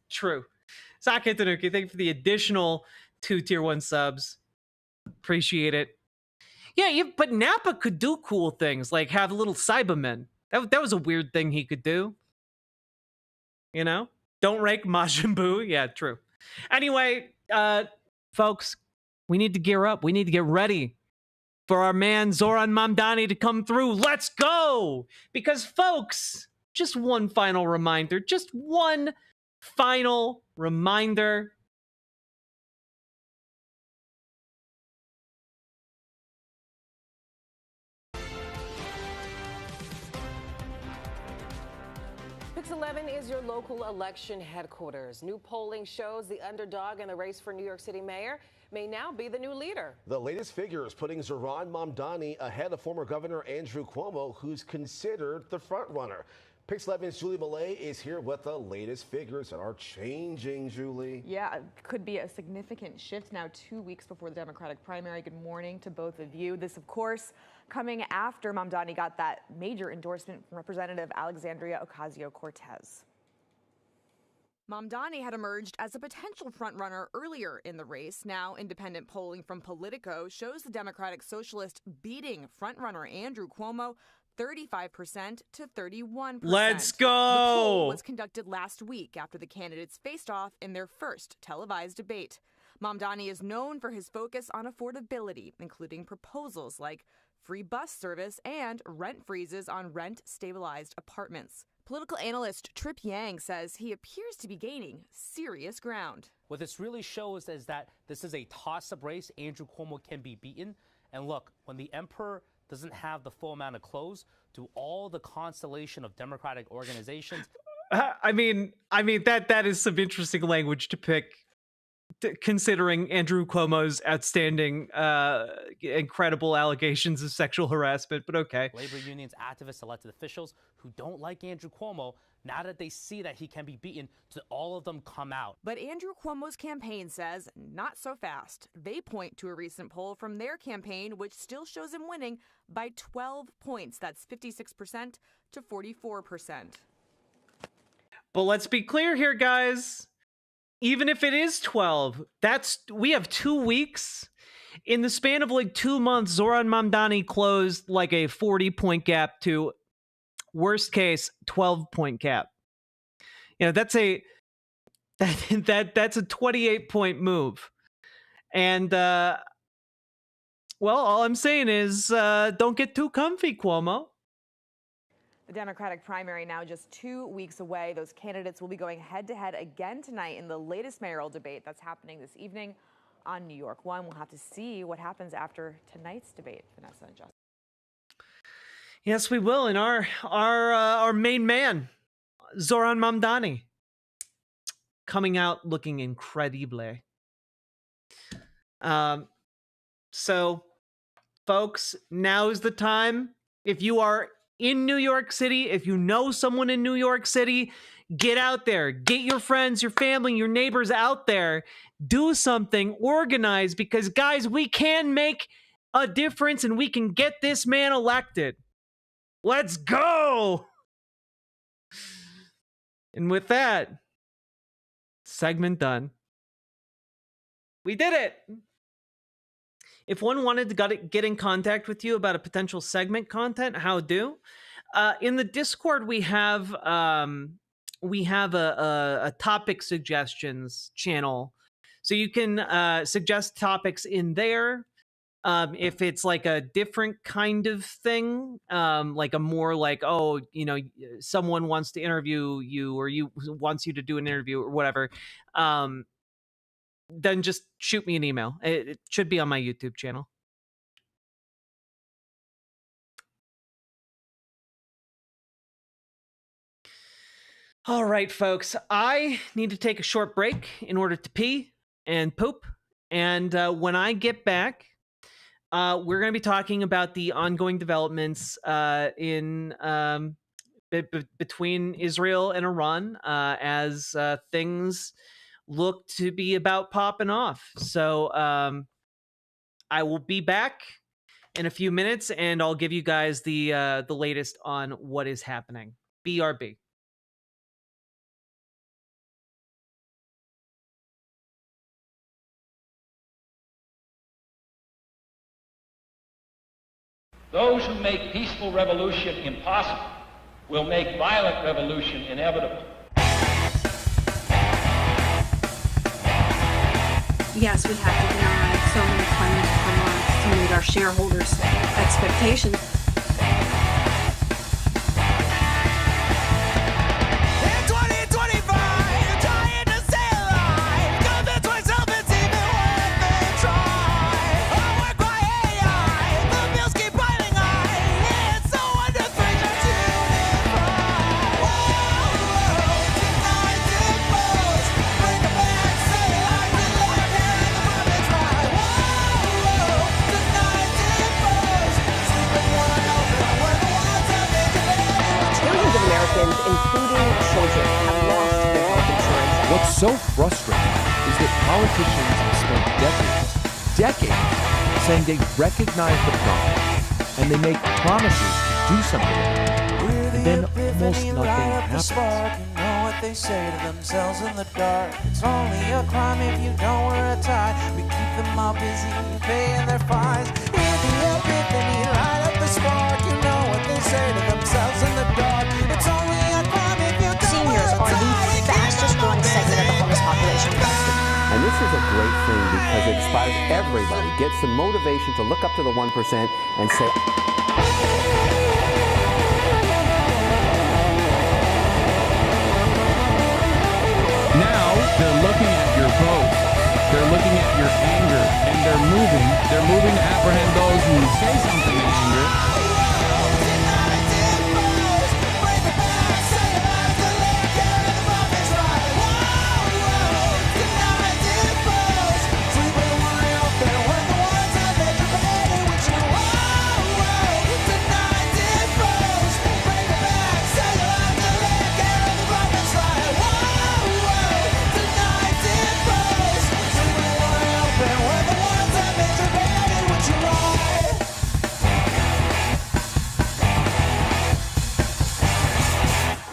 True. Sake Tanuki, thank you for the additional 2 tier 1 subs. Appreciate it. Yeah, but Nappa could do cool things, like have little Cybermen. That was a weird thing he could do. You know? Don't rank Majin Buu. Yeah, true. Anyway, folks, we need to gear up. We need to get ready for our man Zoran Mamdani to come through. Let's go! Because, folks, just one final reminder. Just one final reminder. Pix 11 is your local election headquarters. New polling shows the underdog in the race for New York City mayor may now be the new leader. The latest figures putting Zoran Mamdani ahead of former Governor Andrew Cuomo, who's considered the frontrunner. Pix 11's Julie Millay is here with the latest figures that are changing, Julie. Yeah, it could be a significant shift now 2 weeks before the Democratic primary. Good morning to both of you. This, of course, coming after Mamdani got that major endorsement from Representative Alexandria Ocasio-Cortez. Mamdani had emerged as a potential frontrunner earlier in the race. Now, independent polling from Politico shows the Democratic Socialist beating frontrunner Andrew Cuomo 35% to 31%. Let's go! The poll was conducted last week after the candidates faced off in their first televised debate. Mamdani is known for his focus on affordability, including proposals like free bus service and rent freezes on rent-stabilized apartments. Political analyst Trip Yang says he appears to be gaining serious ground. What this really shows is that this is a toss-up race. Andrew Cuomo can be beaten. And look, when the emperor doesn't have the full amount of clothes, to all the constellation of Democratic organizations. I mean that is some interesting language to pick, considering Andrew Cuomo's outstanding, incredible allegations of sexual harassment, but okay. Labor unions, activists, elected officials who don't like Andrew Cuomo, now that they see that he can be beaten, to all of them come out. But Andrew Cuomo's campaign says not so fast. They point to a recent poll from their campaign, which still shows him winning by 12 points. That's 56% to 44%. But let's be clear here, guys. Even if it is 12, we have 2 weeks. In the span of like 2 months, Zoran Mamdani closed like a 40-point gap to, worst case, 12-point gap. You know, that's a 28-point move. And well, all I'm saying is don't get too comfy, Cuomo. The Democratic primary now just 2 weeks away. Those candidates will be going head-to-head again tonight in the latest mayoral debate that's happening this evening on New York 1. We'll have to see what happens after tonight's debate, Vanessa and Justin. Yes, we will. And our main man, Zoran Mamdani, coming out looking incredible. So, folks, now is the time. If you are in New York City, if you know someone in New York City, get out there. Get your friends, your family, your neighbors out there. Do something. Organize, because, guys, we can make a difference and we can get this man elected. Let's go! And with that, segment done. We did it! If one wanted to get in contact with you about a potential segment content, how do? In the Discord, we have a topic suggestions channel, so you can suggest topics in there. If it's like a different kind of thing, like a more like, oh, you know, someone wants to interview you, or you wants you to do an interview or whatever. Then just shoot me an email. It should be on my YouTube channel. All right, folks. I need to take a short break in order to pee and poop. And when I get back, we're going to be talking about the ongoing developments in between Israel and Iran as things look to be about popping off. So I will be back in a few minutes, and I'll give you guys the latest on what is happening. BRB. Those who make peaceful revolution impossible will make violent revolution inevitable. Yes, we have to deny so many claims per month to meet our shareholders' expectations. Including children, have lost their health insurance. What's so frustrating is that politicians have spent decades saying they recognize the problem and they make promises to do something, and then almost nothing happens. what they say to themselves in the dark. It's only a crime if you don't wear a tie. We keep them all busy paying their fines. Hear the epiphany, light up the spark. You know what they say to themselves in the dark. It's only a crime if you don't wear a tie. Seniors are the fastest growing segment of the homeless population. And this is a great thing because it inspires everybody, gets the motivation to look up to the 1% and say, now they're looking at your vote, they're looking at your anger, and they're moving to apprehend those who say something in anger.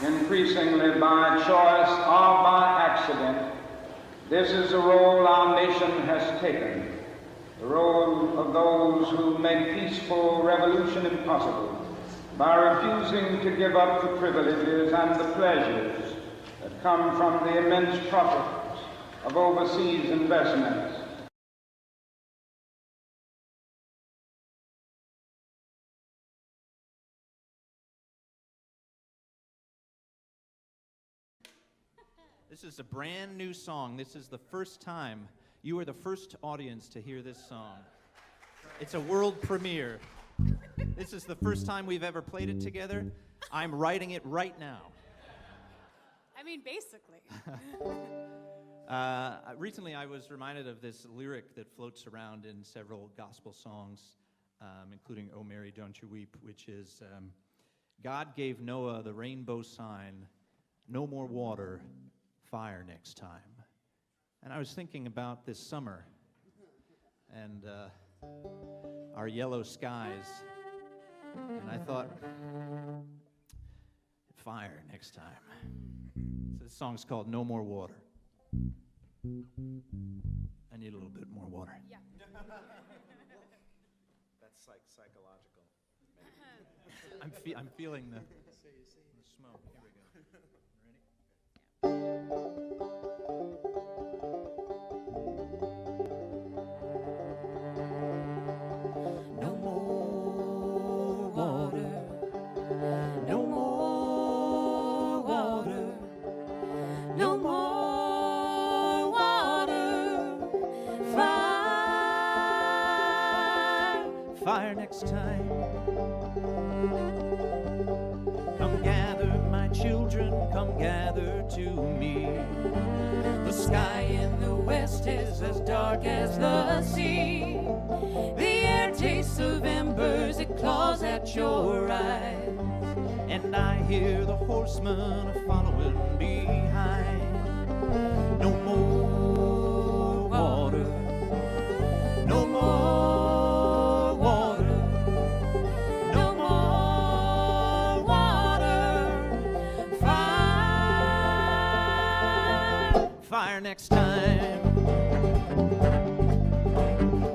Increasingly by choice or by accident, this is the role our nation has taken, the role of those who make peaceful revolution impossible by refusing to give up the privileges and the pleasures that come from the immense profits of overseas investments. This is a brand new song. This is the first time. You are the first audience to hear this song. It's a world premiere. This is the first time we've ever played it together. I'm writing it right now. I mean, basically. Recently, I was reminded of this lyric that floats around in several gospel songs, including "Oh Mary, Don't You Weep," which is, God gave Noah the rainbow sign, no more water, fire next time. And I was thinking about this summer and our yellow skies, and I thought, fire next time. So this song's called No More Water. I need a little bit more water. Yeah. That's like psychological. I'm feeling the smoke. Here we go. No more water, no more water, no more water, fire next time. Come gather my children, come gather to me. The sky in the west is as dark as the sea. The air tastes of embers, it claws at your eyes. And I hear the horsemen are following behind. No more water, no more water, no more water, fire next time.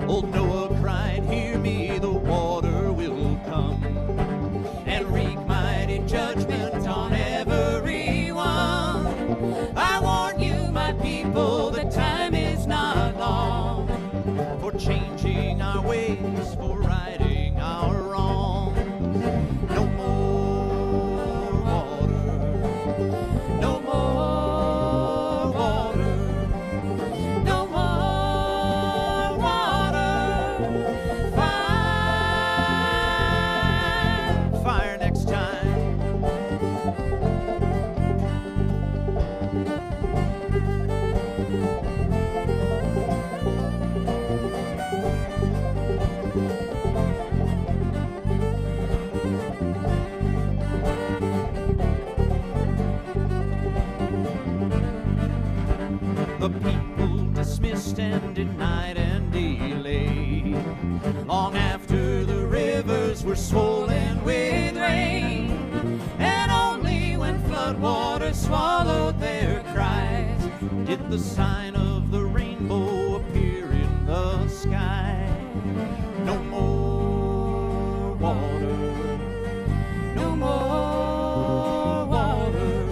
Old Noah cried, hear me, the water will come and wreak mighty judgment on everyone. I warn you, my people, the time is not long for changing our ways, for righting our wrong. No more water, no more water, no more water, forest swallowed their cries. Did the sign of the rainbow appear in the sky? No more water, no more water,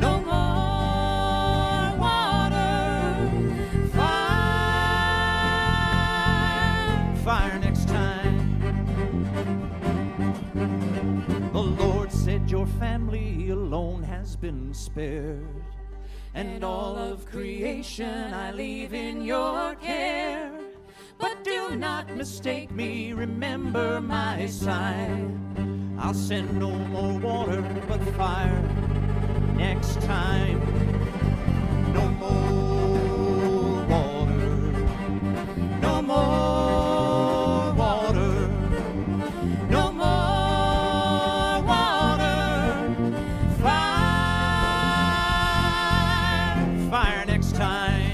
no more water. Fire, fire next time. The Lord said your family alone has been spared, and all of creation I leave in your care. But do not mistake me, remember my sign. I'll send no more water, but fire next time. No more water, no more water, no more water. Fire, fire next time.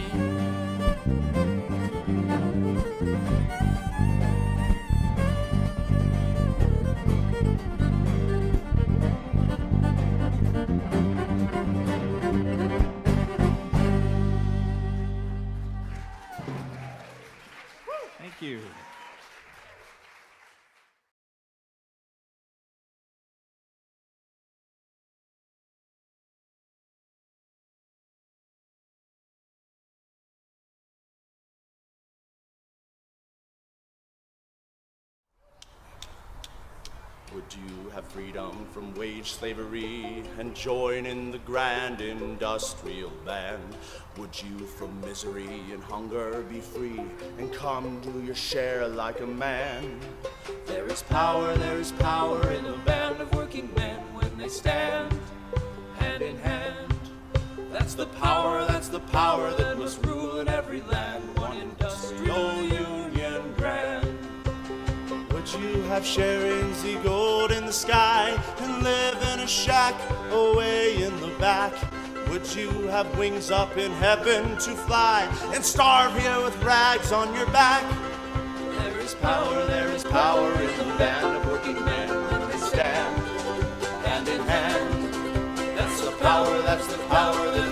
Thank you. Would you have freedom from wage slavery and join in the grand industrial band? Would you from misery and hunger be free and come do your share like a man? There is power in the band of working men when they stand hand in hand. That's the power that must rule in every land, one industrial union grand. Would you have sharings the gold in the sky and live in a shack away in the back? Would you have wings up in heaven to fly and starve here with rags on your back? There is power in the band of working men when they stand hand in hand. That's the power that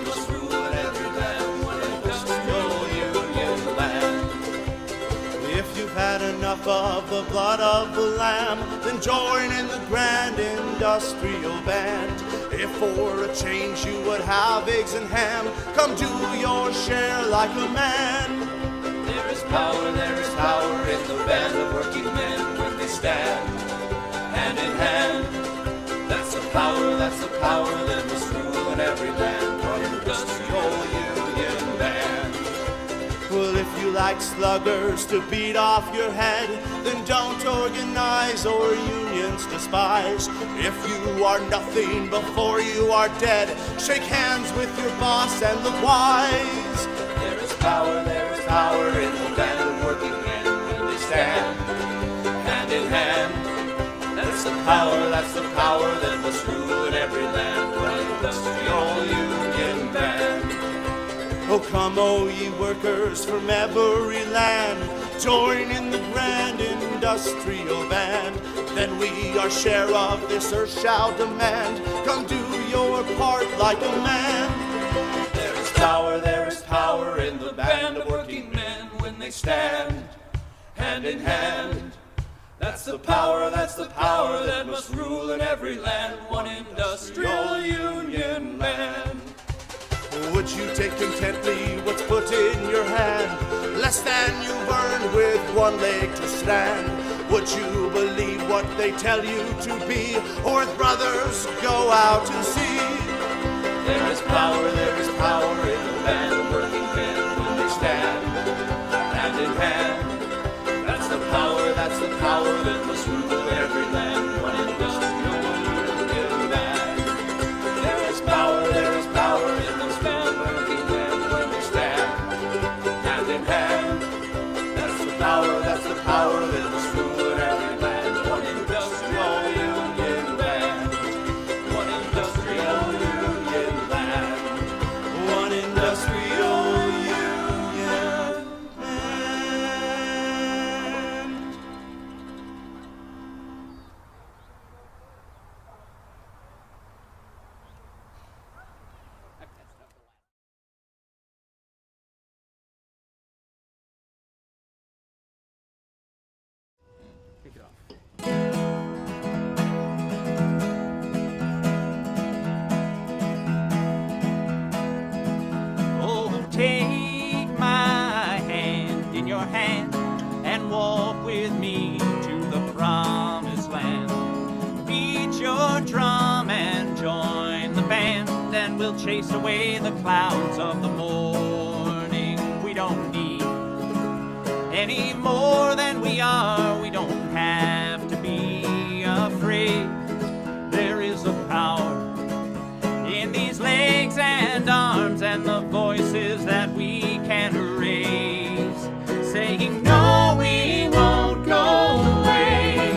must rule in every land, one industrial union land. If you've had enough of the blood of the lamb, then join in the grand industrial band. If for a change you would have eggs and ham, come do your share like a man. There is power in the band of working men when they stand hand in hand. That's the power that must rule in every land, one industrial union band. Well, if you like sluggers to beat off your head, then don't organize or unions despise. If you are nothing before you are dead, shake hands with your boss and the wise. There is power in the band of working men when they stand hand in hand. That's the power that must rule in every land, one industrial union band. Oh, come, O ye workers from every land, join in the grand industrial band. Then we our share of this earth shall demand. Come do your part like a man. There is power in the band of working men when they stand hand in hand. That's the power that must rule in every land, one industrial union band. Would you take contently what's put in your hand, less than you earn with one leg to stand? Would you believe what they tell you to be, or with brothers go out and see? There is power in the band of working men when they stand hand in hand. That's the power that must rule every land, one industrial union band. There is power in those band of working men when they stand hand in hand. That's the power that must rule in every land, one industrial union band, one industrial will chase away the clouds of the morning. We don't need any more than we are. We don't have to be afraid. There is a power in these legs and arms and the voices that we can raise, saying no, we won't go away.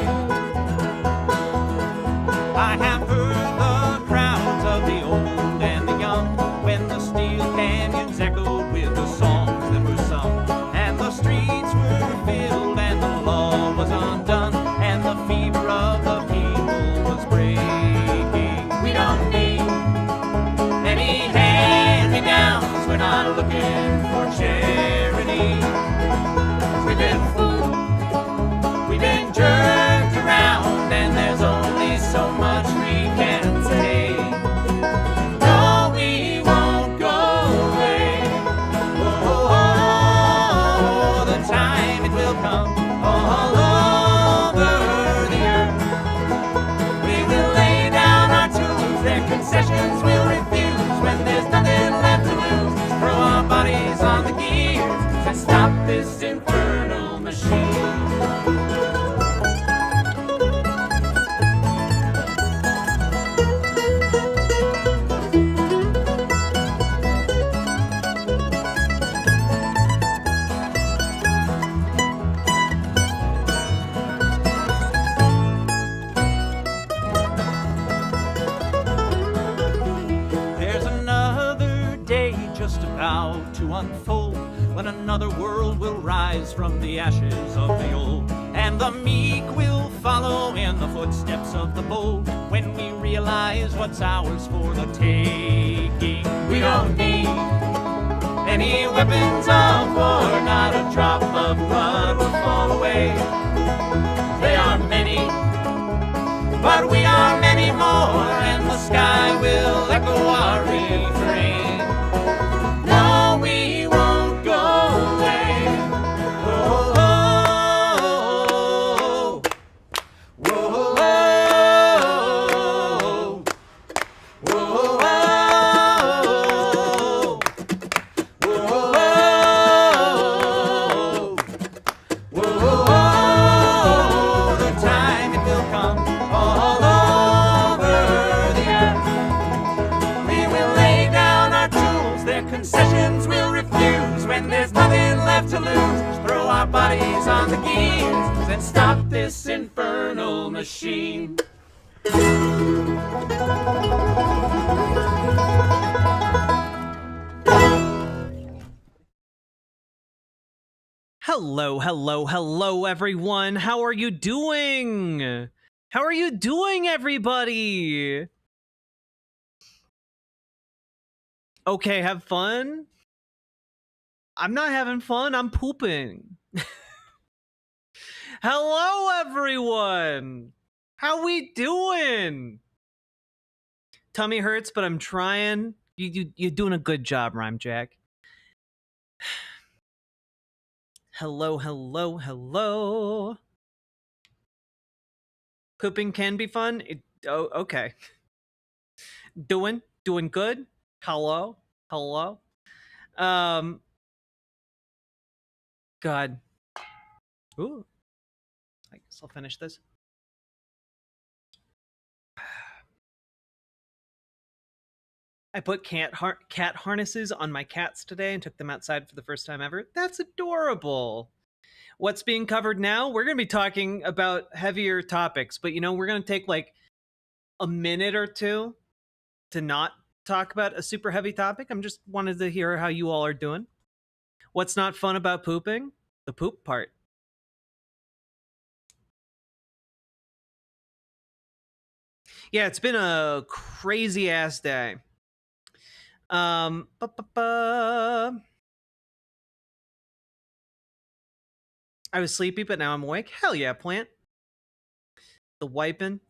I have heard the crowds of the old and the young when the steel canyons echoed with the songs that were sung, and the streets were filled and the law was undone, and the fever of the people was breaking. We don't need any hand-me-downs. We're not looking for charity. We've been fooled, we've been jerked around, and there's only so much we can say. No, we won't go away. Oh, the time it will come all over the earth. We will lay down our tools, their concessions we'll refuse. When there's nothing left to lose, throw our bodies on the gears and stop this infernal machine. There's another day just about to unfold, when another world will rise from the ashes of the old, and the meek will follow in the footsteps of the bold, when we realize what's ours for the taking. We don't need any weapons of war, not a drop of blood will fall away. They are many, but we are many more, and the sky will echo our refrain. No, we won't go away. Whoa, whoa, whoa, whoa, the time it will come all over the earth. We will lay down our tools, their concessions we'll refuse. When there's nothing left to lose, throw our bodies on the gears and stop this infernal machine. Hello, everyone. How are you doing? How are you doing, everybody? Okay, have fun? I'm not having fun. I'm pooping. Hello, everyone. How we doing? Tummy hurts, but I'm trying. You're doing a good job, Rhyme Jack. Hello. Pooping can be fun. Okay. Doing good. Hello. God. Ooh. I guess I'll finish this. I put cat harnesses on my cats today and took them outside for the first time ever. That's adorable. What's being covered now? We're going to be talking about heavier topics, but we're going to take like a minute or two to not talk about a super heavy topic. I'm just wanted to hear how you all are doing. What's not fun about pooping? The poop part. Yeah, it's been a crazy ass day. I was sleepy, but now I'm awake. Hell yeah, plant. The wiping.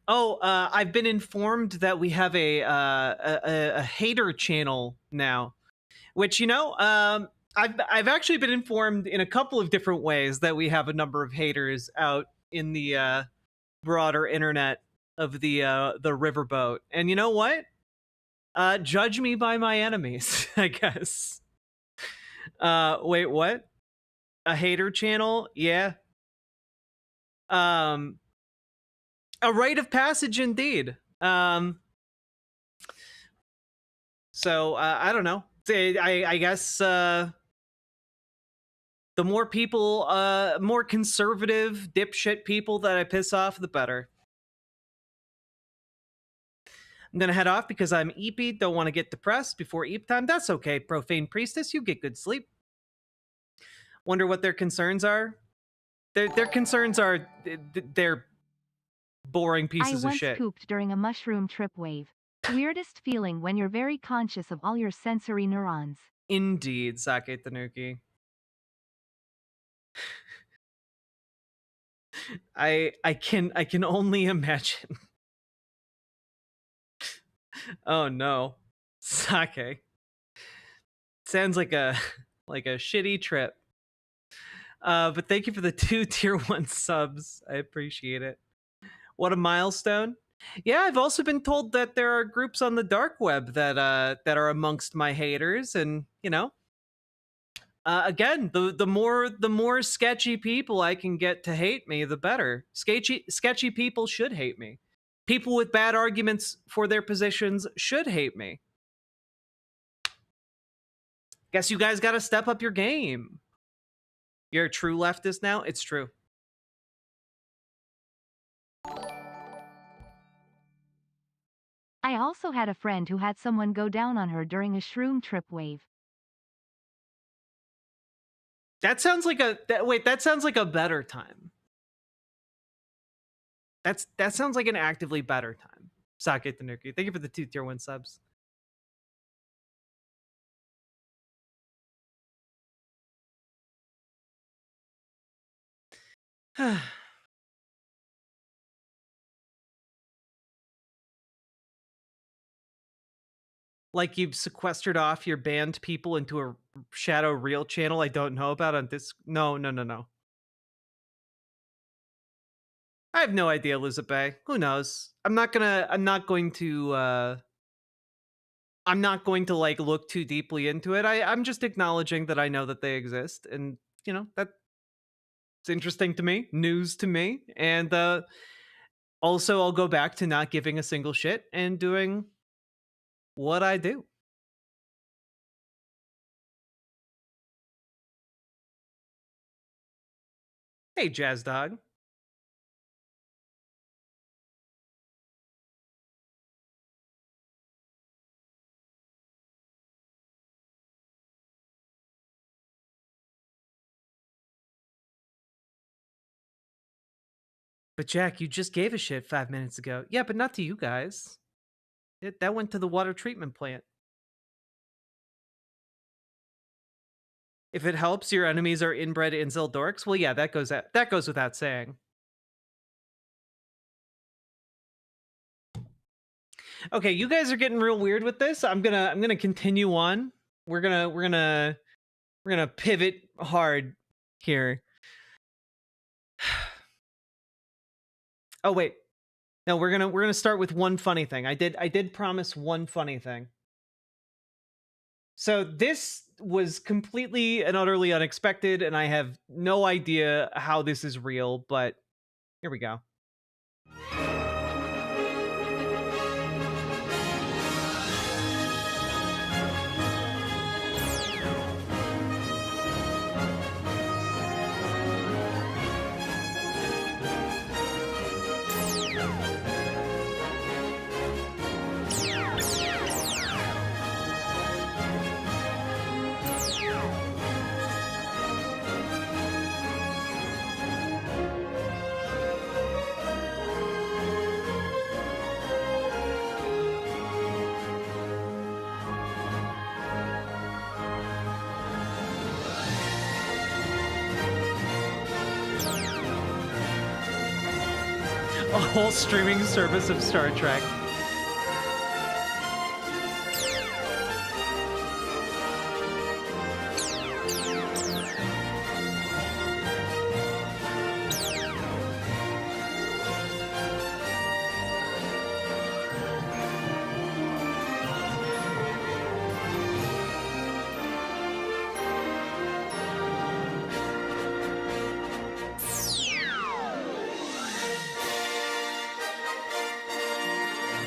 Oh, I've been informed that we have a hater channel now, which I've actually been informed in a couple of different ways that we have a number of haters out in the broader internet of the riverboat. And you know what? Judge me by my enemies, I guess. Wait, what? A hater channel? Yeah. A rite of passage indeed. So I don't know. I guess the more people, more conservative dipshit people that I piss off, the better. I'm gonna head off because I'm eepy. Don't want to get depressed before eep time. That's okay, Profane Priestess. You get good sleep. Wonder what their concerns are. Their concerns are they're boring pieces of shit. I once pooped during a mushroom trip wave. Weirdest feeling when you're very conscious of all your sensory neurons. Indeed, Sake Tanuki. I can only imagine. Oh no, Sake. Sounds like a shitty trip. But thank you for the 2 tier 1 subs. I appreciate it. What a milestone. Yeah, I've also been told that there are groups on the dark web that are amongst my haters, and you know, again, the more sketchy people I can get to hate me, the better. Sketchy people should hate me. People with bad arguments for their positions should hate me. Guess you guys got to step up your game. You're a true leftist now? It's true. I also had a friend who had someone go down on her during a shroom trip wave. That sounds like that sounds like a better time. That sounds like an actively better time. Sake Tanuki. Thank you for the 2 tier 1 subs. Like you've sequestered off your banned people into a shadow reel channel I don't know about on this. No. I have no idea, Elizabeth. Who knows? I'm not going to like look too deeply into it. I'm just acknowledging that I know that they exist, and you know, that's interesting to me, news to me. And also I'll go back to not giving a single shit and doing what I do. Hey, Jazz Dog. But Jack, you just gave a shit 5 minutes ago. Yeah, but not to you guys. That went to the water treatment plant. If it helps, your enemies are inbred incel dorks. Well, yeah, that goes without saying. Okay, you guys are getting real weird with this. I'm gonna continue on. We're gonna pivot hard here. Oh wait, no, we're gonna start with one funny thing. I did promise one funny thing. So this was completely and utterly unexpected, and I have no idea how this is real, but here we go. A whole streaming service of Star Trek.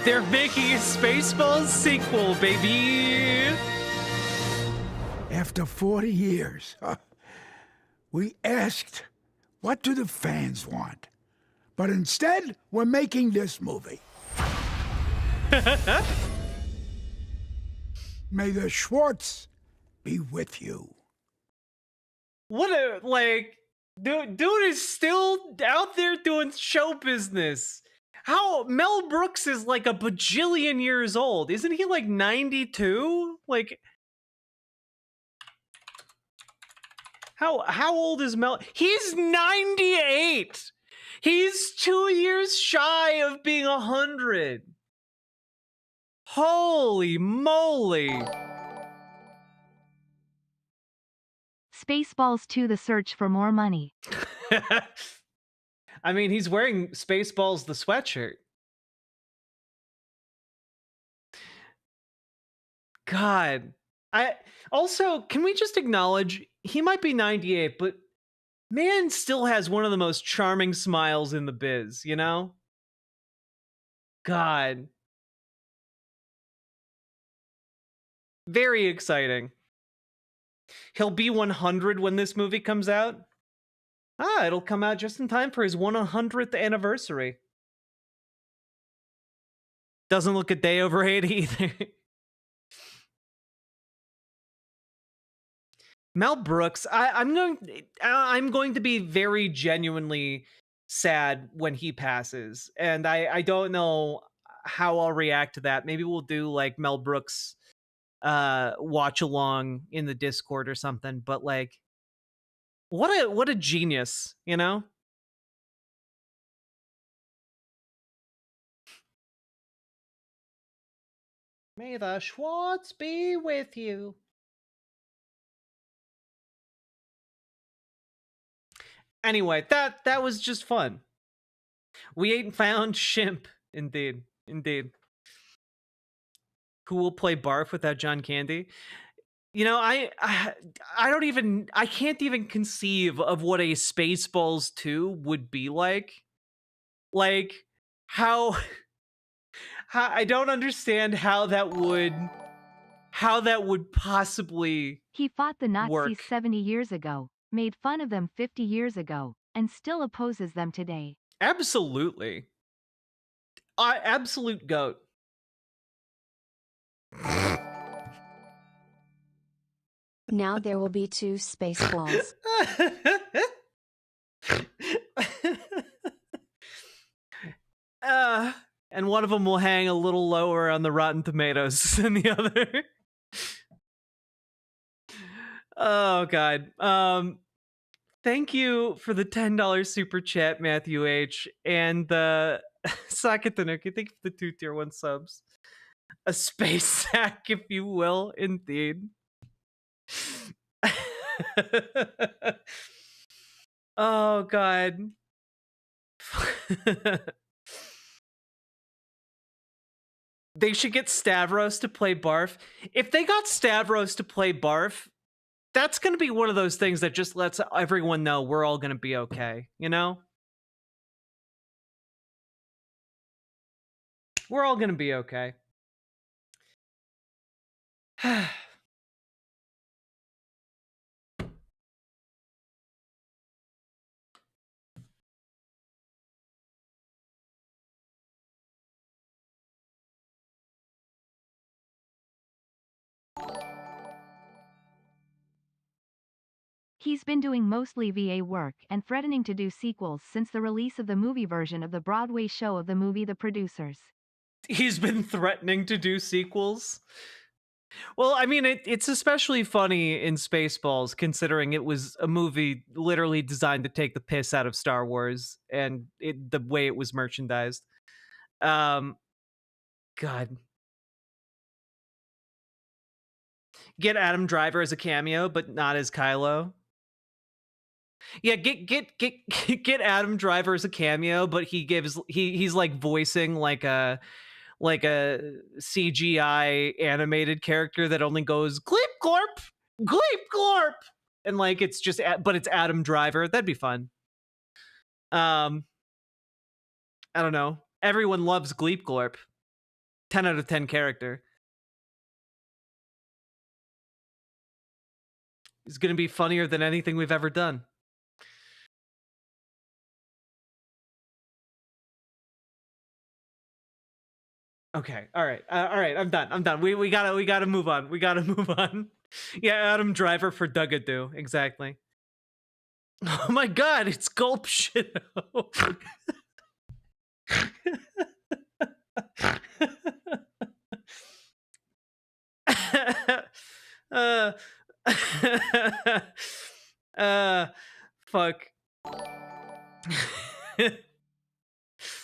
They're making a Spaceballs sequel, baby. After 40 years, we asked, what do the fans want? But instead, we're making this movie. May the Schwartz be with you. What a, like, dude is still out there doing show business. How Mel Brooks is like a bajillion years old. Isn't he like 92? Like, how old is Mel? He's 98. He's 2 years shy of being 100. Holy moly. Spaceballs 2: The Search for More Money. I mean, he's wearing Spaceballs the sweatshirt. God. Can we just acknowledge he might be 98, but man still has one of the most charming smiles in the biz, you know? God. Very exciting. He'll be 100 when this movie comes out. It'll come out just in time for his 100th anniversary. Doesn't look a day over 80 either. Mel Brooks, I'm going to be very genuinely sad when he passes, and I don't know how I'll react to that. Maybe we'll do like Mel Brooks watch along in the Discord or something, but like, what a genius, you know? May the Schwartz be with you. Anyway, that was just fun. We ain't found Shimp. Indeed. Who will play Barf without John Candy? You know, I can't even conceive of what a Spaceballs 2 would be like. Like, how I don't understand how that would possibly He fought the Nazis work. 70 years ago, made fun of them 50 years ago, and still opposes them today. Absolutely. Absolute goat. Now there will be 2 Spaceballs. And one of them will hang a little lower on the Rotten Tomatoes than the other. Oh, God. Thank you for the $10 super chat, Matthew H. And Sakatanuki, thank you for the 2 tier 1 subs. A space sack, if you will, indeed. Oh, God. They should get Stavros to play Barf. If they got Stavros to play Barf, that's going to be one of those things that just lets everyone know we're all going to be okay, you know? We're all going to be okay. He's been doing mostly VA work and threatening to do sequels since the release of the movie version of the Broadway show of the movie The Producers. He's been threatening to do sequels? Well, I mean, it's especially funny in Spaceballs, considering it was a movie literally designed to take the piss out of Star Wars and the way it was merchandised. God. Get Adam Driver as a cameo, but not as Kylo. Yeah, get Adam Driver as a cameo, but he's like voicing like a CGI animated character that only goes Gleep Glorp, and like it's Adam Driver. That'd be fun. I don't know. Everyone loves Gleep Glorp. 10 out of 10 character. He's going to be funnier than anything we've ever done. Okay. All right. I'm done. We gotta move on. Yeah, Adam Driver for Dugadoo. Exactly. Oh my God, it's Gulp Shit. uh, fuck.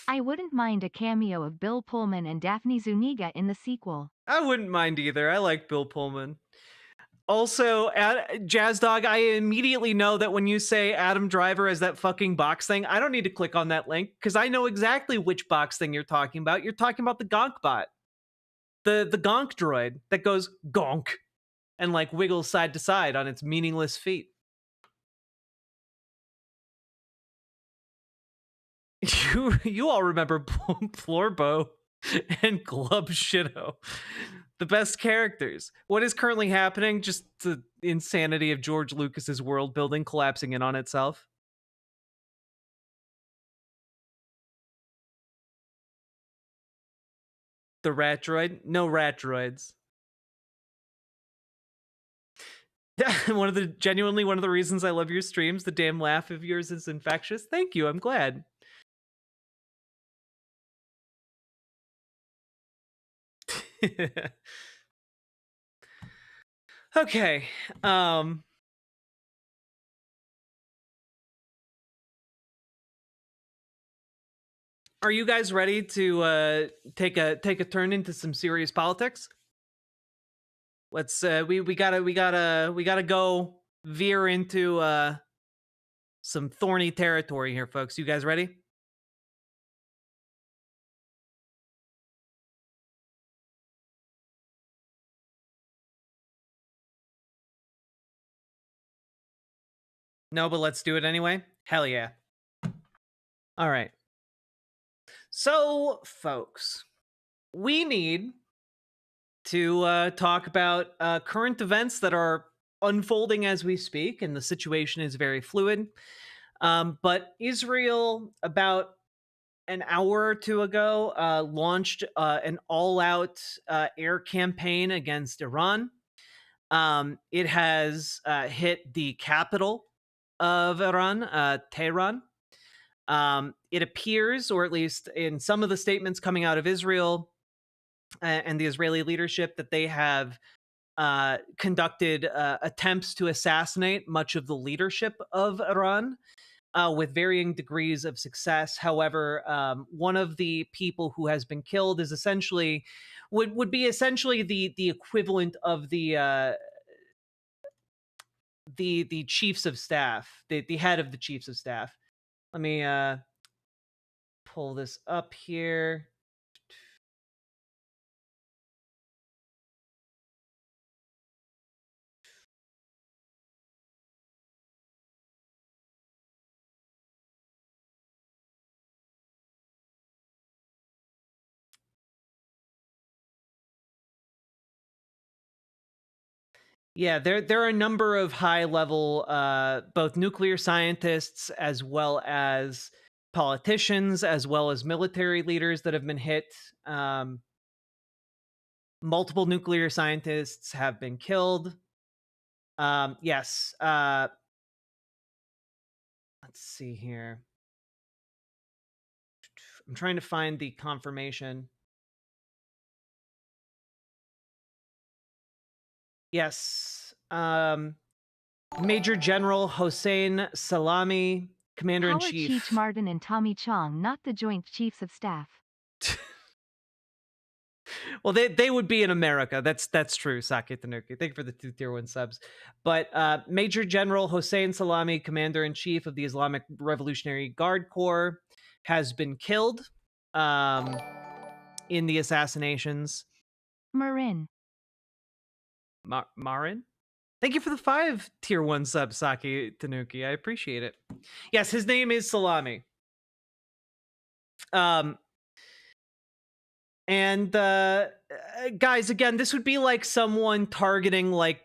I wouldn't mind a cameo of Bill Pullman and Daphne Zuniga in the sequel. I wouldn't mind either. I like Bill Pullman. Also, Jazz Dog, I immediately know that when you say Adam Driver as that fucking box thing, I don't need to click on that link because I know exactly which box thing you're talking about. You're talking about the Gonk bot. The Gonk droid that goes gonk and like wiggles side to side on its meaningless feet. You all remember Plorbo and Glub Shitto. The best characters. What is currently happening? Just the insanity of George Lucas's world building collapsing in on itself. The rat droid? No rat droids. One of the reasons I love your streams, the damn laugh of yours is infectious. Thank you, I'm glad. Okay. Are you guys ready to take a turn into some serious politics? Let's we gotta go veer into some thorny territory here, folks. You guys ready? No, but let's do it anyway. Hell yeah. All right. So, folks, we need to talk about current events that are unfolding as we speak, and the situation is very fluid. But Israel, about an hour or two ago, launched an all-out air campaign against Iran. It has hit the capital of Iran, Tehran. It appears, or at least in some of the statements coming out of Israel and the Israeli leadership, that they have conducted attempts to assassinate much of the leadership of Iran with varying degrees of success. However, one of the people who has been killed is essentially would be essentially the equivalent of the chiefs of staff, the head of the chiefs of staff. Let me pull this up here. Yeah, there are a number of high-level, both nuclear scientists as well as politicians, as well as military leaders that have been hit. Multiple nuclear scientists have been killed. Yes. Let's see here. I'm trying to find the confirmation. Yes. Major General Hossein Salami, Commander-in-Chief. Howard Cheech Martin and Tommy Chong, not the Joint Chiefs of Staff. Well, they would be in America. That's true, Sake Tanuki. Thank you for the 2 tier 1 subs. But Major General Hossein Salami, Commander-in-Chief of the Islamic Revolutionary Guard Corps, has been killed in the assassinations. Marin. Marin? Thank you for the 5 tier 1 subs, Sake Tanuki. I appreciate it. Yes, his name is Salami. And guys, again, this would be like someone targeting like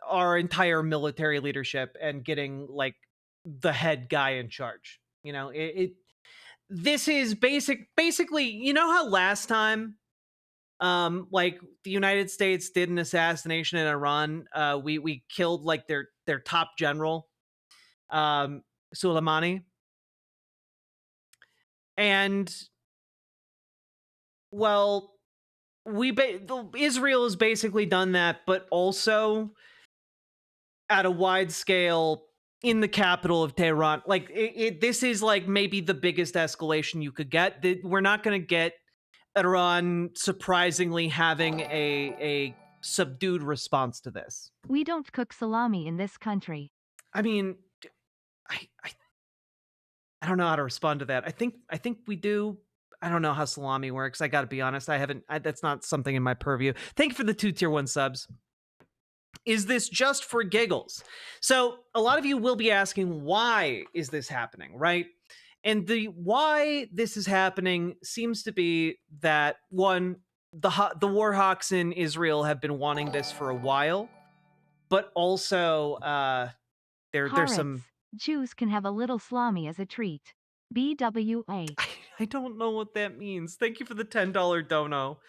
our entire military leadership and getting like the head guy in charge. You know, this is basically, you know how last time like the United States did an assassination in Iran, we killed like their top general, Soleimani. And well, Israel has basically done that, but also at a wide scale in the capital of Tehran. Like this is like maybe the biggest escalation you could get. We're not going to get Iran surprisingly having a subdued response to this. We don't cook salami in this country. I mean, I don't know how to respond to that. I think we do. I don't know how salami works. I got to be honest. That's not something in my purview. Thank you for the 2 tier 1 subs. Is this just for giggles? So a lot of you will be asking, why is this happening, right? And the why this is happening seems to be that, one, the war hawks in Israel have been wanting this for a while, but also there's some... Jews can have a little salami as a treat. BWA. I don't know what that means. Thank you for the $10 dono.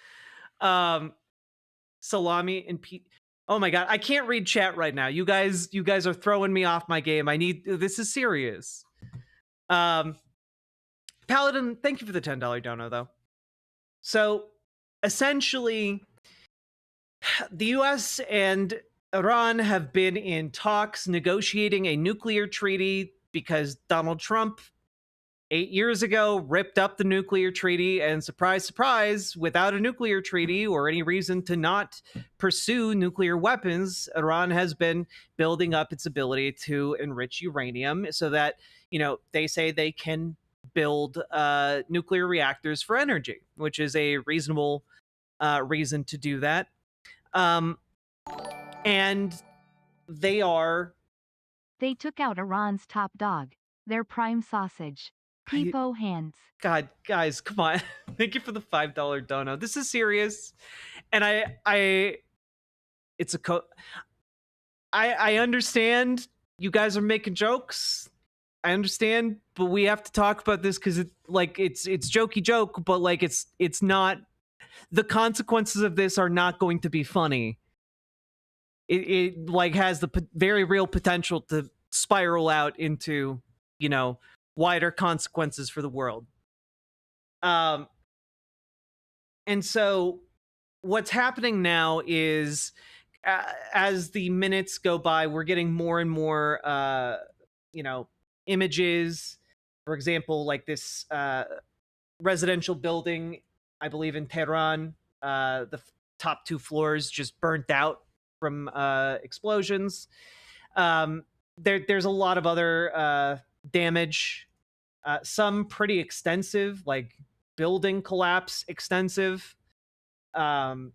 Salami and oh my god, I can't read chat right now. You guys are throwing me off my game. This is serious. Paladin, thank you for the $10 dono though. So essentially, the US and Iran have been in talks negotiating a nuclear treaty because Donald Trump 8 years ago ripped up the nuclear treaty, and surprise, surprise, without a nuclear treaty or any reason to not pursue nuclear weapons, Iran has been building up its ability to enrich uranium so that, you know, they say they can build nuclear reactors for energy, which is a reasonable reason to do that. And they took out Iran's top dog, their prime sausage. Peepo hands. God, guys, come on. Thank you for the $5 dono. This is serious. And I understand you guys are making jokes. I understand, but we have to talk about this because it's jokey joke, but like it's not, the consequences of this are not going to be funny. It like has the very real potential to spiral out into, you know, wider consequences for the world. And so what's happening now is as the minutes go by, we're getting more and more, you know, images. For example, like this residential building, I believe in Tehran, the top 2 floors just burnt out from explosions. There's a lot of other damage, some pretty extensive, like building collapse extensive. You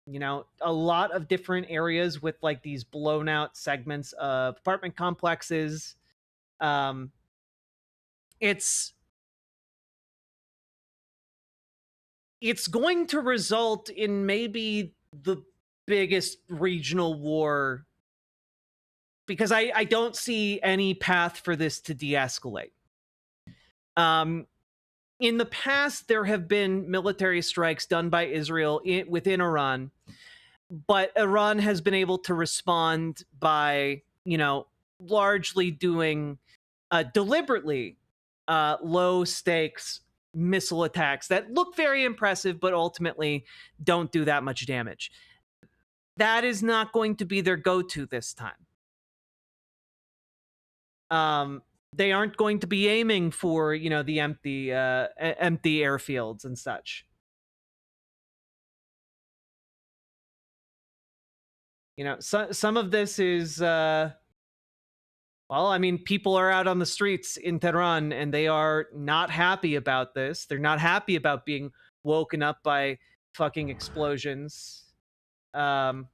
know, a lot of different areas with like these blown out segments of apartment complexes. It's going to result in maybe the biggest regional war, because I don't see any path for this to de-escalate. In the past, there have been military strikes done by Israel within Iran, but Iran has been able to respond by, you know, largely doing deliberately low stakes missile attacks that look very impressive, but ultimately don't do that much damage. That is not going to be their go-to this time. They aren't going to be aiming for, you know, the empty airfields and such. You know, some of this is, well, I mean, people are out on the streets in Tehran and they are not happy about this. They're not happy about being woken up by fucking explosions. Here's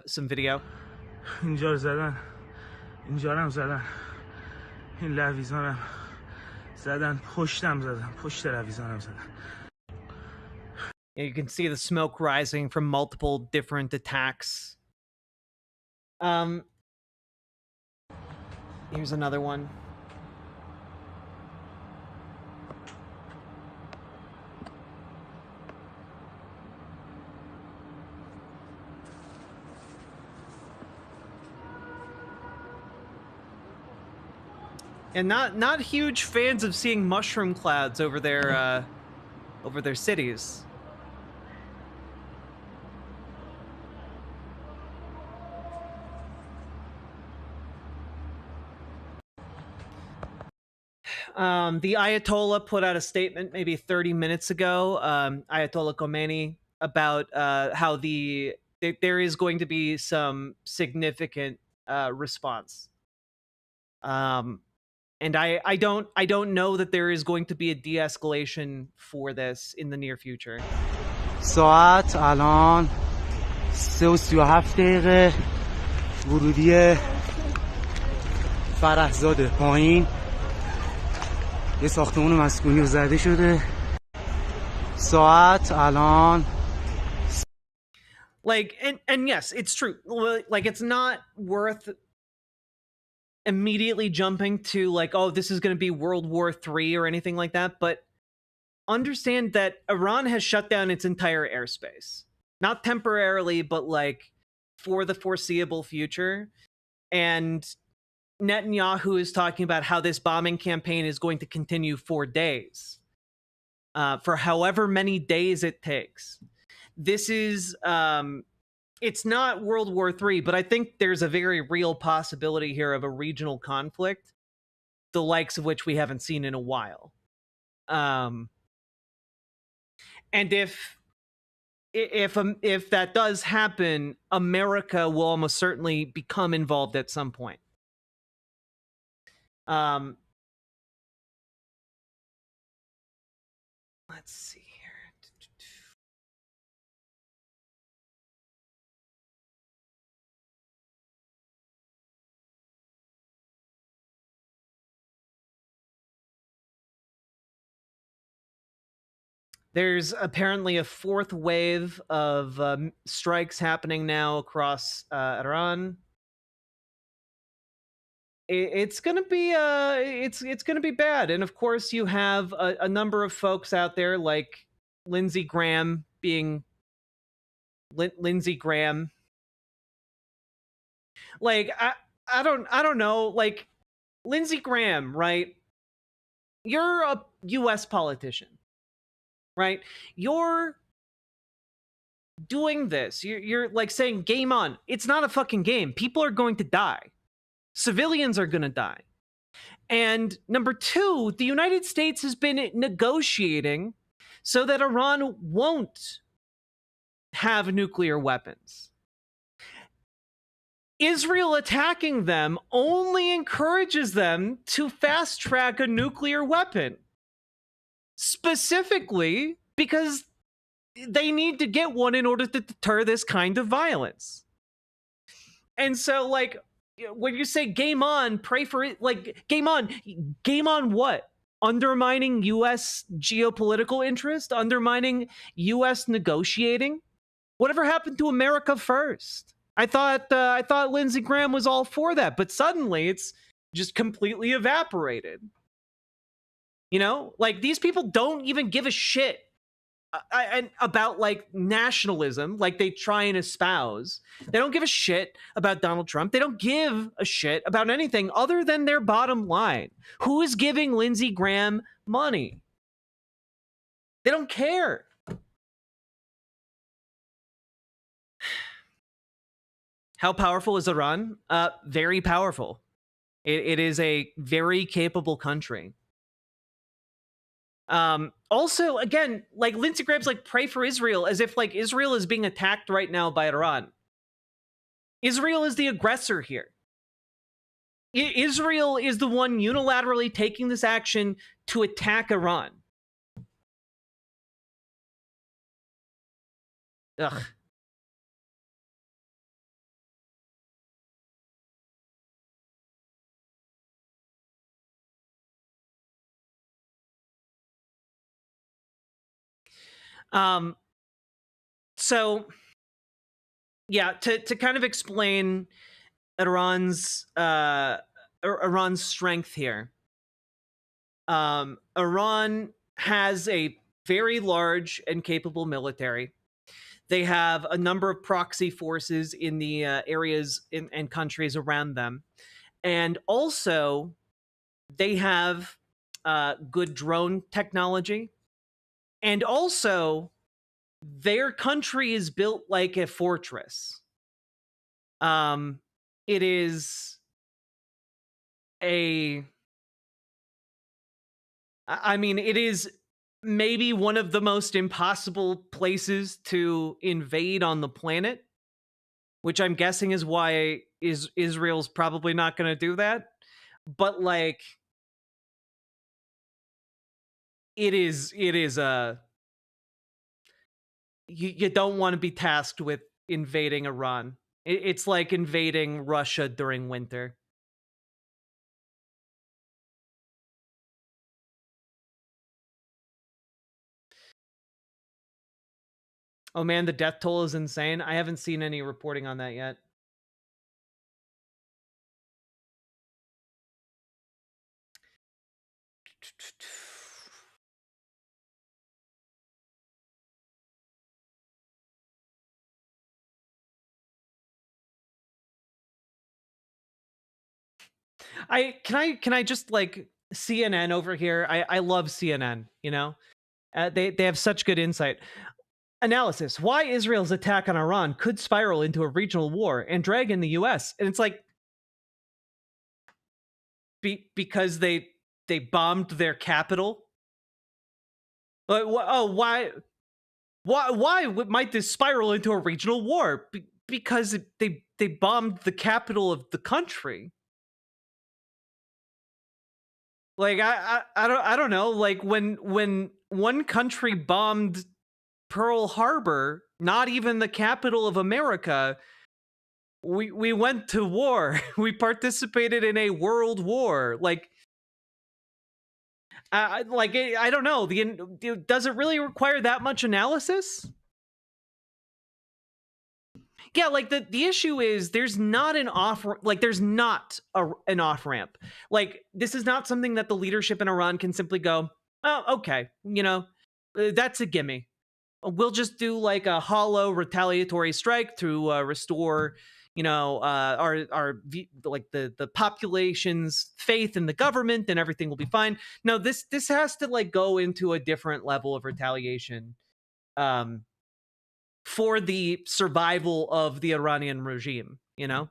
some video. اینجا رو زدن، اینجا رو هم زدن، این لحویزان هم زدن پشتم زدن پشت رویزانم زدن. You can see the smoke rising from multiple different attacks. Here's another one. And not huge fans of seeing mushroom clouds over their cities. The Ayatollah put out a statement maybe 30 minutes ago, Ayatollah Khomeini, about how there is going to be some significant response. And I don't know that there is going to be a de-escalation for this in the near future. ساعت الان 3:37 ورودی فرحزاده پایین یه ساختمان مسکونی رو زده شده ساعت الان like and yes, it's true. Like, it's not worth immediately jumping to like, oh, this is going to be World War III or anything like that, but understand that Iran has shut down its entire airspace, not temporarily, but like for the foreseeable future. And Netanyahu is talking about how this bombing campaign is going to continue for days, for however many days it takes. This is it's not World War III, but I think there's a very real possibility here of a regional conflict, the likes of which we haven't seen in a while. And if that does happen, America will almost certainly become involved at some point. Let's see here. There's apparently a fourth wave of strikes happening now across Iran. It's gonna be it's gonna be bad, and of course you have a number of folks out there like Lindsey Graham being Lindsey Graham. Like I don't know, like Lindsey Graham, right? You're a U.S. politician, right? You're doing this. You're like saying game on. It's not a fucking game. People are going to die. Civilians are going to die. And number two, the United States has been negotiating so that Iran won't have nuclear weapons. Israel attacking them only encourages them to fast track a nuclear weapon. Specifically because they need to get one in order to deter this kind of violence. And so, like, when you say game on, pray for it, like, game on what? Undermining U.S. geopolitical interest? Undermining U.S. negotiating? Whatever happened to America first? I thought Lindsey Graham was all for that, but suddenly it's just completely evaporated. You know, like, these people don't even give a shit about like nationalism, like they try and espouse. They don't give a shit about Donald Trump. They don't give a shit about anything other than their bottom line. Who is giving Lindsey Graham money? They don't care. How powerful is Iran? Very powerful. It is a very capable country. Also, again, like, Lindsey Graham's like, pray for Israel, as if like Israel is being attacked right now by Iran. Israel is the aggressor here. Israel is the one unilaterally taking this action to attack Iran. Ugh. So yeah, to kind of explain Iran's strength here. Iran has a very large and capable military. They have a number of proxy forces in the areas and countries around them. And also, they have good drone technology. And also, their country is built like a fortress. It is it is maybe one of the most impossible places to invade on the planet, which I'm guessing is why Israel's probably not going to do that. But like, it is you don't want to be tasked with invading Iran. It's like invading Russia during winter. Oh man, the death toll is insane. I haven't seen any reporting on that yet. Can I just like CNN over here? I love CNN, you know? They have such good insight. Analysis: why Israel's attack on Iran could spiral into a regional war and drag in the US. And it's like because they bombed their capital. But why might this spiral into a regional war? Because they bombed the capital of the country. Like I don't know. Like when one country bombed Pearl Harbor, not even the capital of America, we went to war. We participated in a world war. Like I don't know. Does it really require that much analysis? Yeah, like the issue is there's not an off an off ramp. Like this is not something that the leadership in Iran can simply go, oh, okay, that's a gimme. We'll just do like a hollow retaliatory strike to restore, our like the population's faith in the government, and everything will be fine. No, this has to like go into a different level of retaliation. For the survival of the Iranian regime, you know?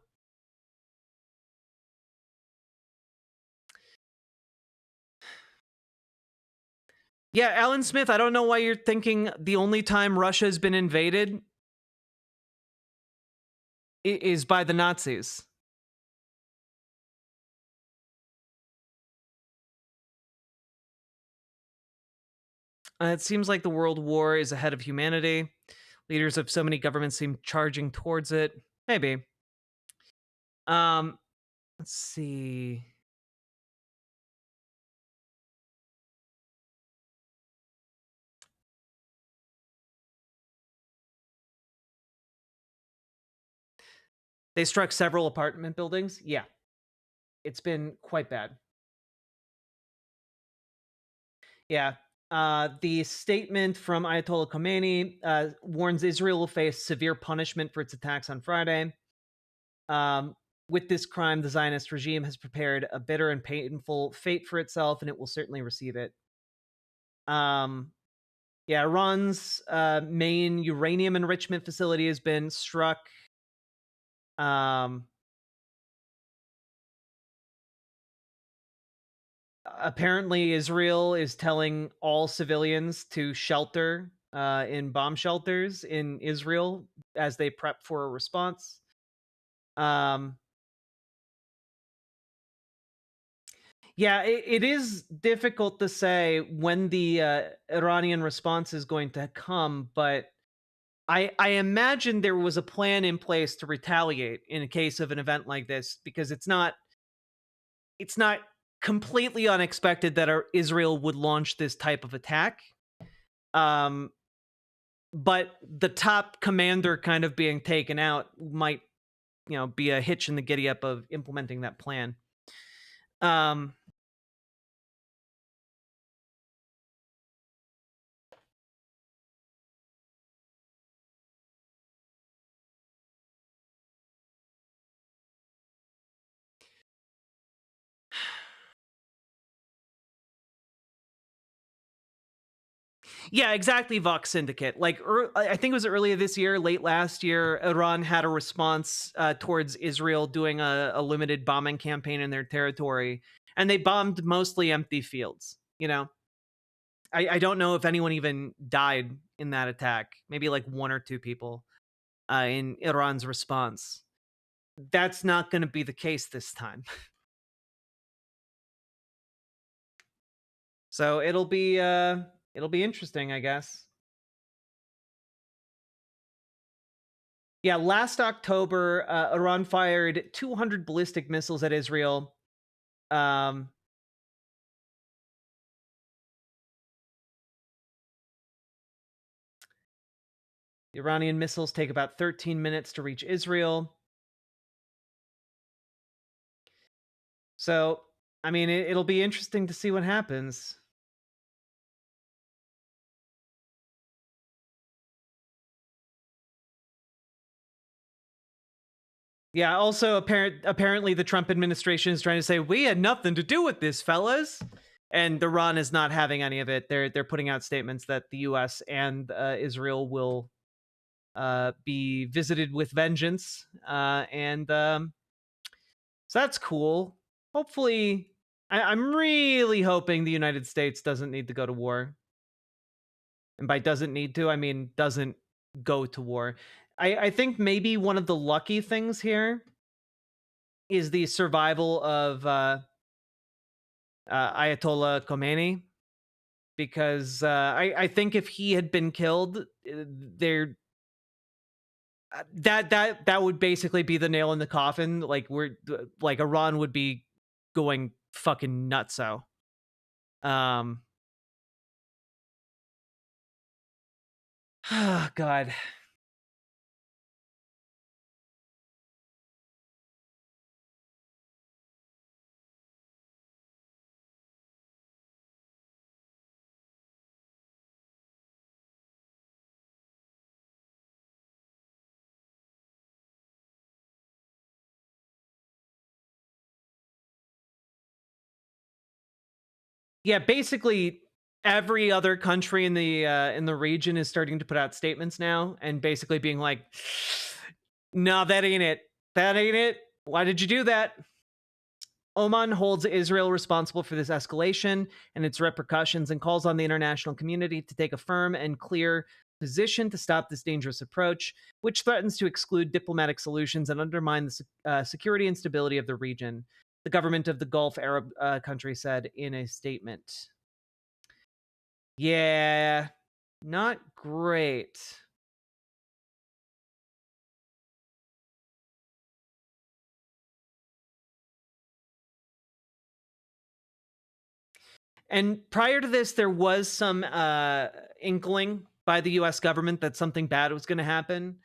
Yeah, Alan Smith, I don't know why you're thinking the only time Russia has been invaded is by the Nazis. It seems like the world war is ahead of humanity. Leaders of so many governments seem charging towards it. Maybe. Let's see. They struck several apartment buildings. Yeah. It's been quite bad. Yeah. The statement from Ayatollah Khomeini warns Israel will face severe punishment for its attacks on Friday. With this crime, the Zionist regime has prepared a bitter and painful fate for itself, and it will certainly receive it. Yeah, Iran's main uranium enrichment facility has been struck. Apparently, Israel is telling all civilians to shelter in bomb shelters in Israel as they prep for a response. Yeah, it is difficult to say when the Iranian response is going to come, but I imagine there was a plan in place to retaliate in case of an event like this, because it's not completely unexpected that Israel would launch this type of attack. but the top commander kind of being taken out might, be a hitch in the giddy up of implementing that plan. Yeah, exactly, Vox Syndicate. Like, I think it was earlier this year, late last year, Iran had a response towards Israel doing a limited bombing campaign in their territory, and they bombed mostly empty fields. I don't know if anyone even died in that attack. Maybe like 1 or 2 people in Iran's response. That's not going to be the case this time. So it'll be interesting, I guess. Yeah, last October, Iran fired 200 ballistic missiles at Israel. The Iranian missiles take about 13 minutes to reach Israel. So, I mean, it'll be interesting to see what happens. Yeah, also apparently the Trump administration is trying to say, we had nothing to do with this, fellas. And Iran is not having any of it. They're putting out statements that the US and Israel will be visited with vengeance. So that's cool. Hopefully, I'm really hoping the United States doesn't need to go to war. And by doesn't need to, I mean doesn't go to war. I think maybe one of the lucky things here is the survival of Ayatollah Khomeini, because I think if he had been killed, there that would basically be the nail in the coffin. Like Iran would be going fucking nutso. Oh, God. Yeah, basically every other country in the region is starting to put out statements now and basically being like, no, that ain't it. That ain't it. Why did you do that? Oman holds Israel responsible for this escalation and its repercussions and calls on the international community to take a firm and clear position to stop this dangerous approach, which threatens to exclude diplomatic solutions and undermine the security and stability of the region, the government of the Gulf Arab country said in a statement. Yeah, not great. And prior to this, there was some inkling by the U.S. government that something bad was going to happen.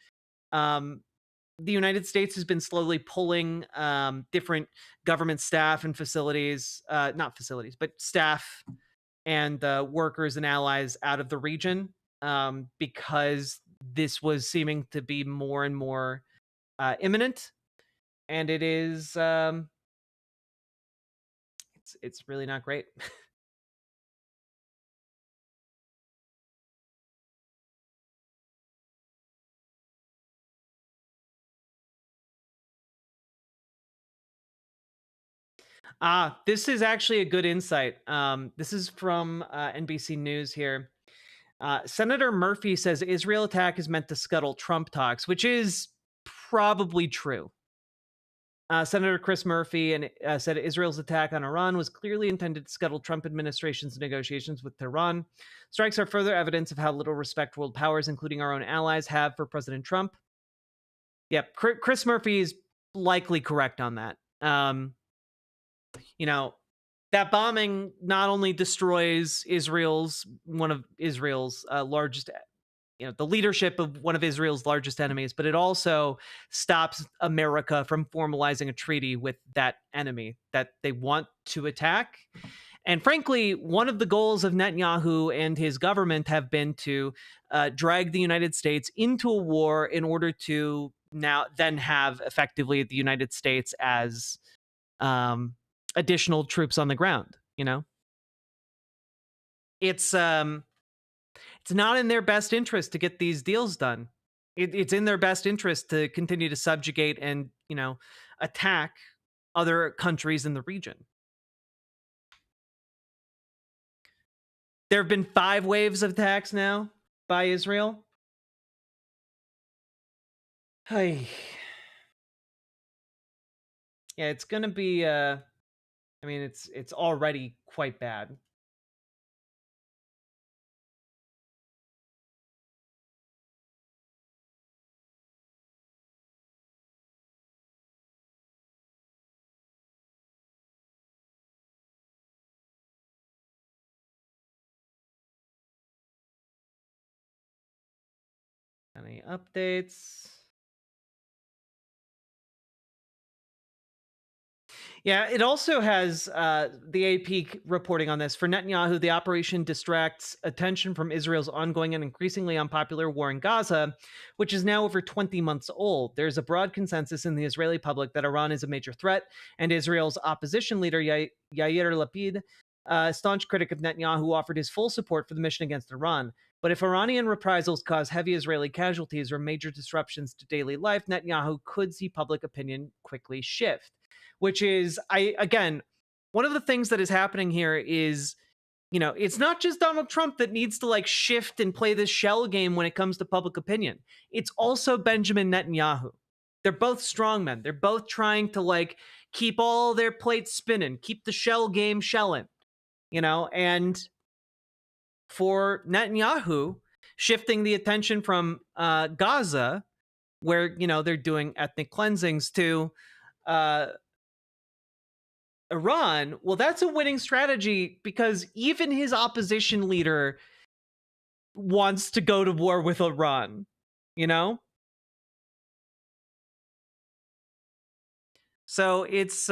The United States has been slowly pulling different government staff and facilities, not facilities, but staff and workers and allies out of the region because this was seeming to be more and more imminent. And it is, it's really not great. This is actually a good insight. This is from NBC News here. Senator Murphy says Israel attack is meant to scuttle Trump talks, which is probably true. Senator Chris Murphy said Israel's attack on Iran was clearly intended to scuttle Trump administration's negotiations with Tehran. Strikes are further evidence of how little respect world powers, including our own allies, have for President Trump. Yep, Chris Murphy is likely correct on that. That bombing not only destroys one of Israel's largest the leadership of one of Israel's largest enemies, but it also stops America from formalizing a treaty with that enemy that they want to attack. And frankly, one of the goals of Netanyahu and his government have been to drag the United States into a war in order to then have effectively the United States as additional troops on the ground. It's not in their best interest to get these deals done. It's in their best interest to continue to subjugate and attack other countries in the region. There have been 5 waves of attacks now by Israel. Hey. Yeah, it's going to be it's already quite bad. Any updates? Yeah, it also has the AP reporting on this. For Netanyahu, the operation distracts attention from Israel's ongoing and increasingly unpopular war in Gaza, which is now over 20 months old. There's a broad consensus in the Israeli public that Iran is a major threat, and Israel's opposition leader, Yair Lapid, a staunch critic of Netanyahu, offered his full support for the mission against Iran. But if Iranian reprisals cause heavy Israeli casualties or major disruptions to daily life, Netanyahu could see public opinion quickly shift. Which is, one of the things that is happening here is, it's not just Donald Trump that needs to shift and play this shell game when it comes to public opinion. It's also Benjamin Netanyahu. They're both strongmen. They're both trying to keep all their plates spinning, keep the shell game shelling, and for Netanyahu, shifting the attention from Gaza, where, they're doing ethnic cleansings, to Iran, well, that's a winning strategy because even his opposition leader wants to go to war with Iran, So it's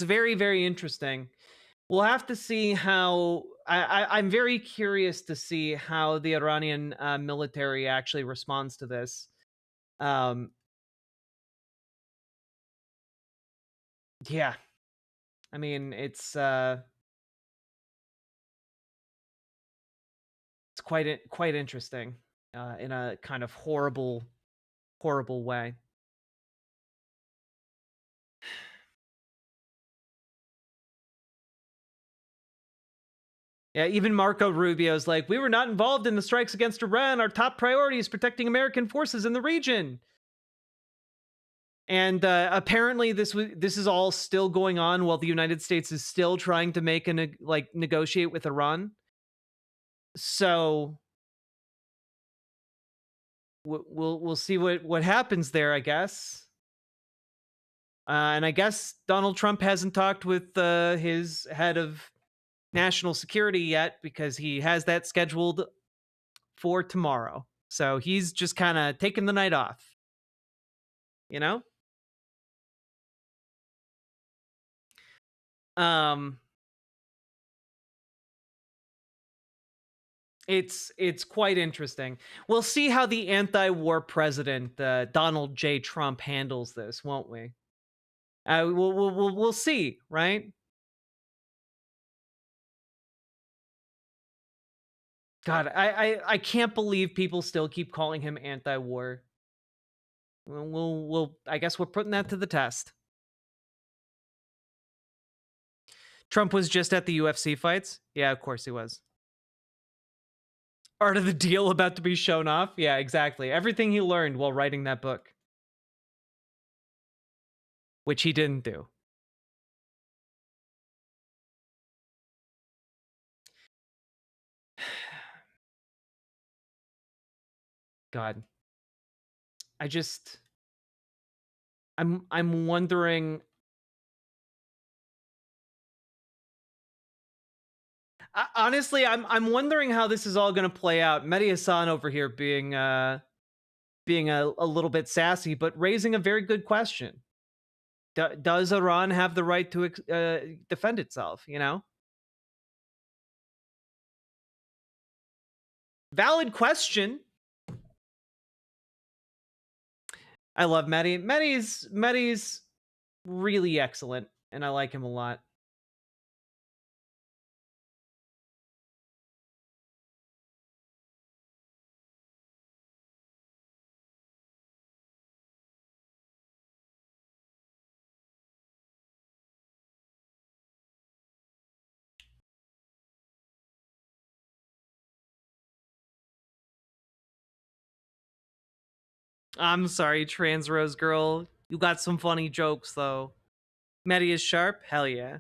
very, very interesting. We'll have to see how. I'm very curious to see how the Iranian military actually responds to this. Yeah, I mean, it's quite interesting in a kind of horrible way. Yeah, even Marco Rubio's like, we were not involved in the strikes against Iran. Our top priority is protecting American forces in the region. And apparently, this is all still going on while the United States is still trying to negotiate with Iran. So we'll see what happens there, I guess. And I guess Donald Trump hasn't talked with his head of national security yet because he has that scheduled for tomorrow. So he's just kind of taking the night off. It's quite interesting. We'll see how the anti-war president Donald J. Trump handles this, won't we? We'll see, right? God, I can't believe people still keep calling him anti-war. I guess we're putting that to the test. Trump was just at the UFC fights? Yeah, of course he was. Art of the Deal about to be shown off? Yeah, exactly. Everything he learned while writing that book. Which he didn't do. God. I'm wondering. Honestly, I'm wondering how this is all going to play out. Mehdi Hassan over here being a little bit sassy, but raising a very good question. Does Iran have the right to defend itself? You know, valid question. I love Mehdi. Mehdi's really excellent, and I like him a lot. I'm sorry, trans rose girl. You got some funny jokes though. Mehdi is sharp? Hell yeah.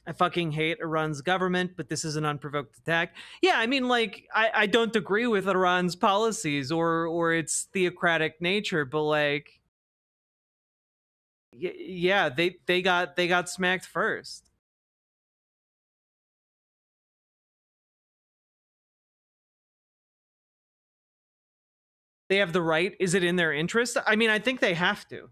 I fucking hate Iran's government, but this is an unprovoked attack. Yeah, I mean, like, I don't agree with Iran's policies or its theocratic nature, but like, yeah, they got smacked first. They have the right. Is it in their interest? I mean, I think they have to.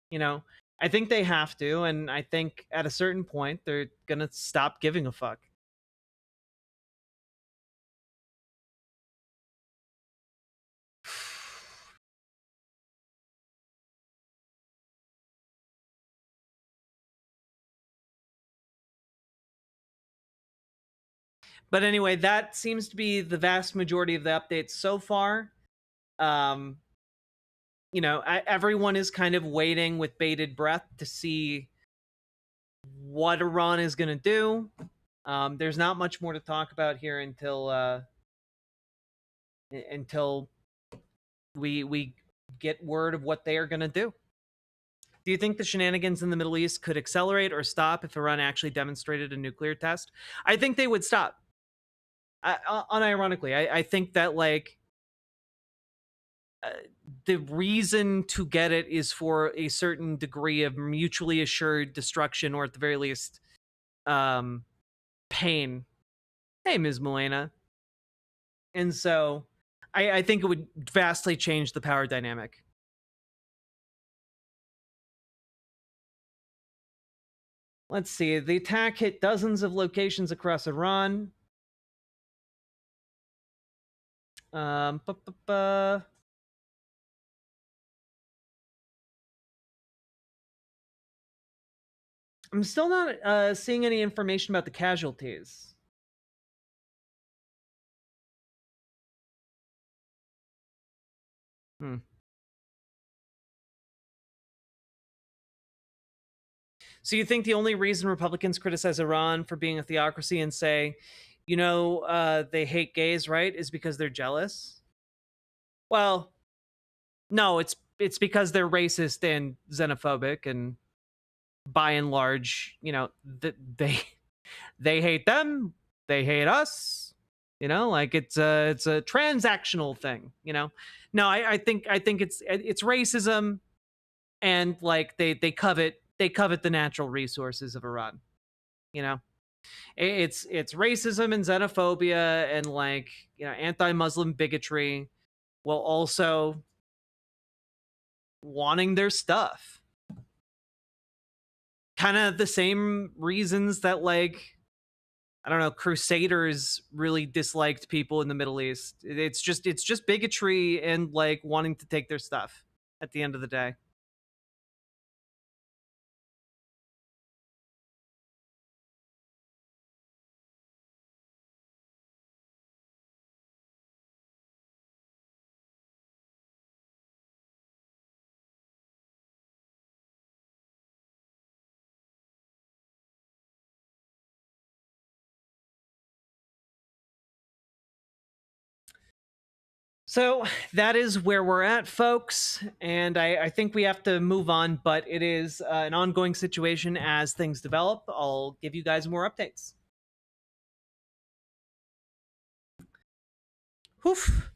You know, I think they have to, and I think at a certain point they're gonna stop giving a fuck. But anyway, that seems to be the vast majority of the updates so far. You know, everyone is kind of waiting with bated breath to see what Iran is going to do. There's not much more to talk about here until we get word of what they are going to do. Do you think the shenanigans in the Middle East could accelerate or stop if Iran actually demonstrated a nuclear test? I think they would stop. Unironically, I think that like the reason to get it is for a certain degree of mutually assured destruction, or at the very least, pain. Hey, Ms. Milena. And so I think it would vastly change the power dynamic. Let's see. The attack hit dozens of locations across Iran. I'm still not seeing any information about the casualties. So you think the only reason Republicans criticize Iran for being a theocracy and say, you know, they hate gays, right, is because they're jealous? Well, no, it's because they're racist and xenophobic, and by and large, you know, they hate them, they hate us. You know, like it's a transactional thing. You know, no, I think it's racism, and like they covet the natural resources of Iran. You know, it's racism and xenophobia and like, you know, anti-Muslim bigotry, while also wanting their stuff. Kind of the same reasons that, like, I don't know, Crusaders really disliked people in the Middle East. It's just bigotry and like wanting to take their stuff at the end of the day. So that is where we're at, folks. And I think we have to move on, but it is an ongoing situation as things develop. I'll give you guys more updates. Oof.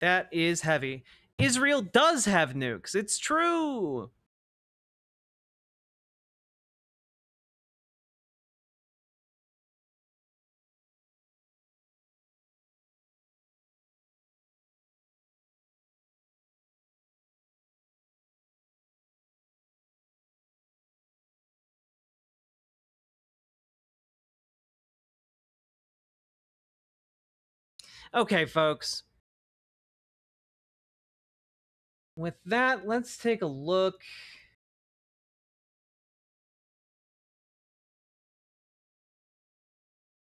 That is heavy. Israel does have nukes. It's true. Okay, folks. With that, let's take a look.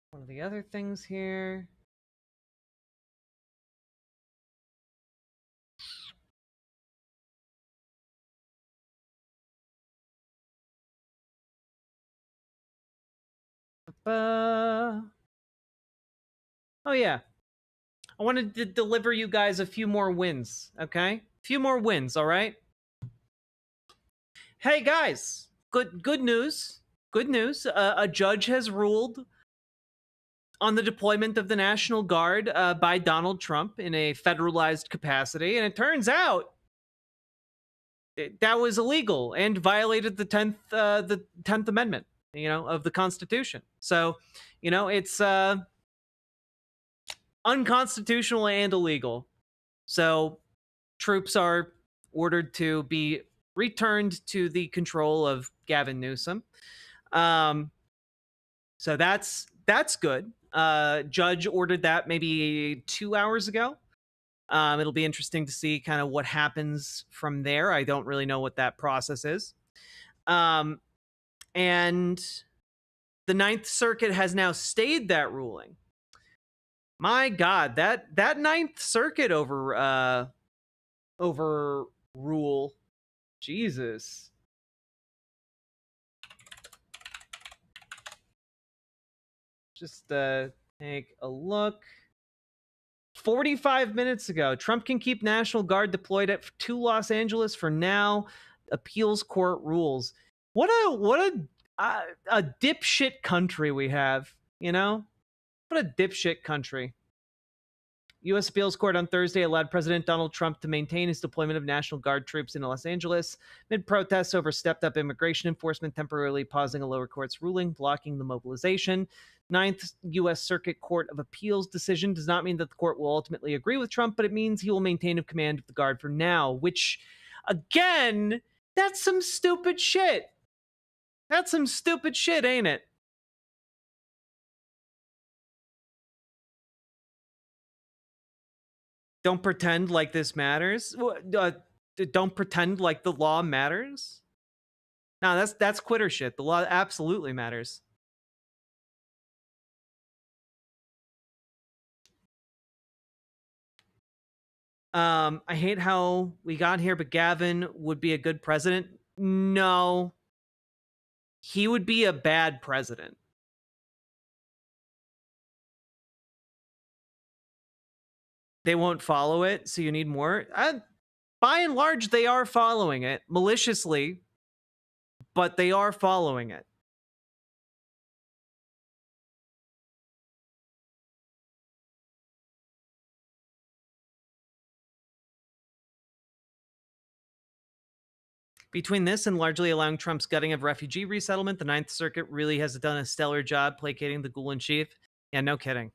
One of the other things here. Oh yeah. I wanted to deliver you guys a few more wins, okay? A few more wins, all right? Hey guys, good news. Good news. A judge has ruled on the deployment of the National Guard by Donald Trump in a federalized capacity, and it turns out that was illegal and violated the 10th Amendment, of the Constitution. So, it's unconstitutional and illegal. So, troops are ordered to be returned to the control of Gavin Newsom. So that's good. Judge ordered that maybe 2 hours ago. It'll be interesting to see kind of what happens from there. I don't really know what that process is. And the Ninth Circuit has now stayed that ruling. My God, that Ninth Circuit overrule, Jesus. Just take a look. 45 minutes ago, Trump can keep National Guard deployed to Los Angeles for now. Appeals court rules. What a dipshit country we have, What a dipshit country. U.S. Appeals Court on Thursday allowed President Donald Trump to maintain his deployment of National Guard troops in Los Angeles amid protests over stepped-up immigration enforcement, temporarily pausing a lower court's ruling, blocking the mobilization. Ninth U.S. Circuit Court of Appeals decision does not mean that the court will ultimately agree with Trump, but it means he will maintain command of the Guard for now, which, again, that's some stupid shit. That's some stupid shit, ain't it? Don't pretend like this matters. Don't pretend like the law matters. No, that's quitter shit. The law absolutely matters. I hate how we got here, but Gavin would be a good president. No. He would be a bad president. They won't follow it, so you need more. By and large, they are following it maliciously, but they are following it. Between this and largely allowing Trump's gutting of refugee resettlement, the Ninth Circuit really has done a stellar job placating the ghoul in chief. Yeah, no kidding.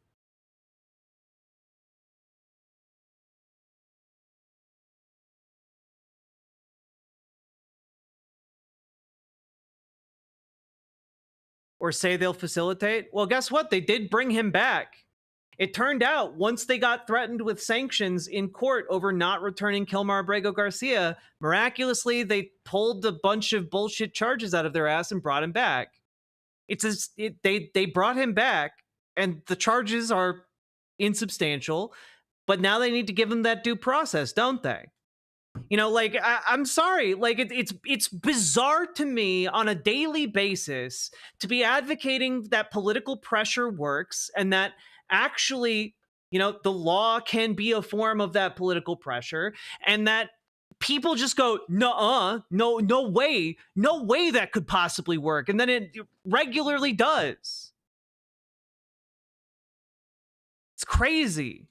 Or say they'll facilitate. Well, guess what? They did bring him back. It turned out once they got threatened with sanctions in court over not returning Kilmar Abrego Garcia, miraculously they pulled a bunch of bullshit charges out of their ass and brought him back. They brought him back, and the charges are insubstantial, but now they need to give him that due process, don't they? I'm sorry, it's bizarre to me on a daily basis to be advocating that political pressure works and that actually, the law can be a form of that political pressure, and that people just go, no way that could possibly work, and then it regularly does. It's crazy.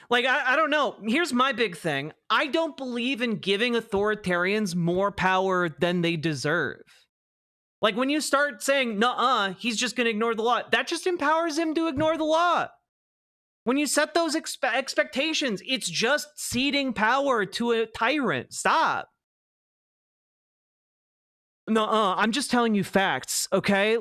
I don't know. Here's my big thing. I don't believe in giving authoritarians more power than they deserve. When you start saying, nuh-uh, he's just going to ignore the law, that just empowers him to ignore the law. When you set those expectations, it's just ceding power to a tyrant. Stop. Nuh-uh, I'm just telling you facts, okay?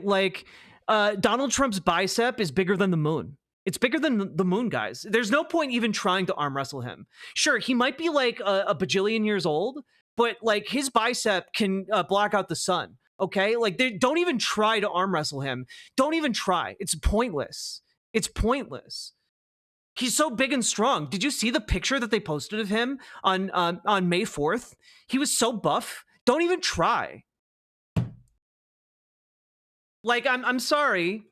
Donald Trump's bicep is bigger than the moon. It's bigger than the moon, guys. There's no point even trying to arm wrestle him. Sure, he might be like a bajillion years old, but like his bicep can block out the sun. Okay, like don't even try to arm wrestle him. Don't even try. It's pointless. It's pointless. He's so big and strong. Did you see the picture that they posted of him on May 4th? He was so buff. Don't even try. Like, I'm sorry.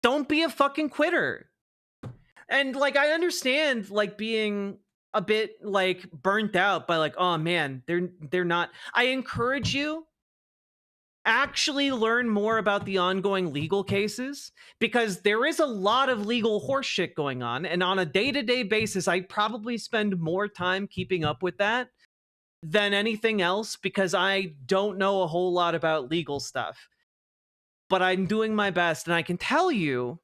Don't be a fucking quitter. And like, I understand like being a bit like burnt out by like, oh man, they're not. I encourage you actually learn more about the ongoing legal cases, because there is a lot of legal horse shit going on, and on a day-to-day basis I probably spend more time keeping up with that than anything else, because I don't know a whole lot about legal stuff. But I'm doing my best, and I can tell you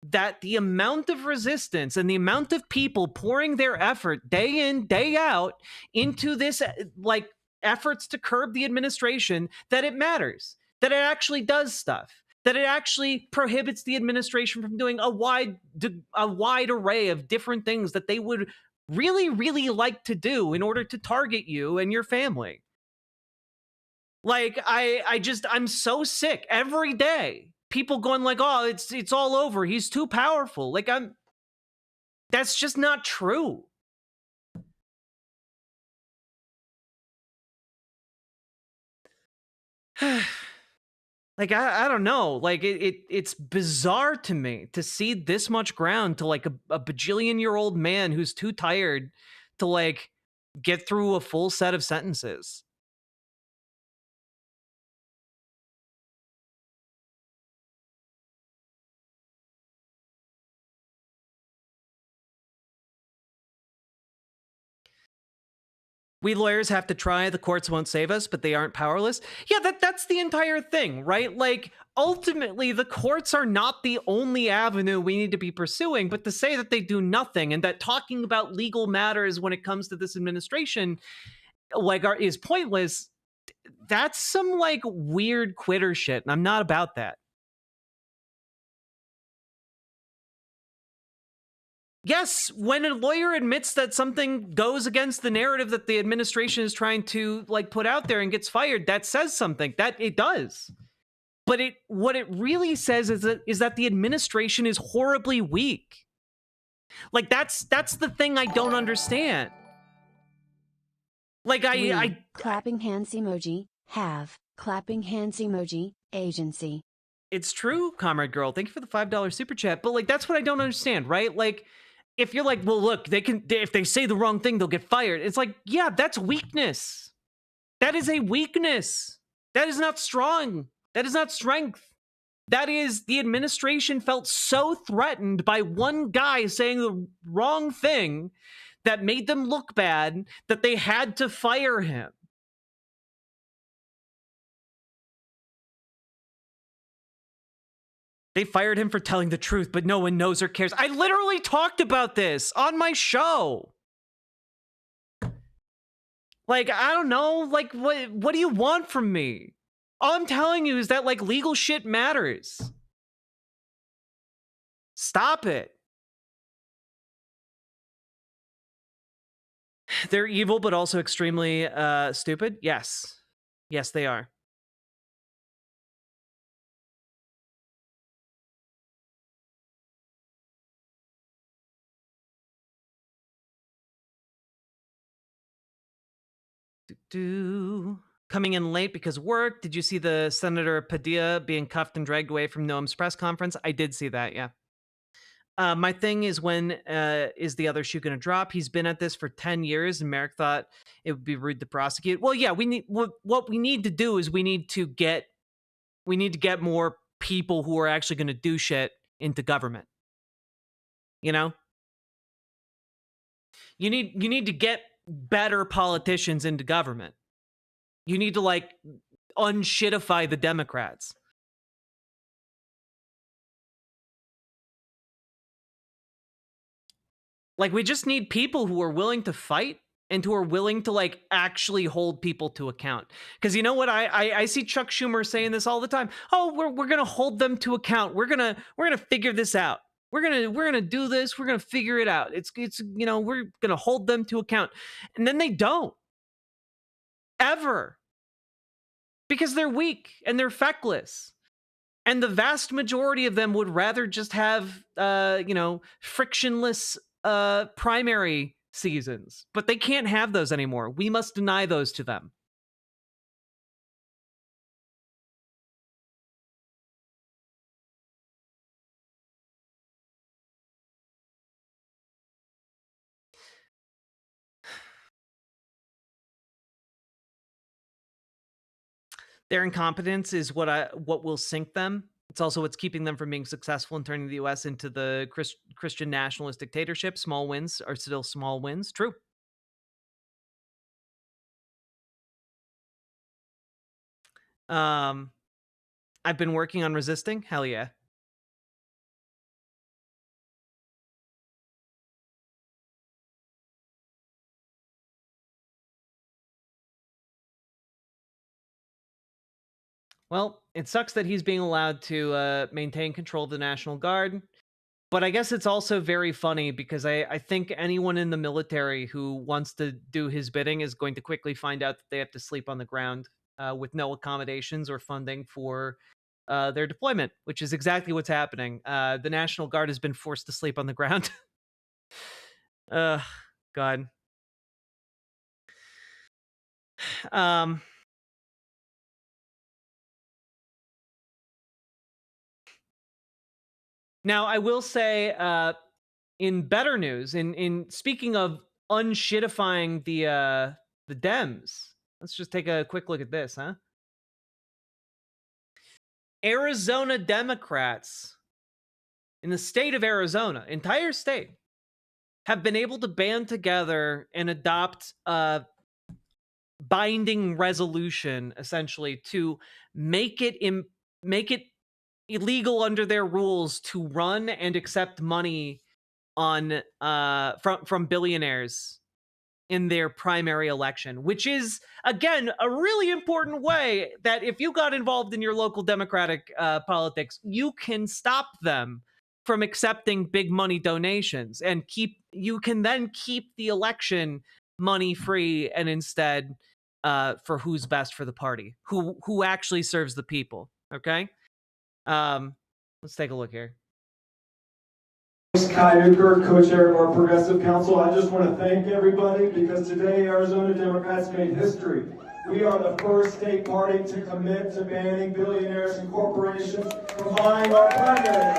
that the amount of resistance and the amount of people pouring their effort day in, day out into this, like, efforts to curb the administration, that it matters, that it actually does stuff, that it actually prohibits the administration from doing a wide array of different things that they would really, really like to do in order to target you and your family. Like, I'm so sick every day. People going like, oh, it's all over. He's too powerful. Like, that's just not true. Like, I don't know. Like, it's bizarre to me to see this much ground to like a bajillion-year-old man who's too tired to like get through a full set of sentences. We lawyers have to try, the courts won't save us, but they aren't powerless. Yeah, that's the entire thing, right? Like, ultimately, the courts are not the only avenue we need to be pursuing, but to say that they do nothing and that talking about legal matters when it comes to this administration, like, is pointless, that's some, like, weird quitter shit, and I'm not about that. Yes, when a lawyer admits that something goes against the narrative that the administration is trying to like put out there and gets fired, that says something. That it does. But what it really says is that the administration is horribly weak. Like that's the thing I don't understand. Like I clapping hands emoji, have clapping hands emoji, agency. It's true, Comrade Girl. Thank you for the $5 super chat. But like that's what I don't understand, right? Like, if you're like, well, look, if they say the wrong thing, they'll get fired. It's like, yeah, that's weakness. That is a weakness. That is not strong. That is not strength. That is, the administration felt so threatened by one guy saying the wrong thing that made them look bad that they had to fire him. They fired him for telling the truth, but no one knows or cares. I literally talked about this on my show. Like, I don't know. Like, what do you want from me? All I'm telling you is that, like, legal shit matters. Stop it. They're evil, but also extremely stupid. Yes. Yes, they are. Coming in late because work. Did you see the Senator Padilla being cuffed and dragged away from Noam's press conference? I did see that, yeah. My thing is, when is the other shoe going to drop? He's been at this for 10 years, and Merrick thought it would be rude to prosecute. Well, yeah, what we need to do is we need to get more people who are actually going to do shit into government. You know? You need to get better politicians into government. You need to like unshitify the Democrats. Like, we just need people who are willing to fight and who are willing to like actually hold people to account. Because you know what, I see Chuck Schumer saying this all the time. Oh, we're gonna hold them to account. We're gonna figure this out. We're gonna do this. We're gonna figure it out. It's we're gonna hold them to account, and then they don't ever, because they're weak and they're feckless. And the vast majority of them would rather just have frictionless primary seasons, but they can't have those anymore. We must deny those to them. Their incompetence is what will sink them. It's also what's keeping them from being successful in turning the U.S. into the Christian nationalist dictatorship. Small wins are still small wins. True. I've been working on resisting. Hell yeah. Well, it sucks that he's being allowed to maintain control of the National Guard. But I guess it's also very funny because I think anyone in the military who wants to do his bidding is going to quickly find out that they have to sleep on the ground with no accommodations or funding for their deployment, which is exactly what's happening. The National Guard has been forced to sleep on the ground. God. Now, I will say, in better news, in speaking of unshitifying the Dems, let's just take a quick look at this, huh? Arizona Democrats in the state of Arizona, entire state, have been able to band together and adopt a binding resolution, essentially, to make it illegal under their rules to run and accept money on from billionaires in their primary election, which is, again, a really important way that if you got involved in your local Democratic politics, you can stop them from accepting big money donations, and you can then keep the election money free, and instead for who's best for the party, who actually serves the people. Okay. Let's take a look here. Kai Newkirk, co-chair of our Progressive Council. I just want to thank everybody because today Arizona Democrats made history. We are the first state party to commit to banning billionaires and corporations from buying our primary.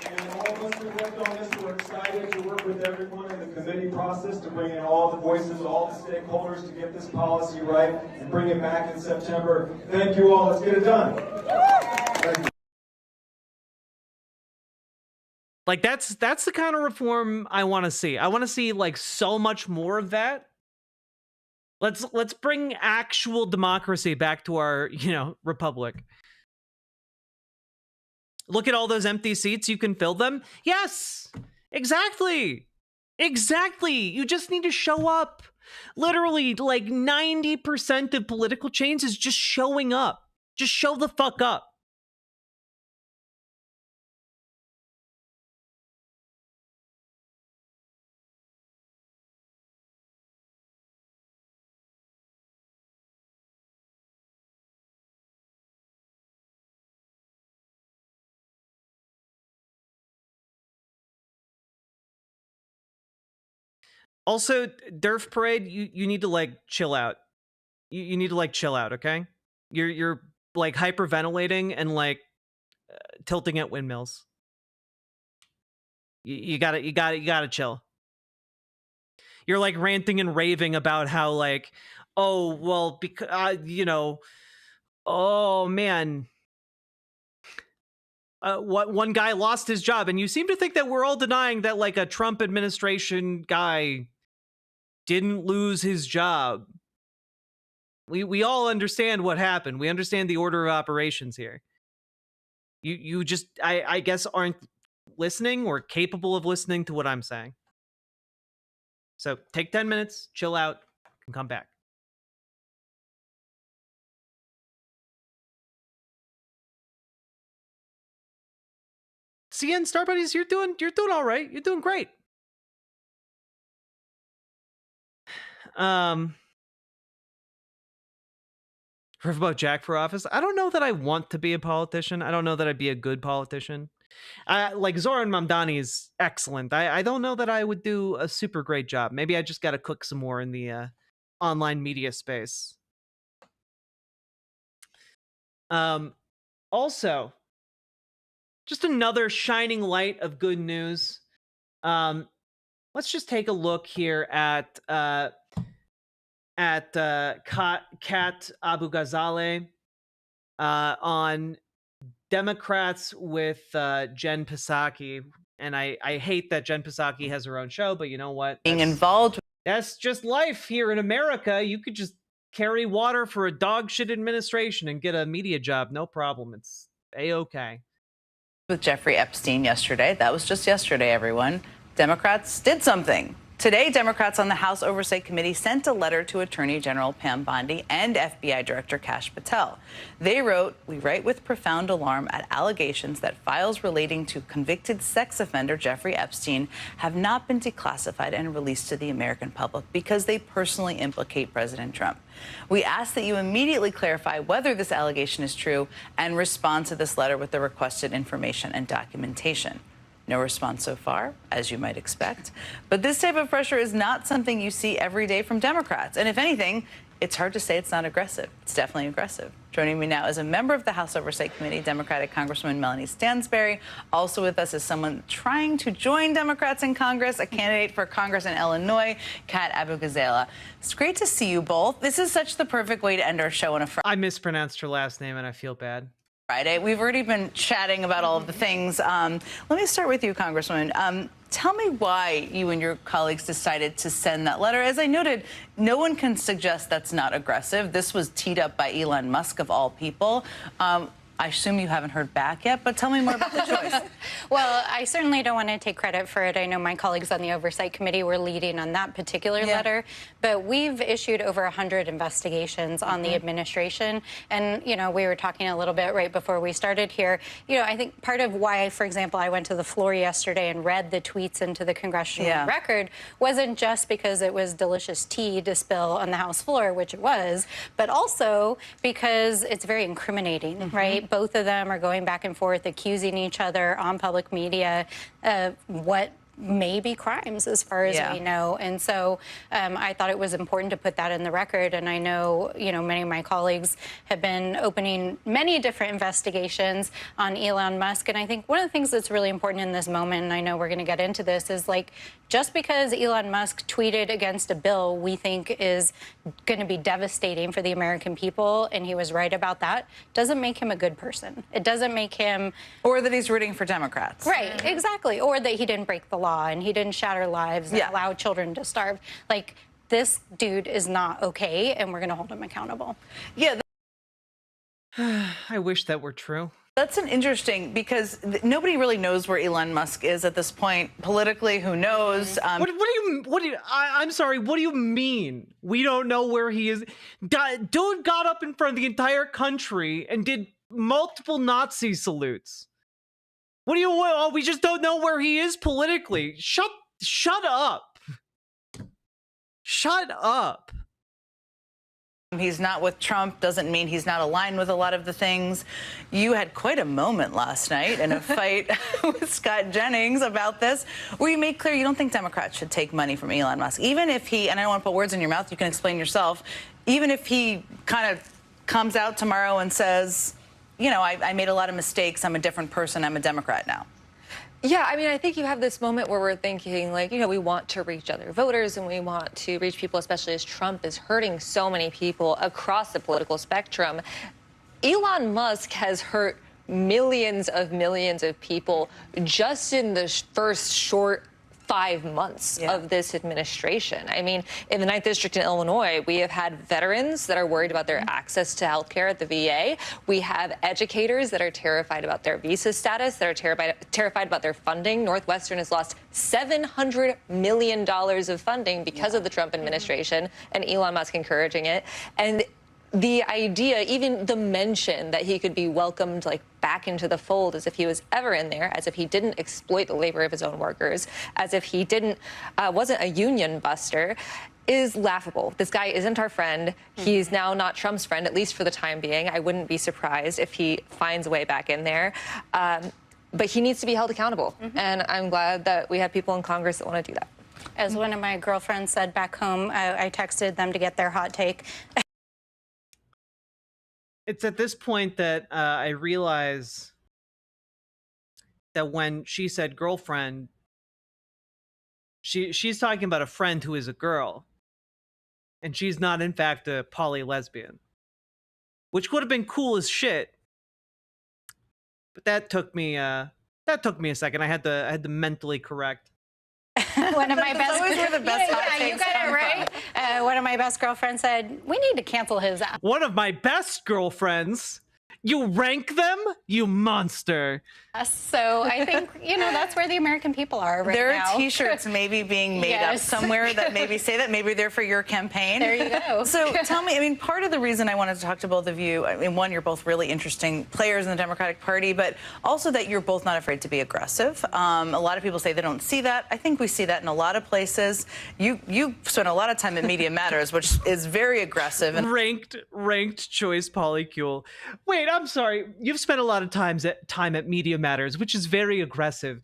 And all of us who worked on this, we're excited to work with everyone in the committee process to bring in all the voices, all the stakeholders to get this policy right and bring it back in September. Thank you all. Let's get it done. Thank you. Like that's the kind of reform I want to see. I want to see like so much more of that. Let's bring actual democracy back to our, republic. Look at all those empty seats. You can fill them. Yes, exactly. Exactly. You just need to show up. Literally, like 90% of political change is just showing up. Just show the fuck up. Also, Derf Parade, you need to like chill out. You need to like chill out, okay? You're like hyperventilating and like tilting at windmills. You gotta chill. You're like ranting and raving about how like, oh well, because oh man. What one guy lost his job, and you seem to think that we're all denying that like a Trump administration guy didn't lose his job. We all understand what happened. We understand the order of operations here. You just I guess aren't listening or capable of listening to what I'm saying. So take 10 minutes, chill out, and come back. CN Star Buddies, you're doing all right. You're doing great. About Jack for office. I don't know that I want to be a politician. I don't know that I'd be a good politician. Like Zoran Mamdani is excellent. I don't know that I would do a super great job. Maybe I just got to cook some more in the online media space. Also, just another shining light of good news. Let's just take a look here at Kat Abu Ghazaleh on Democrats with Jen Psaki. And I hate that Jen Psaki has her own show, but you know what? Being involved. That's just life here in America. You could just carry water for a dog shit administration and get a media job. No problem. It's A-okay. With Jeffrey Epstein yesterday. That was just yesterday, everyone. Democrats did something. Today, Democrats on the House Oversight Committee sent a letter to Attorney General Pam Bondi and FBI Director Kash Patel. They wrote, "We write with profound alarm at allegations that files relating to convicted sex offender Jeffrey Epstein have not been declassified and released to the American public because they personally implicate President Trump. We ask that you immediately clarify whether this allegation is true and respond to this letter with the requested information and documentation." No response so far, as you might expect. But this type of pressure is not something you see every day from Democrats. And if anything, it's hard to say it's not aggressive. It's definitely aggressive. Joining me now is a member of the House Oversight Committee, Democratic Congresswoman Melanie Stansberry. Also with us is someone trying to join Democrats in Congress, a candidate for Congress in Illinois, Kat Abu Ghazaleh. It's great to see you both. This is such the perfect way to end our show on a Friday. I mispronounced her last name and I feel bad. Friday. We've already been chatting about all of the things. Let me start with you, Congresswoman. Tell me why you and your colleagues decided to send that letter. As I noted, no one can suggest that's not aggressive. This was teed up by Elon Musk, of all people. I assume you haven't heard back yet, but tell me more about the choice. Well, I certainly don't want to take credit for it. I know my colleagues on the Oversight Committee were leading on that particular letter, but we've issued over 100 investigations on the administration. And, you know, we were talking a little bit right before we started here. You know, I think part of why, for example, I went to the floor yesterday and read the tweets into the congressional record wasn't just because it was delicious tea to spill on the House floor, which it was, but also because it's very incriminating, right? Both of them are going back and forth, accusing each other on public media of what may be crimes as far as we know. And so I thought it was important to put that in the record. And I know, you know, many of my colleagues have been opening many different investigations on Elon Musk. And I think one of the things that's really important in this moment, and I know we're going to get into this, is like, just because Elon Musk tweeted against a bill we think is going to be devastating for the American people, and he was right about that, doesn't make him a good person. It doesn't make him... Or that he's rooting for Democrats. Right, exactly. Or that he didn't break the law and he didn't shatter lives and allow children to starve. Like, this dude is not okay, and we're going to hold him accountable. Yeah. I wish that were true. That's an interesting, because nobody really knows where Elon Musk is at this point politically. Who knows? I'm sorry. What do you mean? We don't know where he is. Dude got up in front of the entire country and did multiple Nazi salutes. We just don't know where he is politically. Shut up. Shut up. He's not with Trump doesn't mean he's not aligned with a lot of the things. You had quite a moment last night in a fight with Scott Jennings about this, where you made clear you don't think Democrats should take money from Elon Musk. Even if he, and I don't want to put words in your mouth, you can explain yourself, even if he kind of comes out tomorrow and says, you know, I made a lot of mistakes, I'm a different person, I'm a Democrat now. Yeah, I mean, I think you have this moment where we're thinking, like, you know, we want to reach other voters and we want to reach people, especially as Trump is hurting so many people across the political spectrum. Elon Musk has hurt millions of people just in the first short 5 months of this administration. I mean, in the 9th District in Illinois, we have had veterans that are worried about their access to health care at the VA. We have educators that are terrified about their visa status, that are terrified about their funding. Northwestern has lost $700 million of funding because of the Trump administration and Elon Musk encouraging it. And the idea, even the mention that he could be welcomed like back into the fold as if he was ever in there, as if he didn't exploit the labor of his own workers, as if he wasn't a union buster, is laughable. This guy isn't our friend. He's now not Trump's friend, at least for the time being. I wouldn't be surprised if he finds a way back in there. But he needs to be held accountable. And I'm glad that we have people in Congress that want to do that. As one of my girlfriends said back home, I texted them to get their hot take. It's at this point that I realize that when she said girlfriend, she's talking about a friend who is a girl, and she's not in fact a poly lesbian, which would have been cool as shit. But that took me a second. I had to mentally correct. One of my That's best. always where the best hot you takes got come it right. One of my best girlfriends said, "We need to cancel his app." One of my best girlfriends. You rank them, you monster. So I think, that's where the American people are right there now. are T-shirts maybe being made up somewhere that maybe say that. Maybe they're for your campaign. There you go. So tell me, I mean, part of the reason I wanted to talk to both of you, I mean, one, you're both really interesting players in the Democratic Party, but also that you're both not afraid to be aggressive. A lot of people say they don't see that. I think we see that in a lot of places. You spend a lot of time at Media Matters, which is very aggressive. And ranked choice polycule. Wait, I'm sorry. You've spent a lot of time at Media Matters, which is very aggressive.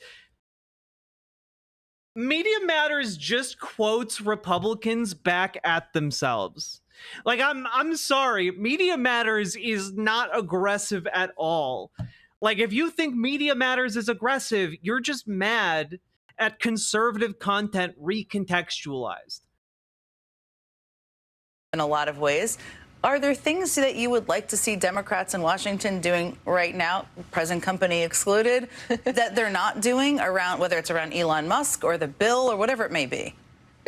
Media Matters just quotes Republicans back at themselves. Like, I'm sorry, Media Matters is not aggressive at all. Like, if you think Media Matters is aggressive, you're just mad at conservative content recontextualized. In a lot of ways. Are there things that you would like to see Democrats in Washington doing right now, present company excluded, that they're not doing around, whether it's around Elon Musk or the bill or whatever it may be?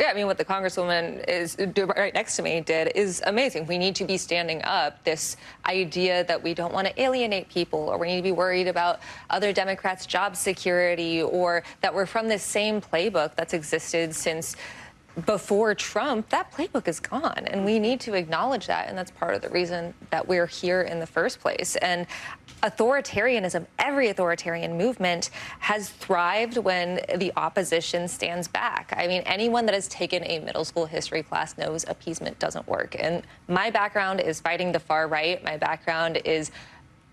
Yeah, I mean, what the Congresswoman is right next to me did is amazing. We need to be standing up this idea that we don't want to alienate people, or we need to be worried about other Democrats' job security, or that we're from this same playbook that's existed since before Trump. That playbook is gone, and we need to acknowledge that, and that's part of the reason that we're here in the first place. And authoritarianism, every authoritarian movement has thrived when the opposition stands back. I mean, anyone that has taken a middle school history class knows appeasement doesn't work. And my background is fighting the far right. My background is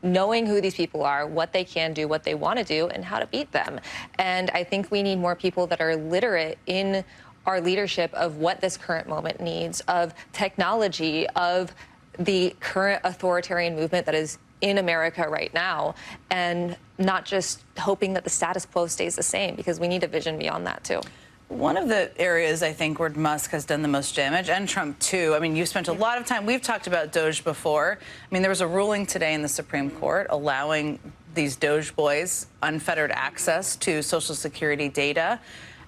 knowing who these people are, what they can do, what they want to do, and how to beat them. And I think we need more people that are literate in our leadership of what this current moment needs, of technology, of the current authoritarian movement that is in America right now, and not just hoping that the status quo stays the same, because we need a vision beyond that too. One of the areas I think where Musk has done the most damage, and Trump too, I mean, you spent a lot of time, we've talked about Doge before. I mean, there was a ruling today in the Supreme Court allowing these Doge boys unfettered access to Social Security data.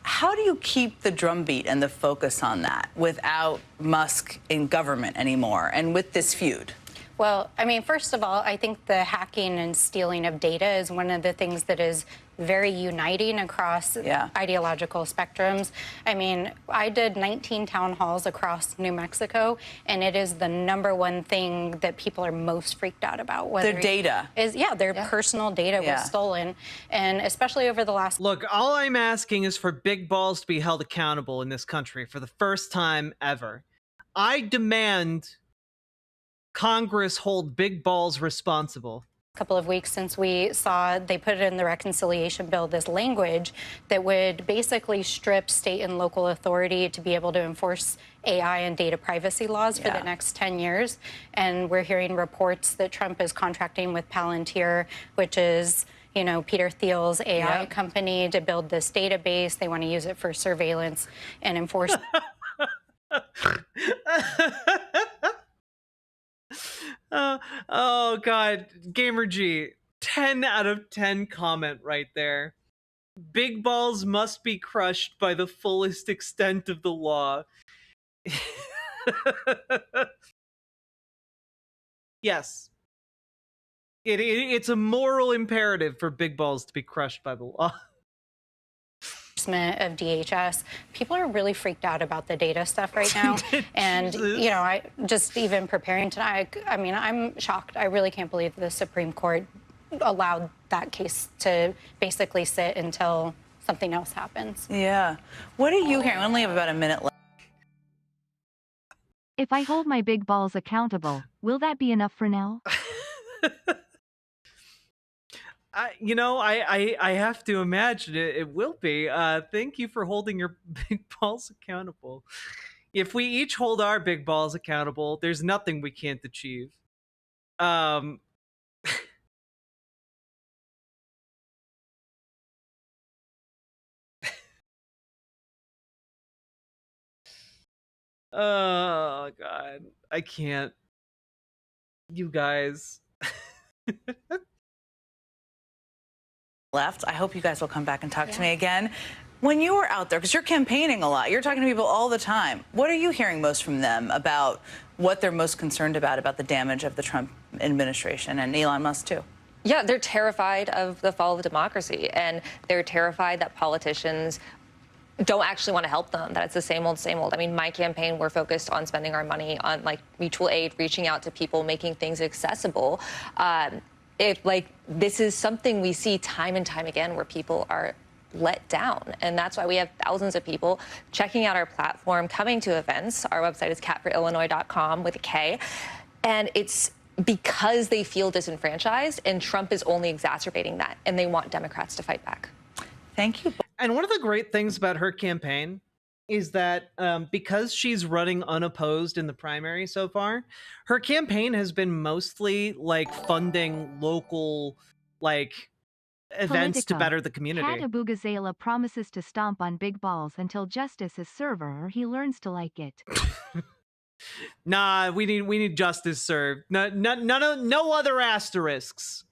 How do you keep the drumbeat and the focus on that without Musk in government anymore and with this feud? Well, I mean, first of all, I think the hacking and stealing of data is one of the things that is very uniting across ideological spectrums. I mean, I did 19 town halls across New Mexico, and it is the #1 thing that people are most freaked out about. Their data. Their personal data was stolen, and especially over the last... Look, all I'm asking is for big balls to be held accountable in this country for the first time ever. I demand Congress hold big balls responsible. Couple of weeks since we saw they put in the reconciliation bill this language that would basically strip state and local authority to be able to enforce AI and data privacy laws for the next 10 years. And we're hearing reports that Trump is contracting with Palantir, which is, you know, Peter Thiel's AI company, to build this database. They want to use it for surveillance and enforce. Oh God, Gamer G, 10 out of 10 comment right there. Big balls must be crushed by the fullest extent of the law. Yes. It's a moral imperative for big balls to be crushed by the law. Of DHS, people are really freaked out about the data stuff right now. And, you know, I just even preparing tonight, I mean, I'm shocked. I really can't believe the Supreme Court allowed that case to basically sit until something else happens. Yeah. What are you hearing? We only have about a minute left. If I hold my big balls accountable, will that be enough for now? You know, I have to imagine it will be. Thank you for holding your big balls accountable. If we each hold our big balls accountable, there's nothing we can't achieve. Oh God, I can't. You guys. Left. I hope you guys will come back and talk to me again. When you were out there, because you're campaigning a lot, you're talking to people all the time. What are you hearing most from them about what they're most concerned about the damage of the Trump administration and Elon Musk too? Yeah, they're terrified of the fall of democracy, and they're terrified that politicians don't actually want to help them, that it's the same old, same old. I mean, my campaign, we're focused on spending our money on, like, mutual aid, reaching out to people, making things accessible. This is something we see time and time again where people are let down. And that's why we have thousands of people checking out our platform, coming to events. Our website is catforillinois.com with a K. And it's because they feel disenfranchised, and Trump is only exacerbating that, and they want Democrats to fight back. Thank you. And one of the great things about her campaign is that because she's running unopposed in the primary so far, her campaign has been mostly like funding local events to better the community. Cat Abugazela promises to stomp on big balls until justice is served or he learns to like it. Nah, we need justice served. No other asterisks.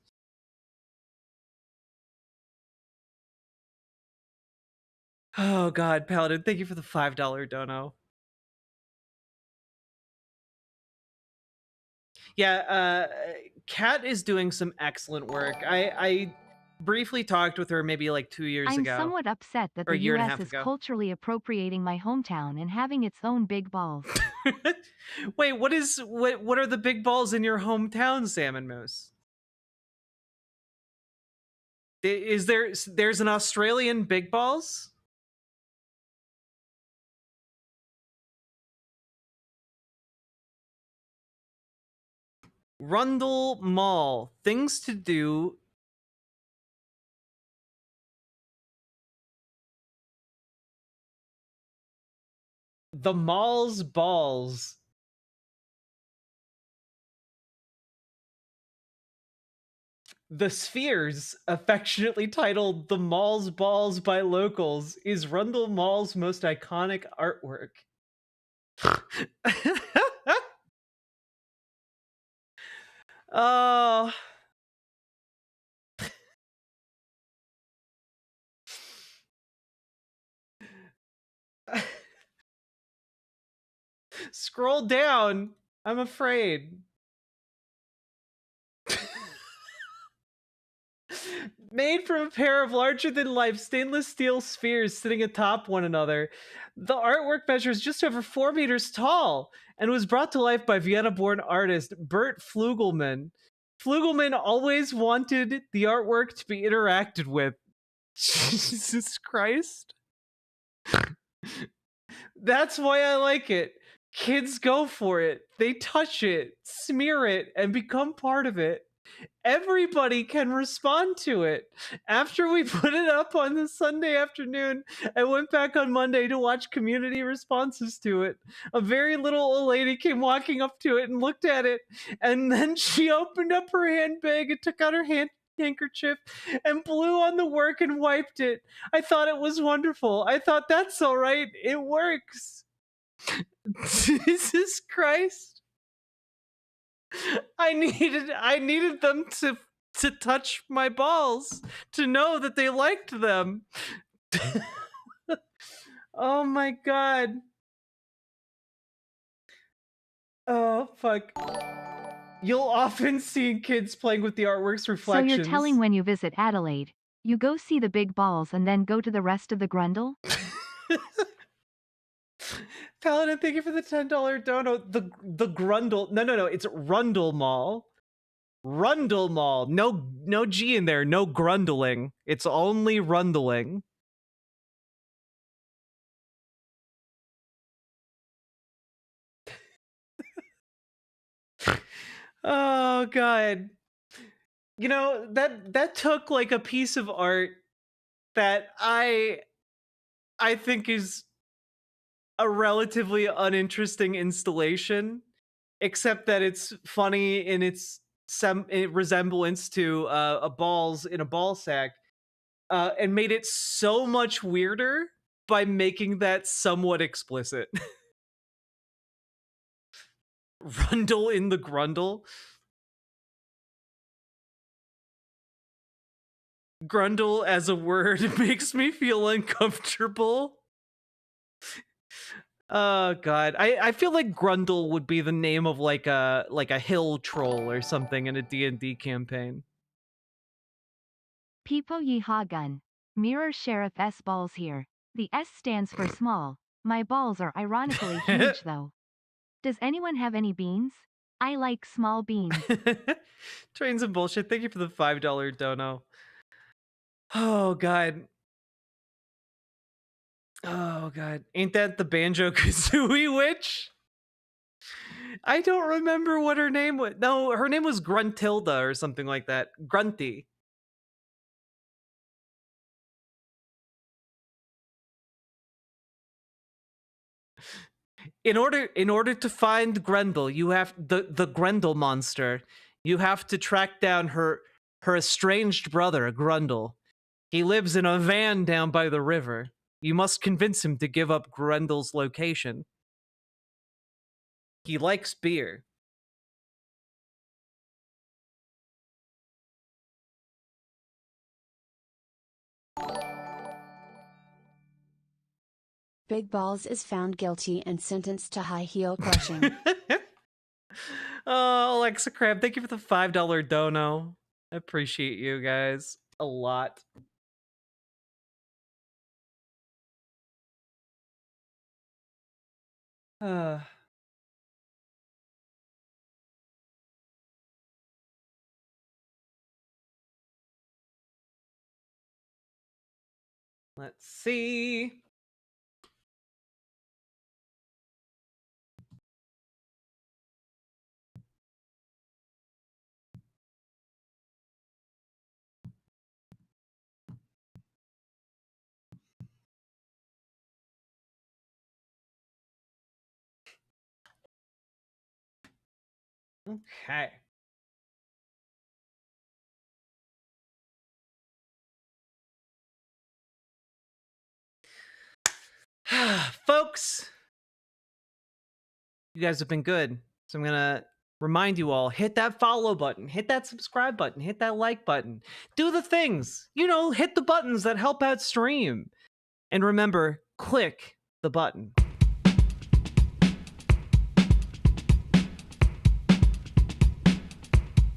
Oh God, Paladin, thank you for the $5 dono. Yeah, Kat is doing some excellent work. I briefly talked with her maybe like 2 years ago. I'm somewhat upset that the U.S. is culturally appropriating my hometown and having its own big balls. Wait, what are the big balls in your hometown, Salmon Moose? There's an Australian big balls? Rundle Mall. Things to do. The mall's balls. The Spheres, affectionately titled The Mall's Balls by locals, is Rundle Mall's most iconic artwork. Oh. Scroll down. I'm afraid. Made from a pair of larger-than-life stainless steel spheres sitting atop one another, the artwork measures just over 4 meters tall and was brought to life by Vienna-born artist Bert Flugelman. Flugelman always wanted the artwork to be interacted with. Jesus Christ. That's why I like it. Kids go for it. They touch it, smear it, and become part of it. Everybody can respond to it. After we put it up on the Sunday afternoon, I went back on Monday to watch community responses to it. A very little old lady came walking up to it and looked at it, and then she opened up her handbag and took out her handkerchief and blew on the work and wiped it. I thought it was wonderful. I thought, that's all right. It works. Jesus Christ. I needed them to to touch my balls to know that they liked them. Oh my god. Oh fuck. You'll often see kids playing with the artwork's So reflections. you're telling when you visit Adelaide, you go see the big balls and then go to the rest of the grundle? Paladin, thank you for the $10 dono. The Grundle. No. It's Rundle Mall. Rundle Mall. No G in there. No grundling. It's only rundling. Oh god. You know, that took like a piece of art that I think is a relatively uninteresting installation, except that it's funny in its resemblance to a balls in a ball sack, and made it so much weirder by making that somewhat explicit. Rundle in the grundle. Grundle as a word makes me feel uncomfortable. Oh god, I feel like Grundle would be the name of like a hill troll or something in a D&D campaign. Peepo Yeehaw Gun. Mirror Sheriff S balls here. The S stands for small. My balls are ironically huge though. Does anyone have any beans? I like small beans. Trains and bullshit. Thank you for the $5 dono. Oh god. Oh god. Ain't that the Banjo-Kazooie witch? I don't remember what her name was. No, her name was Gruntilda or something like that. Grunty. In order to find Grendel, you have the Grendel monster. You have to track down her estranged brother, Grundle. He lives in a van down by the river. You must convince him to give up Grendel's location. He likes beer. Big Balls is found guilty and sentenced to high heel crushing. Oh, Alexa Crab, thank you for the $5 dono. I appreciate you guys a lot. Let's see. Okay. Folks, you guys have been good. So I'm going to remind you all, hit that follow button, hit that subscribe button, hit that like button. Do the things. You know, hit the buttons that help out stream. And remember, click the button.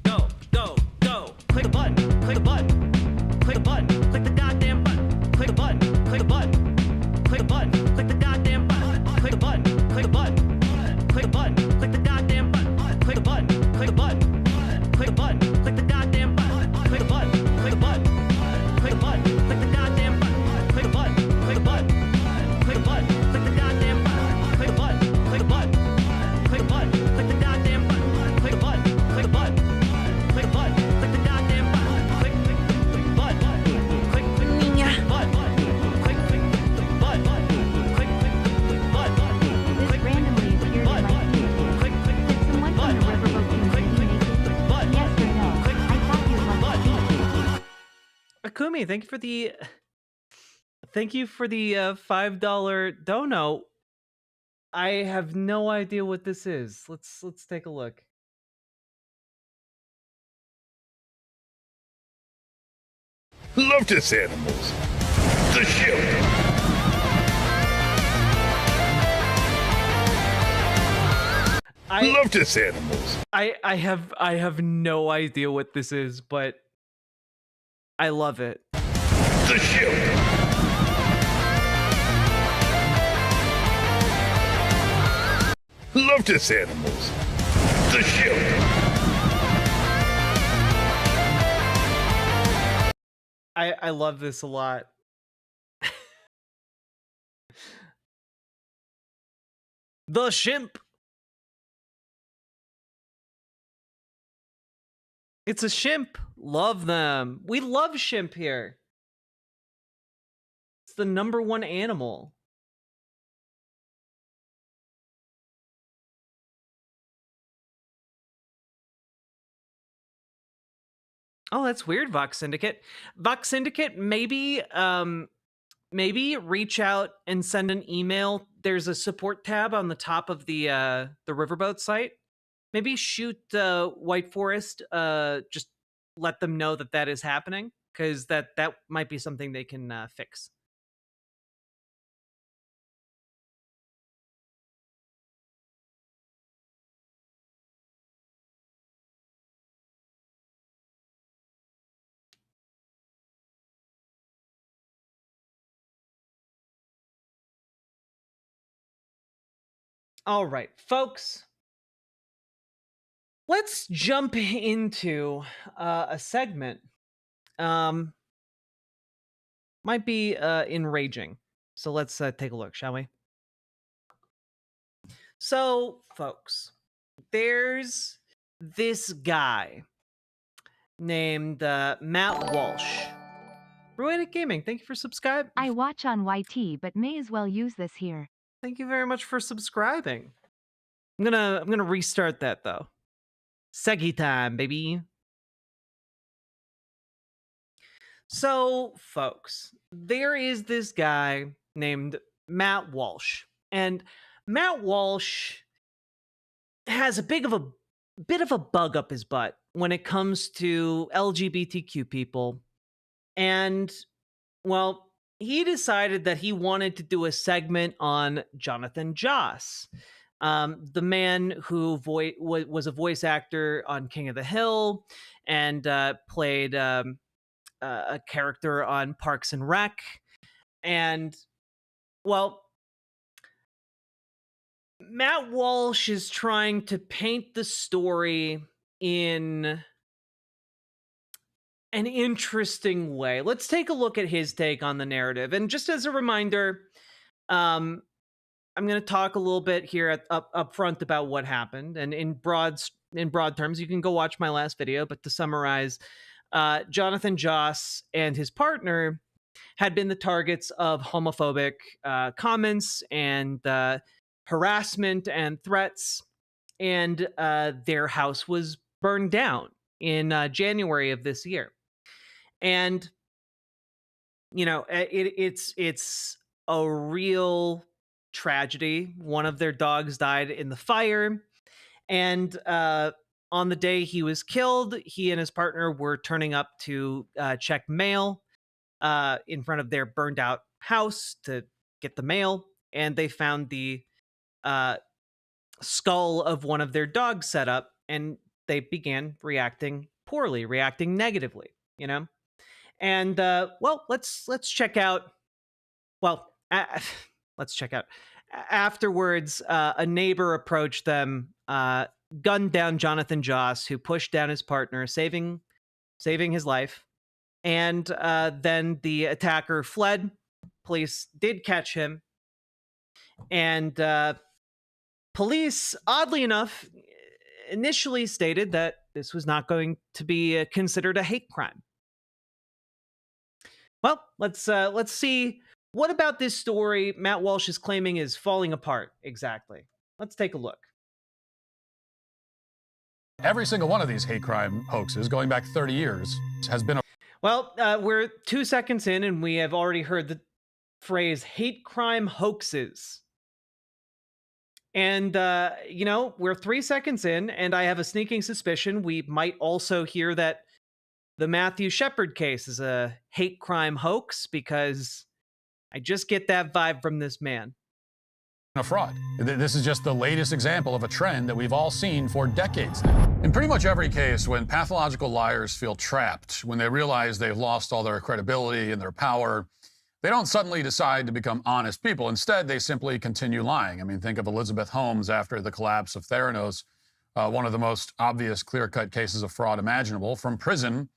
Go. Click the button. Click the button. Click the button. Click the goddamn button. Click the button. Click the button. Click the button. Click the goddamn button. Click the button. Click the button. Click the button. Click the goddamn button. Click the button. Click the button. Click the button. Click the goddamn button. Click the button. Click the button. Click the button. Click the goddamn button. Click the button. Click the button. Click the button. Click the goddamn button. Click the button. Click the button. Click the button. Click the goddamn button. Click the button. Click the button. Click the button. Click the goddamn button. Click button. Click This randomly appeared in my feed. Did someone from the riverboat community make it? Yes or no? I thought you'd like to see it. Akumi, thank you for the $5 dono. I have no idea what this is. Let's take a look. Love this animals. The ship. Love this animals. I have no idea what this is, but I love it. The ship. Love this animals. The ship. I love this a lot. The shimp. It's a shimp. Love them. We love shimp here. It's the #1 animal. Oh, that's weird, Vox Syndicate. Vox Syndicate, maybe reach out and send an email. There's a support tab on the top of the Riverboat site. Maybe shoot White Forest. Just let them know that is happening, because that might be something they can fix. All right, folks. Let's jump into a segment. Might be enraging. So let's take a look, shall we? So, folks, there's this guy named Matt Walsh. Ruined Gaming, thank you for subscribing. I watch on YT, but may as well use this here. Thank you very much for subscribing. I'm gonna restart that though. Seggy time, baby. So, folks, there is this guy named Matt Walsh, and Matt Walsh has a bit of a bug up his butt when it comes to LGBTQ people. And, well, he decided that he wanted to do a segment on Jonathan Joss, the man who was a voice actor on King of the Hill and played a character on Parks and Rec. And, well, Matt Walsh is trying to paint the story in an interesting way. Let's take a look at his take on the narrative. And just as a reminder, I'm going to talk a little bit here up front about what happened. And in broad terms, you can go watch my last video. But to summarize, Jonathan Joss and his partner had been the targets of homophobic comments and harassment and threats. And their house was burned down in January of this year. And, you know, it's a real tragedy. One of their dogs died in the fire. And on the day he was killed, he and his partner were turning up to check mail in front of their burned out house to get the mail. And they found the skull of one of their dogs set up, and they began reacting poorly, reacting negatively, you know? And, well, let's check out, well, let's check out. Afterwards, a neighbor approached them, gunned down Jonathan Joss, who pushed down his partner, saving his life. And then the attacker fled. Police did catch him. And police, oddly enough, initially stated that this was not going to be considered a hate crime. Well, let's see what about this story Matt Walsh is claiming is falling apart exactly. Let's take a look. Every single one of these hate crime hoaxes, going back 30 years, has been a... Well, we're 2 seconds in, and we have already heard the phrase hate crime hoaxes. And, you know, we're 3 seconds in, and I have a sneaking suspicion we might also hear that the Matthew Shepard case is a hate crime hoax because I just get that vibe from this man. A fraud. This is just the latest example of a trend that we've all seen for decades now. In pretty much every case, when pathological liars feel trapped, when they realize they've lost all their credibility and their power, they don't suddenly decide to become honest people. Instead, they simply continue lying. I mean, think of Elizabeth Holmes after the collapse of Theranos, one of the most obvious clear-cut cases of fraud imaginable. From prison,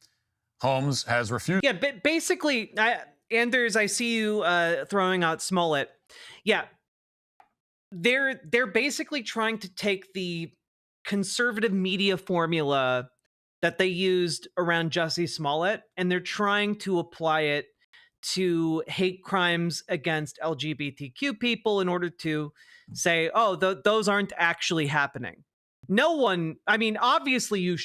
Holmes has refused. Yeah, basically, Anders, I see you throwing out Smollett. Yeah, they're basically trying to take the conservative media formula that they used around Jussie Smollett, and they're trying to apply it to hate crimes against LGBTQ people in order to say, oh, those aren't actually happening. No one, I mean, obviously,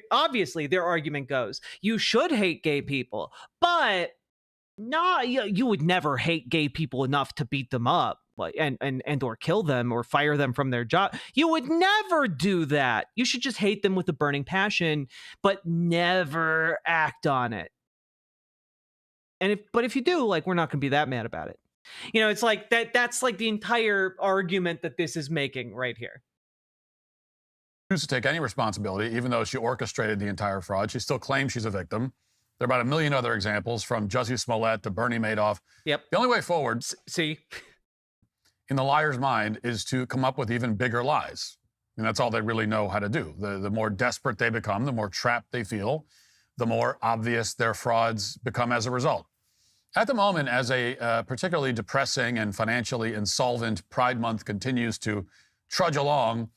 obviously their argument goes, you should hate gay people, but no, you would never hate gay people enough to beat them up and or kill them or fire them from their job. You would never do that. You should just hate them with a burning passion, but never act on it. But if you do, like, we're not going to be that mad about it. You know, it's like that's like the entire argument that this is making right here. To take any responsibility, even though she orchestrated the entire fraud. She still claims she's a victim. There are about a million other examples, from Jussie Smollett to Bernie Madoff. Yep. The only way forward, see, in the liar's mind, is to come up with even bigger lies. And that's all they really know how to do. The more desperate they become, the more trapped they feel, the more obvious their frauds become as a result. At the moment, as a particularly depressing and financially insolvent Pride Month continues to trudge along,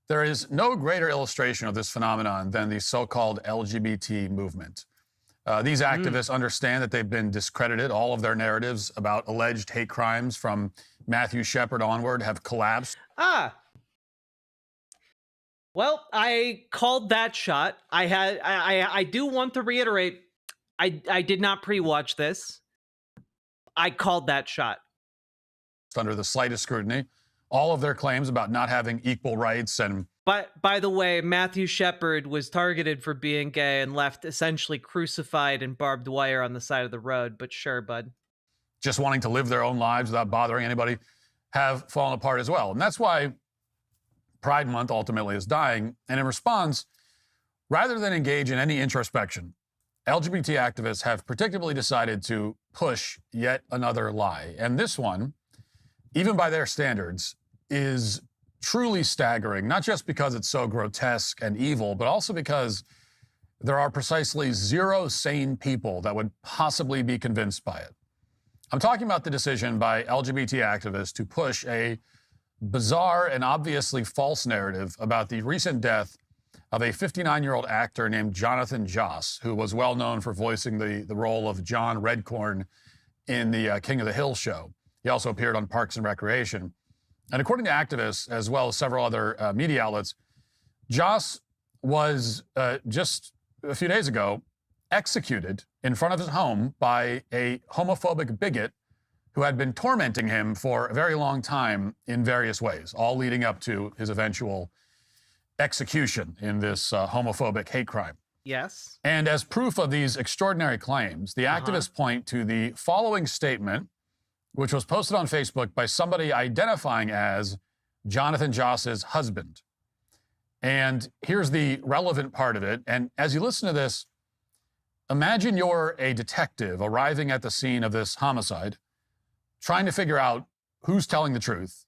there is no greater illustration of this phenomenon than the so-called LGBT movement. These activists understand that they've been discredited. All of their narratives about alleged hate crimes from Matthew Shepard onward have collapsed. Well, I called that shot. I do want to reiterate, I did not pre-watch this. I called that shot. Under the slightest scrutiny. All of their claims about not having equal rights and... But by the way, Matthew Shepard was targeted for being gay and left essentially crucified in barbed wire on the side of the road. But sure, bud. Just wanting to live their own lives without bothering anybody have fallen apart as well. And that's why Pride Month ultimately is dying. And in response, rather than engage in any introspection, LGBT activists have predictably decided to push yet another lie. And this one, even by their standards, is truly staggering, not just because it's so grotesque and evil, but also because there are precisely zero sane people that would possibly be convinced by it. I'm talking about the decision by LGBT activists to push a bizarre and obviously false narrative about the recent death of a 59-year-old actor named Jonathan Joss, who was well known for voicing the role of John Redcorn in the King of the Hill show. He also appeared on Parks and Recreation. And according to activists, as well as several other media outlets, Joss was just a few days ago executed in front of his home by a homophobic bigot who had been tormenting him for a very long time in various ways, all leading up to his eventual execution in this homophobic hate crime. Yes. And as proof of these extraordinary claims, the activists point to the following statement, which was posted on Facebook by somebody identifying as Jonathan Joss's husband. And here's the relevant part of it. And as you listen to this, imagine you're a detective arriving at the scene of this homicide, trying to figure out who's telling the truth.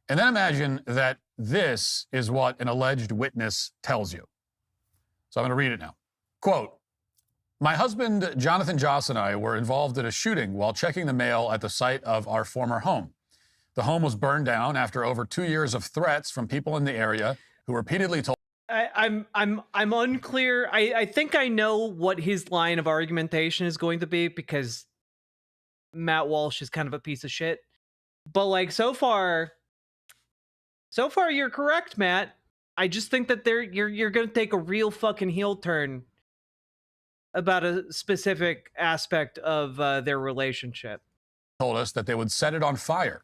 And then imagine that this is what an alleged witness tells you. So I'm going to read it now. Quote, "My husband, Jonathan Joss, and I were involved in a shooting while checking the mail at the site of our former home. The home was burned down after over 2 years of threats from people in the area who repeatedly told..." I'm unclear. I think I know what his line of argumentation is going to be, because Matt Walsh is kind of a piece of shit. But like so far you're correct, Matt. I just think that you're going to take a real fucking heel turn about a specific aspect of their relationship. Told us that they would set it on fire.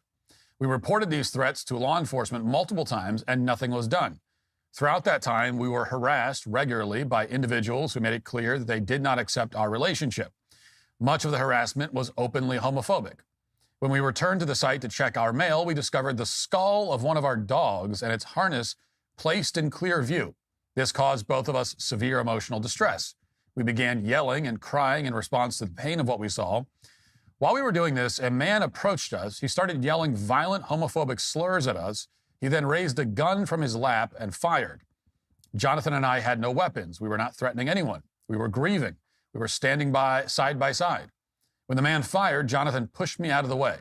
We reported these threats to law enforcement multiple times and nothing was done. Throughout that time, we were harassed regularly by individuals who made it clear that they did not accept our relationship. Much of the harassment was openly homophobic. When we returned to the site to check our mail, we discovered the skull of one of our dogs and its harness placed in clear view. This caused both of us severe emotional distress. We began yelling and crying in response to the pain of what we saw. While we were doing this, a man approached us. He started yelling violent homophobic slurs at us. He then raised a gun from his lap and fired. Jonathan and I had no weapons. We were not threatening anyone. We were grieving. We were standing by side. When the man fired, Jonathan pushed me out of the way.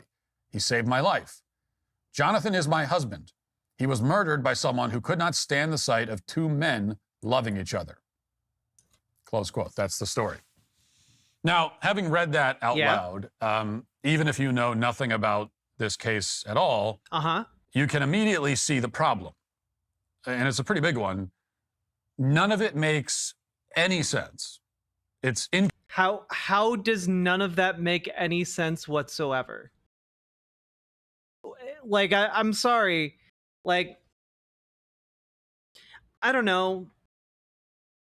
He saved my life. Jonathan is my husband. He was murdered by someone who could not stand the sight of two men loving each other. Close quote. That's the story. Now, having read that out loud, even if you know nothing about this case at all, you can immediately see the problem. And it's a pretty big one. None of it makes any sense. It's How does none of that make any sense whatsoever? Like, I'm sorry. Like, I don't know.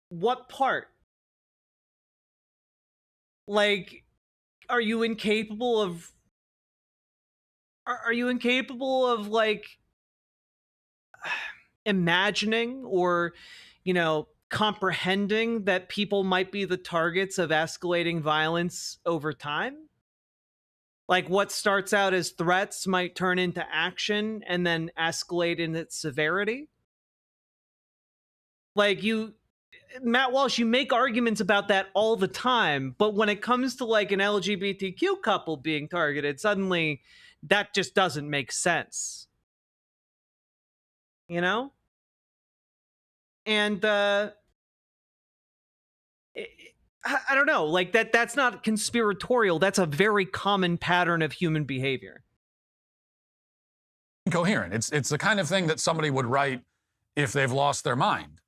What part? Like, are you incapable of like imagining or, you know, comprehending that people might be the targets of escalating violence over time? Like, what starts out as threats might turn into action and then escalate in its severity? Like, Matt Walsh, you make arguments about that all the time, but when it comes to like an LGBTQ couple being targeted, suddenly that just doesn't make sense. You know? And I don't know, like that's not conspiratorial. That's a very common pattern of human behavior. Incoherent. It's the kind of thing that somebody would write if they've lost their mind.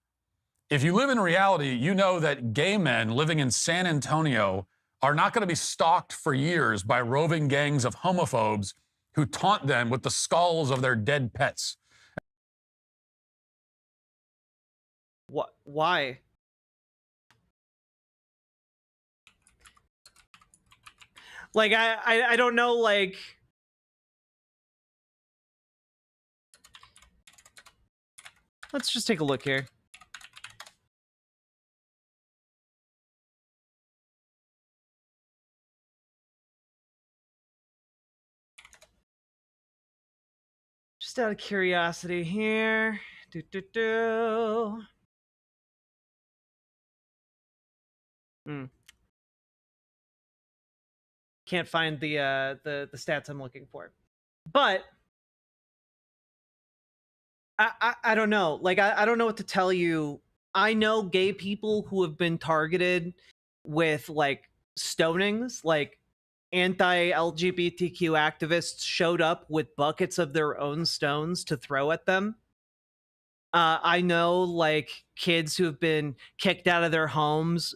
If you live in reality, you know that gay men living in San Antonio are not going to be stalked for years by roving gangs of homophobes who taunt them with the skulls of their dead pets. What? Why? Like, I don't know, like... Let's just take a look here. Just out of curiosity here. Can't find the stats I'm looking for. But I don't know. Like, I don't know what to tell you. I know gay people who have been targeted with like stonings, like anti-LGBTQ activists showed up with buckets of their own stones to throw at them. I know like kids who have been kicked out of their homes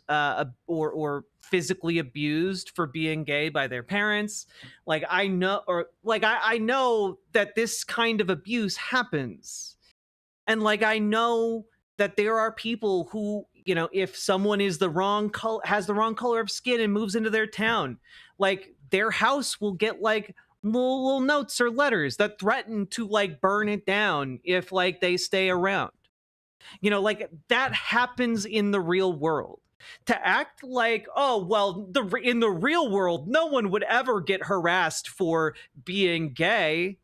or physically abused for being gay by their parents. Like I know that this kind of abuse happens. And like I know that there are people who, you know, if someone is the wrong color, has the wrong color of skin and moves into their town, like their house will get like little notes or letters that threaten to like burn it down if like they stay around. You know, like that happens in the real world. To act like, oh, well, in the real world, no one would ever get harassed for being gay.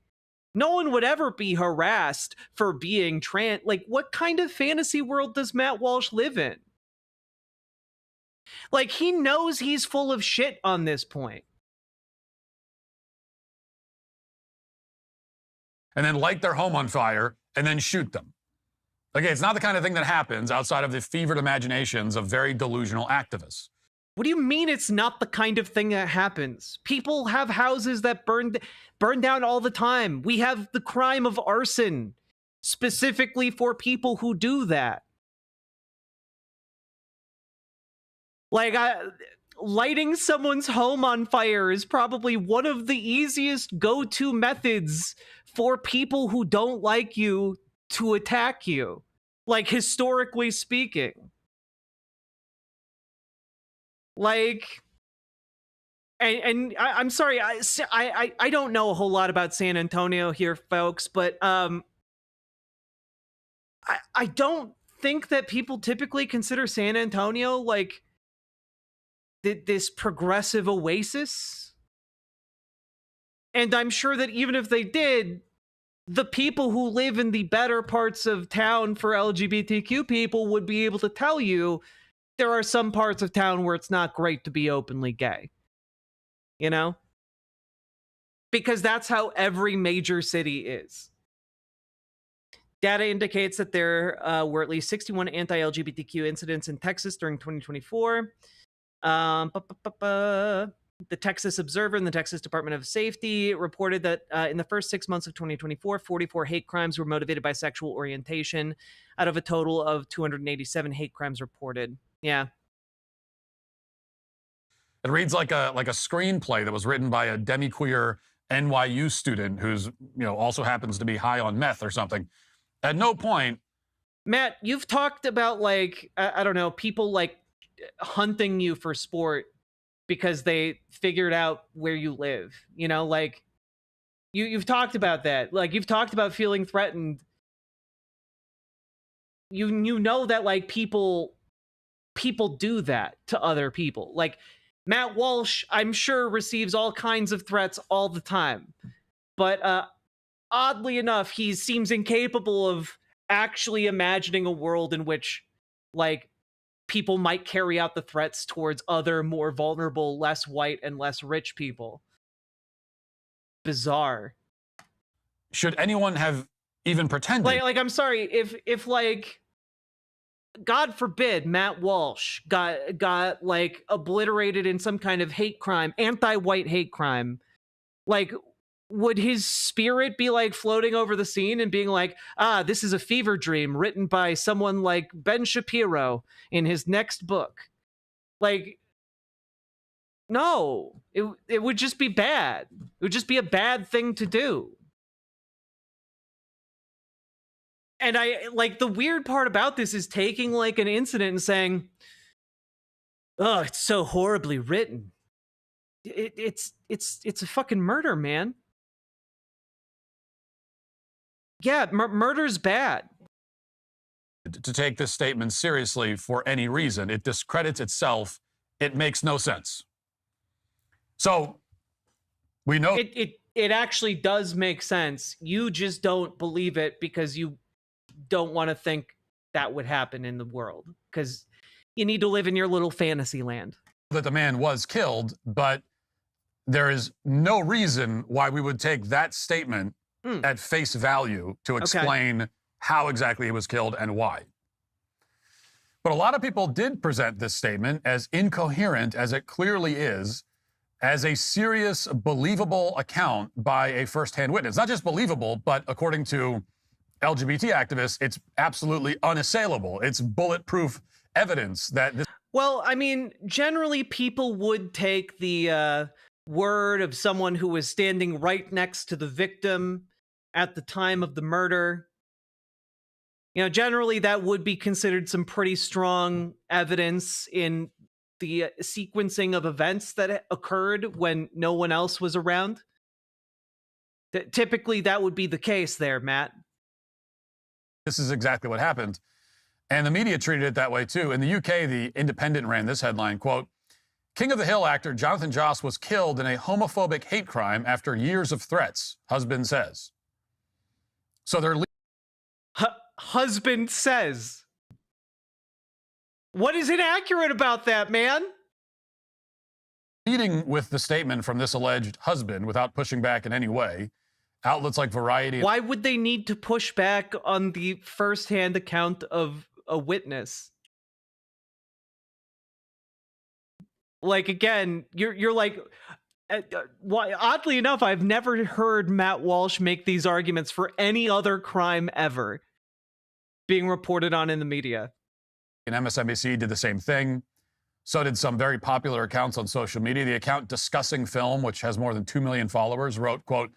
No one would ever be harassed for being trans. Like, what kind of fantasy world does Matt Walsh live in? Like, he knows he's full of shit on this point. And then light their home on fire and then shoot them. Okay, it's not the kind of thing that happens outside of the fevered imaginations of very delusional activists. What do you mean it's not the kind of thing that happens? People have houses that burn down all the time. We have the crime of arson specifically for people who do that. Like, lighting someone's home on fire is probably one of the easiest go-to methods for people who don't like you to attack you. like historically speaking. Like, and I'm sorry, I don't know a whole lot about San Antonio here, folks, but I don't think that people typically consider San Antonio like this progressive oasis. And I'm sure that even if they did, the people who live in the better parts of town for LGBTQ people would be able to tell you there are some parts of town where it's not great to be openly gay. You know? Because that's how every major city is. Data indicates that there were at least 61 anti-LGBTQ incidents in Texas during 2024. The Texas Observer and the Texas Department of Safety reported that in the first 6 months of 2024, 44 hate crimes were motivated by sexual orientation out of a total of 287 hate crimes reported. Yeah. It reads like a screenplay that was written by a demi-queer NYU student who's, also happens to be high on meth or something. At no point... Matt, you've talked about, like, I don't know, people, like, hunting you for sport because they figured out where you live. Like, you've talked about that. Like, you've talked about feeling threatened. You know that, like, people do that to other people. Like, Matt Walsh, I'm sure, receives all kinds of threats all the time. But oddly enough, he seems incapable of actually imagining a world in which, like, people might carry out the threats towards other, more vulnerable, less white and less rich people. Bizarre. Should anyone have even pretended? Like I'm sorry, if like, God forbid, Matt Walsh got like obliterated in some kind of hate crime, anti-white hate crime, like, would his spirit be like floating over the scene and being like, this is a fever dream written by someone like Ben Shapiro in his next book? Like, no, it would just be bad. It would just be a bad thing to do. And the weird part about this is taking like an incident and saying, oh, it's so horribly written. It's a fucking murder, man. Yeah, murder's bad. To take this statement seriously for any reason, it discredits itself. It makes no sense. So we know it actually does make sense. You just don't believe it because you don't want to think that would happen in the world, because you need to live in your little fantasy land. That the man was killed, but there is no reason why we would take that statement at face value to explain how exactly he was killed and why. But a lot of people did present this statement, as incoherent as it clearly is, as a serious, believable account by a first-hand witness. Not just believable, but according to LGBT activists, it's absolutely unassailable. It's bulletproof evidence that this... Well, I mean, generally people would take the word of someone who was standing right next to the victim at the time of the murder. Generally that would be considered some pretty strong evidence in the sequencing of events that occurred when no one else was around. Typically that would be the case there, Matt. This is exactly what happened. And the media treated it that way too. In the UK, The Independent ran this headline, quote, King of the Hill actor Jonathan Joss was killed in a homophobic hate crime after years of threats, husband says. So they're... Husband says. What is inaccurate about that, man? Leading with the statement from this alleged husband without pushing back in any way. Outlets like Variety... Why would they need to push back on the first-hand account of a witness? Like, again, you're like... oddly enough, I've never heard Matt Walsh make these arguments for any other crime ever being reported on in the media. And MSNBC did the same thing. So did some very popular accounts on social media. The account Discussing Film, which has more than 2 million followers, wrote, quote,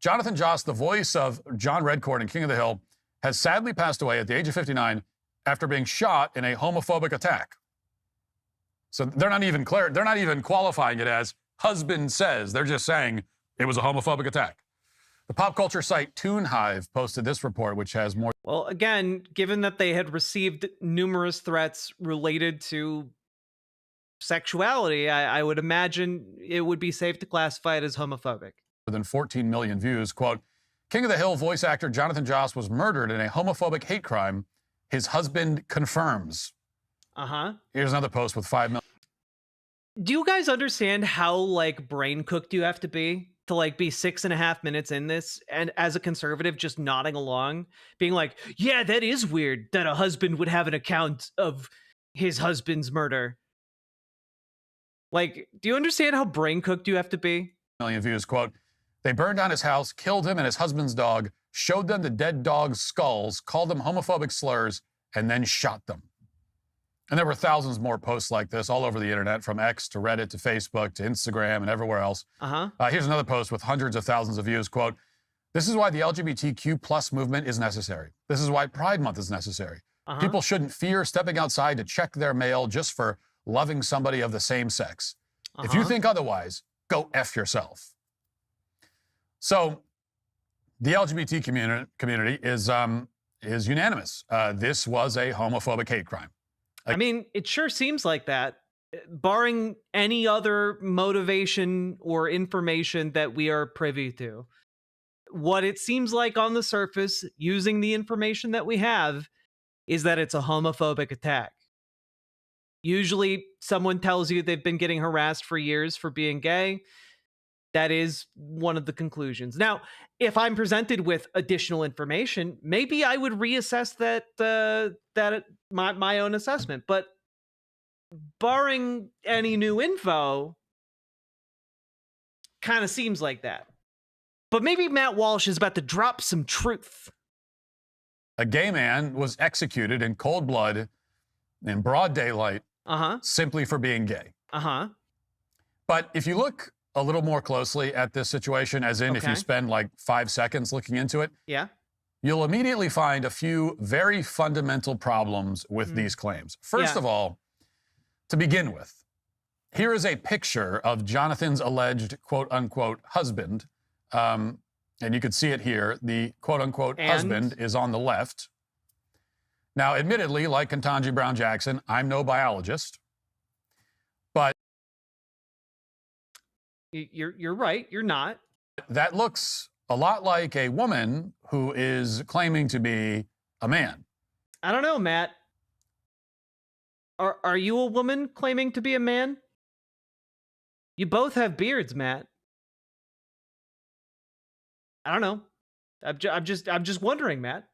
Jonathan Joss, the voice of John Redcord in King of the Hill, has sadly passed away at the age of 59 after being shot in a homophobic attack. So they're not even clear. They're not even qualifying it as husband says. They're just saying it was a homophobic attack. The pop culture site TuneHive posted this report, which has more. Well, again, given that they had received numerous threats related to sexuality, I would imagine it would be safe to classify it as homophobic. More than 14 million views. Quote, King of the Hill voice actor Jonathan Joss was murdered in a homophobic hate crime. His husband confirms. Uh-huh. Here's another post with 5 million. Do you guys understand how, like, brain cooked you have to be be 6.5 minutes in this, and as a conservative just nodding along, being like, yeah, that is weird that a husband would have an account of his husband's murder? Like, do you understand how brain cooked you have to be? Million views. Quote, they burned down his house, killed him and his husband's dog, showed them the dead dog's skulls, called them homophobic slurs, and then shot them. And there were thousands more posts like this all over the internet, from X to Reddit to Facebook to Instagram and everywhere else. Here's another post with hundreds of thousands of views. Quote, this is why the LGBTQ plus movement is necessary. This is why Pride Month is necessary. People shouldn't fear stepping outside to check their mail just for loving somebody of the same sex. If you think otherwise, go F yourself. So the LGBT community is unanimous. This was a homophobic hate crime. I mean, it sure seems like that, barring any other motivation or information that we are privy to. What it seems like on the surface, using the information that we have, is that it's a homophobic attack. Usually someone tells you they've been getting harassed for years for being gay. That is one of the conclusions. Now, if I'm presented with additional information, maybe I would reassess my own assessment. But barring any new info, kind of seems like that. But maybe Matt Walsh is about to drop some truth. A gay man was executed in cold blood in broad daylight simply for being gay. But if you look a little more closely at this situation, as in if you spend like 5 seconds looking into it, you'll immediately find a few very fundamental problems with these claims. First of all, to begin with, here is a picture of Jonathan's alleged quote-unquote husband. And you can see it here. The quote-unquote husband is on the left. Now, admittedly, like Ketanji Brown Jackson, I'm no biologist, but you're right. You're not. That looks a lot like a woman who is claiming to be a man. I don't know, Matt. Are you a woman claiming to be a man? You both have beards, Matt. I don't know. I'm just wondering, Matt.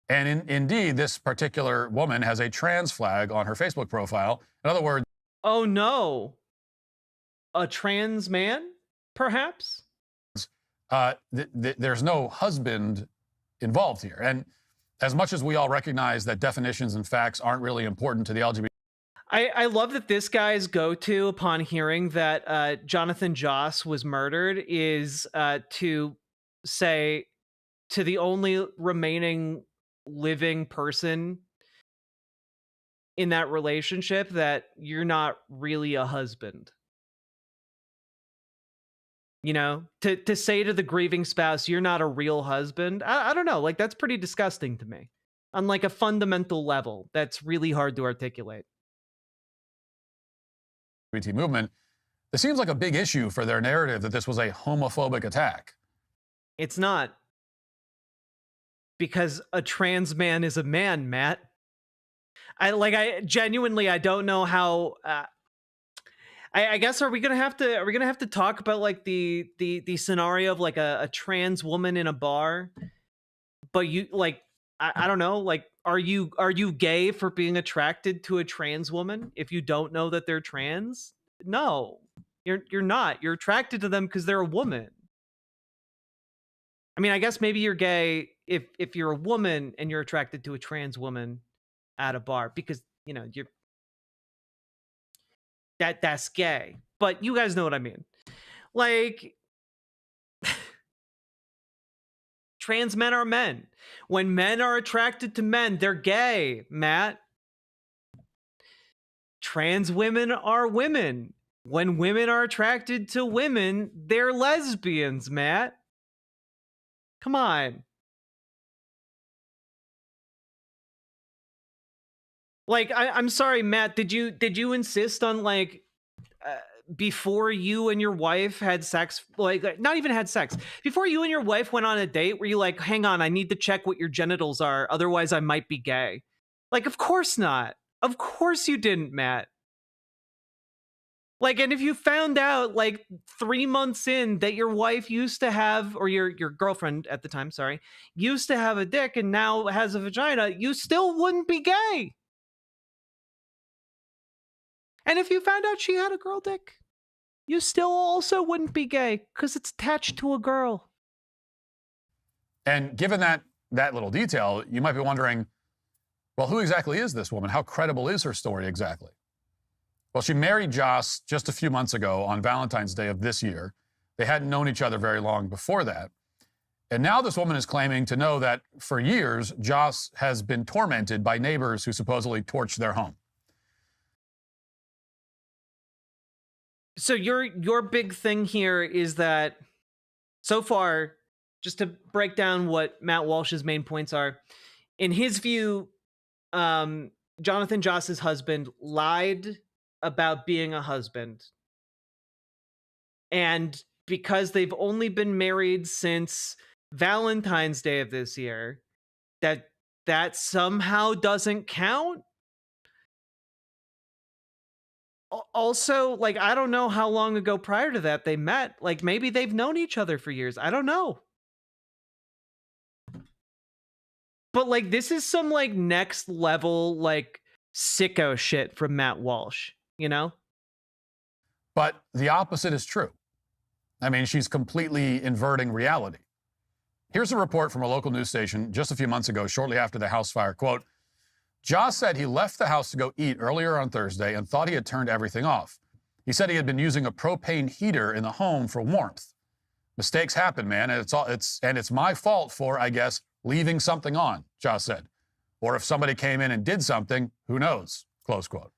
And indeed, this particular woman has a trans flag on her Facebook profile. In other words, oh no, a trans man, perhaps? There's no husband involved here. And as much as we all recognize that definitions and facts aren't really important to the LGBT. I love that this guy's go-to upon hearing that Jonathan Joss was murdered is to say to the only remaining living person in that relationship that you're not really a husband. You know, to say to the grieving spouse, you're not a real husband. I don't know. Like, that's pretty disgusting to me on like a fundamental level. That's really hard to articulate. LGBT movement, this seems like a big issue for their narrative that this was a homophobic attack. It's not. Because a trans man is a man, Matt. I genuinely, I don't know how. I guess are we gonna have to talk about like the scenario of like a trans woman in a bar, but you like I don't know, like are you gay for being attracted to a trans woman if you don't know that they're trans? No, you're not. You're attracted to them because they're a woman. I mean, I guess maybe you're gay if you're a woman and you're attracted to a trans woman at a bar because, you know, that's gay. But you guys know what I mean. Like, Trans men are men. When men are attracted to men, they're gay, Matt. Trans women are women. When women are attracted to women, they're lesbians, Matt. Come on. Like, I'm sorry, Matt, did you insist on, like, before you and your wife had sex, like, not even had sex, before you and your wife went on a date, were you like, hang on, I need to check what your genitals are, otherwise I might be gay? Like, of course not. Of course you didn't, Matt. Like, and if you found out, like, 3 months in that your wife used to have, or your girlfriend at the time, sorry, used to have a dick and now has a vagina, you still wouldn't be gay. And if you found out she had a girl dick, you still also wouldn't be gay because it's attached to a girl. And given that little detail, you might be wondering, well, who exactly is this woman? How credible is her story exactly? Well, she married Joss just a few months ago on Valentine's Day of this year. They hadn't known each other very long before that. And now this woman is claiming to know that for years, Joss has been tormented by neighbors who supposedly torched their home. So your big thing here is that so far, just to break down what Matt Walsh's main points are, in his view, Jonathan Joss's husband lied about being a husband. And because they've only been married since Valentine's Day of this year, that somehow doesn't count. Also, like, I don't know how long ago prior to that they met. Like, maybe they've known each other for years. I don't know. But, like, this is some, like, next level, like, sicko shit from Matt Walsh, you know? But the opposite is true. I mean, she's completely inverting reality. Here's a report from a local news station just a few months ago, shortly after the house fire. Quote, Joss said he left the house to go eat earlier on Thursday and thought he had turned everything off. He said he had been using a propane heater in the home for warmth. Mistakes happen, man, and it's my fault for, I guess, leaving something on, Joss said. Or if somebody came in and did something, who knows? Close quote.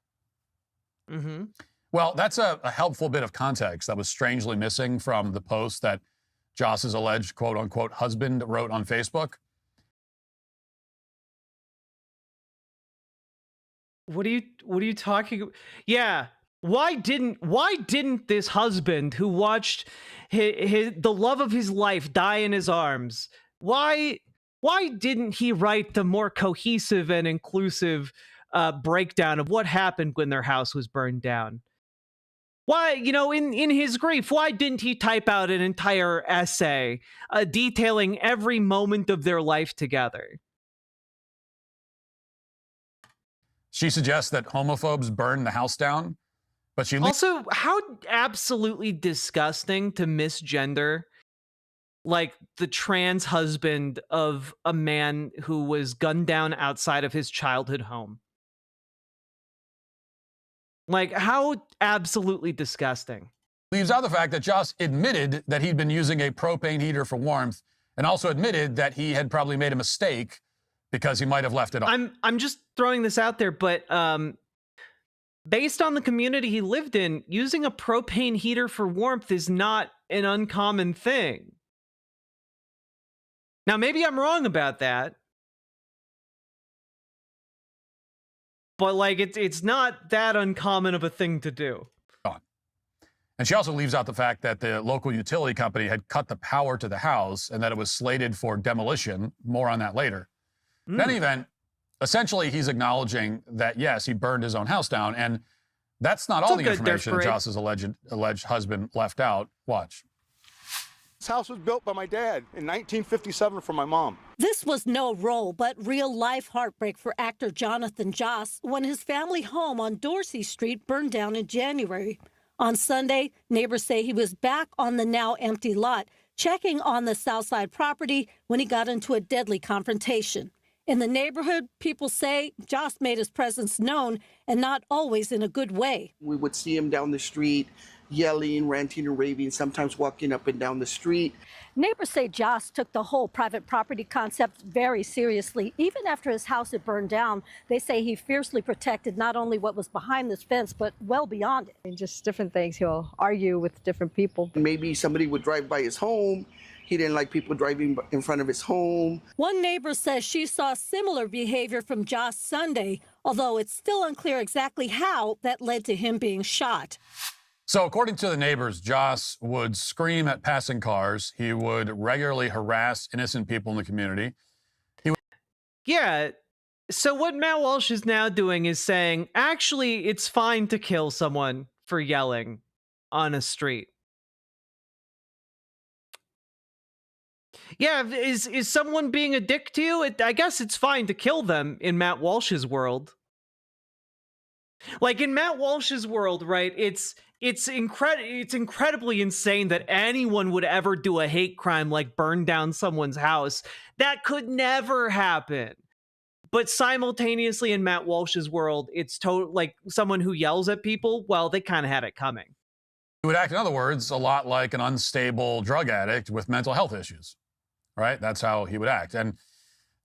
Mm-hmm. Well, that's a helpful bit of context that was strangely missing from the post that Joss's alleged quote-unquote husband wrote on Facebook. What are you talking about? Yeah. Why didn't this husband who watched the love of his life die in his arms, why didn't he write the more cohesive and inclusive breakdown of what happened when their house was burned down? Why, in his grief, why didn't he type out an entire essay detailing every moment of their life together? She suggests that homophobes burned the house down, but she also, how absolutely disgusting to misgender, like, the trans husband of a man who was gunned down outside of his childhood home. Like, how absolutely disgusting. Leaves out the fact that Joss admitted that he'd been using a propane heater for warmth and also admitted that he had probably made a mistake because he might have left it on. I'm just throwing this out there, but based on the community he lived in, using a propane heater for warmth is not an uncommon thing. Now, maybe I'm wrong about that, but, like, it's not that uncommon of a thing to do. And she also leaves out the fact that the local utility company had cut the power to the house and that it was slated for demolition. More on that later. In any event, essentially, he's acknowledging that, yes, he burned his own house down. And that's not all the information that Joss's alleged husband left out. Watch. This house was built by my dad in 1957 for my mom. This was no role, but real-life heartbreak for actor Jonathan Joss when his family home on Dorsey Street burned down in January. On Sunday, neighbors say he was back on the now empty lot, checking on the Southside property when he got into a deadly confrontation. In the neighborhood, people say Joss made his presence known and not always in a good way. We would see him down the street yelling, ranting and raving, sometimes walking up and down the street. Neighbors say Joss took the whole private property concept very seriously. Even after his house had burned down, they say he fiercely protected not only what was behind this fence, but well beyond it. And just different things. He'll argue with different people. Maybe somebody would drive by his home. He didn't like people driving in front of his home. One neighbor says she saw similar behavior from Joss Sunday, although it's still unclear exactly how that led to him being shot. So according to the neighbors, Joss would scream at passing cars. He would regularly harass innocent people in the community. Yeah. So what Matt Walsh is now doing is saying, actually, it's fine to kill someone for yelling on a street. Yeah, is someone being a dick to you? I guess it's fine to kill them in Matt Walsh's world. Like in Matt Walsh's world, right? It's incredibly insane that anyone would ever do a hate crime like burn down someone's house. That could never happen. But simultaneously in Matt Walsh's world, it's like someone who yells at people, well, they kind of had it coming. He would act, in other words, a lot like an unstable drug addict with mental health issues, right? That's how he would act. And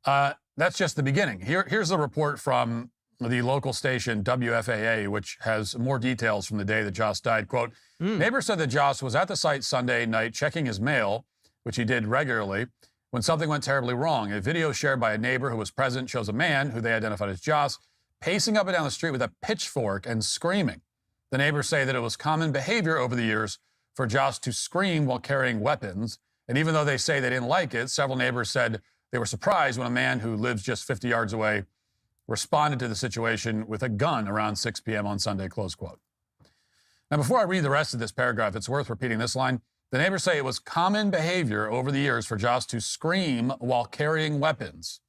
that's just the beginning. Here's a report from the local station WFAA, which has more details from the day that Joss died. Quote, neighbors said that Joss was at the site Sunday night checking his mail, which he did regularly, when something went terribly wrong. A video shared by a neighbor who was present shows a man, who they identified as Joss, pacing up and down the street with a pitchfork and screaming. The neighbors say that it was common behavior over the years for Joss to scream while carrying weapons. And even though they say they didn't like it, several neighbors said they were surprised when a man who lives just 50 yards away responded to the situation with a gun around 6 p.m. on Sunday, close quote. Now, before I read the rest of this paragraph, it's worth repeating this line. The neighbors say it was common behavior over the years for Joss to scream while carrying weapons.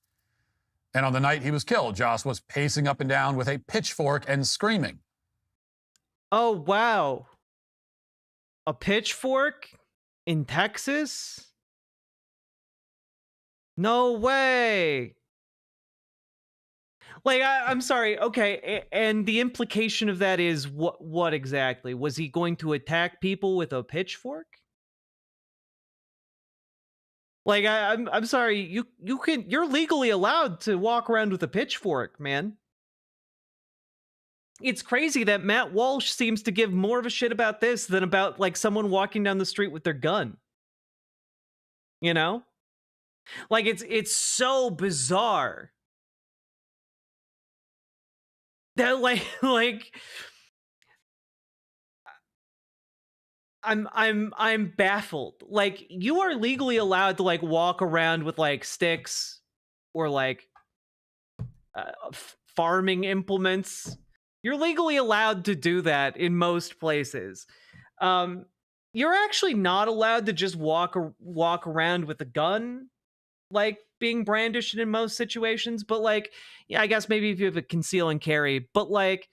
And on the night he was killed, Joss was pacing up and down with a pitchfork and screaming. Oh, wow. A pitchfork in Texas? No way. Like, I'm sorry. Okay, and the implication of that is what exactly? Was he going to attack people with a pitchfork? Like, I'm sorry. You're legally allowed to walk around with a pitchfork, man. It's crazy that Matt Walsh seems to give more of a shit about this than about like someone walking down the street with their gun. You know? Like it's so bizarre. That like I'm baffled. Like, you are legally allowed to like walk around with like sticks or like farming implements. You're legally allowed to do that in most places. You're actually not allowed to just walk around with a gun, like being brandished in most situations. But like, yeah, I guess maybe if you have a conceal and carry. But like,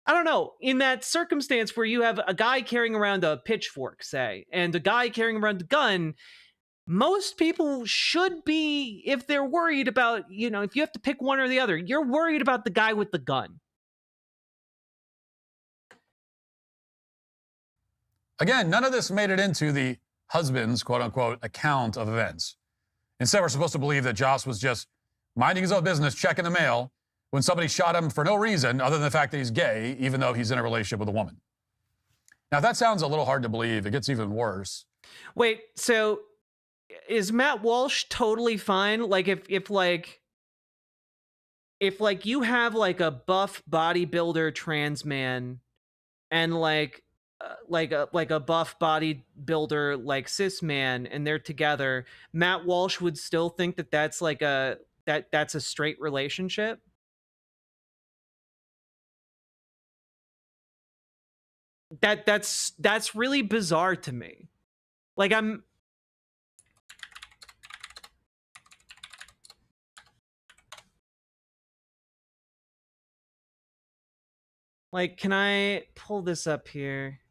I don't know, in that circumstance where you have a guy carrying around a pitchfork, say, and a guy carrying around a gun, most people should be, if they're worried about, you know, if you have to pick one or the other, you're worried about the guy with the gun. Again, none of this made it into the husband's, quote unquote, account of events. Instead, we're supposed to believe that Joss was just minding his own business, checking the mail, when somebody shot him for no reason other than the fact that he's gay, even though he's in a relationship with a woman. Now, that sounds a little hard to believe. It gets even worse. Wait, so is Matt Walsh totally fine? Like, if you have like a buff bodybuilder trans man and like a buff bodybuilder like cis man, and they're together, Matt Walsh would still think that that's like that's a straight relationship? That's really bizarre to me. Like, like, can I pull this up here?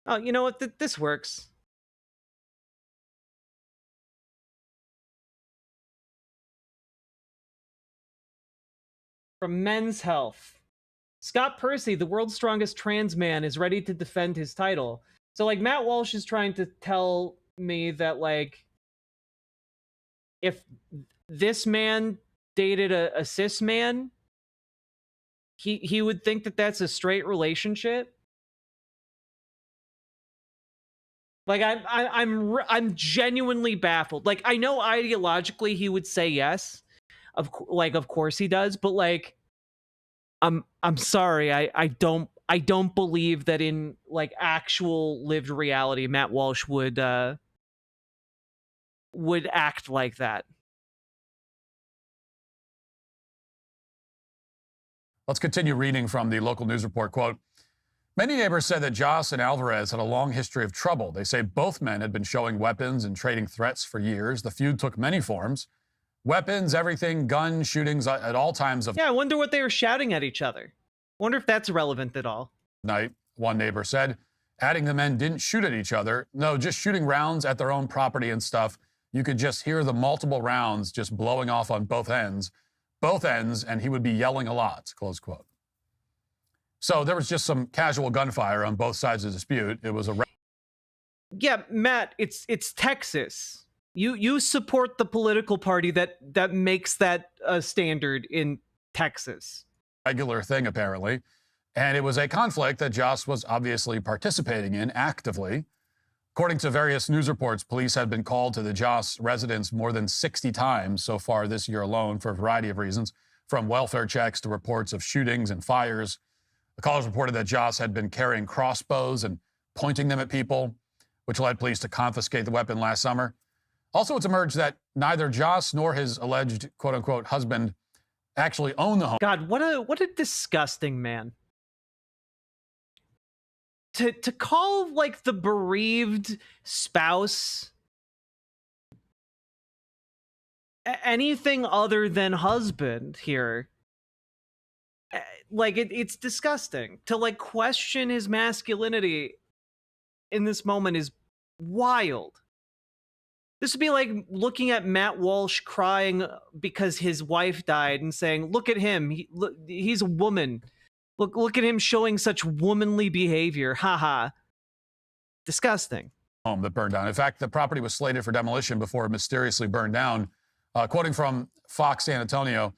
Oh, you know what? This works. From Men's Health. Scott Percy, the world's strongest trans man, is ready to defend his title. So, like, Matt Walsh is trying to tell me that, like, if this man dated a cis man, he would think that that's a straight relationship. Like, I'm genuinely baffled. Like, I know ideologically he would say yes, of course he does, but like, I'm sorry, I don't believe that in like actual lived reality Matt Walsh would act like that. Let's continue reading from the local news report. Quote, many neighbors said that Joss and Alvarez had a long history of trouble. They say both men had been showing weapons and trading threats for years. The feud took many forms. Weapons, everything, guns, shootings at all times of I wonder what they were shouting at each other. Wonder if that's relevant at all. Night, one neighbor said, adding the men didn't shoot at each other. No, just shooting rounds at their own property and stuff. You could just hear the multiple rounds just blowing off on both ends, and he would be yelling a lot, close quote. So there was just some casual gunfire on both sides of the dispute. It was a... Yeah, Matt, it's Texas. You support the political party that makes that a standard in Texas. Regular thing, apparently. And it was a conflict that Joss was obviously participating in actively. According to various news reports, police had been called to the Joss residence more than 60 times so far this year alone for a variety of reasons, from welfare checks to reports of shootings and fires. The callers reported that Joss had been carrying crossbows and pointing them at people, which led police to confiscate the weapon last summer. Also, it's emerged that neither Joss nor his alleged quote-unquote husband actually own the home. God, what a disgusting man. To call like the bereaved spouse anything other than husband here, like it's disgusting. To like question his masculinity in this moment is wild. This would be like looking at Matt Walsh crying because his wife died and saying, look at him, he's a woman. Look at him showing such womanly behavior. Haha. Disgusting. Home that burned down. In fact, the property was slated for demolition before it mysteriously burned down. Quoting from Fox San Antonio,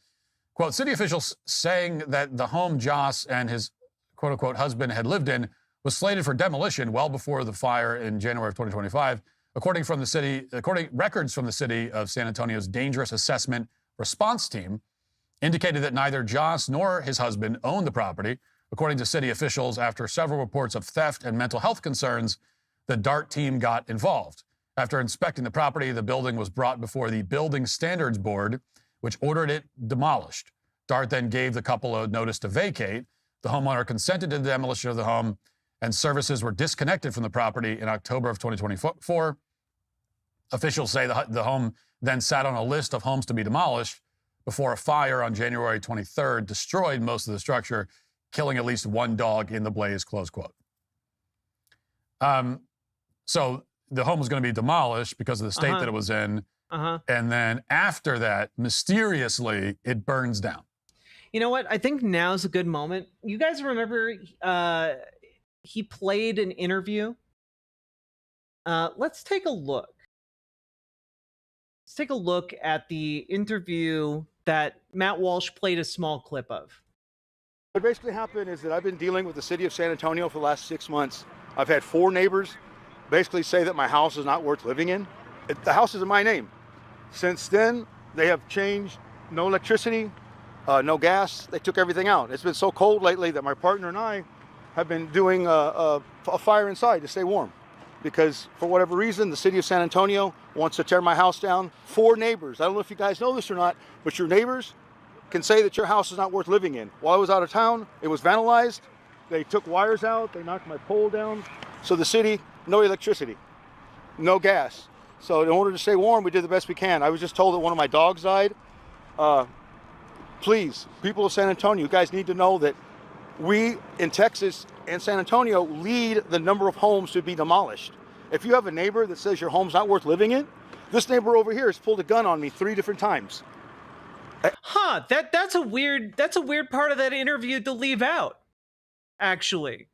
quote, city officials saying that the home Joss and his quote-unquote husband had lived in was slated for demolition well before the fire in January of 2025. According records from the city of San Antonio's Dangerous Assessment Response Team indicated that neither Joss nor his husband owned the property. According to city officials, after several reports of theft and mental health concerns, the DART team got involved. After inspecting the property, the building was brought before the Building Standards Board, which ordered it demolished. DART then gave the couple a notice to vacate. The homeowner consented to the demolition of the home, and services were disconnected from the property in October of 2024. Officials say the home then sat on a list of homes to be demolished before a fire on January 23rd destroyed most of the structure, killing at least one dog in the blaze, close quote. So the home was going to be demolished because of the state that it was in. And then after that, mysteriously, it burns down. You know what? I think now's a good moment. You guys remember he played an interview? Let's take a look. Let's take a look at the interview that Matt Walsh played a small clip of. What basically happened is that I've been dealing with the city of San Antonio for the last 6 months. I've had 4 neighbors basically say that my house is not worth living in. The house is in my name. Since then, they have changed no electricity, no gas. They took everything out. It's been so cold lately that my partner and I have been doing a fire inside to stay warm. Because for whatever reason, the city of San Antonio wants to tear my house down. 4 neighbors. I don't know if you guys know this or not, but your neighbors can say that your house is not worth living in. While I was out of town, it was vandalized. They took wires out. They knocked my pole down. So the city, no electricity, no gas. So in order to stay warm, we did the best we can. I was just told that one of my dogs died. Please, people of San Antonio, you guys need to know that we in Texas and San Antonio lead the number of homes to be demolished. If you have a neighbor that says your home's not worth living in, this neighbor over here has pulled a gun on me 3 different times. Huh, that's a weird part of that interview to leave out, actually,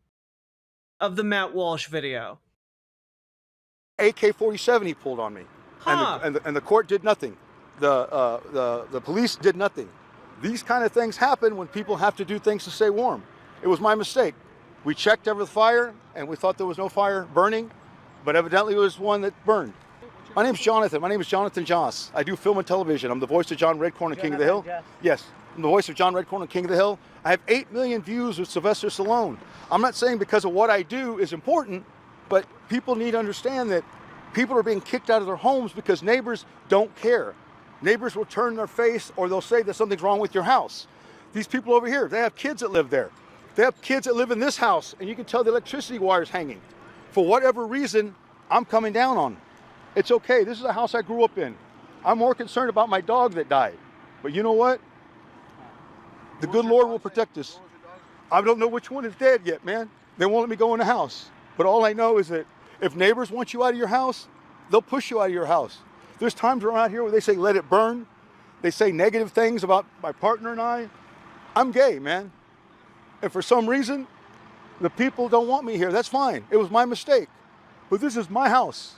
of the Matt Walsh video. AK-47 he pulled on me, Huh. and the court did nothing. The police did nothing. These kind of things happen when people have to do things to stay warm. It was my mistake. We checked over the fire, and we thought there was no fire burning, but evidently it was one that burned. My name's Jonathan. My name is Jonathan Joss. I do film and television. I'm the voice of John Redcorn on King of the Hill. Yes, I'm the voice of John Redcorn on King of the Hill. I have 8 million views with Sylvester Stallone. I'm not saying because of what I do is important, but people need to understand that people are being kicked out of their homes because neighbors don't care. Neighbors will turn their face or they'll say that something's wrong with your house. These people over here, they have kids that live there. They have kids that live in this house, and you can tell the electricity wire's hanging. For whatever reason, I'm coming down on them. It's okay. This is a house I grew up in. I'm more concerned about my dog that died. But you know what? The good Lord will protect us. I don't know which one is dead yet, man. They won't let me go in the house. But all I know is that if neighbors want you out of your house, they'll push you out of your house. There's times around here where they say, let it burn. They say negative things about my partner and I. I'm gay, man. And for some reason, the people don't want me here. That's fine. It was my mistake. But this is my house.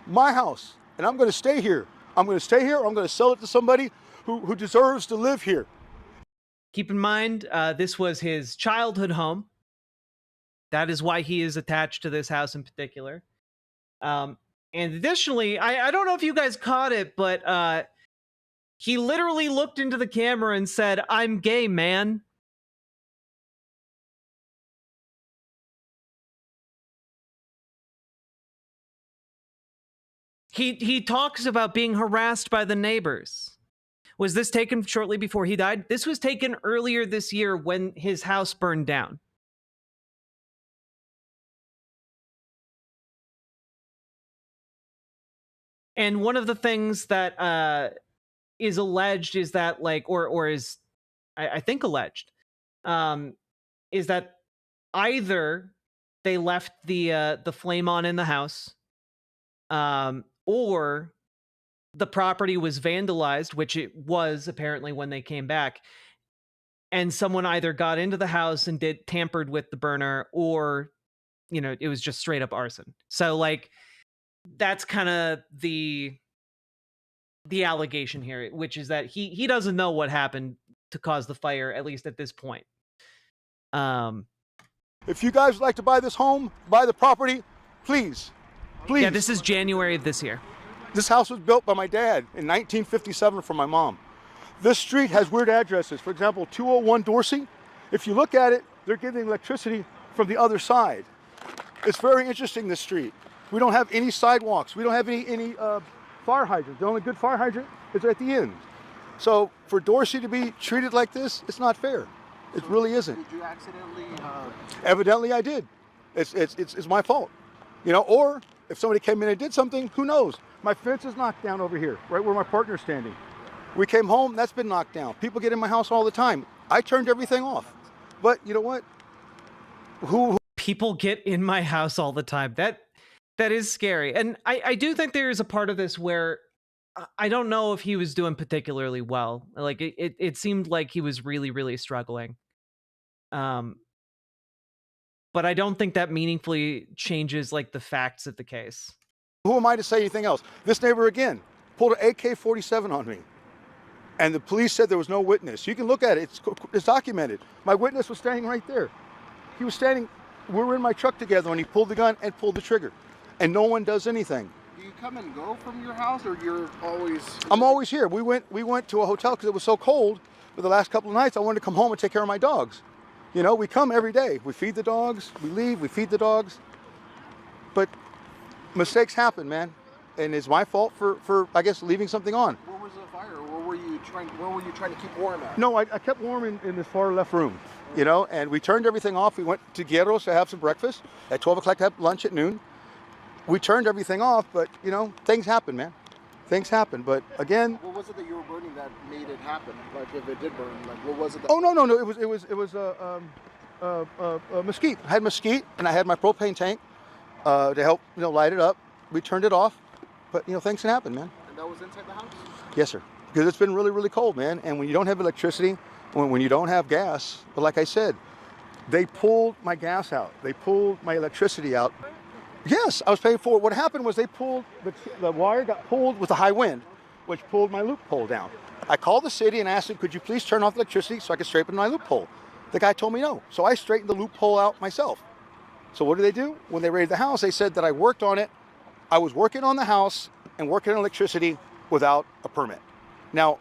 My house. And I'm going to stay here. I'm going to stay here, or I'm going to sell it to somebody who deserves to live here. Keep in mind, this was his childhood home. That is why he is attached to this house in particular. And additionally, I don't know if you guys caught it, but he literally looked into the camera and said, "I'm gay, man." He talks about being harassed by the neighbors. Was this taken shortly before he died? This was taken earlier this year when his house burned down. And one of the things that is alleged is that, like, or is, I think alleged, is that either they left the flame on in the house, or the property was vandalized, which it was apparently when they came back, and someone either got into the house and tampered with the burner, or, you know, it was just straight up arson. So, like, that's kind of the allegation here, which is that he doesn't know what happened to cause the fire, at least at this point. If you guys would like to buy this home, buy the property, please. Please. Yeah, this is January of this year. This house was built by my dad in 1957 for my mom. This street has weird addresses. For example, 201 Dorsey. If you look at it, they're getting electricity from the other side. It's very interesting, this street. We don't have any sidewalks. We don't have any fire hydrants. The only good fire hydrant is at the end. So for Dorsey to be treated like this, it's not fair. It really isn't. Did you accidentally? Evidently I did. It's my fault. You know, or if somebody came in and did something, who knows? My fence is knocked down over here, right where my partner's standing. We came home, that's been knocked down. People get in my house all the time. I turned everything off. But you know what? Who People get in my house all the time. That is scary. And I do think there is a part of this where I don't know if he was doing particularly well. Like, it seemed like he was really, really struggling. But I don't think that meaningfully changes, like, the facts of the case. Who am I to say anything else? This neighbor, again, pulled an AK-47 on me. And the police said there was no witness. You can look at it. It's documented. My witness was standing right there. He was standing, we were in my truck together when he pulled the gun and pulled the trigger. And no one does anything. Do you come and go from your house, or you're always... I'm always here. We went to a hotel because it was so cold. For the last couple of nights, I wanted to come home and take care of my dogs. You know, we come every day. We feed the dogs, we leave, we feed the dogs. But mistakes happen, man. And it's my fault for I guess, leaving something on. Where was the fire? Where were you trying to keep warm at? No, I kept warm in this far left room, you know, and we turned everything off. We went to Guerreros to have some breakfast. At 12 o'clock to have lunch at noon. We turned everything off, but, you know, things happen, man. Things happen, but again... What was it that you were burning that made it happen? Like, if it did burn, like, what was it that... Oh, no, it was mesquite. I had mesquite, and I had my propane tank to help, you know, light it up. We turned it off, but, you know, things can happen, man. And that was inside the house? Yes, sir. because it's been really, really cold, man. And when you don't have electricity, when you don't have gas, but like I said, they pulled my gas out. They pulled my electricity out. Yes, I was paying for it. What happened was they pulled, the wire got pulled with a high wind, which pulled my loophole down. I called the city and asked them, could you please turn off electricity so I could straighten my loophole? The guy told me no. So I straightened the loophole out myself. So what did they do? When they raided the house, they said that I worked on it. I was working on the house and working on electricity without a permit. Now,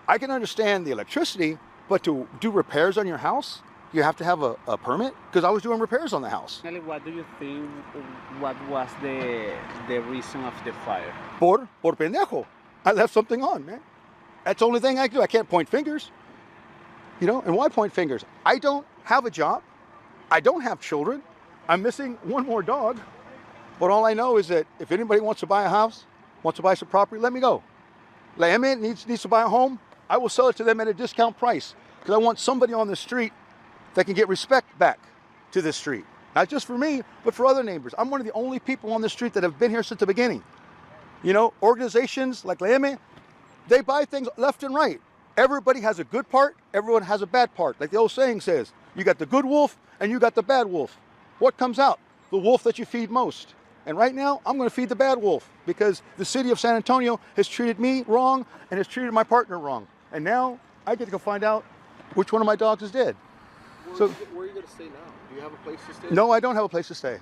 I can understand the electricity, but to do repairs on your house, you have to have a permit? Because I was doing repairs on the house. What do you think, what was the reason of the fire? Por pendejo. I left something on, man. That's the only thing I can do. I can't point fingers. You know, and why point fingers? I don't have a job. I don't have children. I'm missing one more dog. But all I know is that if anybody wants to buy a house, wants to buy some property, let me go. Le'eme needs to buy a home, I will sell it to them at a discount price. Because I want somebody on the street that can get respect back to this street. Not just for me, but for other neighbors. I'm one of the only people on the street that have been here since the beginning. You know, organizations like Le'eme, they buy things left and right. Everybody has a good part, everyone has a bad part. Like the old saying says, you got the good wolf and you got the bad wolf. What comes out? The wolf that you feed most. And right now, I'm going to feed the bad wolf because the city of San Antonio has treated me wrong and has treated my partner wrong. And now I get to go find out which one of my dogs is dead. Where are you going to stay now? Do you have a place to stay? No, I don't have a place to stay.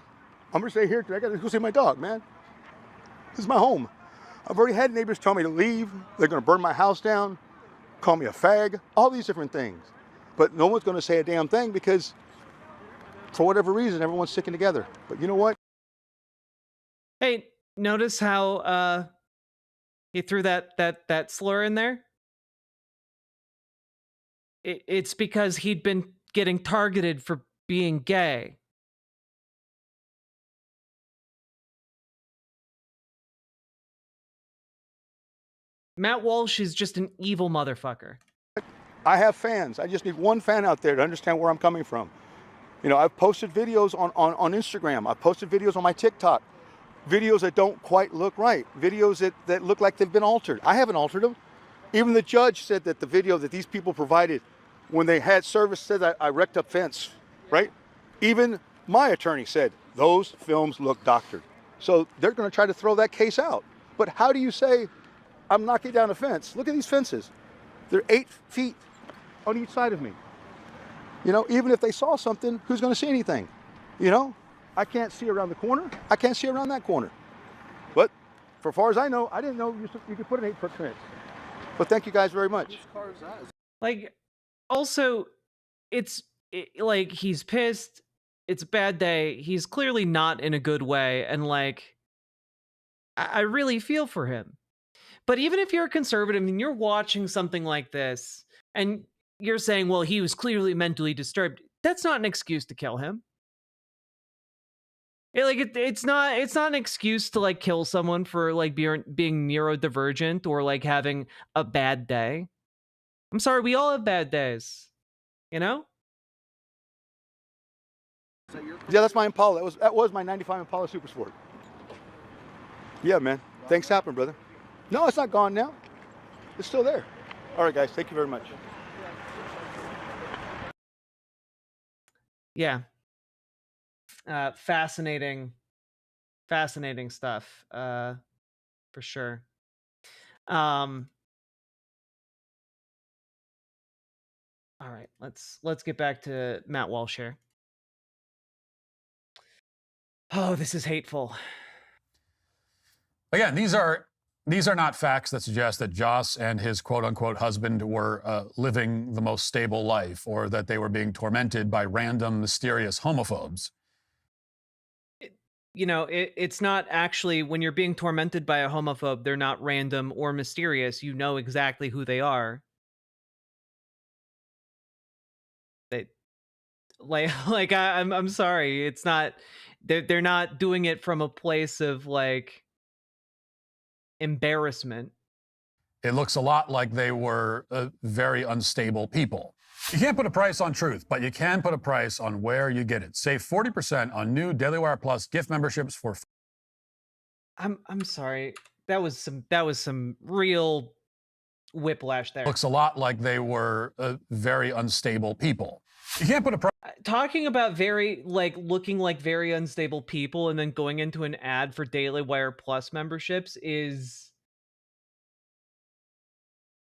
I'm going to stay here because I got to go see my dog, man. This is my home. I've already had neighbors tell me to leave. They're going to burn my house down, call me a fag, all these different things. But no one's going to say a damn thing because for whatever reason, everyone's sticking together. But you know what? Hey, notice how he threw that slur in there? It's because he'd been getting targeted for being gay. Matt Walsh is just an evil motherfucker. I have fans. I just need one fan out there to understand where I'm coming from. You know, I've posted videos on Instagram. I've posted videos on my TikTok. Videos that don't quite look right. Videos that look like they've been altered. I haven't altered them. Even the judge said that the video that these people provided when they had service said that I wrecked up fence, right? Even my attorney said those films look doctored. So they're going to try to throw that case out. But how do you say I'm knocking down a fence? Look at these fences. They're 8 feet on each side of me. You know, even if they saw something, who's going to see anything? You know, I can't see around the corner. I can't see around that corner. But for far as I know, I didn't know you could put an 8-foot fence. But thank you guys very much. Like, also, like, he's pissed. It's a bad day. He's clearly not in a good way. And, like, I really feel for him. But even if you're a conservative and you're watching something like this and you're saying, well, he was clearly mentally disturbed, that's not an excuse to kill him. It's not an excuse to, like, kill someone for, like, being neurodivergent or, like, having a bad day. I'm sorry, we all have bad days, you know? Yeah, that's my Impala. That was my 95 Impala Super Sport. Yeah, man. Thanks for happening, brother. No, it's not gone now. It's still there. All right, guys. Thank you very much. Yeah. Fascinating stuff, for sure. All right, let's get back to Matt Walsh here. Oh, this is hateful. Again, these are not facts that suggest that Joss and his quote-unquote husband were living the most stable life or that they were being tormented by random, mysterious homophobes. You know, it's not actually, when you're being tormented by a homophobe, they're not random or mysterious. You know exactly who they are. I'm sorry. It's not, they're not doing it from a place of, like, embarrassment. It looks a lot like they were very unstable people. You can't put a price on truth, but you can put a price on where you get it. Save 40% on new Daily Wire Plus gift memberships for... I'm sorry. That was some real whiplash there. Looks a lot like they were very unstable people. You can't put a talking about looking like very unstable people and then going into an ad for Daily Wire Plus memberships is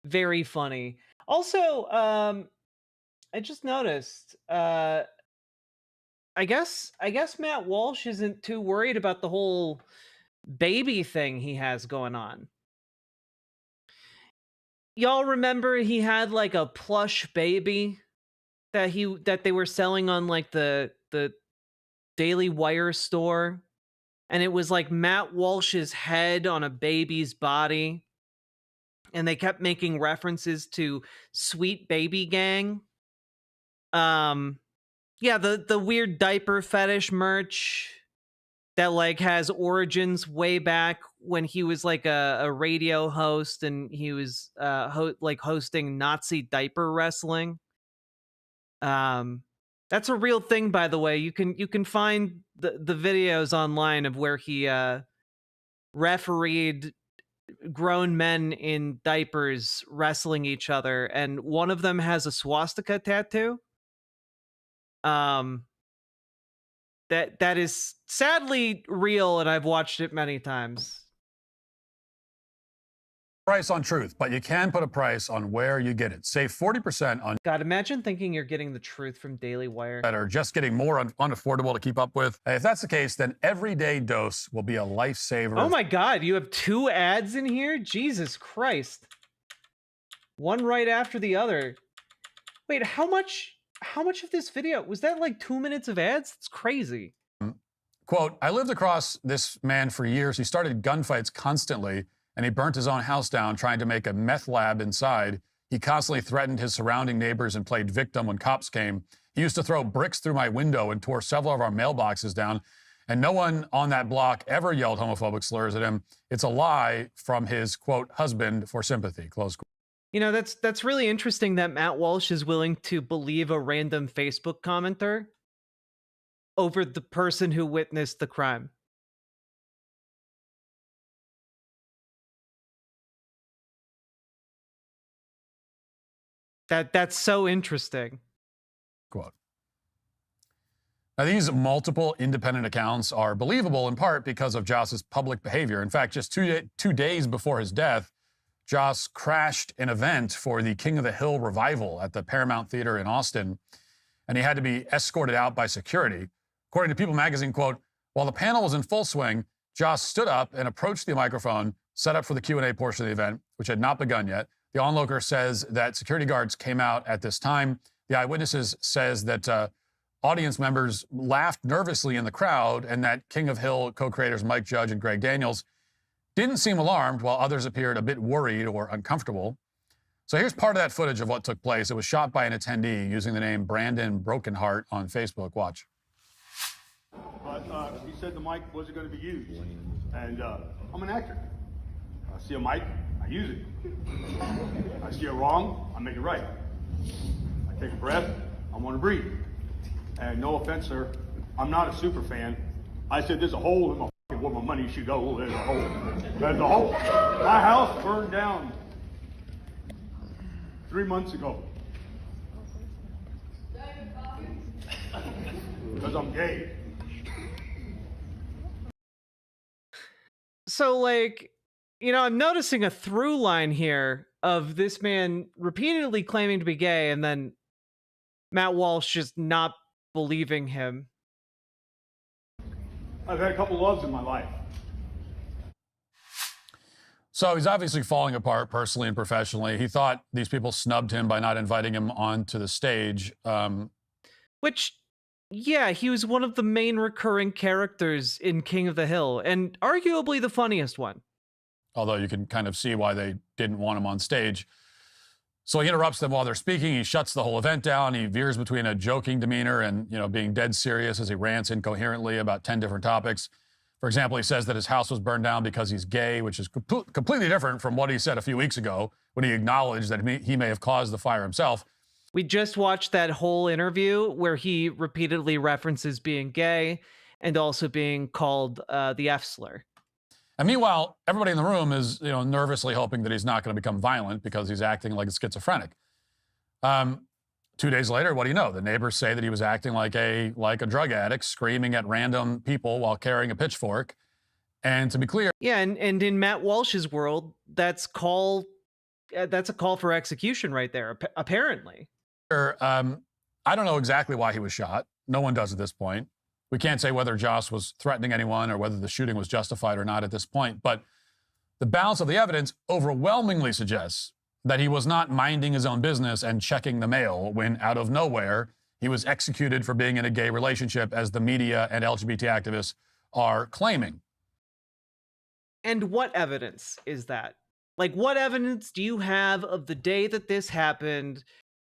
very funny. Also, I just noticed, I guess Matt Walsh isn't too worried about the whole baby thing he has going on. Y'all remember he had like a plush baby that they were selling on like the Daily Wire store, and it was like Matt Walsh's head on a baby's body, and they kept making references to Sweet Baby Gang. Yeah, the weird diaper fetish merch that like has origins way back when he was like a radio host, and he was hosting Nazi diaper wrestling. That's a real thing, by the way. You can find the videos online of where he refereed grown men in diapers wrestling each other, and one of them has a swastika tattoo. That is sadly real, and I've watched it many times. Price on truth, but you can put a price on where you get it. Save 40% on. God, imagine thinking you're getting the truth from Daily Wire. That are just getting more unaffordable to keep up with. If that's the case, then Everyday Dose will be a lifesaver. Oh my God, you have 2 ads in here? Jesus Christ. One right after the other. Wait, how much of this video? Was that like 2 minutes of ads? It's crazy. Quote, I lived across this man for years. He started gunfights constantly, and he burnt his own house down trying to make a meth lab inside. He constantly threatened his surrounding neighbors and played victim when cops came. He used to throw bricks through my window and tore several of our mailboxes down, and no one on that block ever yelled homophobic slurs at him. It's a lie from his, quote, husband for sympathy, close quote. You know, that's really interesting that Matt Walsh is willing to believe a random Facebook commenter over the person who witnessed the crime. That's so interesting. Quote. Now, these multiple independent accounts are believable in part because of Joss's public behavior. In fact, just two days before his death, Joss crashed an event for the King of the Hill revival at the Paramount Theater in Austin, and he had to be escorted out by security. According to People magazine, quote, while the panel was in full swing, Joss stood up and approached the microphone, set up for the Q&A portion of the event, which had not begun yet. The onlooker says that security guards came out at this time. The eyewitnesses says that audience members laughed nervously in the crowd, and that King of Hill co-creators Mike Judge and Greg Daniels didn't seem alarmed, while others appeared a bit worried or uncomfortable. So here's part of that footage of what took place. It was shot by an attendee using the name Brandon Brokenheart on Facebook. Watch. But he said the mic wasn't going to be used. And I'm an actor. I see a mic, I use it. I see it wrong, I make it right. I take a breath, I want to breathe. And no offense, sir, I'm not a super fan. I said there's a hole in my where my money should go. There's a hole. There's a hole. My house burned down 3 months ago. Because I'm gay. So, like, you know, I'm noticing a through line here of this man repeatedly claiming to be gay and then Matt Walsh just not believing him. I've had a couple loves in my life. So he's obviously falling apart personally and professionally. He thought these people snubbed him by not inviting him onto the stage. Which, yeah, he was one of the main recurring characters in King of the Hill, and arguably the funniest one. Although you can kind of see why they didn't want him on stage. So he interrupts them while they're speaking. He shuts the whole event down. He veers between a joking demeanor and, you know, being dead serious as he rants incoherently about 10 different topics. For example, he says that his house was burned down because he's gay, which is completely different from what he said a few weeks ago when he acknowledged that he may have caused the fire himself. We just watched that whole interview where he repeatedly references being gay and also being called the F slur. And meanwhile, everybody in the room is, nervously hoping that he's not going to become violent because he's acting like a schizophrenic. 2 days later, what do you know? The neighbors say that he was acting like a drug addict, screaming at random people while carrying a pitchfork. And to be clear, yeah, and in Matt Walsh's world, that's a call for execution right there. Apparently, I don't know exactly why he was shot. No one does at this point. We can't say whether Joss was threatening anyone or whether the shooting was justified or not at this point. But the balance of the evidence overwhelmingly suggests that he was not minding his own business and checking the mail when, out of nowhere, he was executed for being in a gay relationship, as the media and LGBT activists are claiming. And what evidence is that? Like, what evidence do you have of the day that this happened,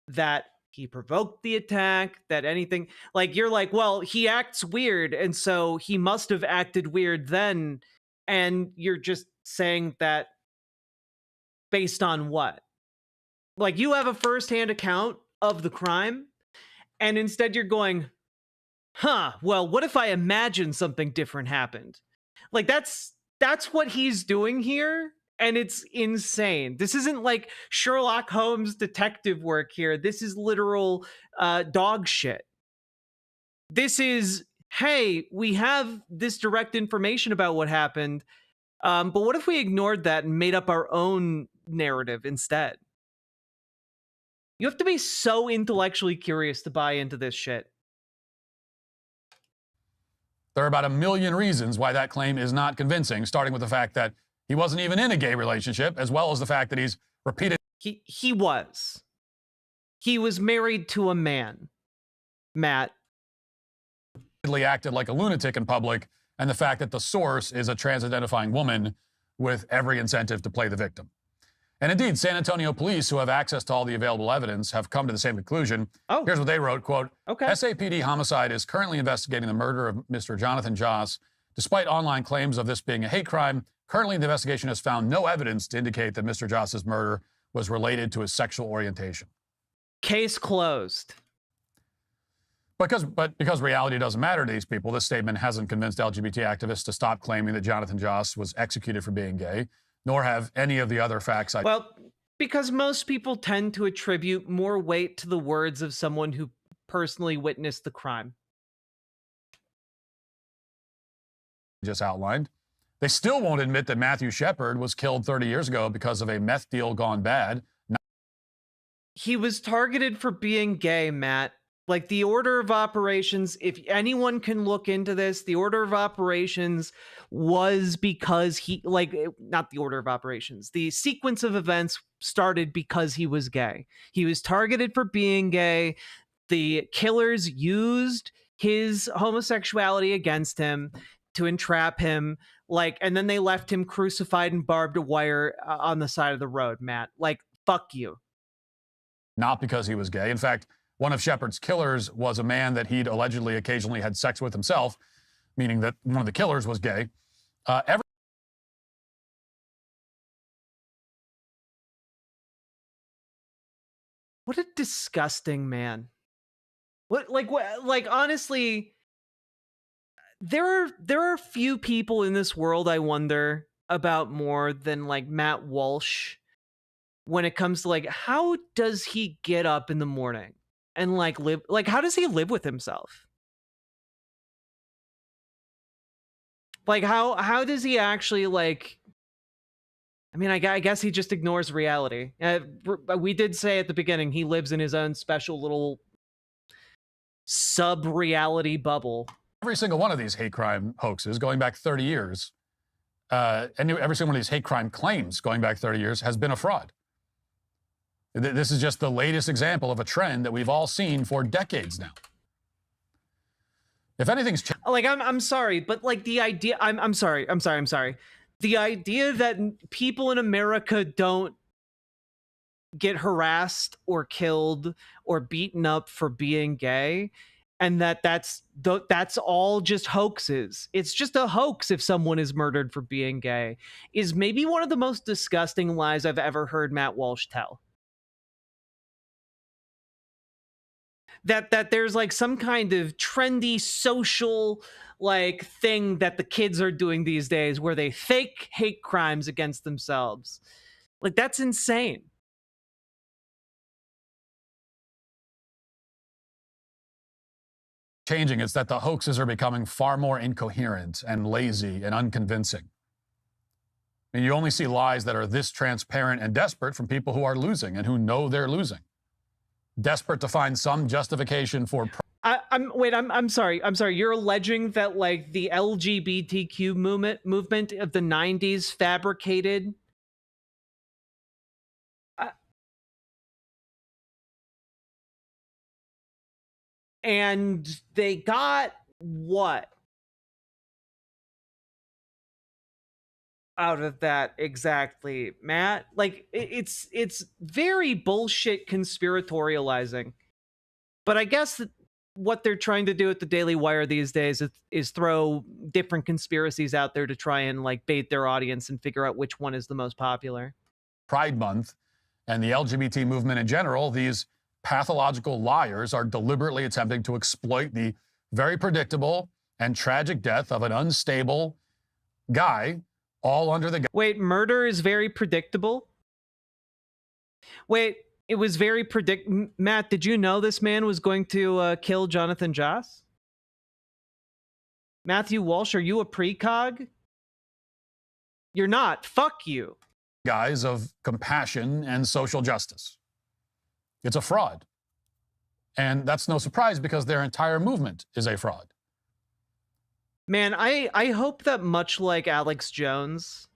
that he provoked the attack, that anything? Like, you're like, well, he acts weird, and so he must have acted weird then. And you're just saying that based on what? Like, you have a firsthand account of the crime, and instead you're going, well, what if I imagine something different happened? Like, that's what he's doing here, and it's insane. This isn't like Sherlock Holmes detective work here. This is literal dog shit. This is, hey, we have this direct information about what happened, but what if we ignored that and made up our own narrative instead? You have to be so intellectually curious to buy into this shit. There are about 1 million reasons why that claim is not convincing, starting with the fact that he wasn't even in a gay relationship, as well as the fact that he's repeated. He was. He was married to a man, Matt. Acted like a lunatic in public, and the fact that the source is a trans-identifying woman with every incentive to play the victim. And indeed, San Antonio police, who have access to all the available evidence, have come to the same conclusion. Here's what they wrote, quote, SAPD homicide is currently investigating the murder of Mr. Jonathan Joss. Despite online claims of this being a hate crime, currently the investigation has found no evidence to indicate that Mr. Joss's murder was related to his sexual orientation. Case closed. Because reality doesn't matter to these people, this statement hasn't convinced LGBT activists to stop claiming that Jonathan Joss was executed for being gay, nor have any of the other facts. Well, because most people tend to attribute more weight to the words of someone who personally witnessed the crime. Just outlined. They still won't admit that Matthew Shepard was killed 30 years ago because of a meth deal gone bad. He was targeted for being gay, Matt. Like, the order of operations, if anyone can look into this, the order of operations was because not the order of operations. The sequence of events started because he was gay. He was targeted for being gay. The killers used his homosexuality against him to entrap him, and then they left him crucified and barbed wire on the side of the road, Matt. Like, fuck you. Not because he was gay. In fact, one of Shepard's killers was a man that he'd allegedly occasionally had sex with himself, meaning that one of the killers was gay. What a disgusting man. Honestly, there are few people in this world I wonder about more than Matt Walsh when it comes to how does he get up in the morning and live? How does he live with himself? How does he actually I guess he just ignores reality. We did say at the beginning he lives in his own special little sub-reality bubble. Every single one of these hate crime hoaxes going back 30 years, and every single one of these hate crime claims going back 30 years has been a fraud. This is just the latest example of a trend that we've all seen for decades now. If anything's I'm sorry, but the idea, I'm sorry. The idea that people in America don't get harassed or killed or beaten up for being gay, and that's all just hoaxes. It's just a hoax if someone is murdered for being gay, is maybe one of the most disgusting lies I've ever heard Matt Walsh tell. that there's like some kind of trendy social like thing that the kids are doing these days where they fake hate crimes against themselves. Like, that's insane. Changing. It's that the hoaxes are becoming far more incoherent and lazy and unconvincing. I mean, you only see lies that are this transparent and desperate from people who are losing and who know they're losing. Desperate to find some justification for... I'm sorry. You're alleging that like the LGBTQ movement of the 90s fabricated... and they got what out of that exactly, Matt? Like, it's very bullshit conspiratorializing. But I guess that what they're trying to do at the Daily Wire these days is throw different conspiracies out there to try and like bait their audience and figure out which one is the most popular. Pride Month and the LGBT movement in general, these pathological liars are deliberately attempting to exploit the very predictable and tragic death of an unstable guy, all under the... Wait, murder is very predictable? Wait, it was very Matt, did you know this man was going to kill Jonathan Joss? Matthew Walsh, are you a precog? You're not. Fuck you. Guise of compassion and social justice. It's a fraud. And that's no surprise because their entire movement is a fraud. Man, I hope that much like Alex Jones,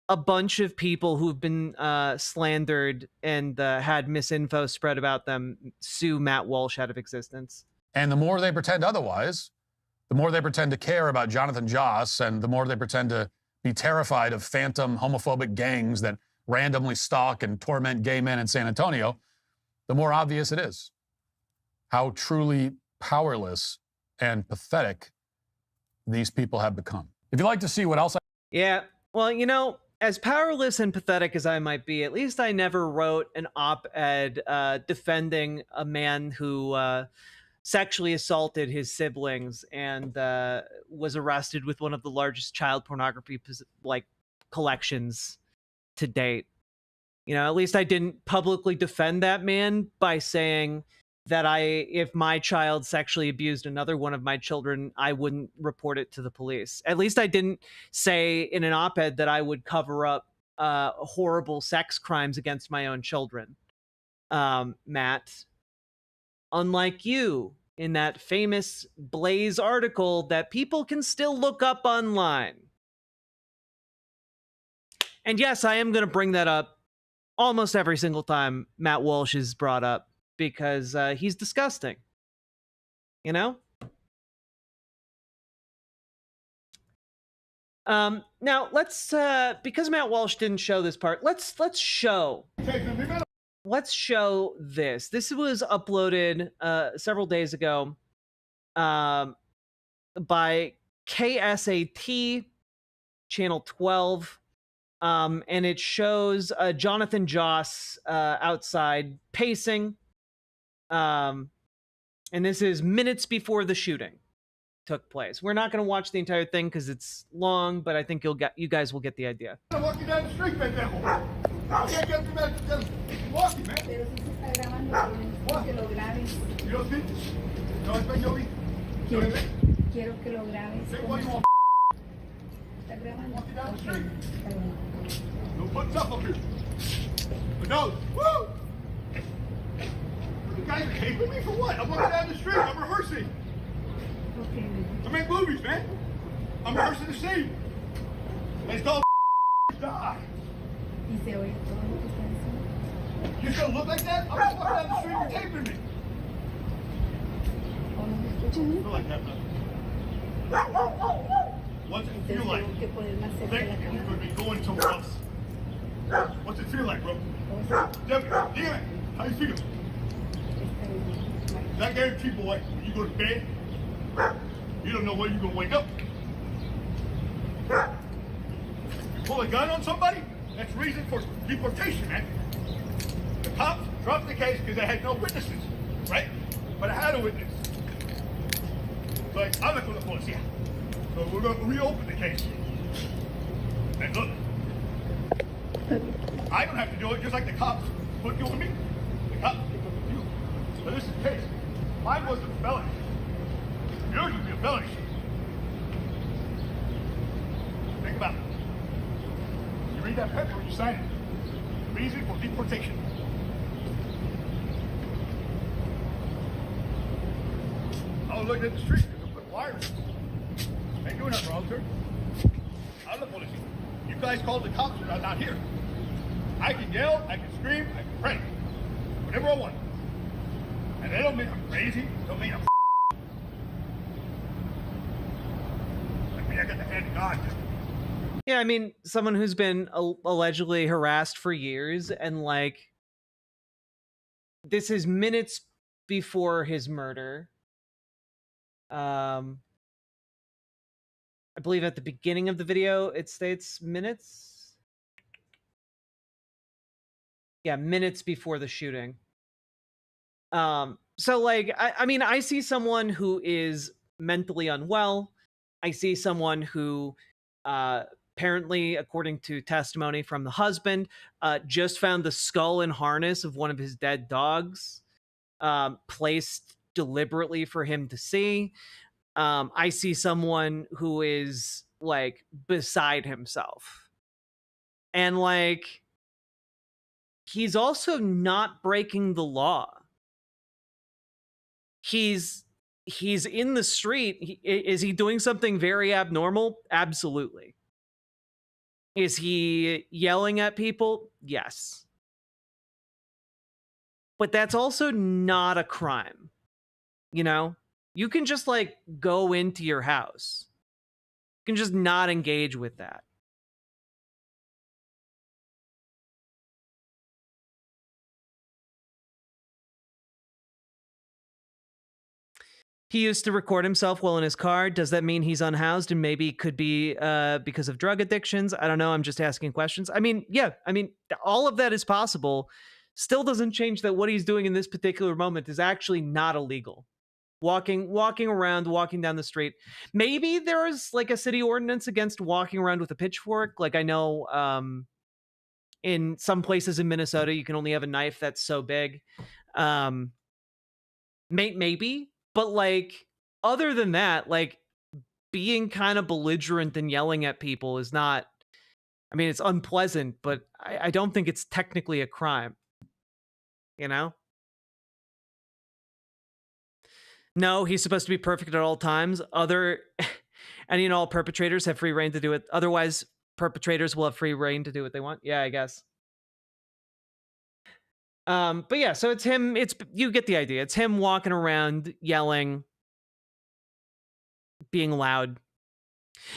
a bunch of people who've been slandered and had misinfo spread about them sue Matt Walsh out of existence. And the more they pretend otherwise, the more they pretend to care about Jonathan Joss, and the more they pretend to be terrified of phantom homophobic gangs that randomly stalk and torment gay men in San Antonio, the more obvious it is how truly powerless and pathetic these people have become. If you'd like to see what else Yeah, well, you know, as powerless and pathetic as I might be, at least I never wrote an op-ed defending a man who sexually assaulted his siblings and was arrested with one of the largest child pornography collections to date. You know, at least I didn't publicly defend that man by saying that if my child sexually abused another one of my children, I wouldn't report it to the police. At least I didn't say in an op-ed that I would cover up horrible sex crimes against my own children. Matt, unlike you in that famous Blaze article that people can still look up online. And yes, I am going to bring that up almost every single time Matt Walsh is brought up, because he's disgusting. You know? Now let's because Matt Walsh didn't show this part, let's show this. This was uploaded several days ago by KSAT channel 12. And it shows Jonathan Joss outside pacing. And this is minutes before the shooting took place. We're not going to watch the entire thing because it's long, but I think you guys will get the idea. I'm walking down the street, man. I can't get through that. Walking, man. What? You don't speak? No español. Quiero que lo grabes. Say what you want. Walking down the street. No put stuff up here. But no. Woo! You guys are taping me for what? I'm walking down the street. I'm rehearsing. Okay. I make movies, man. I'm rehearsing the scene. Let's go die. Y se oye todo lo que está diciendo. You still look like that? I'm just walking down the street. You're taping me. ¿O no me escuchan? Feel like that, man. What's it feel like? Think you're going to be going somewhere else. What's it feel like, bro? Debbie, damn it. How you feel? That gave people like when you go to bed, you don't know when you're going to wake up. You pull a gun on somebody, that's reason for deportation, man. The cops dropped the case because they had no witnesses, right? but I had a witness. Like, habla con la policía. So we're going to reopen the case. And look, I don't have to do it just like the cops put you on me. The cops put you. But this is the case. Mine wasn't a felony. Yours would be a felony. Think about it. You read that paper when you sign it. Reason for deportation. I was looking at the street. There's a put wires. Ain't doing nothing wrong, sir. I'm the police. You guys called the cops when I'm not here. I can yell, I can scream, I can pray. Whatever I want. And they don't mean I'm crazy. Don't mean I'm I mean, I got the hand of God. Yeah, I mean, someone who's been allegedly harassed for years, and like, this is minutes before his murder. I believe at the beginning of the video, it states minutes. Yeah, minutes before the shooting. So like, I mean, I see someone who is mentally unwell. I see someone who, apparently, according to testimony from the husband, just found the skull and harness of one of his dead dogs, placed deliberately for him to see. I see someone who is like beside himself. And like, he's also not breaking the law. He's in the street. Is he doing something very abnormal? Absolutely. Is he yelling at people? Yes. But that's also not a crime. You know? You can just like go into your house. You can just not engage with that. He used to record himself while in his car. Does that mean he's unhoused and maybe could be because of drug addictions? I don't know. I'm just asking questions. I mean, yeah. I mean, all of that is possible. Still doesn't change that what he's doing in this particular moment is actually not illegal. Walking around, walking down the street. Maybe there is like a city ordinance against walking around with a pitchfork. Like I know in some places in Minnesota, you can only have a knife that's so big. Maybe. But like, other than that, like being kind of belligerent and yelling at people is not, I mean, it's unpleasant, but I don't think it's technically a crime. You know? No, he's supposed to be perfect at all times. Any and all perpetrators have free reign to do it. Otherwise, perpetrators will have free reign to do what they want. Yeah, I guess. But yeah, so it's him, you get the idea. It's him walking around, yelling, being loud.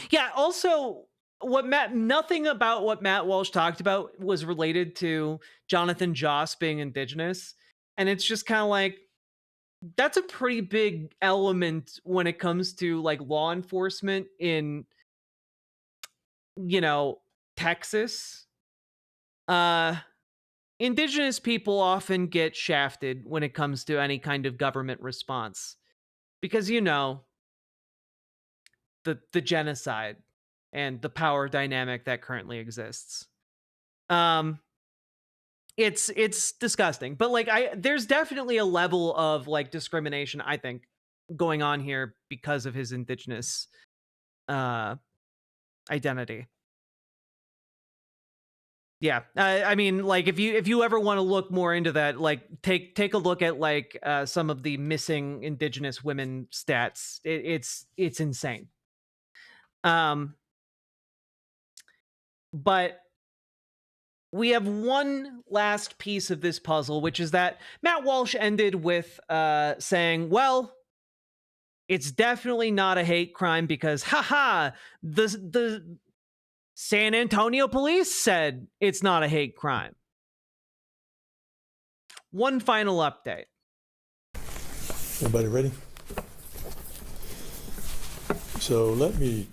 Yeah, also, nothing about what Matt Walsh talked about was related to Jonathan Joss being indigenous. And it's just kind of like, that's a pretty big element when it comes to like law enforcement in, you know, Texas. Indigenous people often get shafted when it comes to any kind of government response because, you know, the genocide and the power dynamic that currently exists. It's disgusting, but like there's definitely a level of like discrimination, I think, going on here because of his indigenous identity. Yeah, I mean, like if you ever want to look more into that, like take a look at like some of the missing indigenous women stats. It's insane. But we have one last piece of this puzzle, which is that Matt Walsh ended with saying, well, it's definitely not a hate crime because, the San Antonio police said it's not a hate crime. One final update. Everybody ready? So let me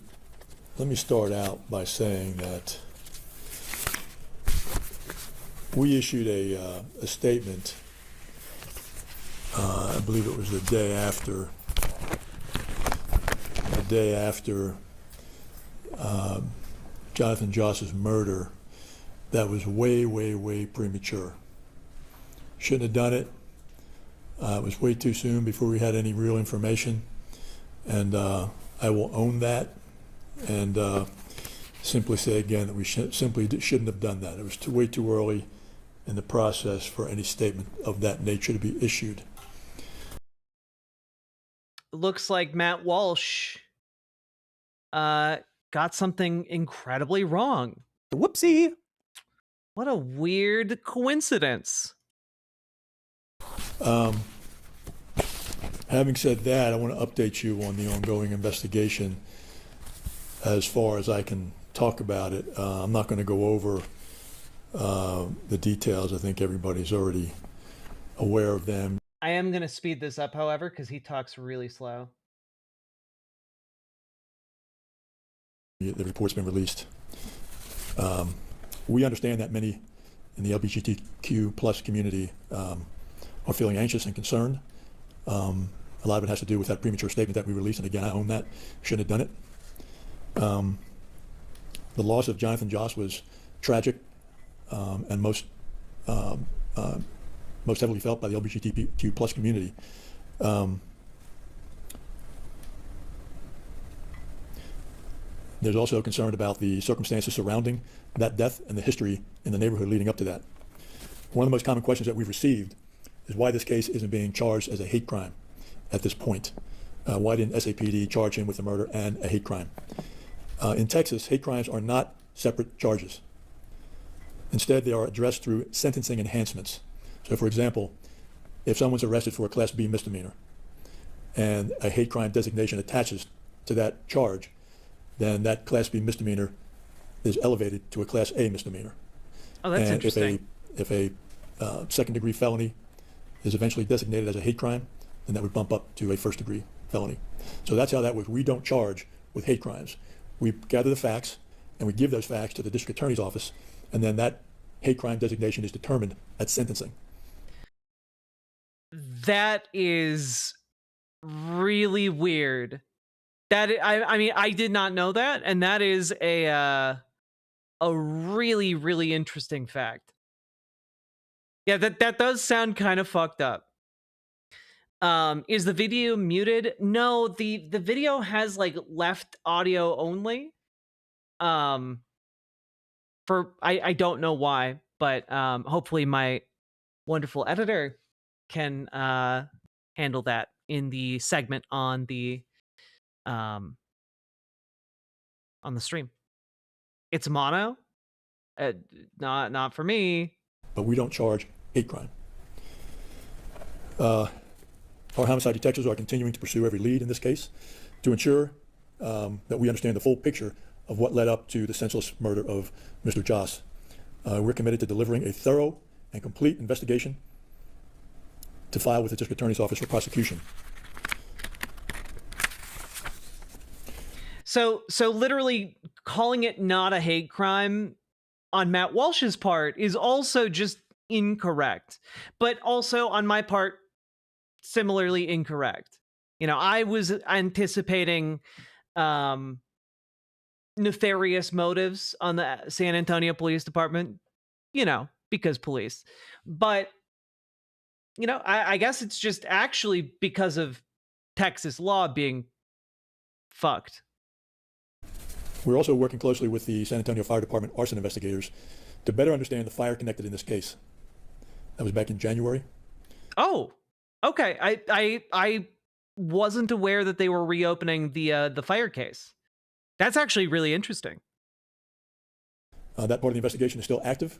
start out by saying that we issued a statement I believe it was the day after Jonathan Joss's murder, that was way, way, way premature. Shouldn't have done it. It was way too soon before we had any real information, and I will own that and simply say again that we shouldn't have done that. It was way too early in the process for any statement of that nature to be issued. Looks like Matt Walsh got something incredibly wrong. Whoopsie. What a weird coincidence. Having said that, I want to update you on the ongoing investigation as far as I can talk about it. I'm not going to go over the details. I think everybody's already aware of them. I am going to speed this up, however, because he talks really slow. The report's been released. We understand that many in the LGBTQ plus community are feeling anxious and concerned. A lot of it has to do with that premature statement that we released, and again, I own that. Shouldn't have done it. The loss of Jonathan Joss was tragic and most heavily felt by the LGBTQ plus community. There's also concern about the circumstances surrounding that death and the history in the neighborhood leading up to that. One of the most common questions that we've received is why this case isn't being charged as a hate crime at this point. Why didn't SAPD charge him with a murder and a hate crime? In Texas, hate crimes are not separate charges. Instead, they are addressed through sentencing enhancements. So for example, if someone's arrested for a Class B misdemeanor and a hate crime designation attaches to that charge, then that Class B misdemeanor is elevated to a Class A misdemeanor. Oh, that's and interesting. If a second-degree felony is eventually designated as a hate crime, then that would bump up to a first-degree felony. So that's how that works. We don't charge with hate crimes. We gather the facts, and we give those facts to the district attorney's office, and then that hate crime designation is determined at sentencing. That is really weird. That I mean, I did not know that, and that is a really, really interesting fact. Yeah, that does sound kind of fucked up. Is the video muted? No, the video has like left audio only. I don't know why, but hopefully my wonderful editor can handle that in the segment on the stream. It's mono, not for me. But we don't charge hate crime. Our homicide detectives are continuing to pursue every lead in this case to ensure that we understand the full picture of what led up to the senseless murder of Mr. Joss. We're committed to delivering a thorough and complete investigation to file with the district attorney's office for prosecution. So literally calling it not a hate crime on Matt Walsh's part is also just incorrect, but also on my part, similarly incorrect. You know, I was anticipating nefarious motives on the San Antonio Police Department, you know, because police. But, you know, I guess it's just actually because of Texas law being fucked. We're also working closely with the San Antonio Fire Department arson investigators to better understand the fire connected in this case. That was back in January. Oh, okay. I wasn't aware that they were reopening the fire case. That's actually really interesting. That part of the investigation is still active,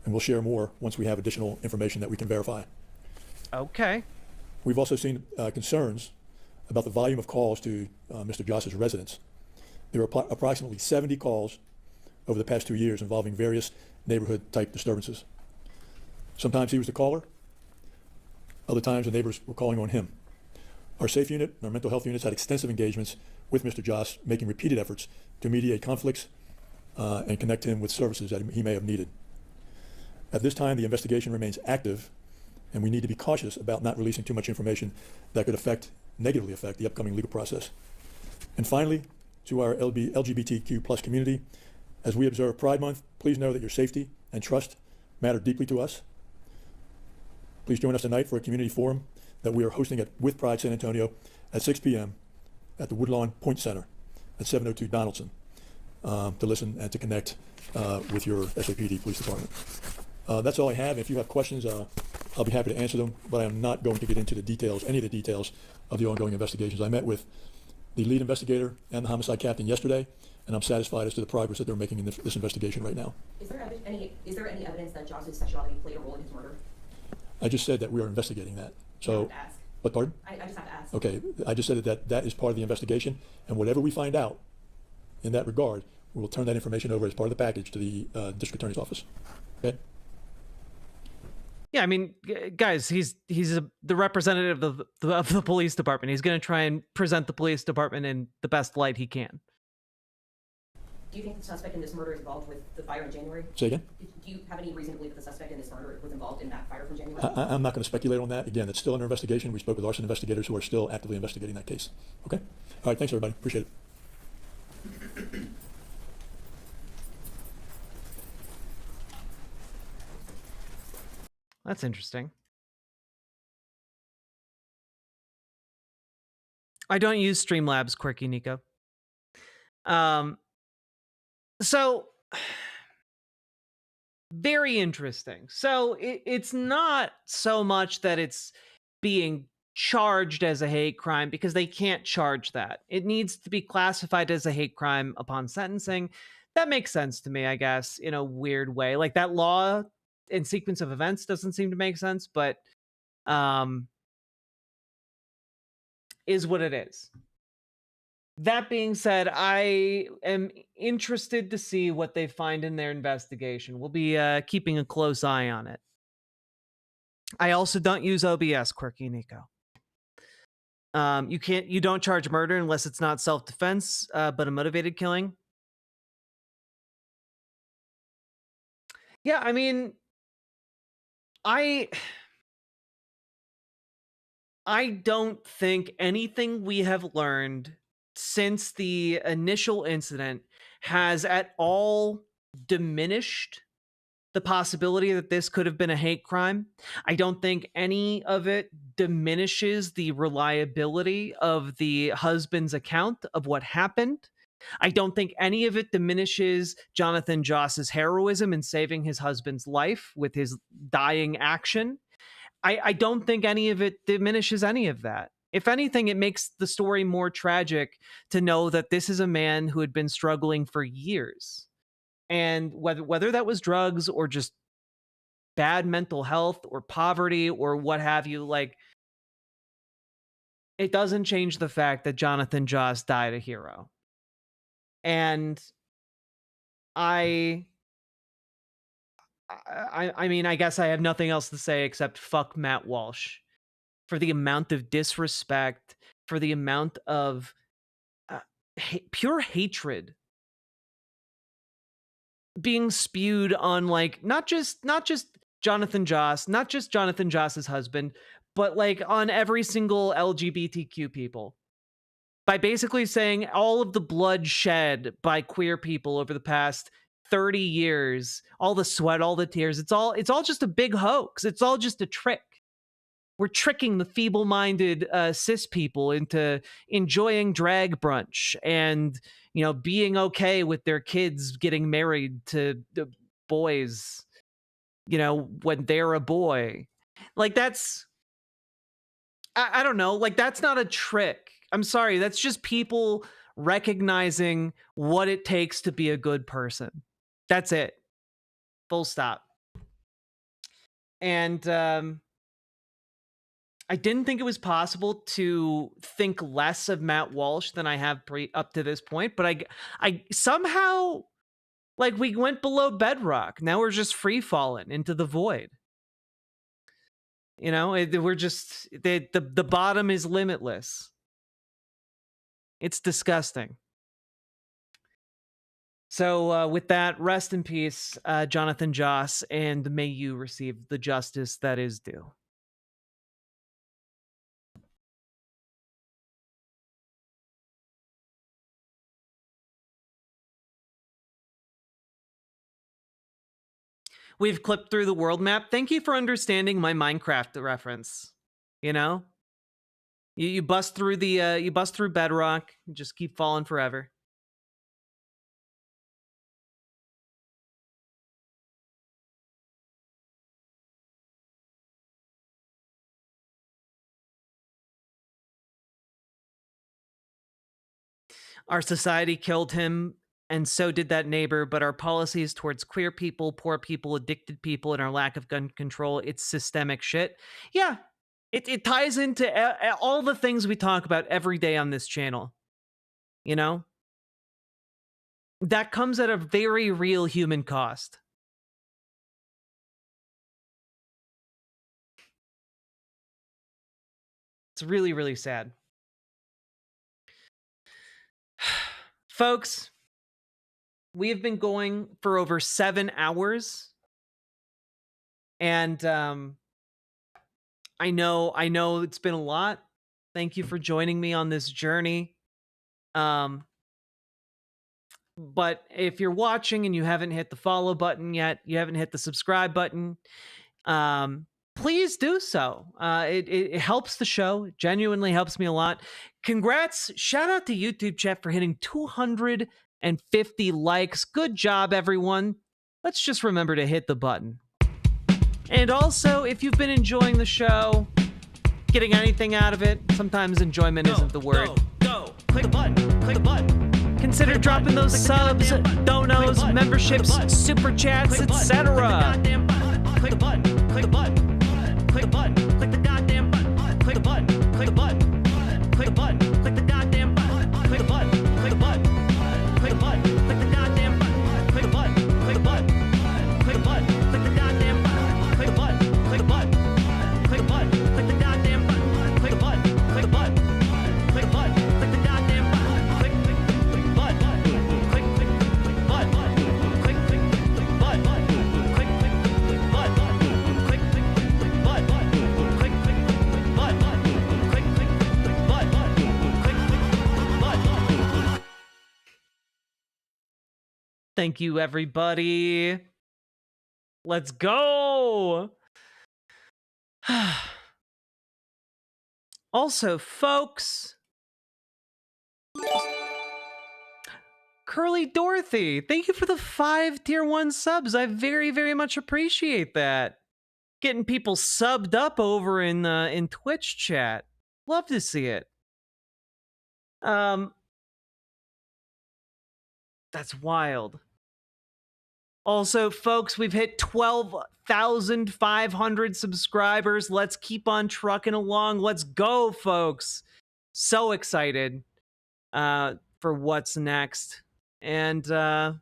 and we'll share more once we have additional information that we can verify. Okay. We've also seen concerns about the volume of calls to Mr. Joss's residence. There were approximately 70 calls over the past 2 years involving various neighborhood-type disturbances. Sometimes he was the caller. Other times the neighbors were calling on him. Our safe unit and our mental health units had extensive engagements with Mr. Joss, making repeated efforts to mediate conflicts and connect him with services that he may have needed. At this time, the investigation remains active, and we need to be cautious about not releasing too much information that could negatively affect the upcoming legal process. And finally, to our LGBTQ plus community, as we observe Pride Month, please know that your safety and trust matter deeply to us. Please join us tonight for a community forum that we are hosting at With Pride San Antonio at 6 p.m. at the Woodlawn Point Center at 702 Donaldson to listen and to connect with your SAPD Police Department. That's all I have. If you have questions, I'll be happy to answer them, but I am not going to get into the details, any of the details of the ongoing investigations. I met with the lead investigator and the homicide captain yesterday, and I'm satisfied as to the progress that they're making in this investigation right now. Is there any evidence that Josh's sexuality played a role in his murder? I just said that we are investigating that. So, but pardon? I just have to ask. Okay, I just said that is part of the investigation, and whatever we find out in that regard, we will turn that information over as part of the package to the district attorney's office. Okay. Yeah, I mean, guys, he's the representative of the police department. He's going to try and present the police department in the best light he can. Do you think the suspect in this murder is involved with the fire in January? Say again? Do you have any reason to believe that the suspect in this murder was involved in that fire from January? I'm not going to speculate on that. Again, it's still under investigation. We spoke with arson investigators who are still actively investigating that case. Okay? All right, thanks, everybody. Appreciate it. That's interesting. I don't use Streamlabs, Quirky Nico. So very interesting. So it's not so much that it's being charged as a hate crime, because they can't charge that. It needs to be classified as a hate crime upon sentencing. That makes sense to me, I guess, in a weird way. Like, that law and sequence of events doesn't seem to make sense, but is what it is. That being said, I am interested to see what they find in their investigation. We'll be keeping a close eye on it. I also don't use OBS, Quirky Nico. You don't charge murder unless it's not self-defense, but a motivated killing. Yeah, I mean, I don't think anything we have learned since the initial incident has at all diminished the possibility that this could have been a hate crime. I don't think any of it diminishes the reliability of the husband's account of what happened. I don't think any of it diminishes Jonathan Joss's heroism in saving his husband's life with his dying action. I don't think any of it diminishes any of that. If anything, it makes the story more tragic to know that this is a man who had been struggling for years. And whether that was drugs or just bad mental health or poverty or what have you, like, it doesn't change the fact that Jonathan Joss died a hero. And I mean, I guess I have nothing else to say except fuck Matt Walsh for the amount of disrespect, for the amount of pure hatred being spewed on, like, not just Jonathan Joss, not just Jonathan Joss's husband, but like on every single LGBTQ people. By basically saying all of the blood shed by queer people over the past 30 years, all the sweat, all the tears, it's all just a big hoax. It's all just a trick. We're tricking the feeble-minded cis people into enjoying drag brunch and, you know, being okay with their kids getting married to the boys, you know, when they're a boy. Like, that's, I don't know, like, that's not a trick. I'm sorry, that's just people recognizing what it takes to be a good person. That's it. Full stop. And I didn't think it was possible to think less of Matt Walsh than I have up to this point, but I somehow, like, we went below bedrock. Now we're just free falling into the void. You know, we're just, the bottom is limitless. It's disgusting. So with that, rest in peace, Jonathan Joss, and may you receive the justice that is due. we've clipped through the world map. Thank you for understanding my Minecraft reference. You know, you bust through the you bust through bedrock, you just keep falling forever. Our society killed him, and so did that neighbor, but our policies towards queer people, poor people, addicted people, and our lack of gun control, it's systemic shit. Yeah, it ties into all the things we talk about every day on this channel. You know? That comes at a very real human cost. It's really, really sad. Folks, we have been going for over 7 hours. And I know it's been a lot. Thank you for joining me on this journey. But if you're watching and you haven't hit the follow button yet, you haven't hit the subscribe button, please do so. It helps the show. It genuinely helps me a lot. Congrats. Shout out to YouTube chat for hitting 250 likes. Good job, everyone. Let's just remember to hit the button. And also, if you've been enjoying the show, getting anything out of it, sometimes enjoyment isn't the word. Go. Click the button. Click the button. Consider dropping those subs, donos, memberships, super chats, etc. Click the button. Click the button. Click the button. Click the goddamn button. Click the button. Click the button. Click the button. Click the goddamn button. Click the button. Click the button. Click the button. Click the goddamn button. Click the button. Click the button. Click the button. Click the goddamn button. Click the button. Click the button. Click the button. Click the goddamn button. Click the button. Click the button. Click the button. Click the goddamn button. Click the button. Click the button. Click the button. Click the button. Thank you, everybody. Let's go. Also, folks, Curly Dorothy, thank you for the 5 tier 1 subs. I very, very much appreciate that. Getting people subbed up over in Twitch chat. Love to see it. That's wild. Also, folks, we've hit 12,500 subscribers. Let's keep on trucking along. Let's go, folks. So excited for what's next. And yeah,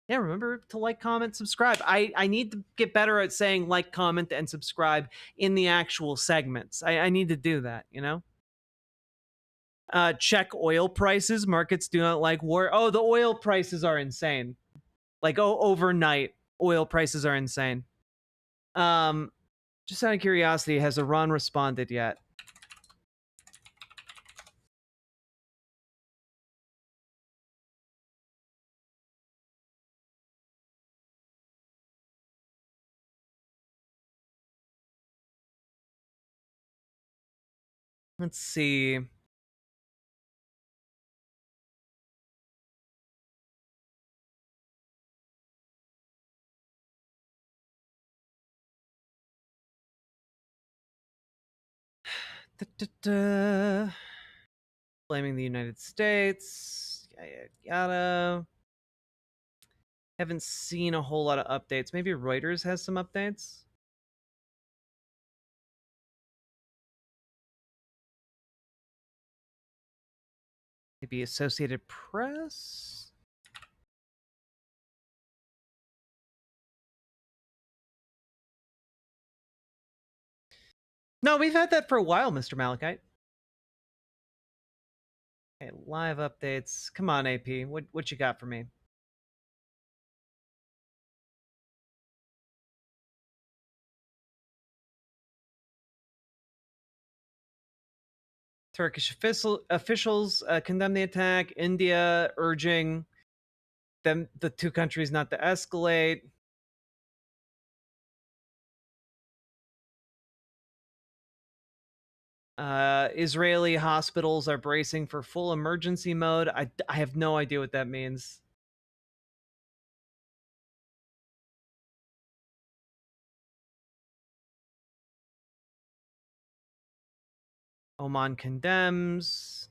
remember to like, comment, subscribe. I need to get better at saying like, comment, and subscribe in the actual segments. I need to do that, you know? Check oil prices. Markets do not like war. Oh, the oil prices are insane. Like, overnight, oil prices are insane. Just out of curiosity, has Iran responded yet? Let's see. Blaming the United States. Yada yada. Haven't seen a whole lot of updates. Maybe Reuters has some updates. Maybe Associated Press. No, we've had that for a while, Mr. Malachite. Okay, live updates. Come on, AP. What you got for me? Turkish officials condemn the attack. India urging the two countries not to escalate. Israeli hospitals are bracing for full emergency mode. I have no idea what that means. Oman condemns.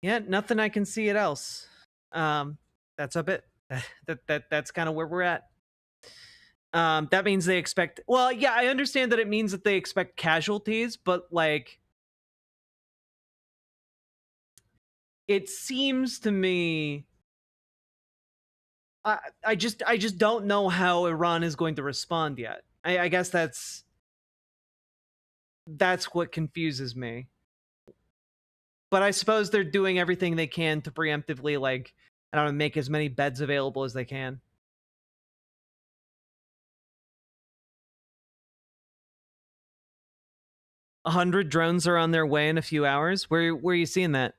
Yeah, nothing I can see it else. That's a bit. That's kind of where we're at. That means they expect. Well, yeah, I understand that it means that they expect casualties, but like, it seems to me. I just don't know how Iran is going to respond yet. I guess that's what confuses me. But I suppose they're doing everything they can to preemptively, like, I don't know, make as many beds available as they can. A 100 drones are on their way in a few hours. Where are you seeing that?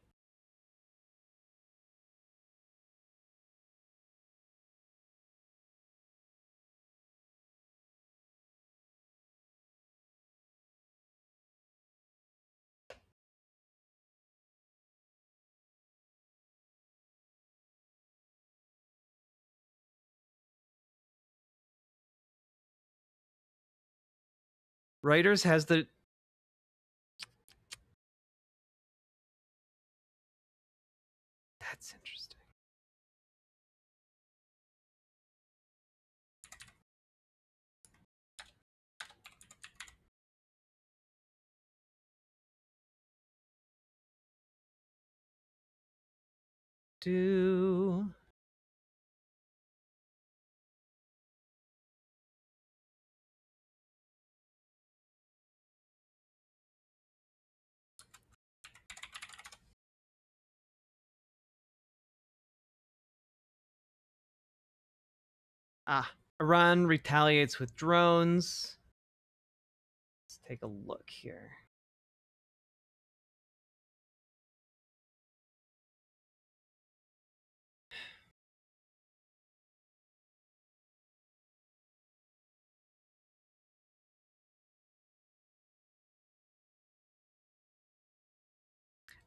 Reuters has the. That's interesting. Iran retaliates with drones. Let's take a look here.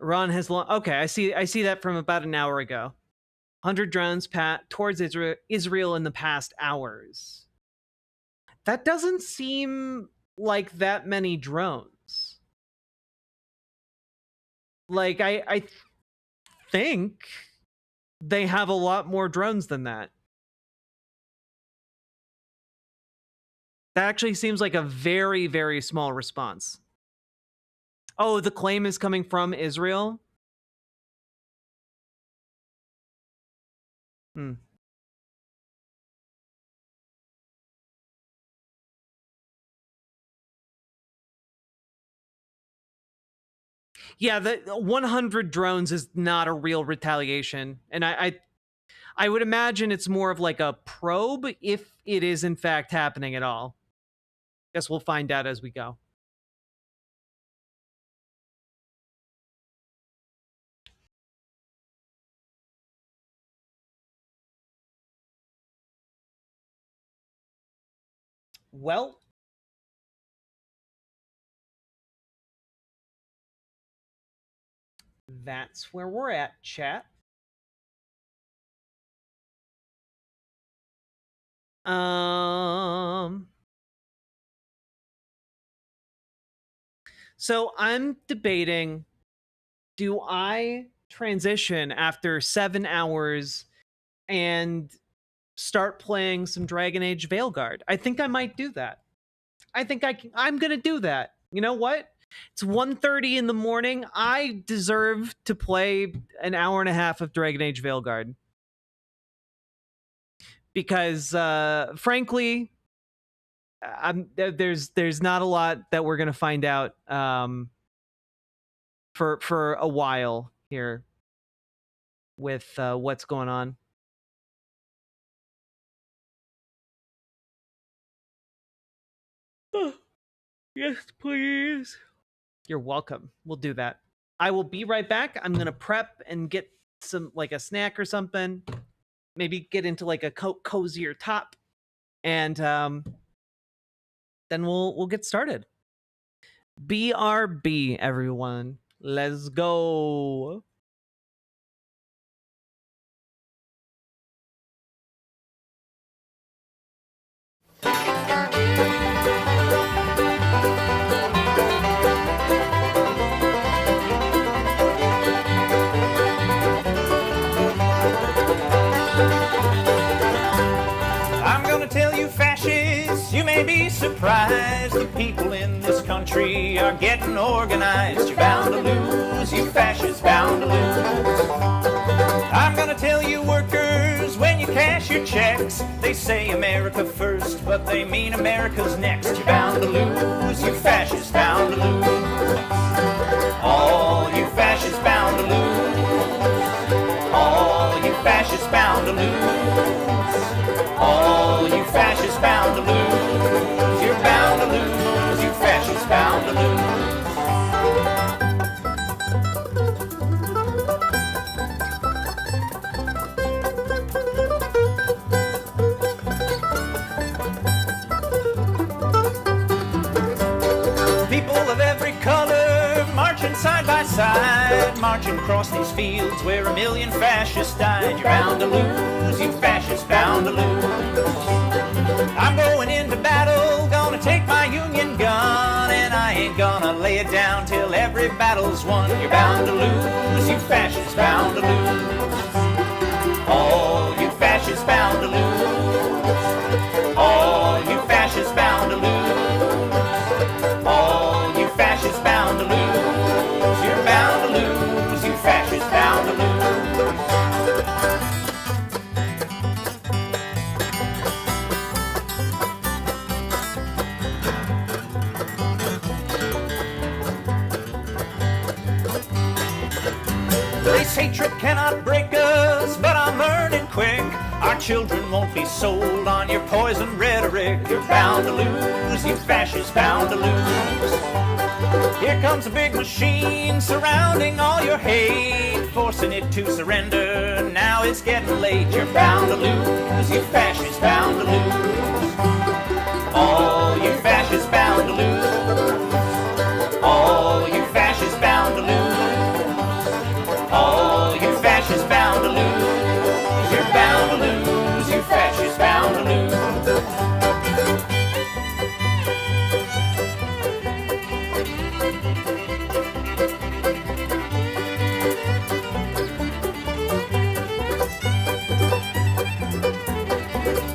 Iran has okay, I see that from about an hour ago. 100 drones towards Israel in the past hours. That doesn't seem like that many drones. Like, I think they have a lot more drones than that. That actually seems like a very, very small response. Oh, the claim is coming from Israel? Yeah, the 100 drones is not a real retaliation. And I would imagine it's more of like a probe if it is in fact happening at all. Guess we'll find out as we go. Well, that's where we're at, chat. So I'm debating, do I transition after 7 hours and start playing some Dragon Age Veilguard? I think I might do that. I think I'm going to do that. You know what? It's 1:30 in the morning. I deserve to play an hour and a half of Dragon Age Veilguard. Because frankly, there's not a lot that we're going to find out for a while here with what's going on. Yes, please. You're welcome. We'll do that. I will be right back. I'm going to prep and get some, like, a snack or something. maybe get into like a cozier top, and then we'll get started. BRB, everyone. Let's go. I'm gonna tell you fascists, you may be surprised. The people in this country are getting organized. You're bound to lose, you fascists, bound to lose. I'm gonna tell you workers, when you cash your checks, they say America first, but they mean America's next. You're bound to lose, you fascists, bound to lose. All you fascists bound to lose. All you fascists bound to lose. All you fascists bound to lose. You're bound to lose, you fascists bound to lose. People of every color marching side by side, marching across these fields where 1 million fascists died. You're bound to lose, you fascists bound to lose. I'm going into battle, gonna take my Union gun, and I ain't gonna lay it down till every battle's won. You're bound to lose, you fascists bound to lose. All you fascists bound to lose. All you fascists bound to lose. All you fascists bound to lose. You're bound to lose, you fascists bound to lose. This hatred cannot break us, but I'm learning quick. Our children won't be sold on your poison rhetoric. You're bound to lose, you fascists bound to lose. Here comes a big machine surrounding all your hate, forcing it to surrender. Now it's getting late. You're bound to lose, you fascists bound to lose. All you fascists bound to lose. All you fascists bound to lose. All you fascists bound to lose. You're bound to lose, you fascists bound to lose.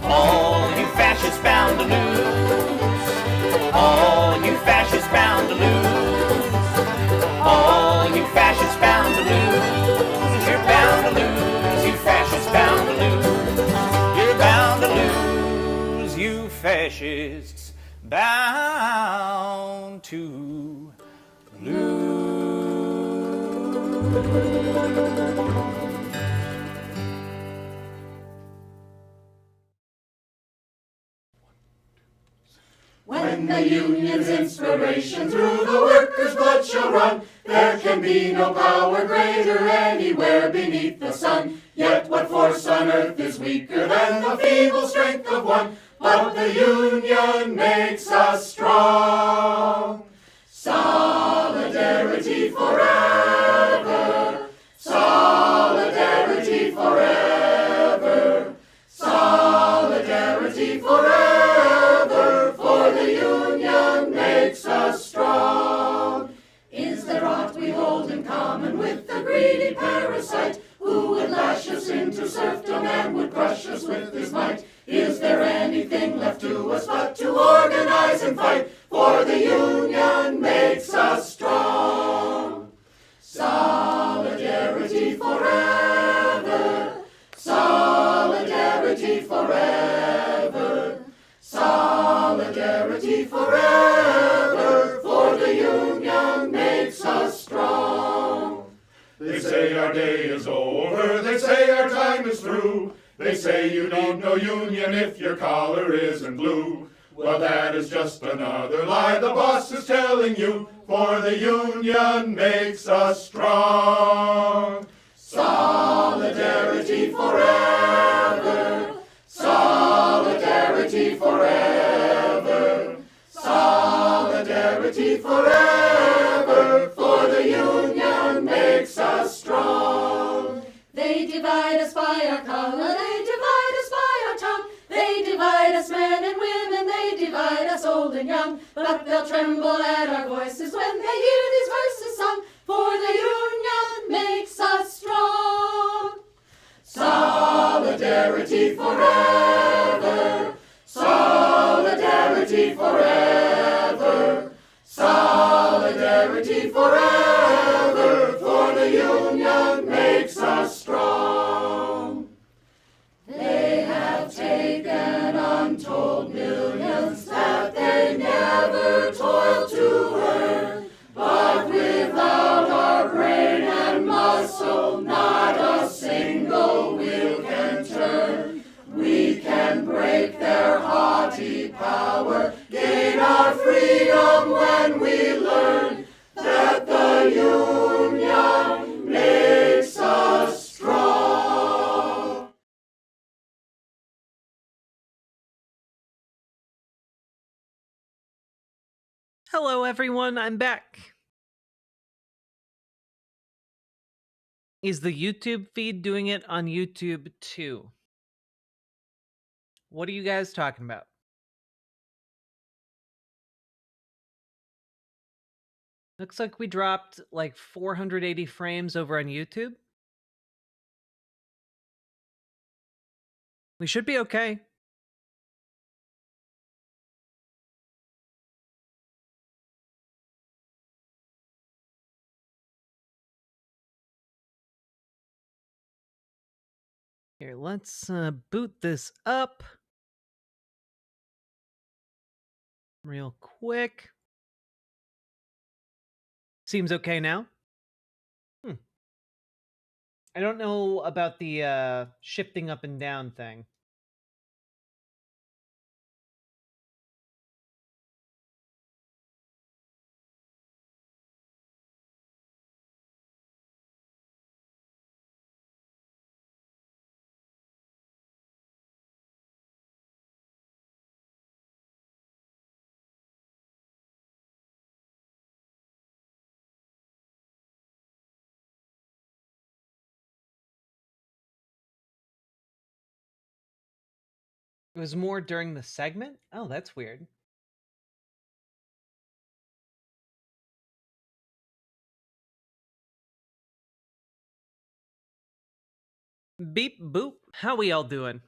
All you fascists bound to lose. All you fascists bound to lose. All you fascists bound to lose. You're bound to lose, you fascists bound to lose. You're bound to lose, you fascists bound to lose. When the union's inspiration through the workers' blood shall run, there can be no power greater anywhere beneath the sun. Yet what force on earth is weaker than the feeble strength of one? But the union makes us strong. Solidarity forever. Solidarity forever. Solidarity forever. For the union makes us strong. Is there aught we hold in common with the greedy parasite who would lash us into serfdom and would crush us with his might? Is there anything left to us but to organize and fight? For the union makes us strong. Solidarity forever. Solidarity forever. Solidarity forever. For the union makes us strong. They say our day is over, they say our time is through. They say you need no union if your collar isn't blue. Well, that is just another lie the boss is telling you, for the union makes us strong. Solidarity forever. forever, for the Union makes us strong. They divide us by our color, they divide us by our tongue, they divide us men and women, they divide us old and young, but they'll tremble at our voices when they hear these verses sung, for the Union makes us strong. Solidarity forever, solidarity forever, solidarity forever, for the Union makes us strong. They have taken untold millions that they never toiled to earn, but without our brain and muscle, not a single wheel can turn. We can break their haughty power, gain our freedom when we learn that the Union makes us strong. Hello, everyone. I'm back. Is the YouTube feed doing it on YouTube too? What are you guys talking about? Looks like we dropped like 480 frames over on YouTube. We should be okay. Here, let's boot this up real quick. Seems okay now. I don't know about the shifting up and down thing. It was more during the segment? Oh, that's weird. Beep boop. How we all doing?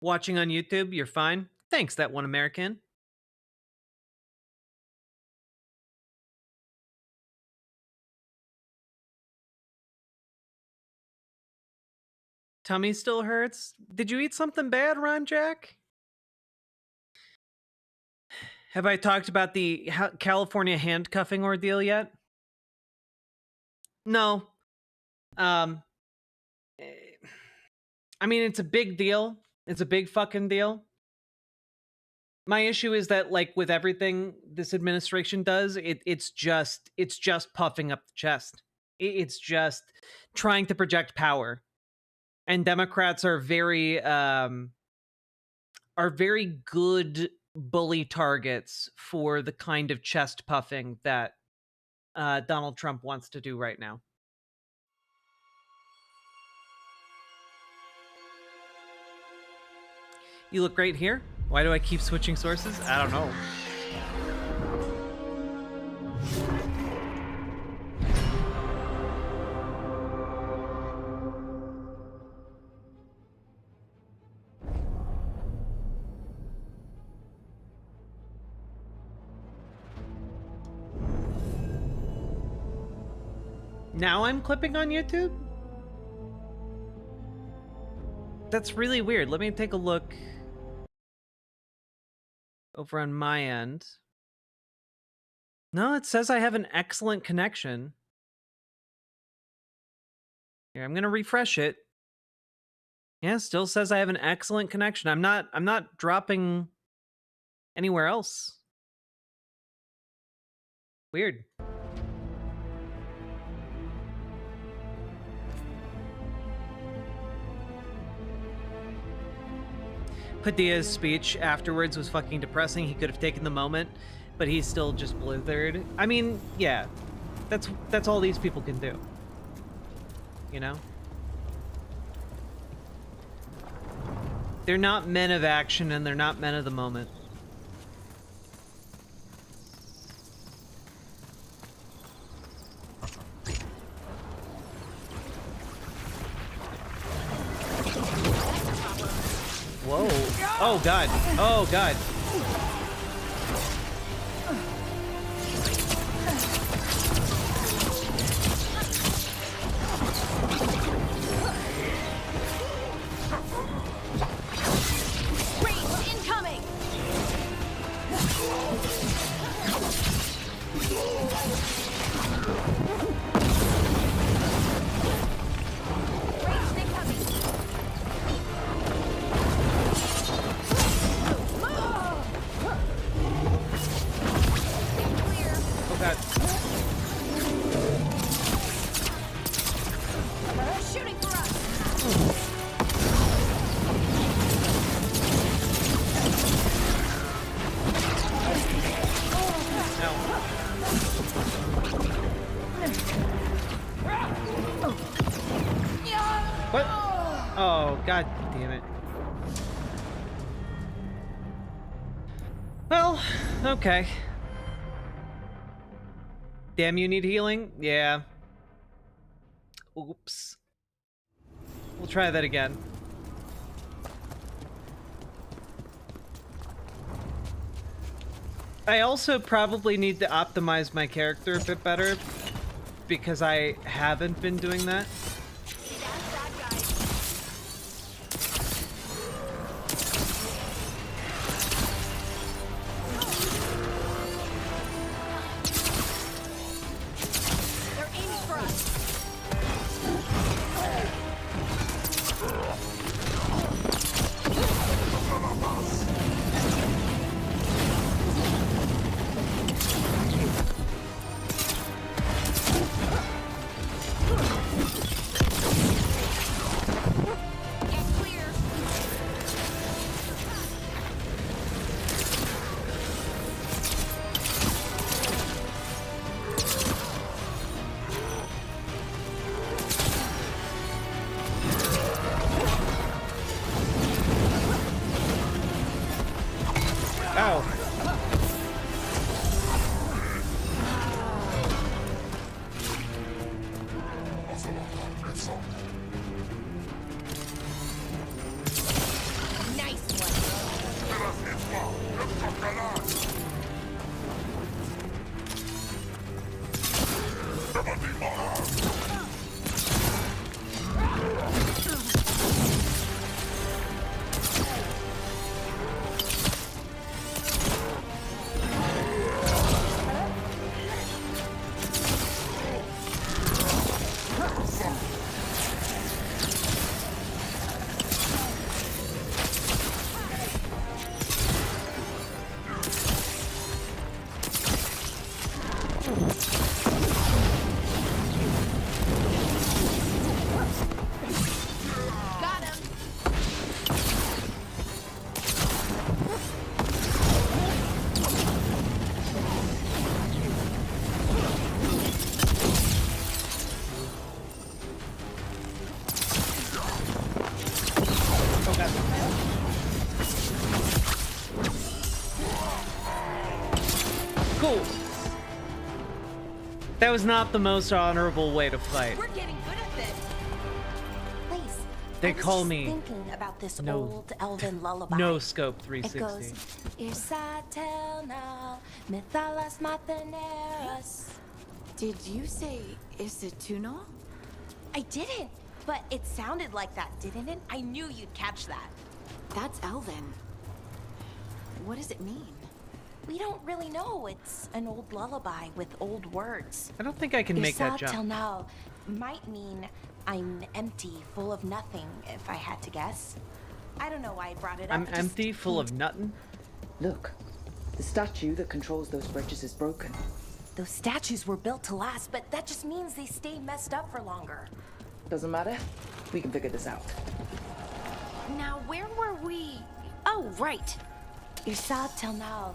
Watching on YouTube, you're fine? Thanks, that one American. Tummy still hurts? Did you eat something bad, Ron Jack? Have I talked about the California handcuffing ordeal yet? No. I mean, it's a big deal. It's a big fucking deal. My issue is that, like, with everything this administration does, it's just puffing up the chest. It's just trying to project power. And Democrats are very good bully targets for the kind of chest puffing that Donald Trump wants to do right now. You look great here. Why do I keep switching sources? I don't know. Now I'm clipping on YouTube? That's really weird. Let me take a look over on my end. No, it says I have an excellent connection. Here, I'm gonna refresh it. Yeah, still says I have an excellent connection. I'm not dropping anywhere else. Weird. Padilla's speech afterwards was fucking depressing. He could have taken the moment, but he's still just blithered. I mean, yeah, that's all these people can do. You know? They're not men of action, and they're not men of the moment. Whoa. Oh, God. Oh, God. Breach incoming! Oh, God. Shooting for us! What? Oh, God damn it. Well, okay. Damn, you need healing? Yeah. Oops. We'll try that again. I also probably need to optimize my character a bit better because I haven't been doing that. They're aiming for us! Ow. Nice Got him! Oh, God. Cool. That was not the most honorable way to fight. We're getting good at this! Please. They I was call just me thinking about this No- old elven lullaby. No scope It 360. goes, Irsatel now, Mithalas Matheneras. Did you say Isituno? I didn't, but it sounded like that, didn't it? I knew you'd catch that. That's Elven. What does it mean? We don't really know. It's an old lullaby with old words. I don't think I can make that Irsatel jump. now might mean I'm empty, full of nothing, if I had to guess. I don't know why I brought it up. I'm it just- empty, full of nothing. Look, the statue that controls those bridges is broken. Those statues were built to last, but that just means they stay messed up for longer. Doesn't matter. We can figure this out. Now, where were we? Oh, right. Irsatel now.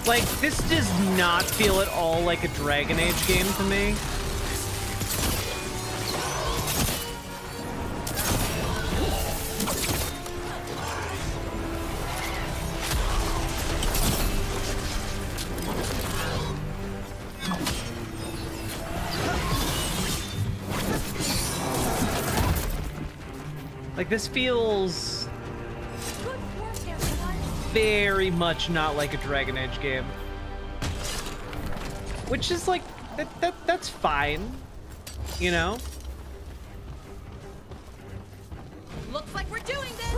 Like, this does not feel at all like a Dragon Age game to me. Like, this feels very much not like a Dragon Age game. Which is like, that's fine, you know? Looks like we're doing this!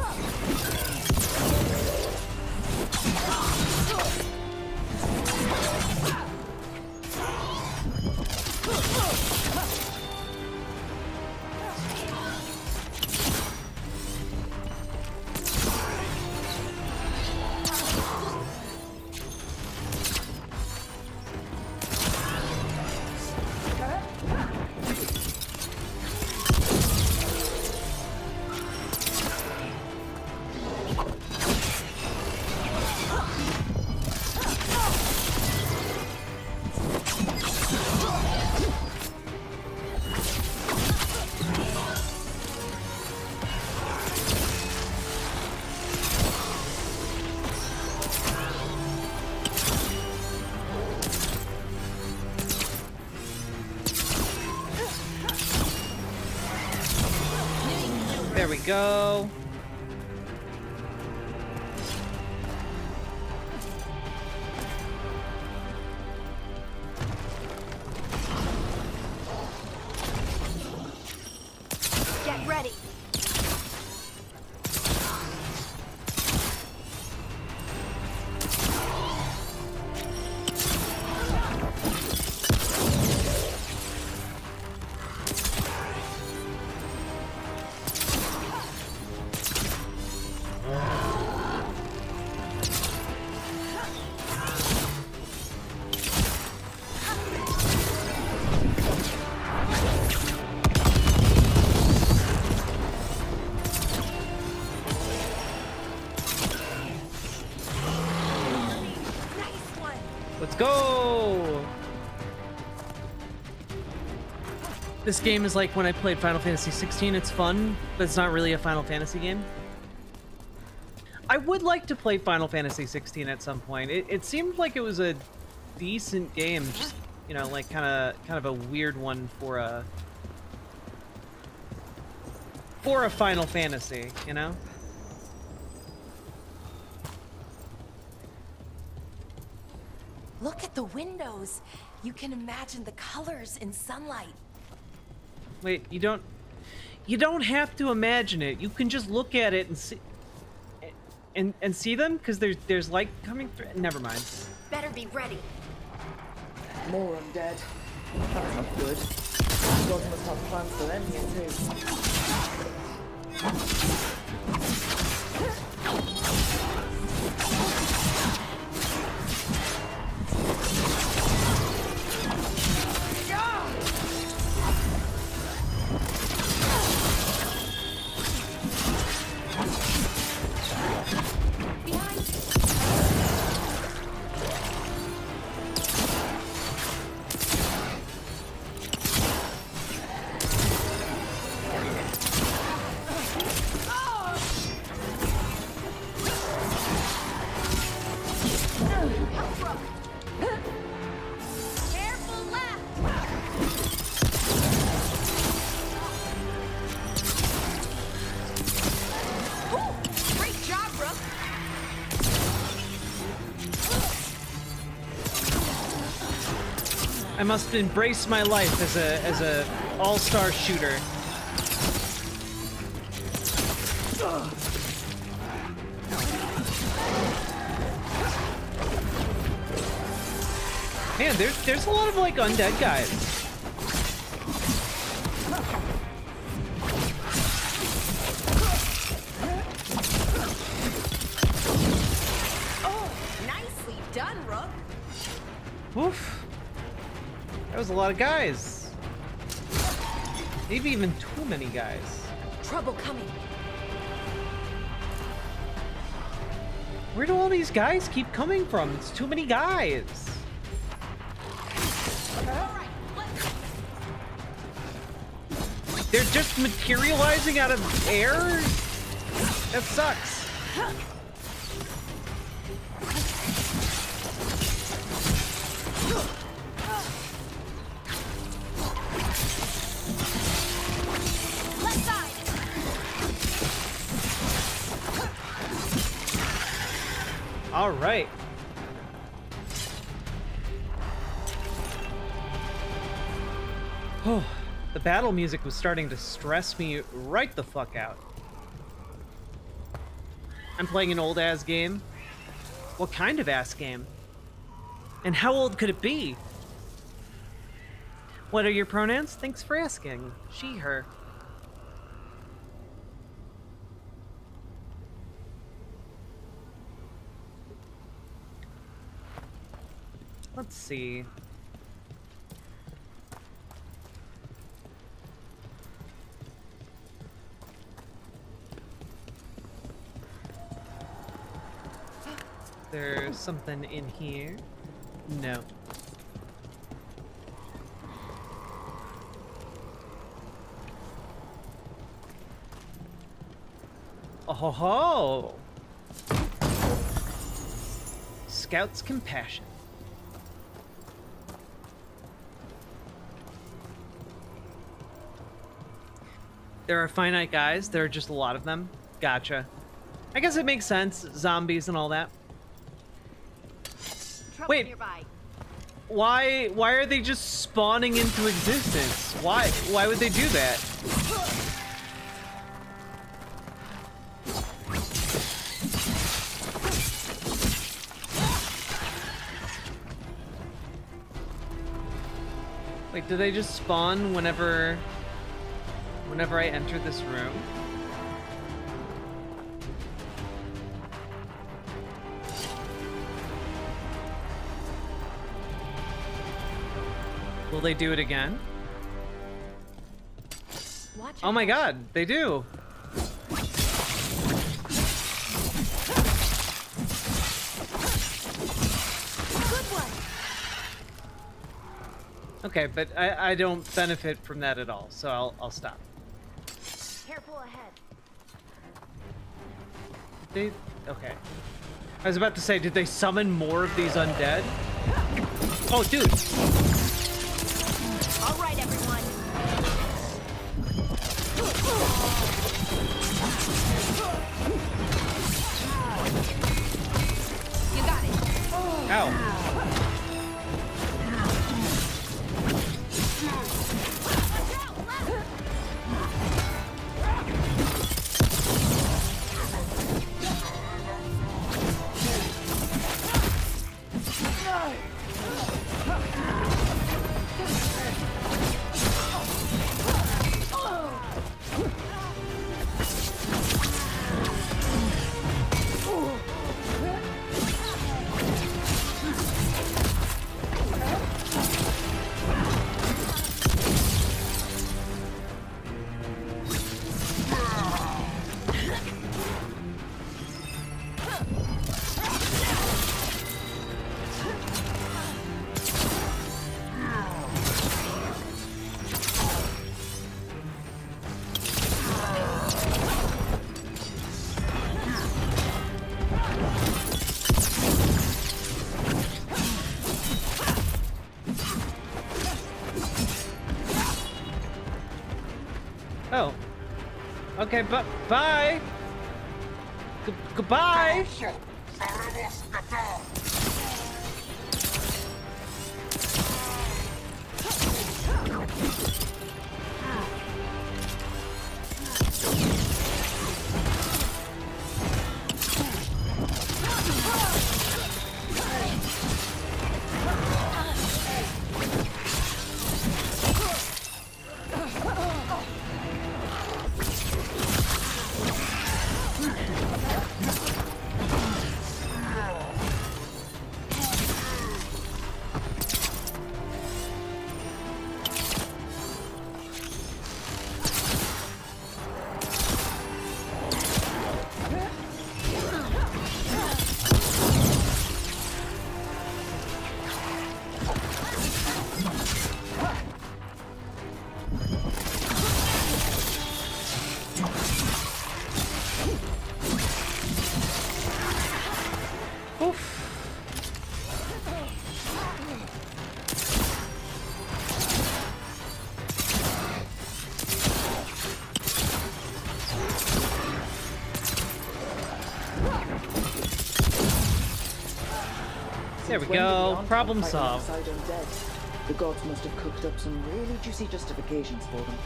There we go. Get ready. Let's go! This game is like when I played Final Fantasy 16. It's fun, but it's not really a Final Fantasy game. I would like to play Final Fantasy 16 at some point. It seemed like it was a decent game, just, you know, like kind of a weird one for a Final Fantasy, you know? Look at the windows. You can imagine the colors in sunlight. Wait, you don't have to imagine it. You can just look at it and see and see them, because there's light coming through. Never mind. Better be ready. More undead. That's not good. God must have plans for them here I must embrace my life as a all-star shooter. Man, there's a lot of like undead guys. Oh, nicely done, Rook. Oof. That was a lot of guys. Maybe even too many guys. Trouble coming. Where do all these guys keep coming from? It's too many guys. They're just materializing out of air? That sucks. All right. Oh, the battle music was starting to stress me right the fuck out. I'm playing an old ass game. What kind of ass game? And how old could it be? What are your pronouns? Thanks for asking. She, her. Let's see. There's something in here. No. Oh ho ho! Scout's compassion. There are finite guys. There are just a lot of them. Gotcha. I guess it makes sense. Zombies and all that. Wait. Why are they just spawning into existence? Why would they do that? Wait, do they just spawn whenever I enter this room? Will they do it again? Oh my god, they do! Okay, but I don't benefit from that at all, so I'll stop. Careful ahead. Okay. I was about to say, did they summon more of these undead? Oh, dude! All right, everyone. You got it. Ow. Oh. Okay, but bye. Goodbye. There we When did the go. Enclave Problem fight solved. alongside undead? The gods must have cooked up some really juicy justifications for them.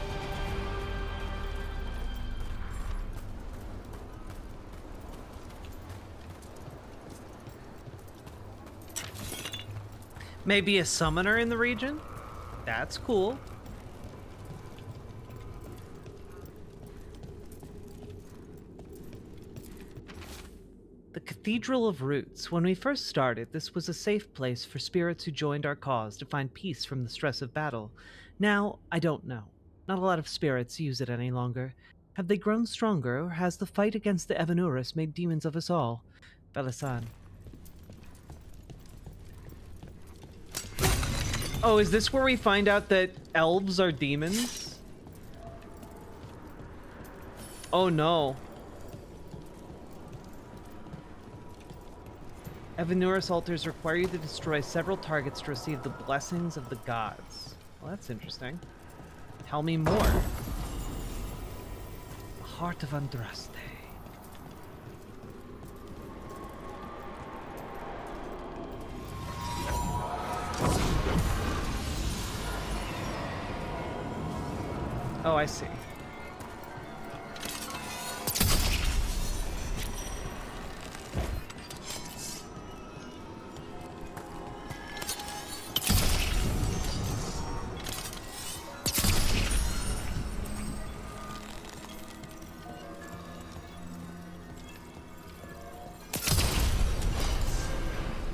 Maybe a summoner in the region? That's cool. The Cathedral of Roots. When we first started, this was a safe place for spirits who joined our cause to find peace from the stress of battle. Now, I don't know. Not a lot of spirits use it any longer. Have they grown stronger, or has the fight against the Evanurus made demons of us all? Belisan. Oh, is this where we find out that elves are demons? Oh no. Evanurus altars require you to destroy several targets to receive the blessings of the gods. Well, that's interesting. Tell me more. The Heart of Andraste. Oh, I see.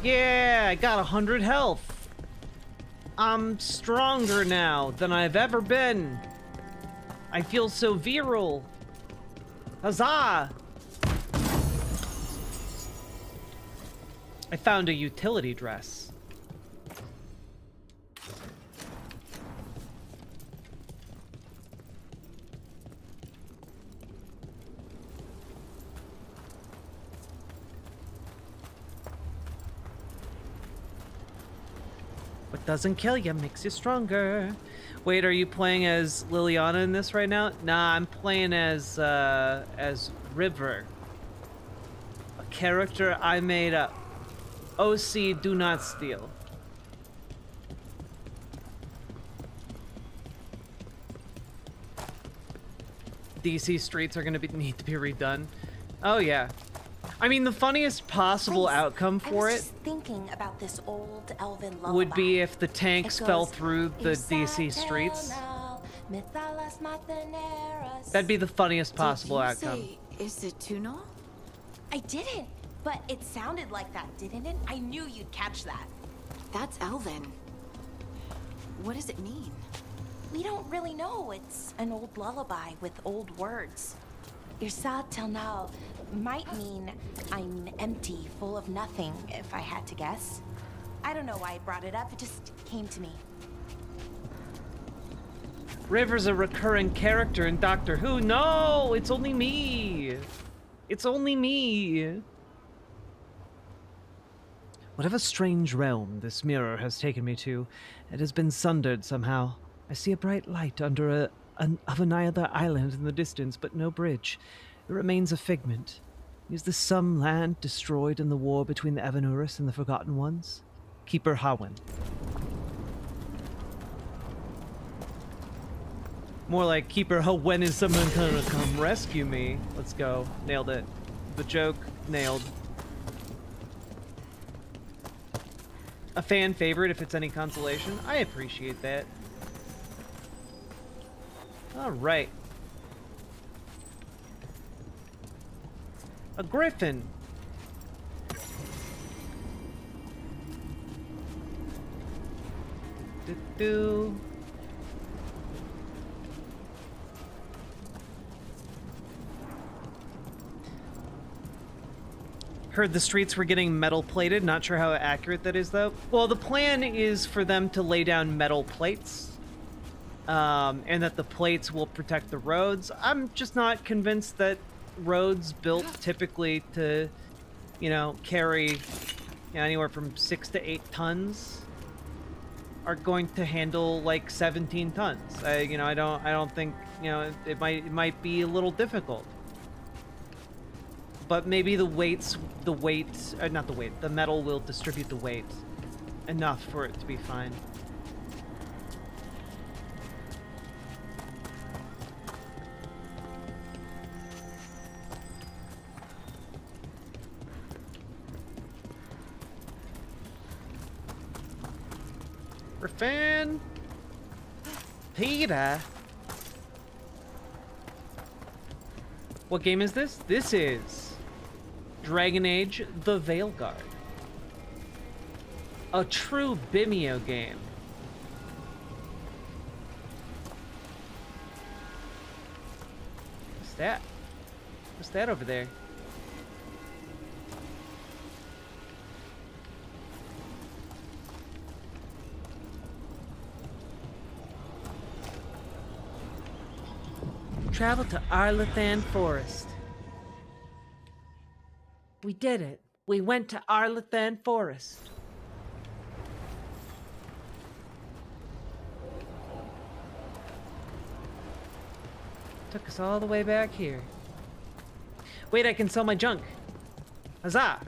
Yeah, I got 100 health. I'm stronger now than I've ever been. I feel so virile. Huzzah! I found a utility dress. What doesn't kill you makes you stronger. Wait, are you playing as Liliana in this right now? Nah, I'm playing as River. A character I made up. OC, do not steal. DC streets are gonna need to be redone. Oh yeah. I mean, the funniest possible outcome for it thinking about this old elven lullaby. would be if the tanks fell through the DC streets. That'd be the funniest possible outcome. Is it Tuno? I didn't, but it sounded like that, didn't it? I knew you'd catch that. That's Elven. What does it mean? We don't really know. It's an old lullaby with old words. Irsad till now might mean I'm empty, full of nothing, if I had to guess. I don't know why I brought it up, it just came to me. River's a recurring character in Doctor Who. No, it's only me. It's only me. Whatever strange realm this mirror has taken me to, it has been sundered somehow. I see a bright light under of another island in the distance, but no bridge. It remains a figment. Is this some land destroyed in the war between the Evanurus and the Forgotten Ones? Keeper Hawen. More like Keeper when is someone gonna come rescue me? Let's go. Nailed it. The joke, nailed. A fan favorite if it's any consolation. I appreciate that. Alright. A griffin. Do-do. Heard the streets were getting metal plated. Not sure how accurate that is, though. Well, the plan is for them to lay down metal plates. And that the plates will protect the roads. I'm just not convinced that roads built typically to, you know, carry anywhere from 6 to 8 tons are going to handle like 17 tons. I don't think, it might be a little difficult. But maybe the metal will distribute the weight enough for it to be fine. Griffin! Peter! What game is this? This is Dragon Age: The Veilguard. A true Bimeo game. What's that? What's that over there? Travel to Arlathan Forest. We did it. We went to Arlathan Forest. Took us all the way back here. Wait, I can sell my junk. Huzzah!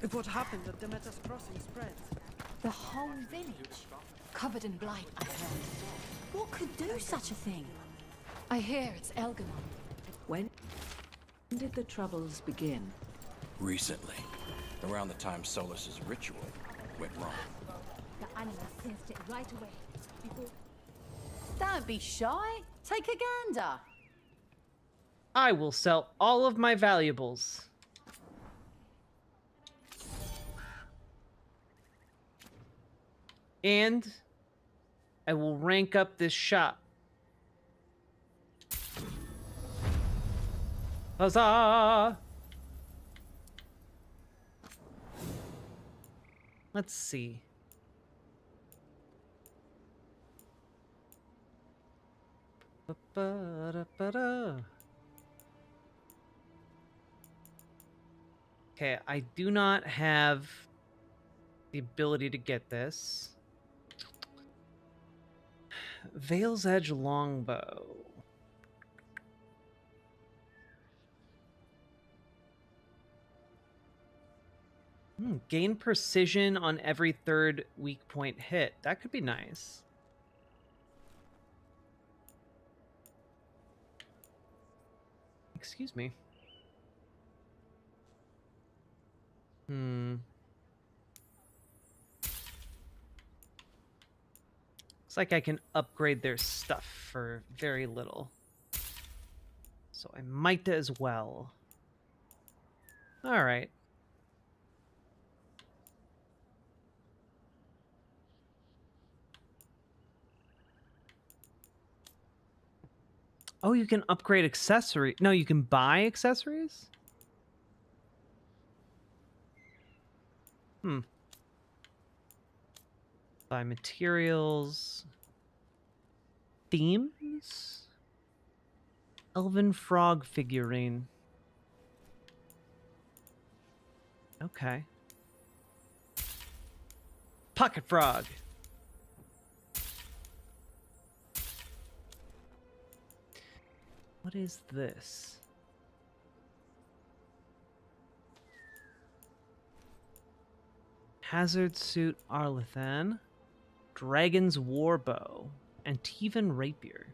If what happened at Demeter's Crossing spreads, The whole village, covered in blight, I heard. What could do such a thing? I hear it's Elgamon. when did the troubles begin? Recently, around the time Solus's ritual went wrong. The animal sensed it right away. Don't be shy. Take a gander. I will sell all of my valuables. And I will rank up this shop. Huzzah! Let's see. Okay, I do not have the ability to get this. Veil's Edge Longbow. Gain precision on every third weak point hit. That could be nice. Excuse me. Looks like I can upgrade their stuff for very little. So I might as well. Alright. Oh, you can upgrade accessory. No, you can buy accessories? Buy materials. Themes? Elven frog figurine. Okay. Pocket frog. What is this? Hazard Suit Arlathan, Dragon's Warbow, and Tevan Rapier.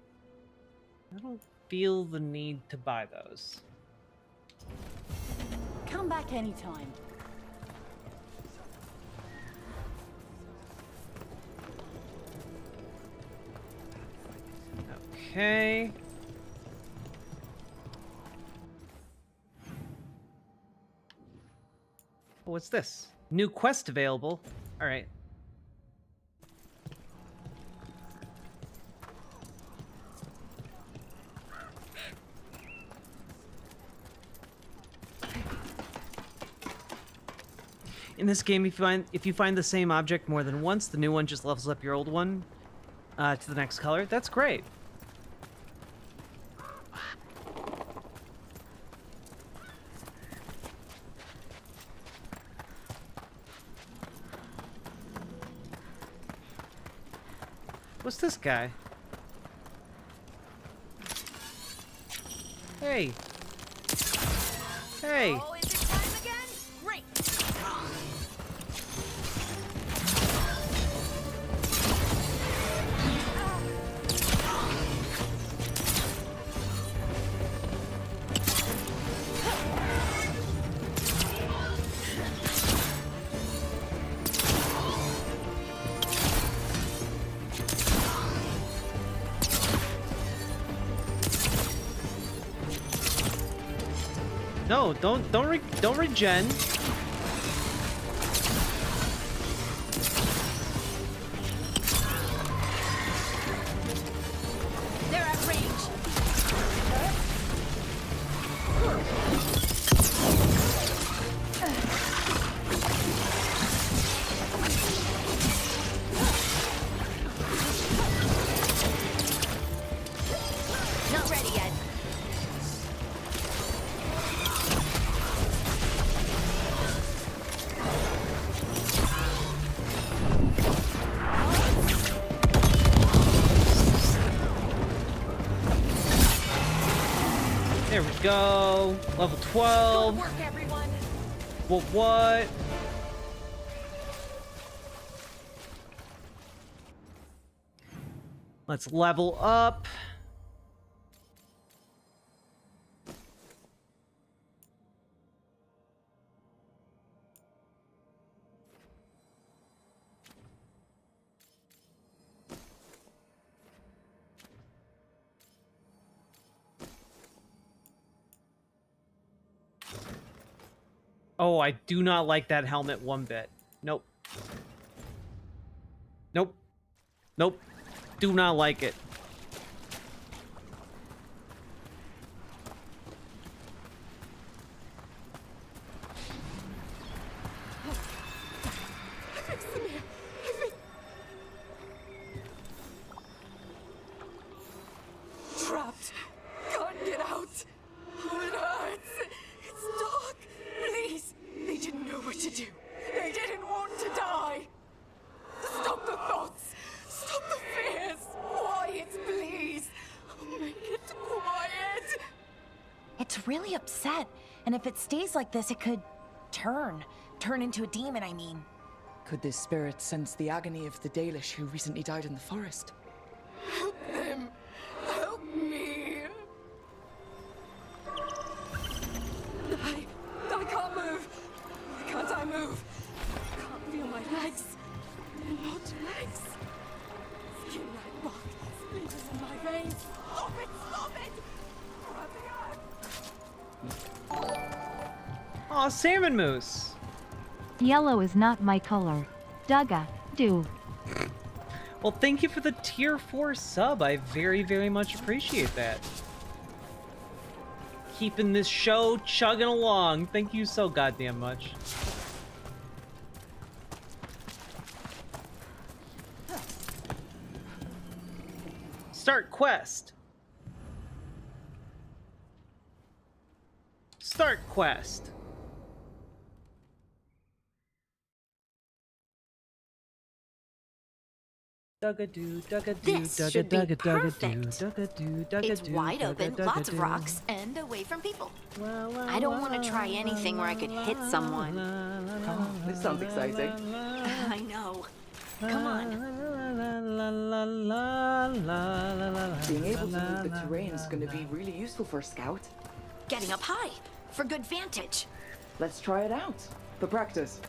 I don't feel the need to buy those. Come back anytime. Okay. What's this? New quest available. All right. In this game, if you find the same object more than once, the new one just levels up your old one to the next color. That's great. What's this guy? Hey. Oh, is it time again? Great. No, don't regen. They're at range. Not ready yet. There we go. Level 12. Good work, everyone. What? Let's level up. Oh, I do not like that helmet one bit. Nope. Nope. Nope. Do not like it. Trapped. Can't get out. Oh, it hurts. It's dark. Please. They didn't know what to do. They didn't want to die. Stop the thoughts. Stop the fears. Quiet, please. Make it quiet. It's really upset, and if it stays like this, it could turn into a demon, I mean. Could this spirit sense the agony of the Dalish who recently died in the forest? Help them. Help me. I can't move. Why can't I move? I can't feel my legs. They're not legs. Skin like rock. Splinters in my veins. Stop it! Stop it! Aw, salmon moose. Yellow is not my color. Dugga, do. Well, thank you for the tier 4 sub. I very, very much appreciate that. Keeping this show chugging along. Thank you so goddamn much. Start quest. Start quest. This should be perfect. It's wide open, lots of rocks, and away from people. I don't want to try anything where I could hit someone. Oh, this sounds exciting. I know. Come on. Being able to move the terrain is going to be really useful for a scout. Getting up high for good vantage. Let's try it out. For practice.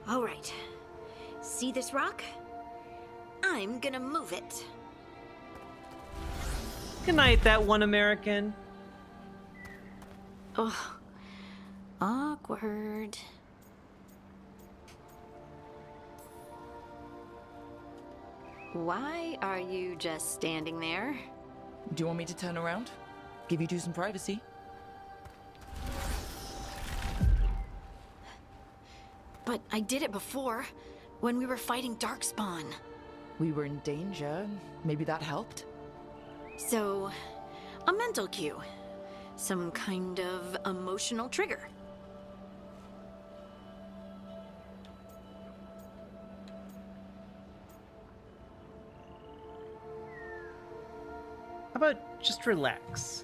All right. See this rock? I'm gonna move it. Good night, that one American. Ugh. Awkward. Why are you just standing there? Do you want me to turn around? Give you two some privacy? But I did it before, when we were fighting Darkspawn. We were in danger. Maybe that helped? So, a mental cue. Some kind of emotional trigger. about just relax?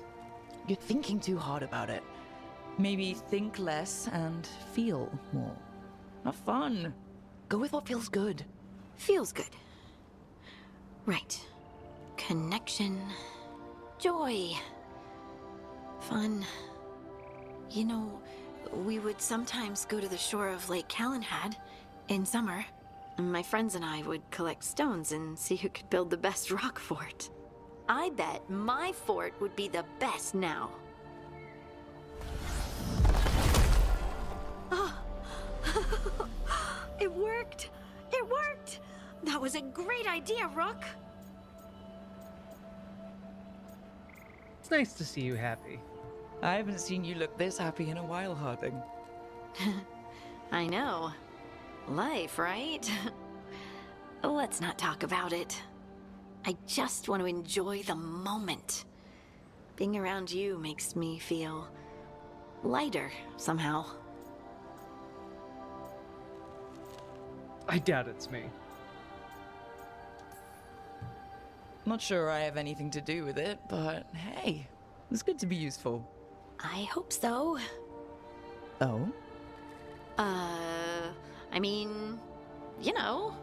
You're thinking too hard about it. Maybe think less and feel more. Have fun. Go with what feels good. Feels good. Right. Connection. Joy. Fun. You know, we would sometimes go to the shore of Lake Calenhad in summer. My friends and I would collect stones and see who could build the best rock fort. I bet my fort would be the best now. Oh. It worked! It worked! That was a great idea, Rook! It's nice to see you happy. I haven't seen you look this happy in a while, Harding. I know. Life, right? Let's not talk about it. I just want to enjoy the moment. Being around you makes me feel lighter somehow. I doubt it's me. Not sure I have anything to do with it, but hey, it's good to be useful. I hope so. Oh? I mean, you know,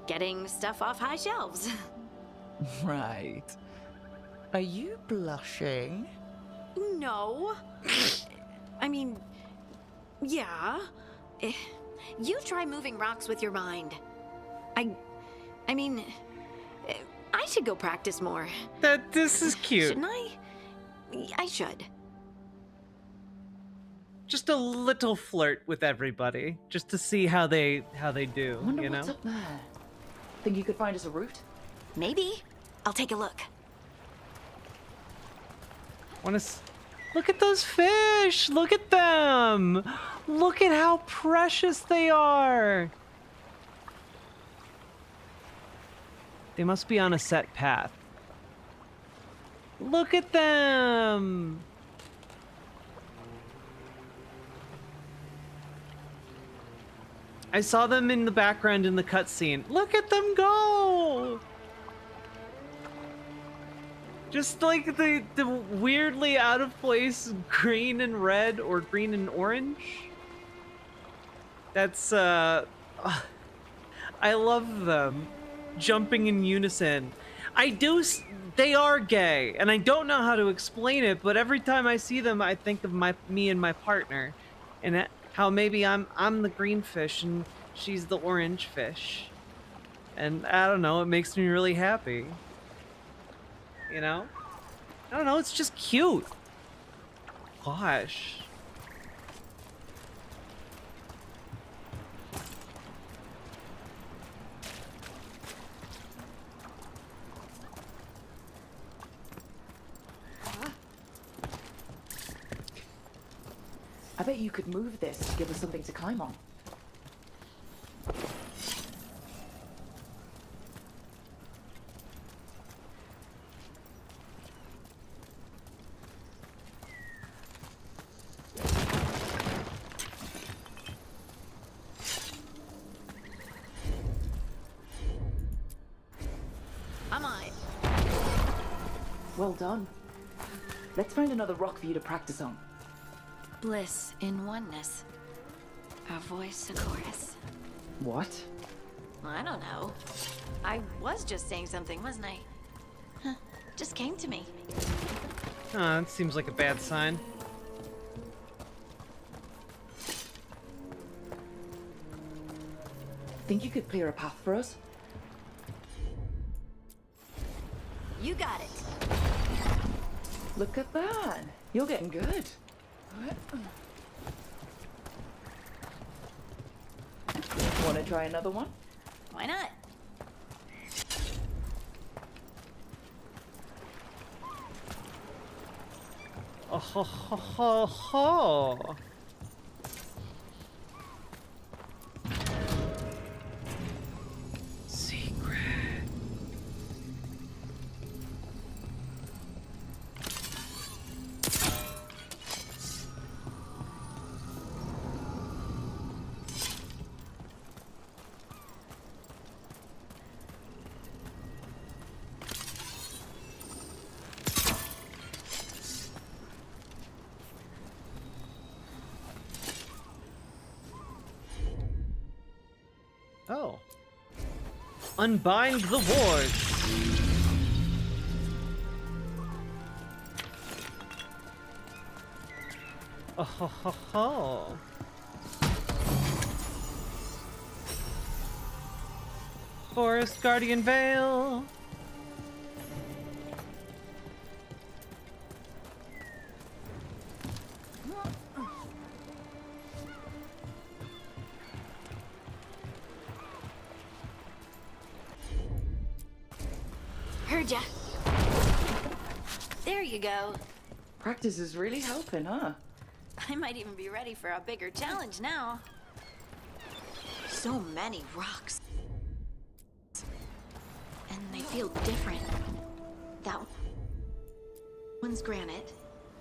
getting stuff off high shelves. Right. Are you blushing? No. I mean, yeah. You try moving rocks with your mind. I mean, I should go practice more. This is cute. Shouldn't I? I should. Just a little flirt with everybody, just to see how they do. Wonder you know? what's up there. Think you could find us a route? Maybe. I'll take a look. Look at those fish! Look at them! Look at how precious they are! They must be on a set path. Look at them! I saw them in the background in the cutscene. Look at them go! Just like the weirdly out of place green and red or green and orange. That's I love them jumping in unison. They are gay, and I don't know how to explain it, but every time I see them I think of me and my partner, and how maybe I'm the green fish and she's the orange fish. And I don't know, it makes me really happy. You know? I don't know, it's just cute. Gosh. I bet you could move this to give us something to climb on. Come on. Well done. Let's find another rock for you to practice on. Bliss in oneness. A voice, a chorus. What? I don't know. I was just saying something, wasn't I? Huh. Just came to me. Oh, that seems like a bad sign. Think you could clear a path for us? You got it. Look at that. You're getting good. Want to try another one? Why not? Oh ho ho ho ho! Secret. Unbind the wards. Oh ho ho ho. Forest Guardian Veil. Heard ya. There you go. Practice is really helping, huh? I might even be ready for a bigger challenge now. So many rocks. And they feel different. That one's granite.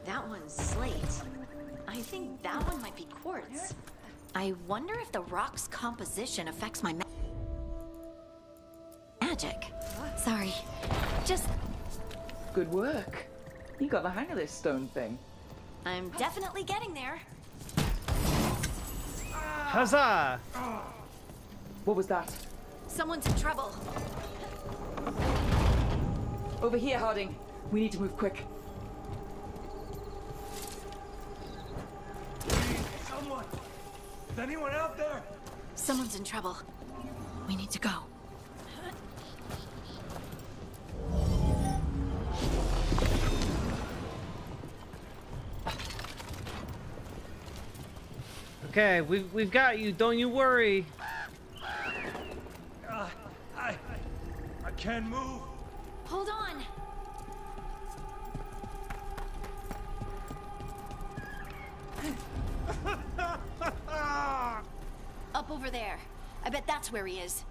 That one's slate. I think that one might be quartz. I wonder if the rock's composition affects my magic. Sorry. Just... Good work. You got the hang of this stone thing. I'm definitely getting there. Huzzah! What was that? Someone's in trouble. Over here, Harding. We need to move quick. Someone! Is anyone out there? Someone's in trouble. We need to go. Okay, we've got you. Don't you worry. I can't move. Hold on. Up over there. I bet that's where he is.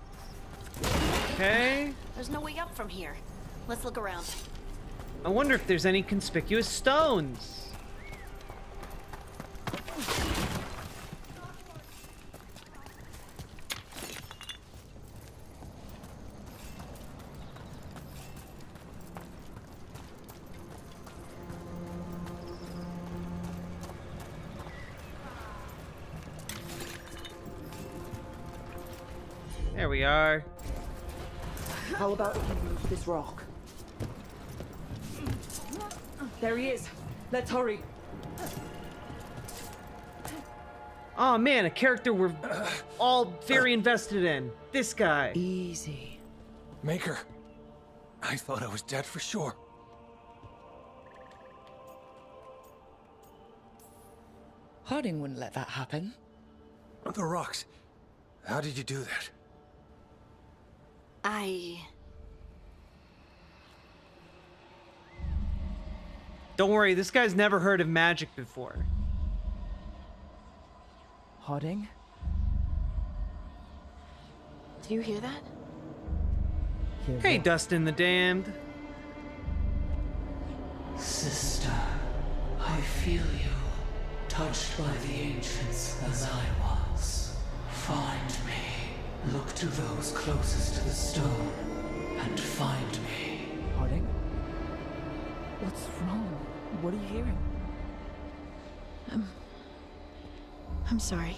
Okay. There's no way up from here. Let's look around. I wonder if there's any conspicuous stones. There we are. How about if you move this rock? There he is. Let's hurry. Oh man, a character we're all very invested in. This guy. Easy. Maker. I thought I was dead for sure. Harding wouldn't let that happen. The rocks. How did you do that? Don't worry, this guy's never heard of magic before. Harding? Do you hear that? Hey, Dustin the Damned. Sister, I feel you, touched by the ancients as I was. Find me, look to those closest to the stone, and find me. Harding? What's wrong? What are you hearing? I'm sorry.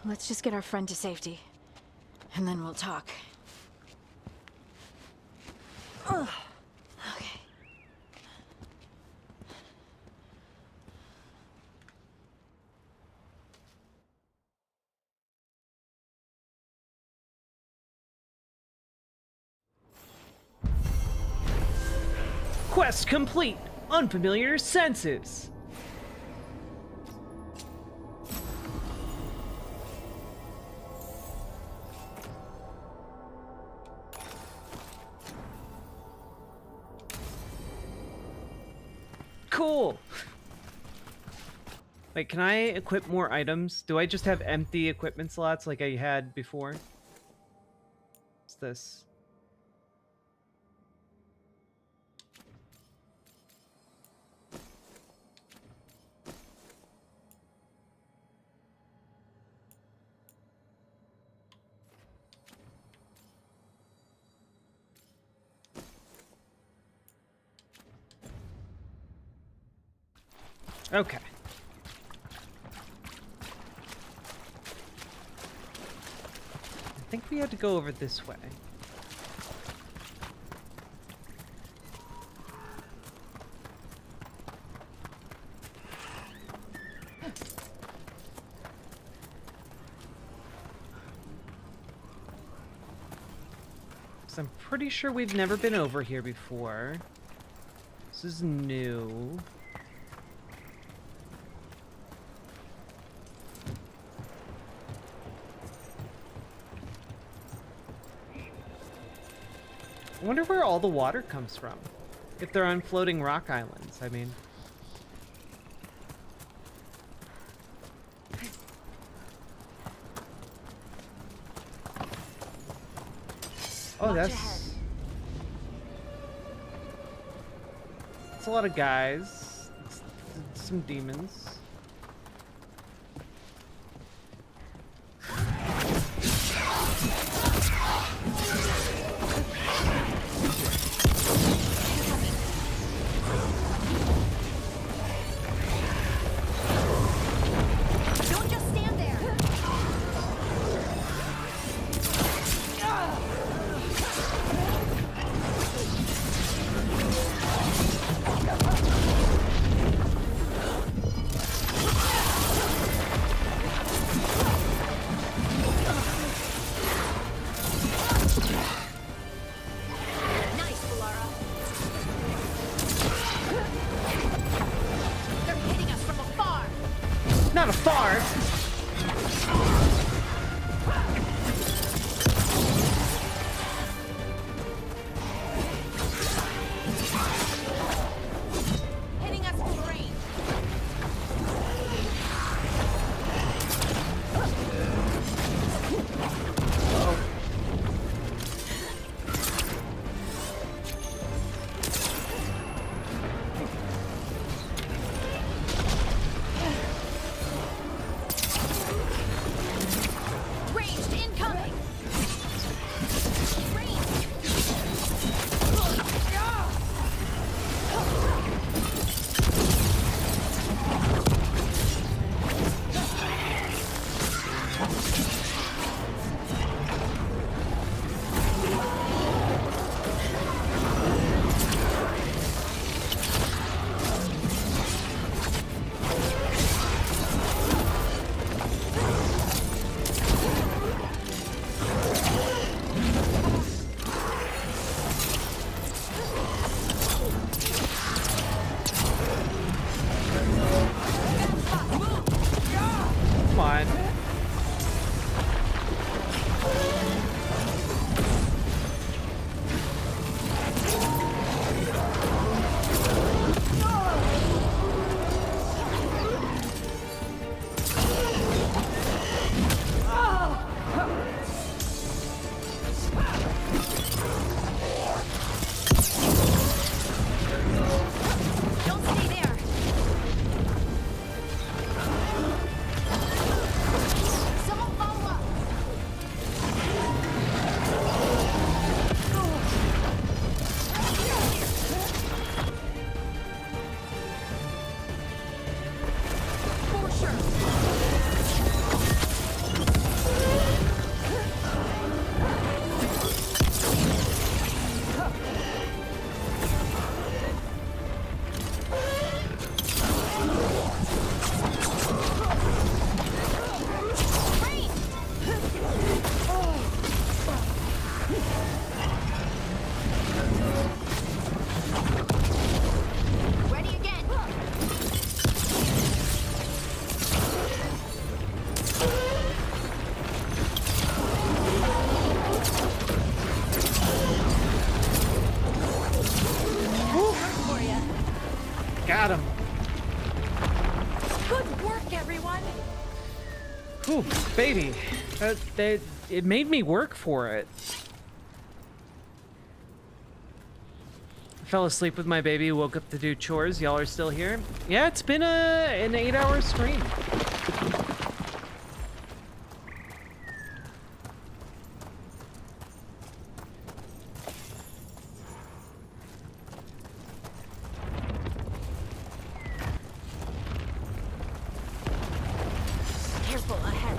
Let's just get our friend to safety, and then we'll talk. Ugh. Okay. Quest complete. Unfamiliar senses. Cool. Wait, can I equip more items? Do I just have empty equipment slots like I had before? What's this? Okay. think we had to go over this way. I'm pretty sure we've never been over here before. This is new. I wonder where all the water comes from. If they're on floating rock islands, I mean. Oh, that's a lot of guys. It's some demons. Not afar. Hitting us from range. Ranged incoming! Come on. Don't stay there! Someone follow up! For sure! Ready again! For ya. Got him. Good work, everyone! Ooh, baby. It made me work for it. Fell asleep with my baby, woke up to do chores. Y'all are still here? Yeah, it's been an 8-hour stream. Careful ahead.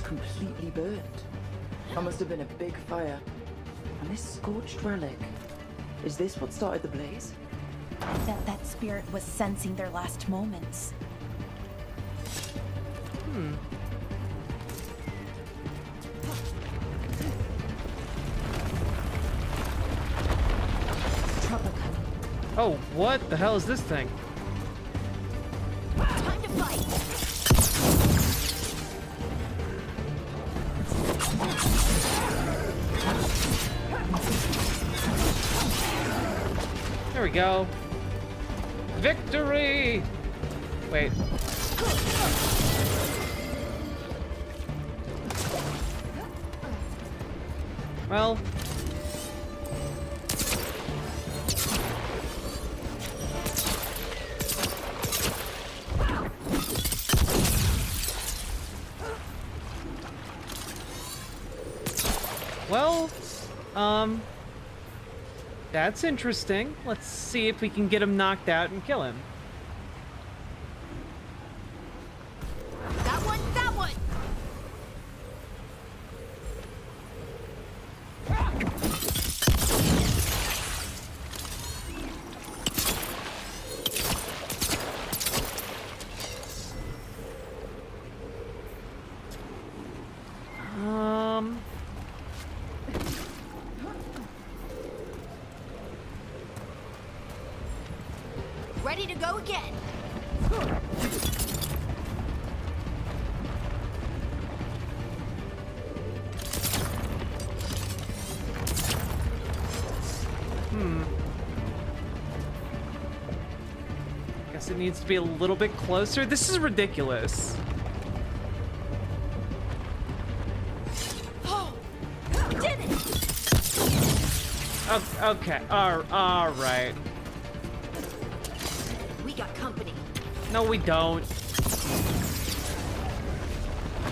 completely burned. That must have been a big fire. And this scorched relic, is this what started the blaze? That spirit was sensing their last moments. Oh, what the hell is this thing? Time to fight. There we go. Victory! Wait. Well. Well, that's interesting. Let's see if we can get him knocked out and kill him. That one, that one. Ready to go again. Guess it needs to be a little bit closer. This is ridiculous. Oh, did it. Oh, okay. All right. We got company. No, we don't.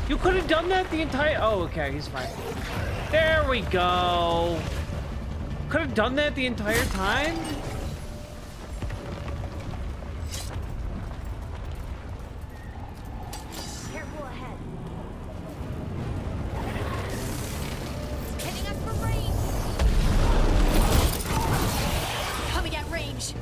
You could have done that the entire... Oh, okay, he's fine. There we go. Could have done that the entire time? Careful ahead. Hitting us from range. Coming at range.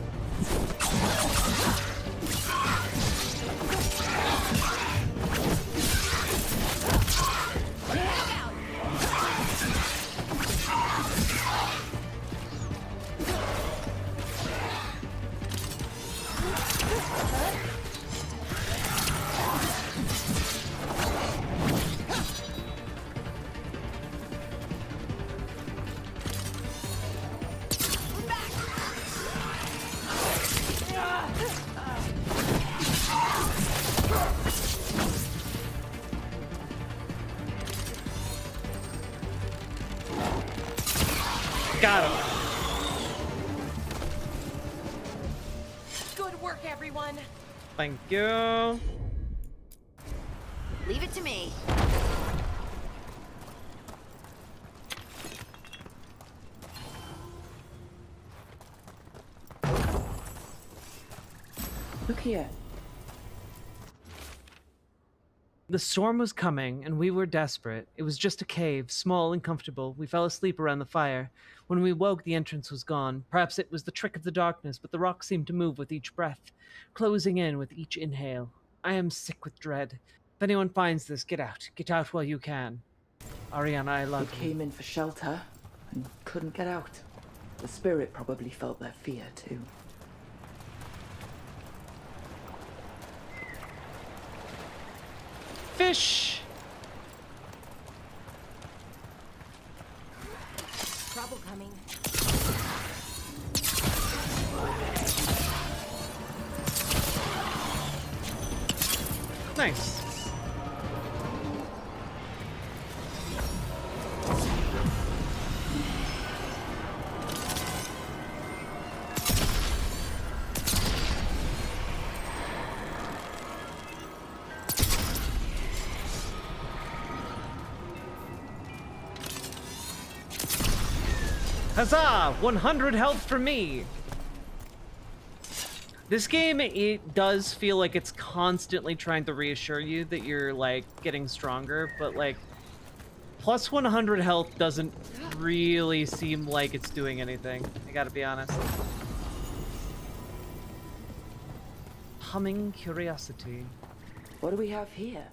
Got him. Good work, everyone. Thank you. Leave it to me. Look here. The storm was coming, and we were desperate. It was just a cave, small and comfortable. We fell asleep around the fire. When we woke, the entrance was gone. Perhaps it was the trick of the darkness, but the rock seemed to move with each breath, closing in with each inhale. I am sick with dread. If anyone finds this, get out. Get out while you can. Ariana, I love They came in for shelter and couldn't get out. The spirit probably felt their fear too. Fish! Trouble coming. Nice. Huzzah! 100 health for me! This game, it does feel like it's constantly trying to reassure you that you're, like, getting stronger, but, like, plus 100 health doesn't really seem like it's doing anything. I gotta be honest. Humming curiosity. What do we have here?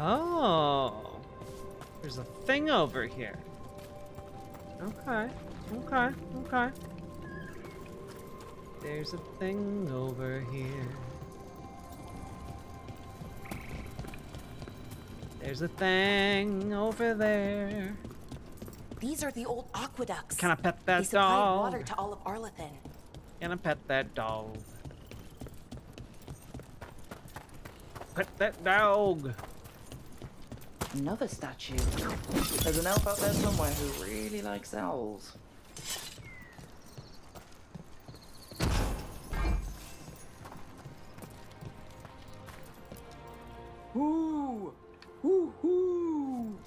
Oh, there's a thing over here. Okay, okay, okay. There's a thing over here. There's a thing over there. These are the old aqueducts. Can I pet that They supplied dog? water to all of Arlathan. Can I pet that dog? Pet that dog. Another statue. There's an elf out there somewhere who really likes owls. Ooh! Ooh! Ooh!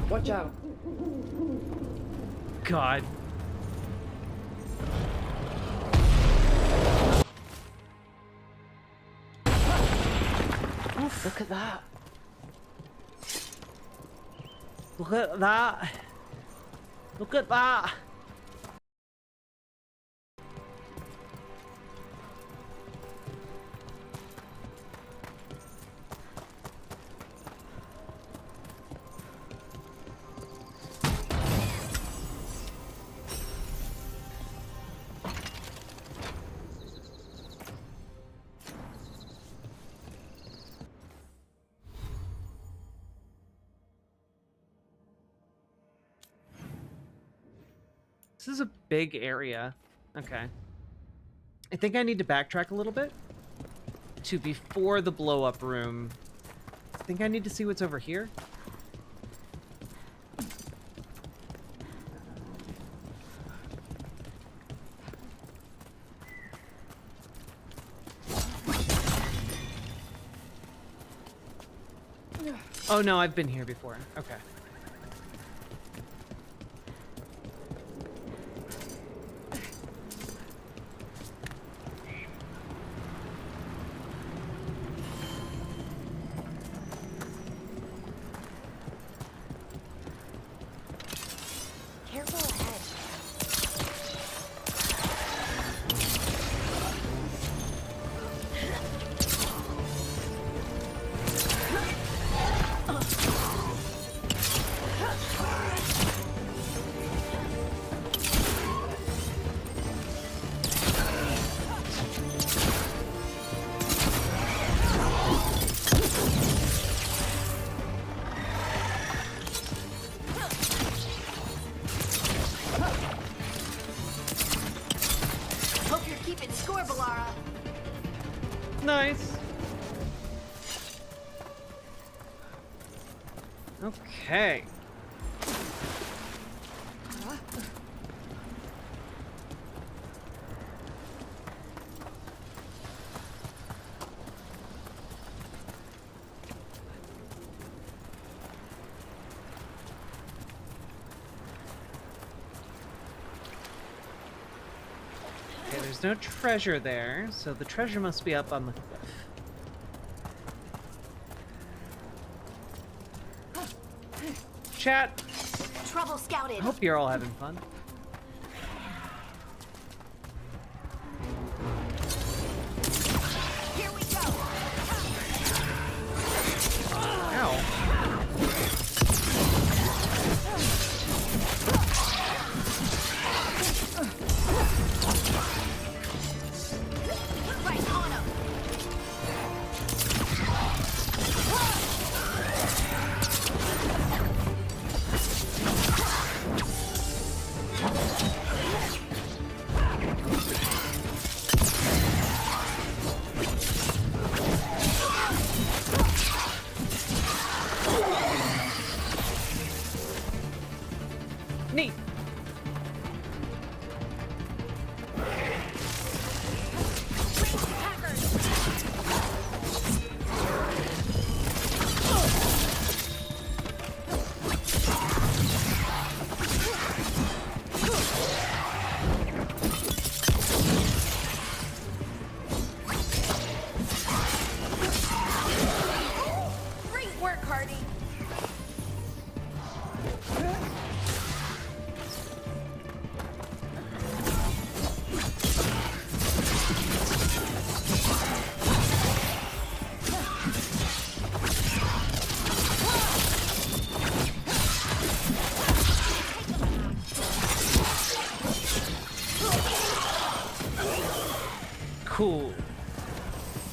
Watch out! God. Look at that. Look at that. Look at that. This is a big area. Okay. I think I need to backtrack a little bit to before the blow-up room. I think I need to see what's over here. Oh no, I've been here before. Okay. Careful ahead. Hope you're keeping score, Balara. Nice. Okay. Okay, there's no treasure there, so the treasure must be up on the cliff. Chat, Trouble scouted. I hope you're all having fun. Here we go. Ow. Right on him. Cool.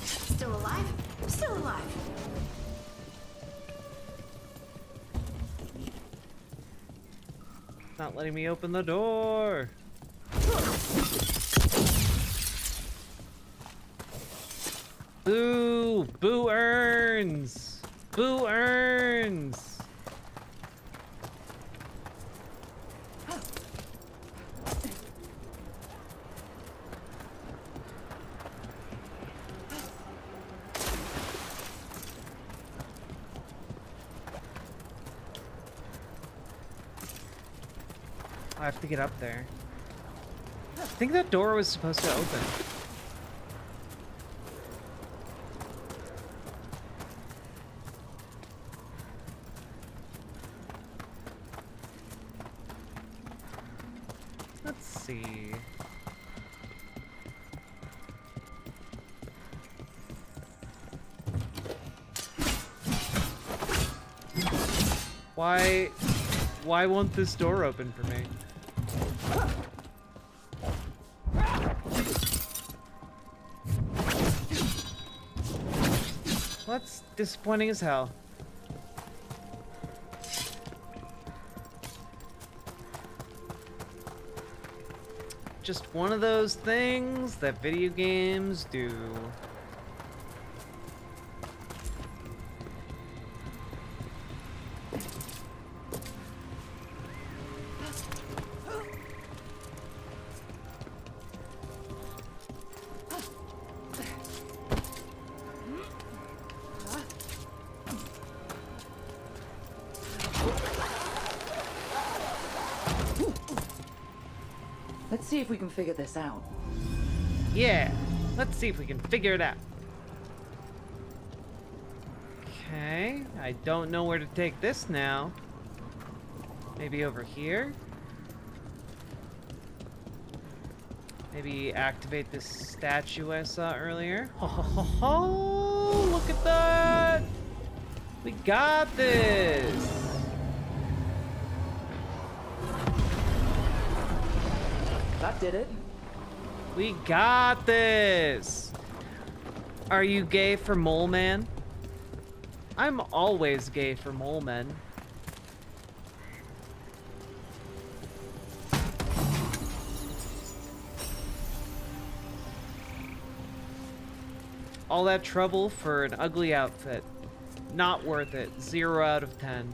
Still alive? Still alive. Not letting me open the door. Boo! Boo earns! Boo earns! I have to get up there. I think that door was supposed to open. Let's see. Why won't this door open for me? Well, that's disappointing as hell. Just one of those things that video games do. Let's see if we can figure this out. Yeah, let's see if we can figure it out. Okay, I don't know where to take this now. Maybe over here? Maybe activate this statue I saw earlier. Ho ho ho ho! Look at that! We got this! That did it. We got this! Are you gay for Mole Man? I'm always gay for Mole Men. All that trouble for an ugly outfit. Not worth it. 0 out of 10.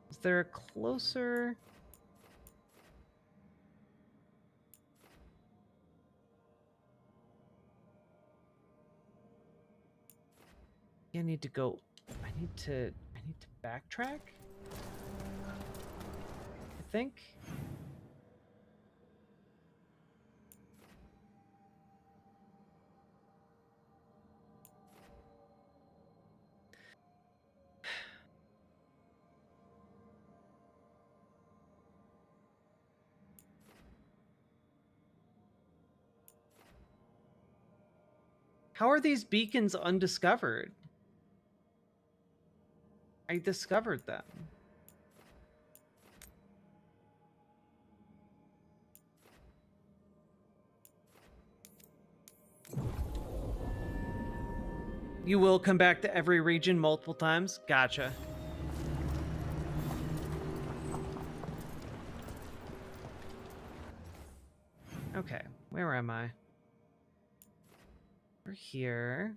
Is there a closer? I need to go. I need to backtrack? I think. How are these beacons undiscovered? I discovered them. You will come back to every region multiple times? Gotcha. Okay, where am I? We're here.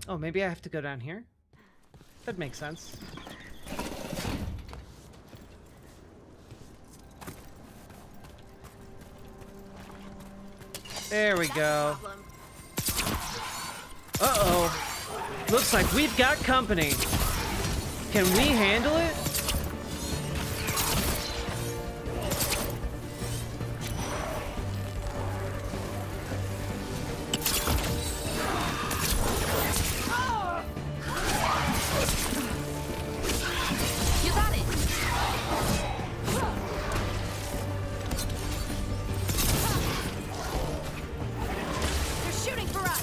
Oh, maybe I have to go down here? That makes sense. There we go. Uh-oh. Looks like we've got company. Can we handle it? You got it. They're shooting for us.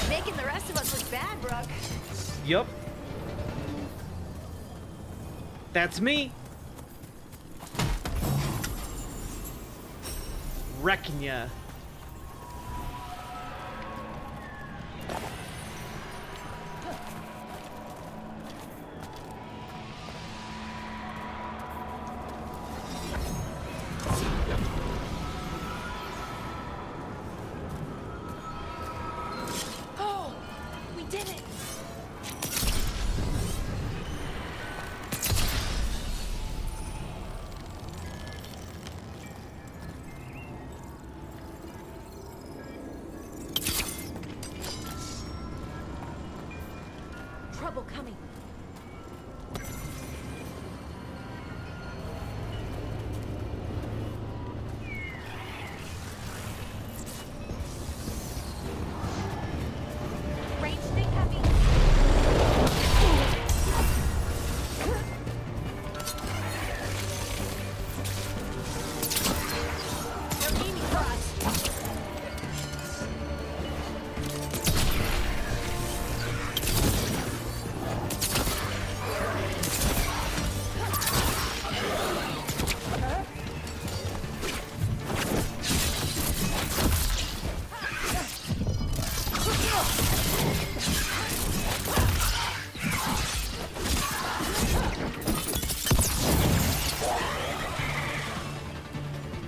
Making the rest of us look bad, Brooke. Yup. That's me. Wrecking ya. Oh, we did it. Trouble coming. Range stay heavy. They're aiming for us.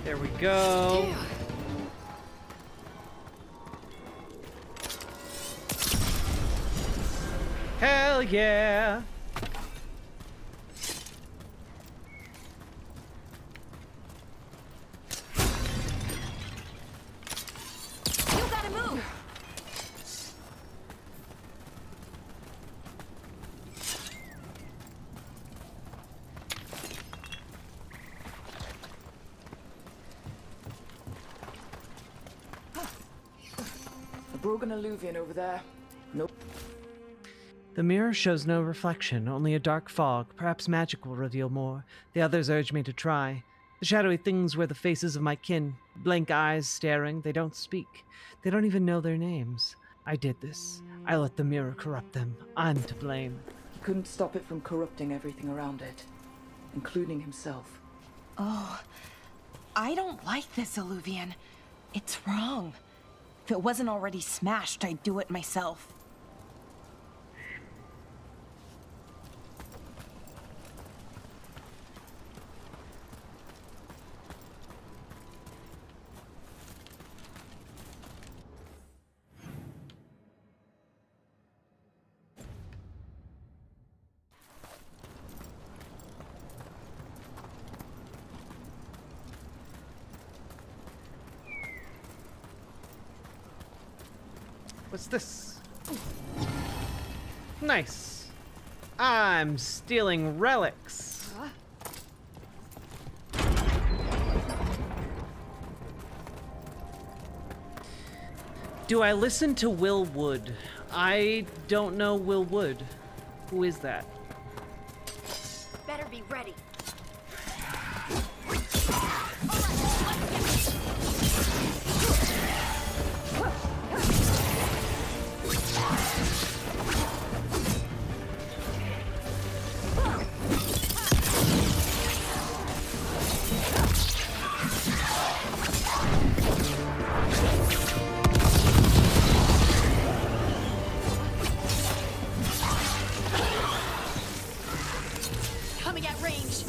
There we go. Hell yeah. You gotta move. A broken alluvian over there. Nope. The mirror shows no reflection, only a dark fog. Perhaps magic will reveal more. The others urge me to try. The shadowy things were the faces of my kin. Blank eyes staring, they don't speak. They don't even know their names. I did this. I let the mirror corrupt them. I'm to blame. He couldn't stop it from corrupting everything around it, including himself. Oh, I don't like this alluvian. It's wrong. If it wasn't already smashed, I'd do it myself. What's this? Nice. I'm stealing relics. Do I listen to Will Wood? I don't know Will Wood. Who is that? Better be ready. Coming at range.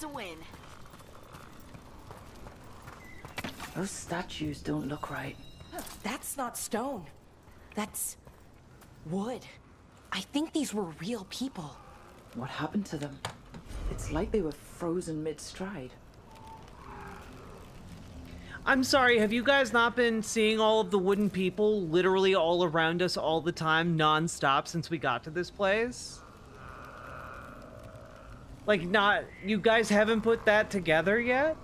to win. Those statues don't look right. That's not stone. That's wood. I think these were real people. What happened to them? It's like they were frozen mid-stride. I'm sorry, have you guys not been seeing all of the wooden people literally all around us all the time, non-stop, since we got to this place? Like, you guys haven't put that together yet?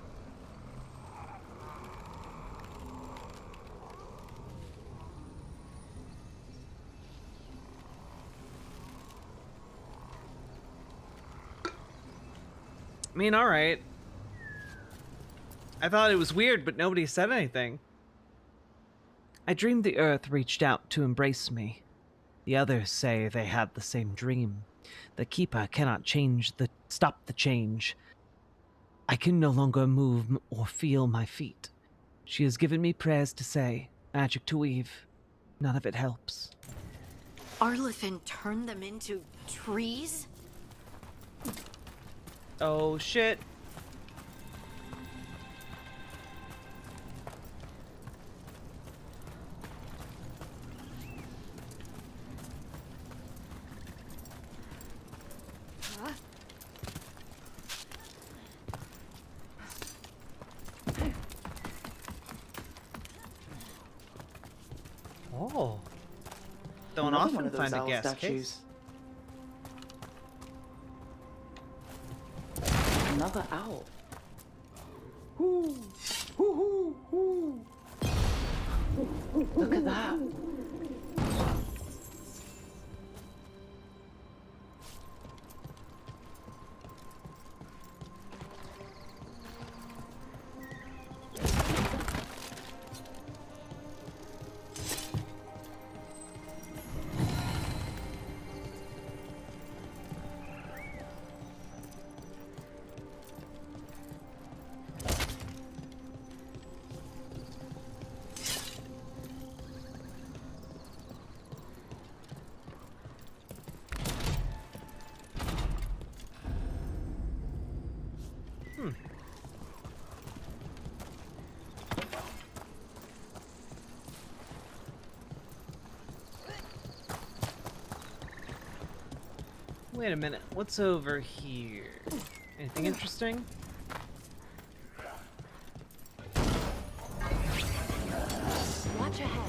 I mean, alright. I thought it was weird, but nobody said anything. I dreamed the earth reached out to embrace me. The others say they had the same dream. The keeper cannot stop the change. I can no longer move or feel my feet. She has given me prayers to say, magic to weave. None of it helps. Arlithin turned them into trees? Oh shit. Oh. Don't often find a guest case. Another owl. Hoo! Hoo hoo hoo! Look at that. Wait a minute, what's over here? Anything interesting? Watch ahead.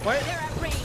What? They're at range.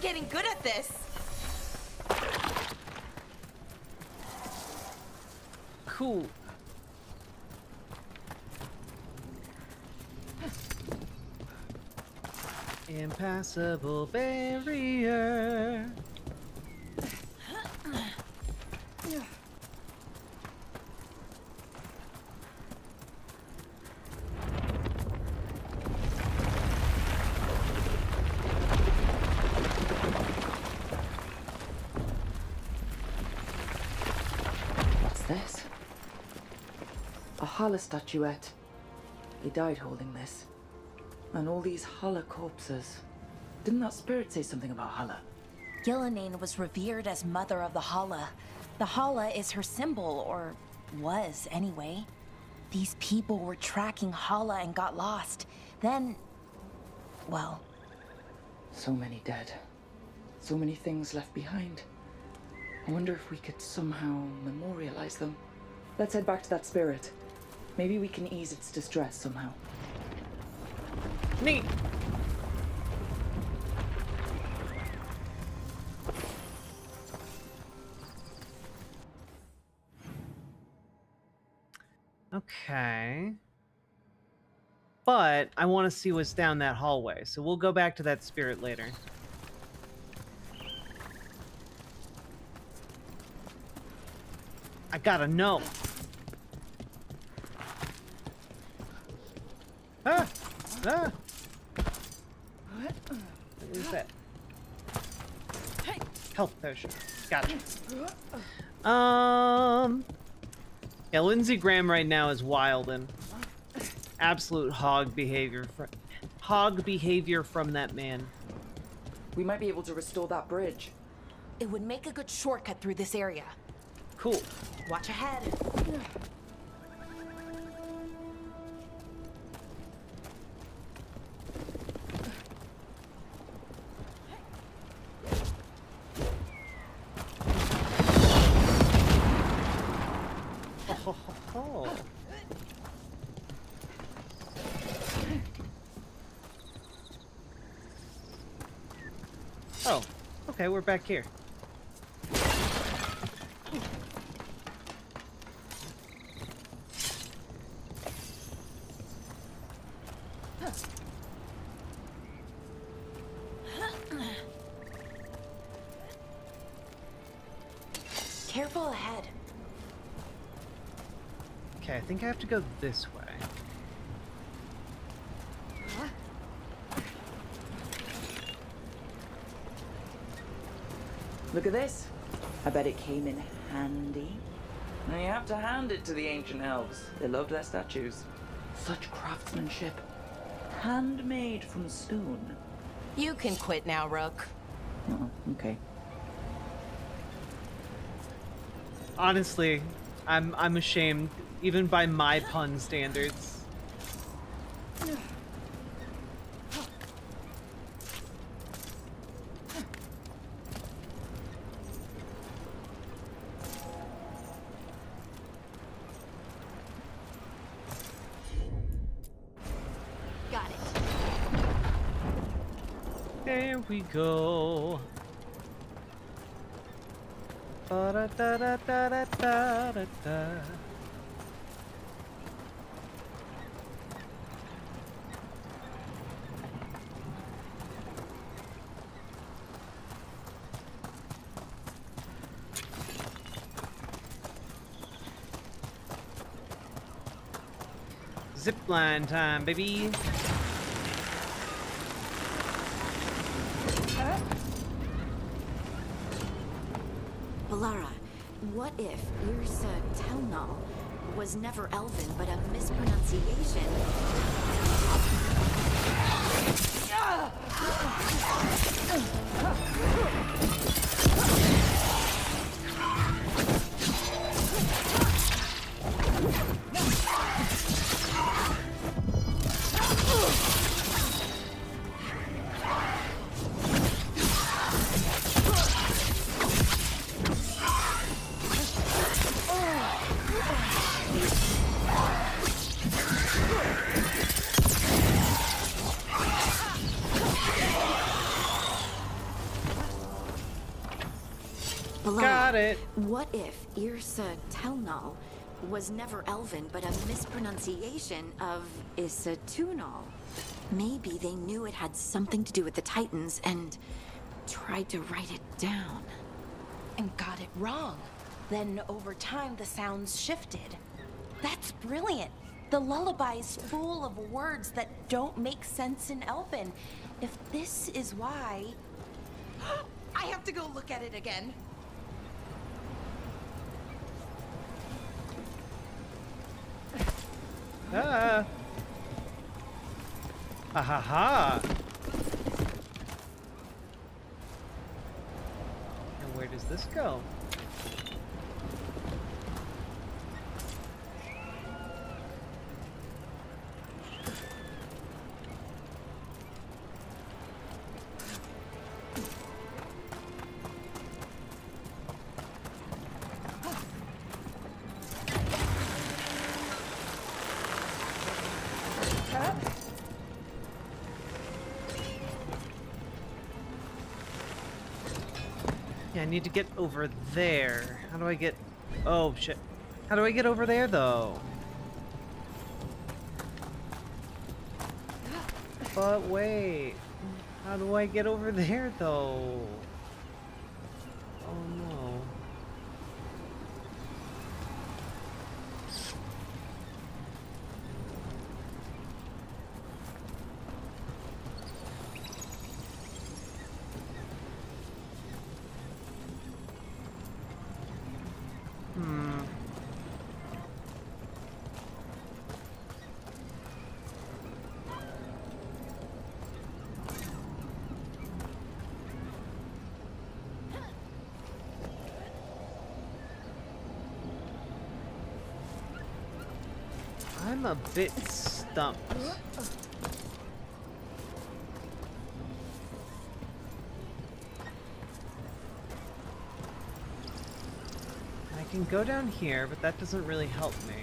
Getting good at this. Cool. Impassable barrier. This? A Hala statuette. They died holding this. And all these Hala corpses. Didn't that spirit say something about Hala? Gillenane was revered as mother of the Hala. The Hala is her symbol, or was anyway. These people were tracking Hala and got lost. Then, well... So many dead. So many things left behind. I wonder if we could somehow memorialize them. Let's head back to that spirit. Maybe we can ease its distress somehow. Neat. Okay. But I want to see what's down that hallway, so we'll go back to that spirit later. I gotta know. Ah! Ah! What is that? Health potion. Gotcha. Yeah, Lindsey Graham right now is wild and absolute hog behavior from that man. We might be able to restore that bridge. It would make a good shortcut through this area. Cool. Watch ahead. Oh, okay, we're back here. Careful ahead. Okay, I think I have to go this way. Look at this. I bet it came in handy. Now you have to hand it to the ancient elves. They loved their statues. Such craftsmanship. Handmade from stone. You can quit now, Rook. Oh, okay. Honestly, I'm ashamed, even by my pun standards. Got it. There we go. Ba-da-da-da-da-da-da-da. Zipline time, baby. Balara, what if Irsa Telnal was never Elven but a mispronunciation? Got it. What if Irsa Telnal was never Elven but a mispronunciation of Isatunal? Maybe they knew it had something to do with the Titans and tried to write it down. And got it wrong. Then over time the sounds shifted. That's brilliant. The lullaby's full of words that don't make sense in Elven. If this is why... I have to go look at it again. Ah. Ha ha ha. And where does this go? Yeah, I need to get over there. How do I get... Oh, shit. How do I get over there, though? But wait. How do I get over there, though? Oh, no. I'm a bit stumped. I can go down here, but that doesn't really help me.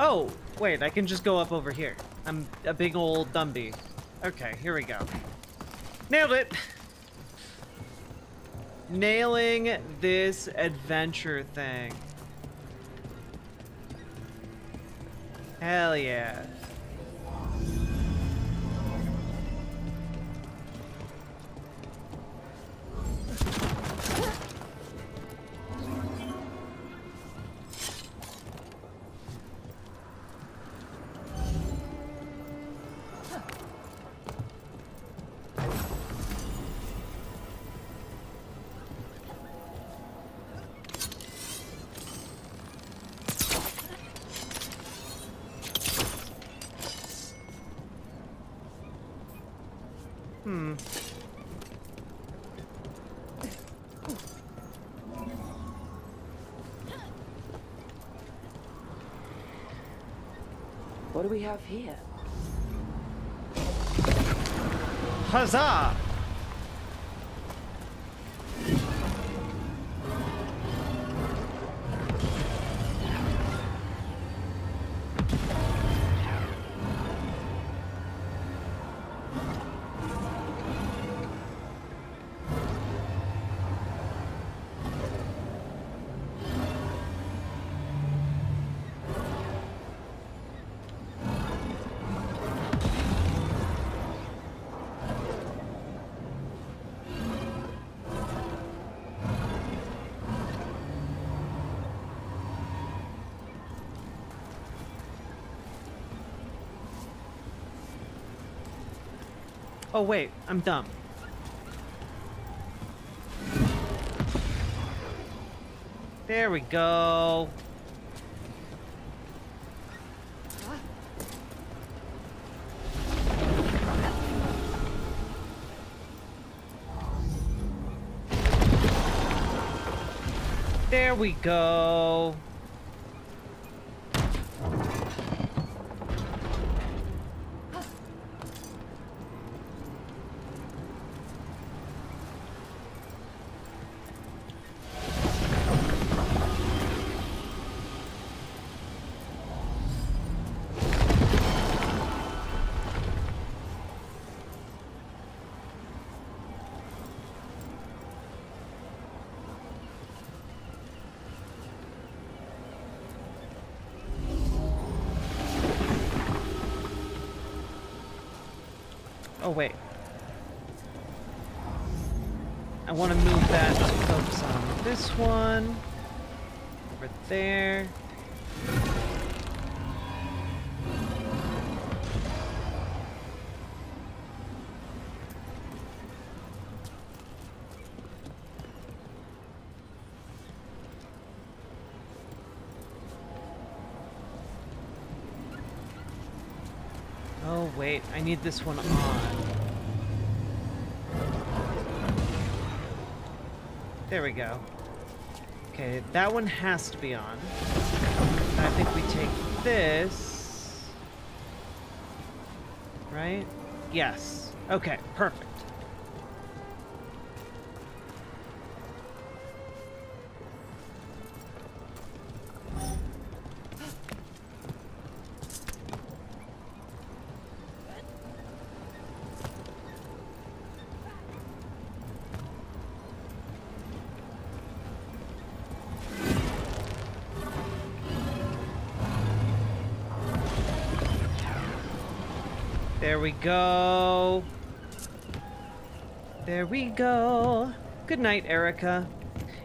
Oh, wait, I can just go up over here. I'm a big old Dumby. Okay, here we go. Nailed it! Nailing this adventure thing. Hell yeah. What do we have here? Huzzah! Oh wait, I'm dumb. There we go. There we go. Oh, wait. I want to move that to focus on this one. Over there. Oh, wait. I need this one on. There we go. Okay, that one has to be on. I think we take this. Right? Yes. Okay, perfect. There we go. There we go. Good night, Erica.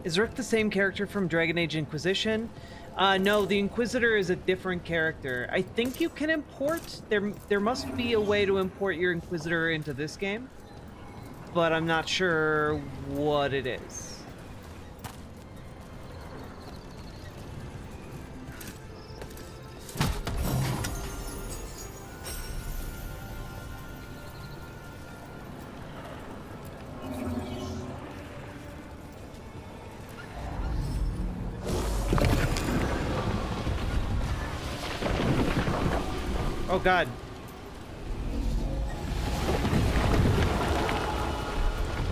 Is Rook the same character from Dragon Age Inquisition? No, the Inquisitor is a different character. I think you can import. There must be a way to import your Inquisitor into this game, but I'm not sure what it is. Oh God.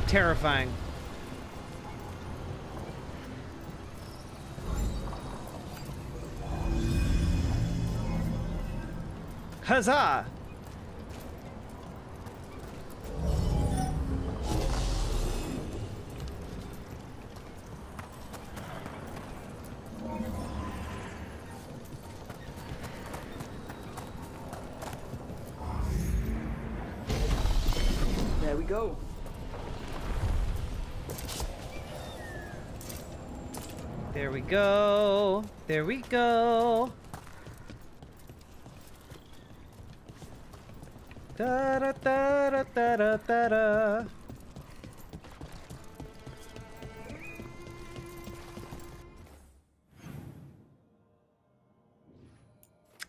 Terrifying. Huzzah! There we go. There we go. There we go. Da da da da da da da da.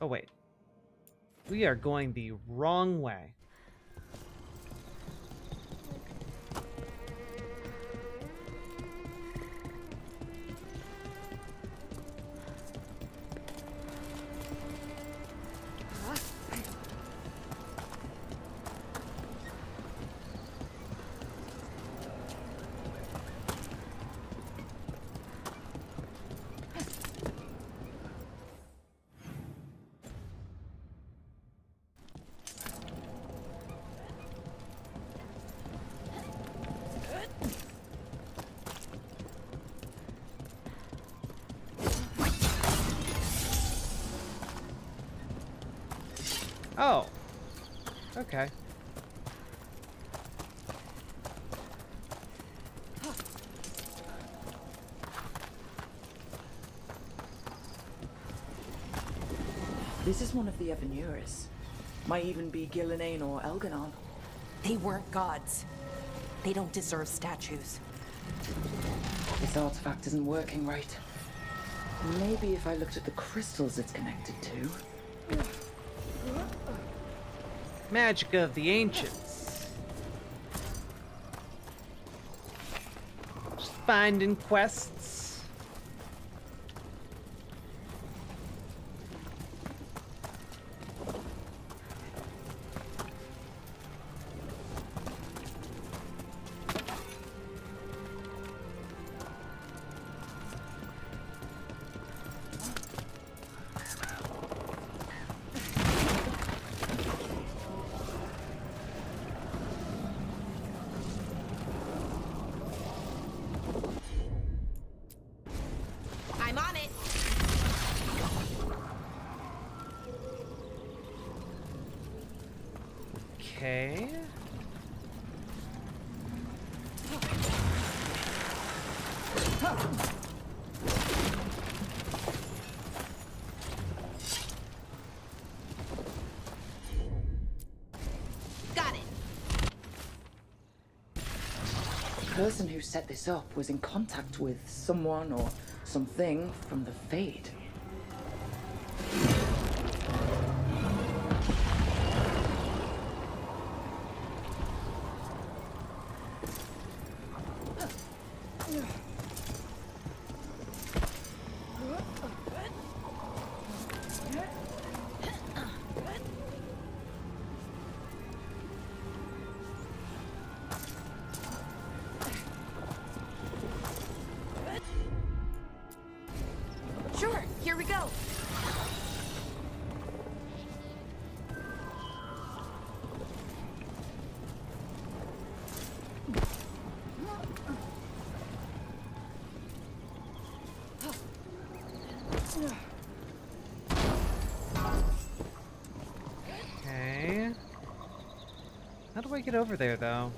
Oh wait. We are going the wrong way. Oh. Okay. This is one of the Evanuris. Might even be Gillenane or Elganon. They weren't gods. They don't deserve statues. This artifact isn't working right. Maybe if I looked at the crystals it's connected to. Magic of the ancients. Just finding quests. I'm on it. Okay. Got it. The person who set this up was in contact with someone or something from the Fade. Sure, here we go. Okay. How do I get over there, though?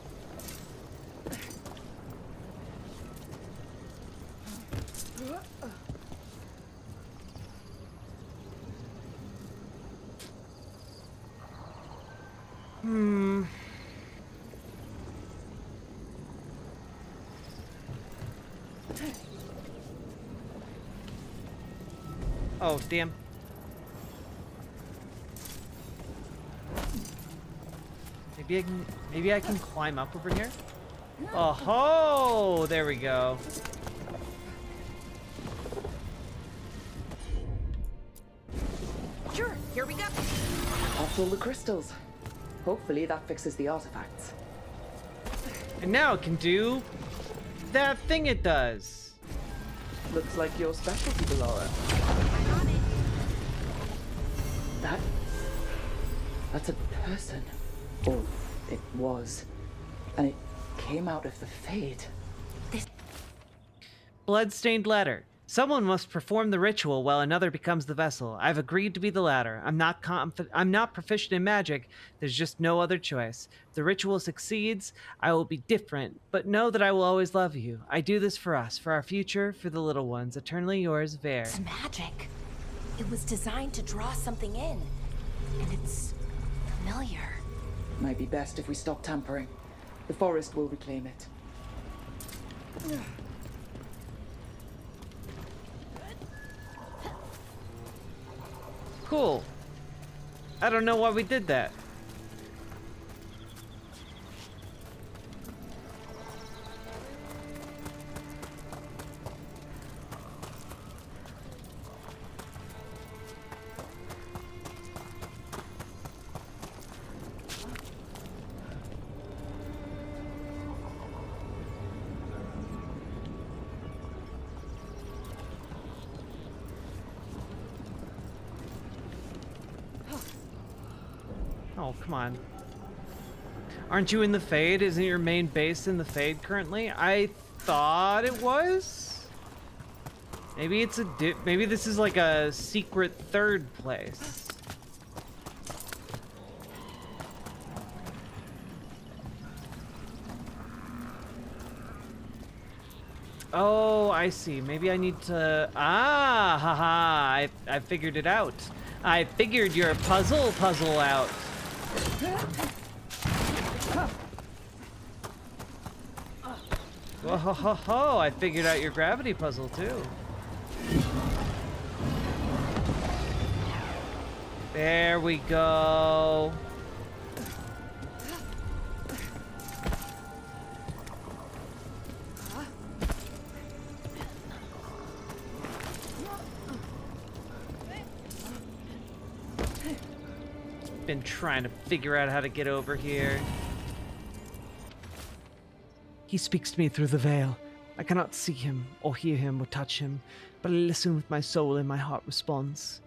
Oh, damn. Maybe I can climb up over here? Oh ho! There we go. Sure, here we go. That's all the crystals. Hopefully that fixes the artifacts. And now it can do that thing it does. Looks like your specialty, Ballora. That's a person. Or it was. And it came out of the Fade. Blood-stained letter. Someone must perform the ritual while another becomes the vessel. I've agreed to be the latter. I'm not proficient in magic. There's just no other choice. If the ritual succeeds, I will be different, but know that I will always love you. I do this for us, for our future, for the little ones. Eternally yours, Blair. It's magic. It was designed to draw something in, and it's familiar. Might be best if we stop tampering. The forest will reclaim it. Cool. I don't know why we did that. Oh, come on. Aren't you in the Fade? Isn't your main base in the Fade currently? I thought it was? Maybe it's a maybe this is like a secret third place. Oh, I see. Maybe I need to... Ah, haha, I figured it out. I figured your puzzle out. Whoa, ho, ho, ho, I figured out your gravity puzzle too. There we go. Been trying to figure out how to get over here. He speaks to me through the veil. I cannot see him, or hear him, or touch him, but I listen with my soul and my heart responds.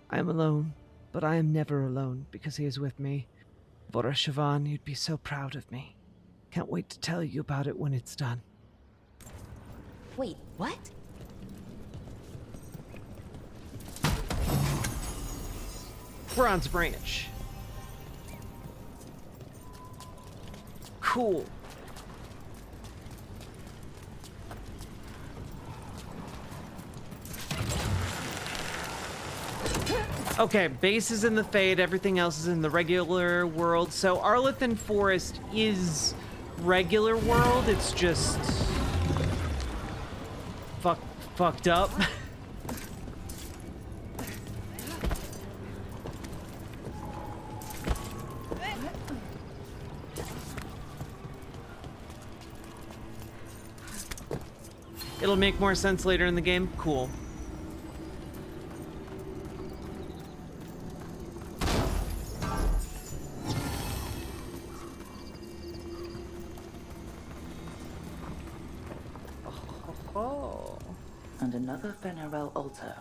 I am alone, but I am never alone, because he is with me. Vora Siobhan, you'd be so proud of me. Can't wait to tell you about it when it's done. Wait, what? Bronze branch. Cool. Okay, base is in the Fade, everything else is in the regular world. So Arlithan Forest is regular world, it's just fucked up. It'll make more sense later in the game. Cool. And another Venerel altar.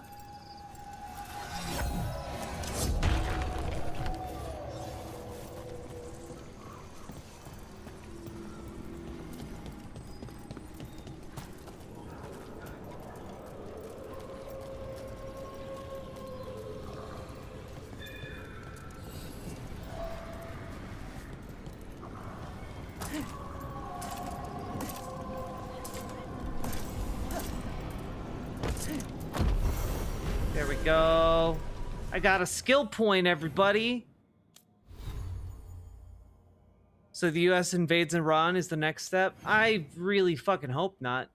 There we go. I got a skill point, everybody. So the US invades Iran is the next step? I really fucking hope not.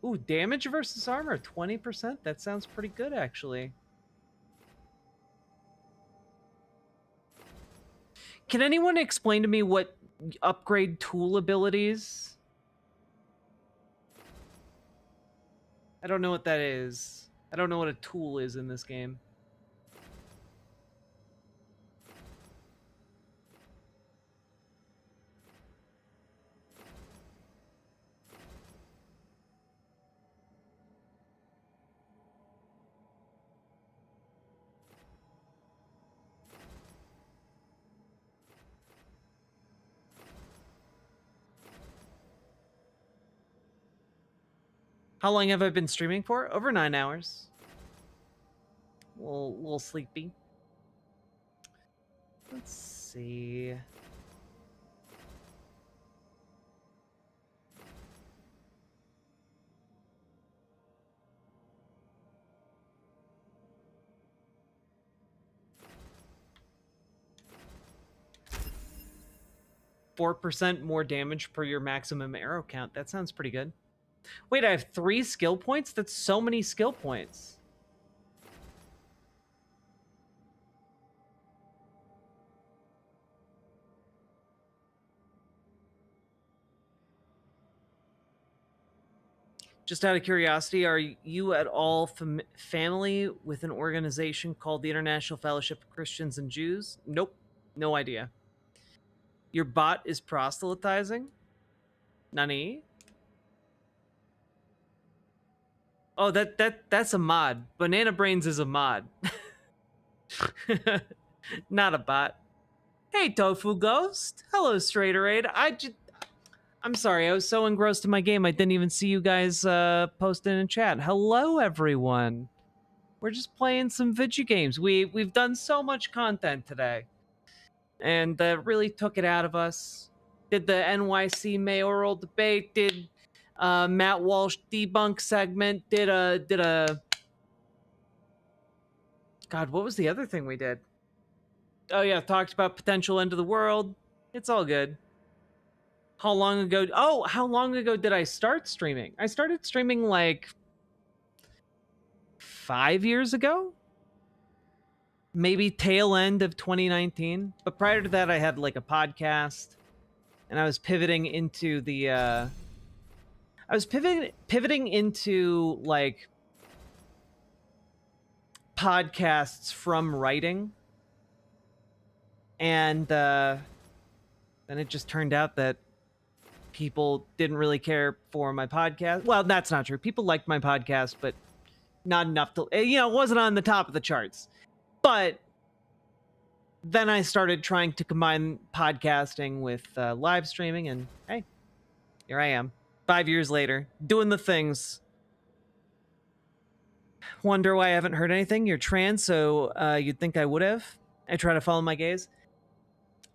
Ooh, damage versus armor, 20%? That sounds pretty good, actually. Can anyone explain to me what upgrade tool abilities? I don't know what that is. I don't know what a tool is in this game. How long have I been streaming for? Over 9 hours. A little sleepy. Let's see. %4 more damage per your maximum arrow count. That sounds pretty good. Wait, I have 3 skill points? That's so many skill points. Just out of curiosity, are you at all family with an organization called the International Fellowship of Christians and Jews? Nope. No idea. Your bot is proselytizing? Nani? Oh, that's a mod. Banana Brains is a mod. Not a bot. Hey, Tofu Ghost. Hello, Straighter Aid. I'm sorry, I was so engrossed in my game I didn't even see you guys posting in chat. Hello, everyone. We're just playing some video games. We've done so much content today, and really took it out of us. Did the NYC Mayoral debate. Did Matt Walsh debunk segment. Did a. God, what was the other thing we did? Oh yeah, talked about potential end of the world. It's all good. How long ago? Oh, how long ago did I start streaming? I started streaming like 5 years ago? Maybe tail end of 2019. But prior to that, I had like a podcast, and I was pivoting into the I was pivoting into like podcasts from writing. And then it just turned out that people didn't really care for my podcast. Well, that's not true. People liked my podcast, but not enough to, it wasn't on the top of the charts. But then I started trying to combine podcasting with live streaming, and hey, here I am, 5 years later, doing the things. Wonder why I haven't heard anything? You're trans, so you'd think I would have. I try to follow my gaze.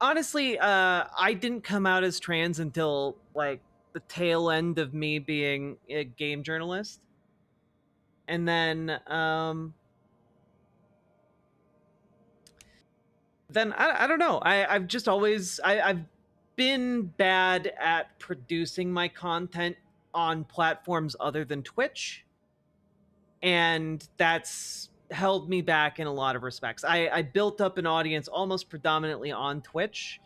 Honestly, I didn't come out as trans until like the tail end of me being a game journalist. And then I don't know. I've just always I've been bad at producing my content on platforms other than Twitch, and that's held me back in a lot of respects. I built up an audience almost predominantly on Twitch,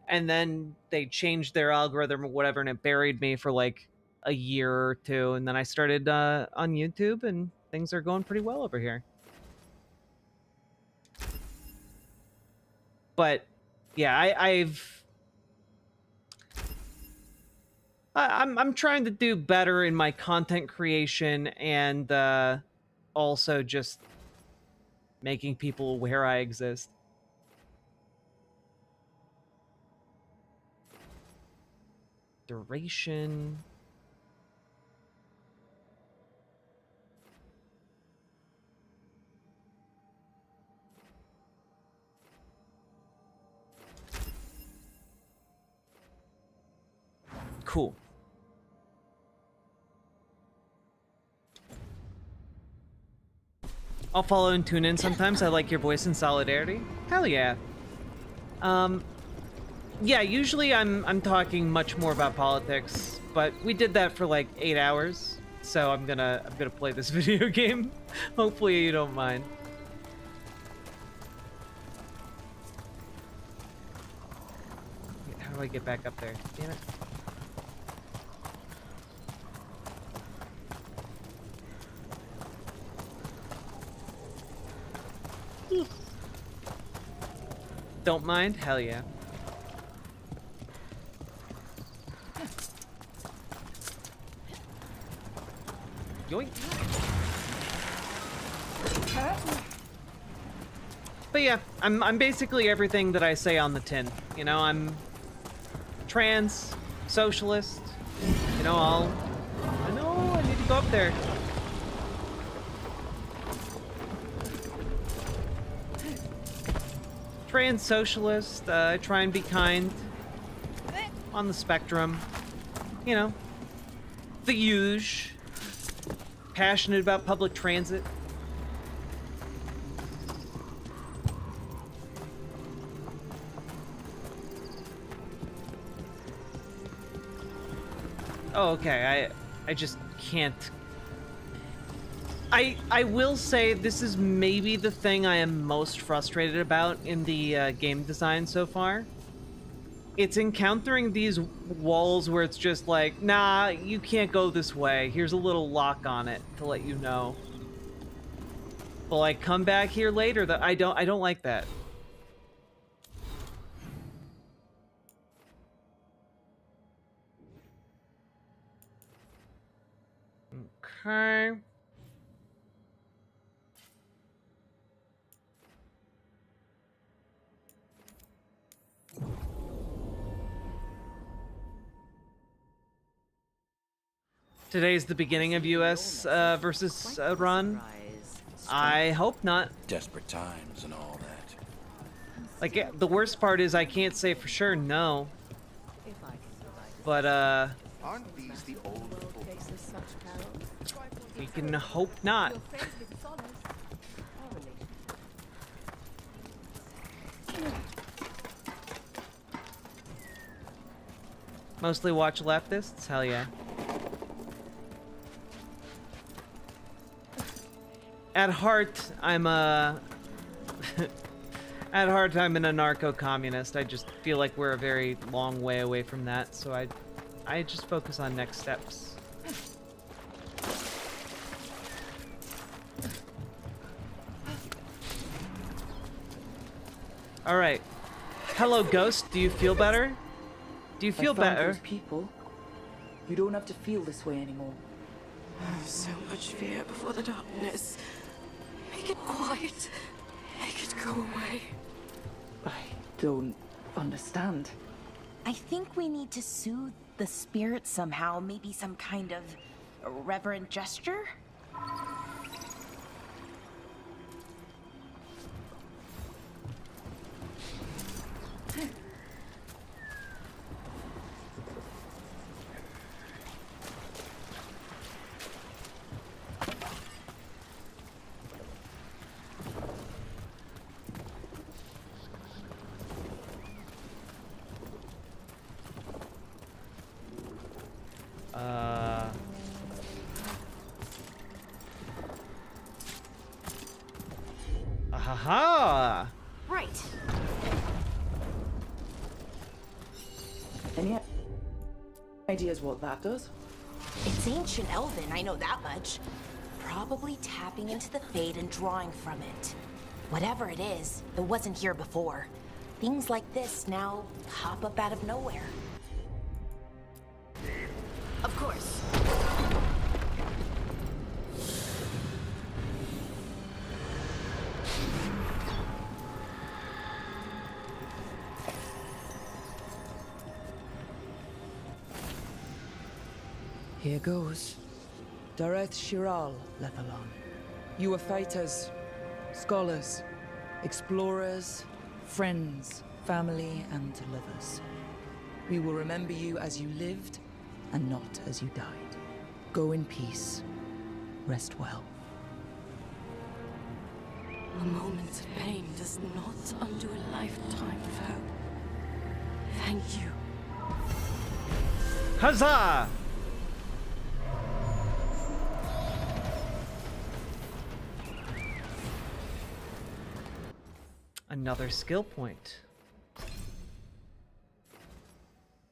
and then they changed their algorithm or whatever, and it buried me for like a year or two, and then I started on YouTube, and things are going pretty well over here. But yeah, I'm trying to do better in my content creation and also just making people aware I exist. Duration. Cool. I'll follow and tune in sometimes. I like your voice and solidarity. Hell yeah. Yeah, usually I'm talking much more about politics, but we did that for like 8 hours, so I'm gonna play this video game. Hopefully you don't mind. How do I get back up there? Damn it. Don't mind? Hell yeah. Yoink. But yeah, I'm basically everything that I say on the tin. You know, I'm trans, socialist. You know, I know I need to go up there. Trans socialist, I try and be kind on the spectrum, you know, the huge, passionate about public transit. Oh, okay, I just can't. I will say this is maybe the thing I am most frustrated about in the game design so far. It's encountering these walls where it's just like, nah, you can't go this way. Here's a little lock on it to let you know. But like, come back here later. That I don't like that. Okay. Today's the beginning of US versus Iran. I hope not. Desperate times and all that. Like, the worst part is I can't say for sure no. But, Aren't these the old we can hope not. Mostly watch leftists? Hell yeah. At heart, I'm a... At heart, I'm an anarcho-communist. I just feel like we're a very long way away from that, so I just focus on next steps. Alright. Hello, Ghost. Do you feel better? Do you feel better? Those people. You don't have to feel this way anymore. So much fear before the darkness. Make it quiet. Make it go away. I don't understand. I think we need to soothe the spirit somehow. Maybe some kind of reverent gesture? Aha! Right. Any ideas what that does? It's ancient Elven, I know that much. Probably tapping into the Fade and drawing from it. Whatever it is, it wasn't here before. Things like this now pop up out of nowhere. discourse. Here goes. Dareth Shiral, Lethalon. You are fighters, scholars, explorers, friends, family, and lovers. We will remember you as you lived, and not as you died. Go in peace. Rest well. A moment of pain does not undo a lifetime of hope. Thank you. Huzzah! Another skill point.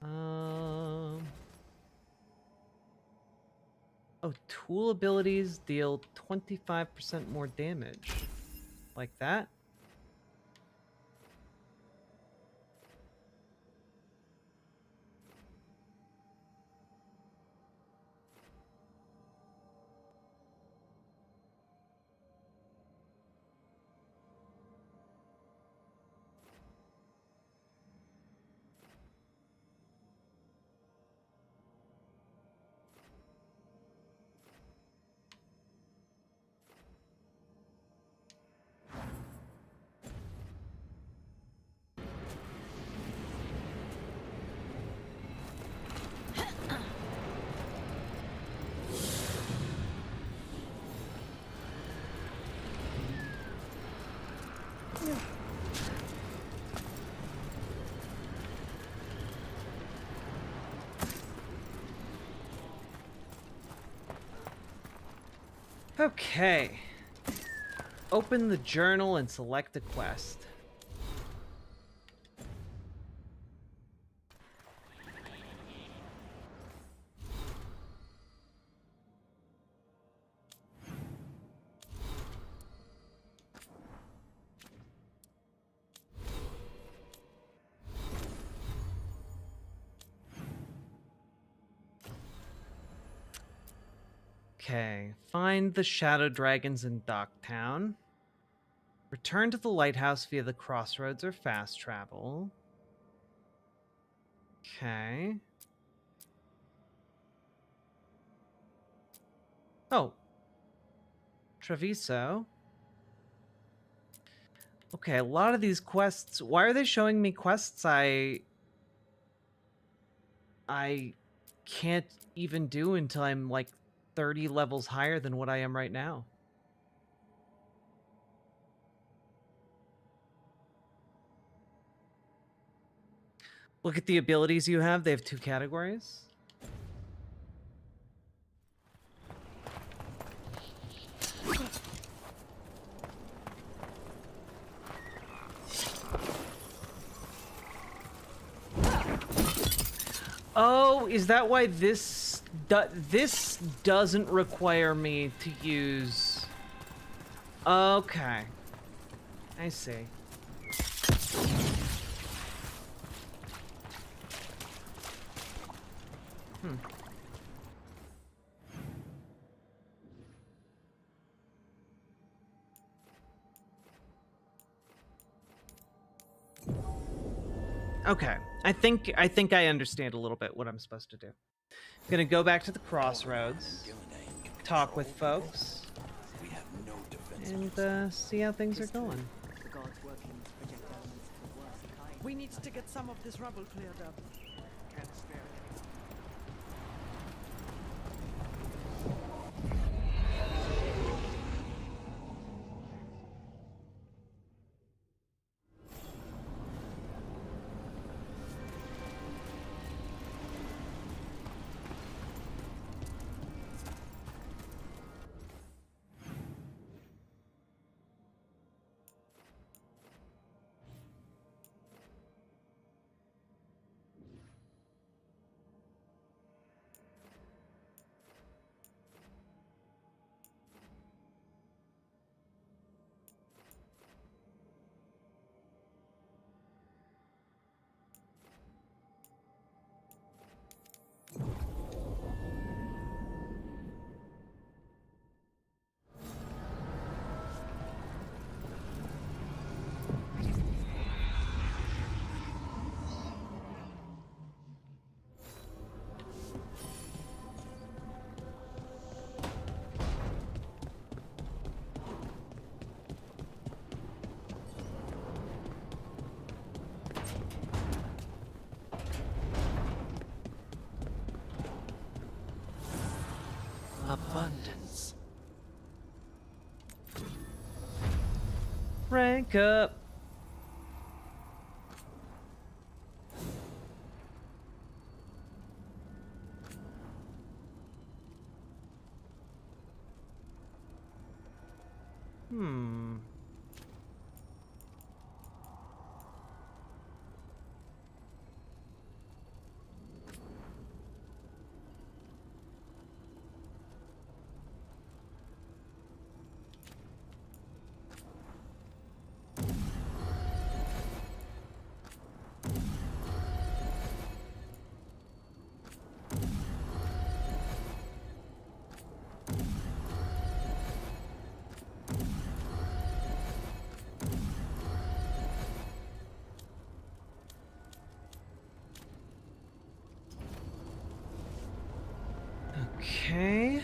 Oh, tool abilities deal 25% more damage. Like that? Okay. Open the journal and select a quest. Okay, find the shadow dragons in Docktown. Return to the lighthouse via the crossroads or fast travel. Okay. Oh. Treviso. Okay, a lot of these quests... Why are they showing me quests I can't even do until I'm like 30 levels higher than what I am right now? Look at the abilities you have. They have 2 categories. Oh, is that why this doesn't require me to use... Okay. I see. Okay, I think I understand a little bit what I'm supposed to do. I'm gonna go back to the crossroads, talk with folks, and see how things are going. We need to get some of this rubble cleared up. abundance. Rank up. Okay.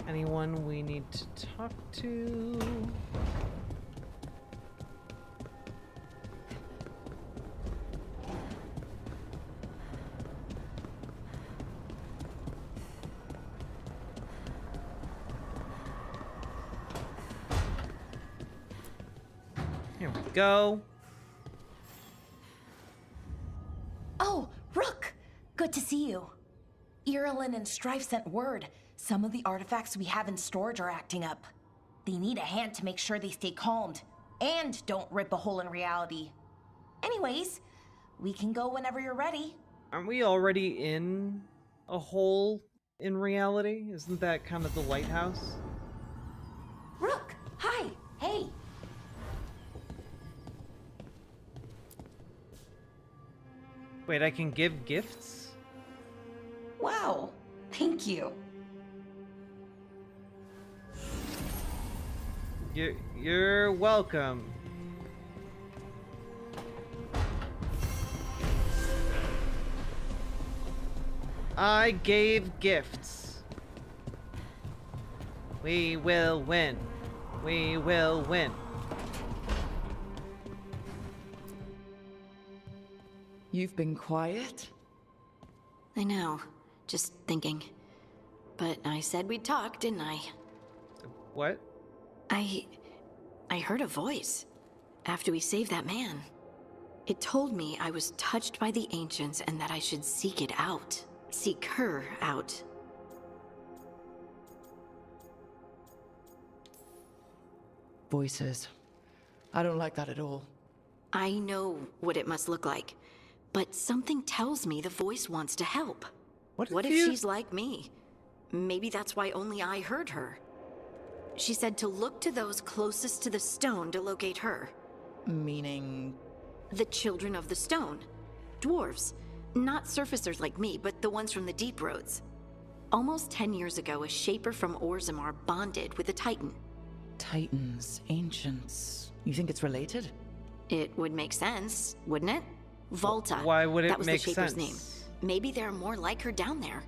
Anyone we need to talk to? Here we go. Oh, Rook! Good to see you. Irulan and Strife sent word. Some of the artifacts we have in storage are acting up. They need a hand to make sure they stay calmed. And don't rip a hole in reality. Anyways, we can go whenever you're ready. Aren't we already in a hole in reality? Isn't that kind of the lighthouse? Rook! Hi! Hey! Wait, I can give gifts? Wow! Thank you. You're welcome. I gave gifts. We will win. We will win. You've been quiet? I know. Just thinking. But I said we'd talk, didn't I? What? I heard a voice after we saved that man. It told me I was touched by the ancients and that I should seek it out. Seek her out. Voices. I don't like that at all. I know what it must look like, but something tells me the voice wants to help. What if she's like me? Maybe that's why only I heard her. She said to look to those closest to the stone to locate her. Meaning? The children of the stone. Dwarves. Not surfacers like me, but the ones from the deep roads. Almost 10 years ago, a shaper from Orzammar bonded with a titan. Titans, ancients. You think it's related? It would make sense, wouldn't it? Volta. Why would it that was make the shaper's sense? name. Maybe there are more like her down there.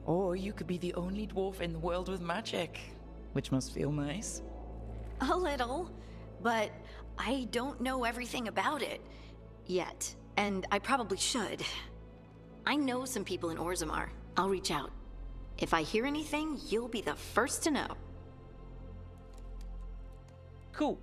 Or you could be the only dwarf in the world with magic, which must feel nice. A little, but I don't know everything about it yet, and I probably should. I know some people in Orzammar. I'll reach out. If I hear anything, you'll be the first to know. Cool.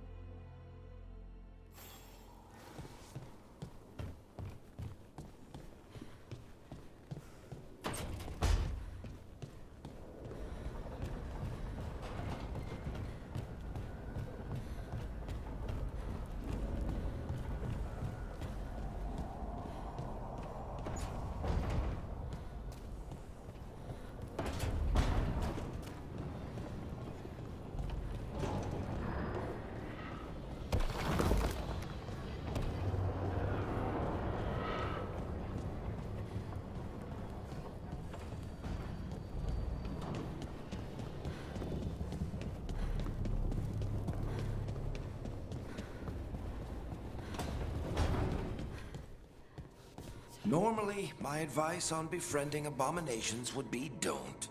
Normally, my advice on befriending abominations would be don't.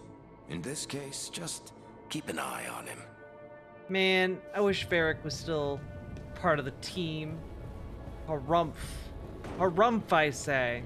In this case, just keep an eye on him. Man, I wish Varric was still part of the team. Harumph. Harumph, I say.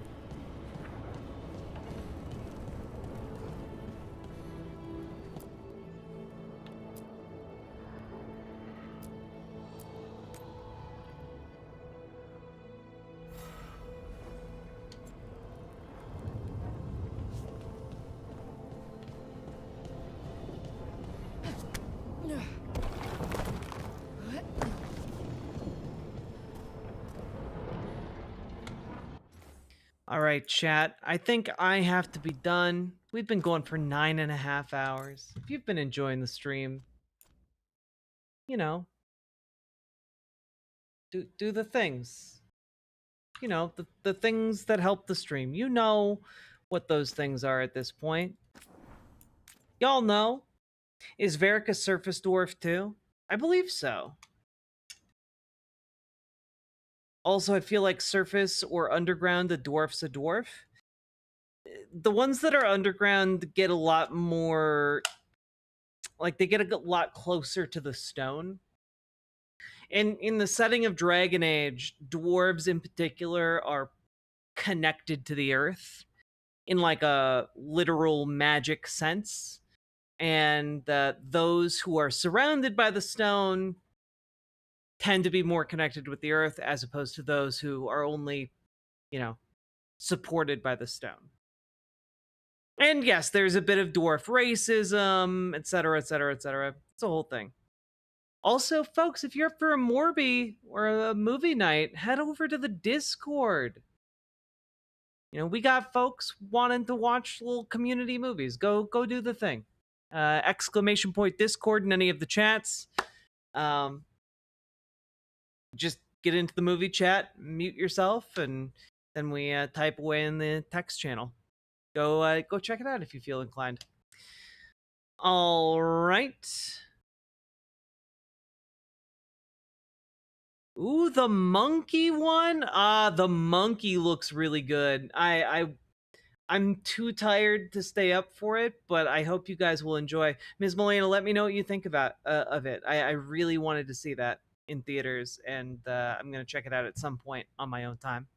All right, chat. I think I have to be done. We've been going for 9.5 hours. If you've been enjoying the stream, you know, do the things. You know, the things that help the stream. You know what those things are at this point. Y'all know. Is Varric a surface dwarf too? I believe so. Also, I feel like surface or underground, a dwarf's a dwarf. The ones that are underground get a lot more, like they get a lot closer to the stone. And in the setting of Dragon Age, dwarves in particular are connected to the earth in like a literal magic sense. And those who are surrounded by the stone tend to be more connected with the earth as opposed to those who are only, you know, supported by the stone. And yes, there's a bit of dwarf racism, etc., etc., etc. It's a whole thing. Also, folks, if you're up for a Morby or a movie night, head over to the Discord. You know, we got folks wanting to watch little community movies. Go do the thing. Exclamation point Discord in any of the chats. Just get into the movie chat, mute yourself, and then we type away in the text channel. Go check it out if you feel inclined. All right. Ooh, the monkey one? The monkey looks really good. I'm too tired to stay up for it, but I hope you guys will enjoy. Ms. Molina, let me know what you think about of it. I really wanted to see that in theaters, and I'm gonna check it out at some point on my own time.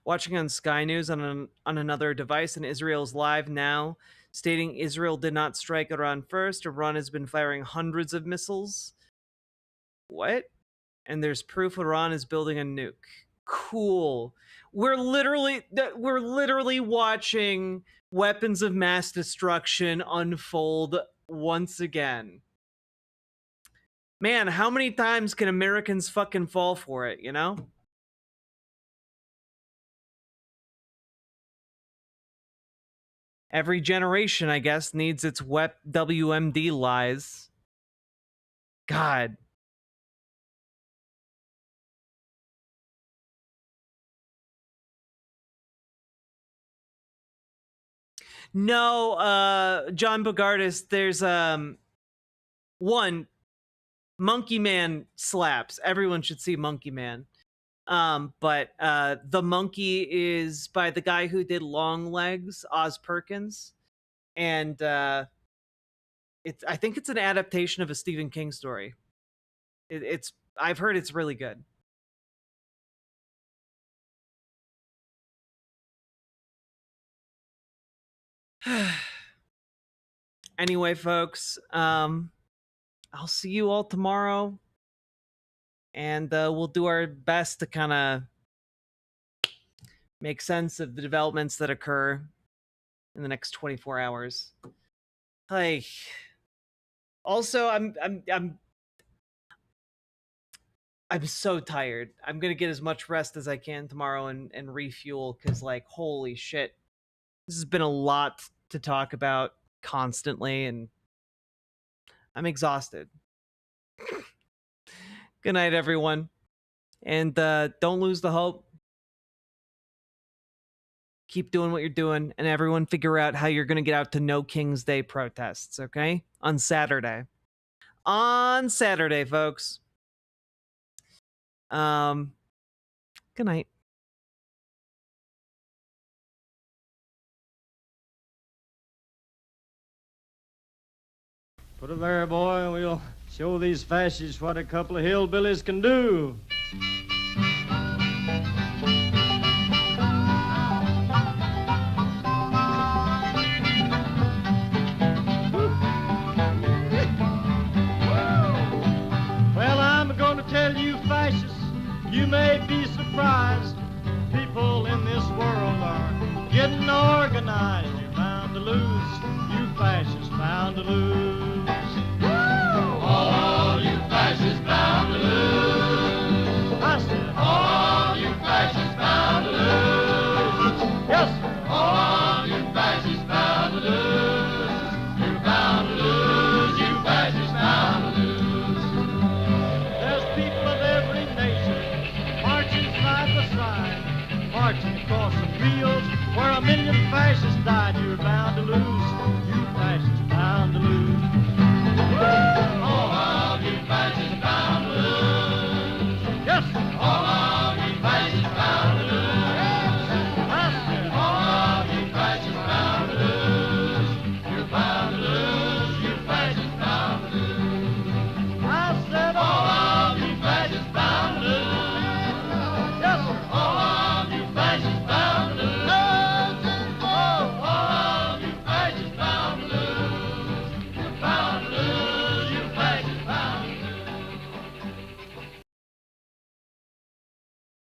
Watching on Sky News on another device, and Israel's live now, stating Israel did not strike Iran first. Iran has been firing hundreds of missiles. What? And there's proof Iran is building a nuke. Cool. We're literally watching weapons of mass destruction unfold once again. Man, how many times can Americans fucking fall for it, you know? Every generation, I guess, needs its WMD lies. God. No, John Bogardus, there's one, Monkey Man slaps. Everyone should see Monkey Man. But the monkey is by the guy who did Long Legs, Oz Perkins, and I think it's an adaptation of a Stephen King story. I've heard it's really good. Anyway, folks, I'll see you all tomorrow, and we'll do our best to kind of make sense of the developments that occur in the next 24 hours. Like, also, I'm so tired. I'm gonna get as much rest as I can tomorrow and refuel, because, like, holy shit, this has been a lot to talk about constantly, and I'm exhausted. Good night, everyone, and don't lose the hope. Keep doing what you're doing, and everyone figure out how you're gonna get out to No King's Day protests, okay? On Saturday. On Saturday, folks. Good night. Put it there, boy. We'll show these fascists what a couple of hillbillies can do. Well, I'm going to tell you, fascists, you may be surprised. People in this world are getting organized. You're bound to lose. You fascists bound to lose. All you fascists bound to lose. I said, all you fascists bound to lose. Yes, sir. All you fascists bound to lose. You're bound to lose. You fascists bound to lose. There's people of every nation marching side by side, marching across the fields where 1 million fascists died. You're bound to lose. You fascists bound to lose. Oh,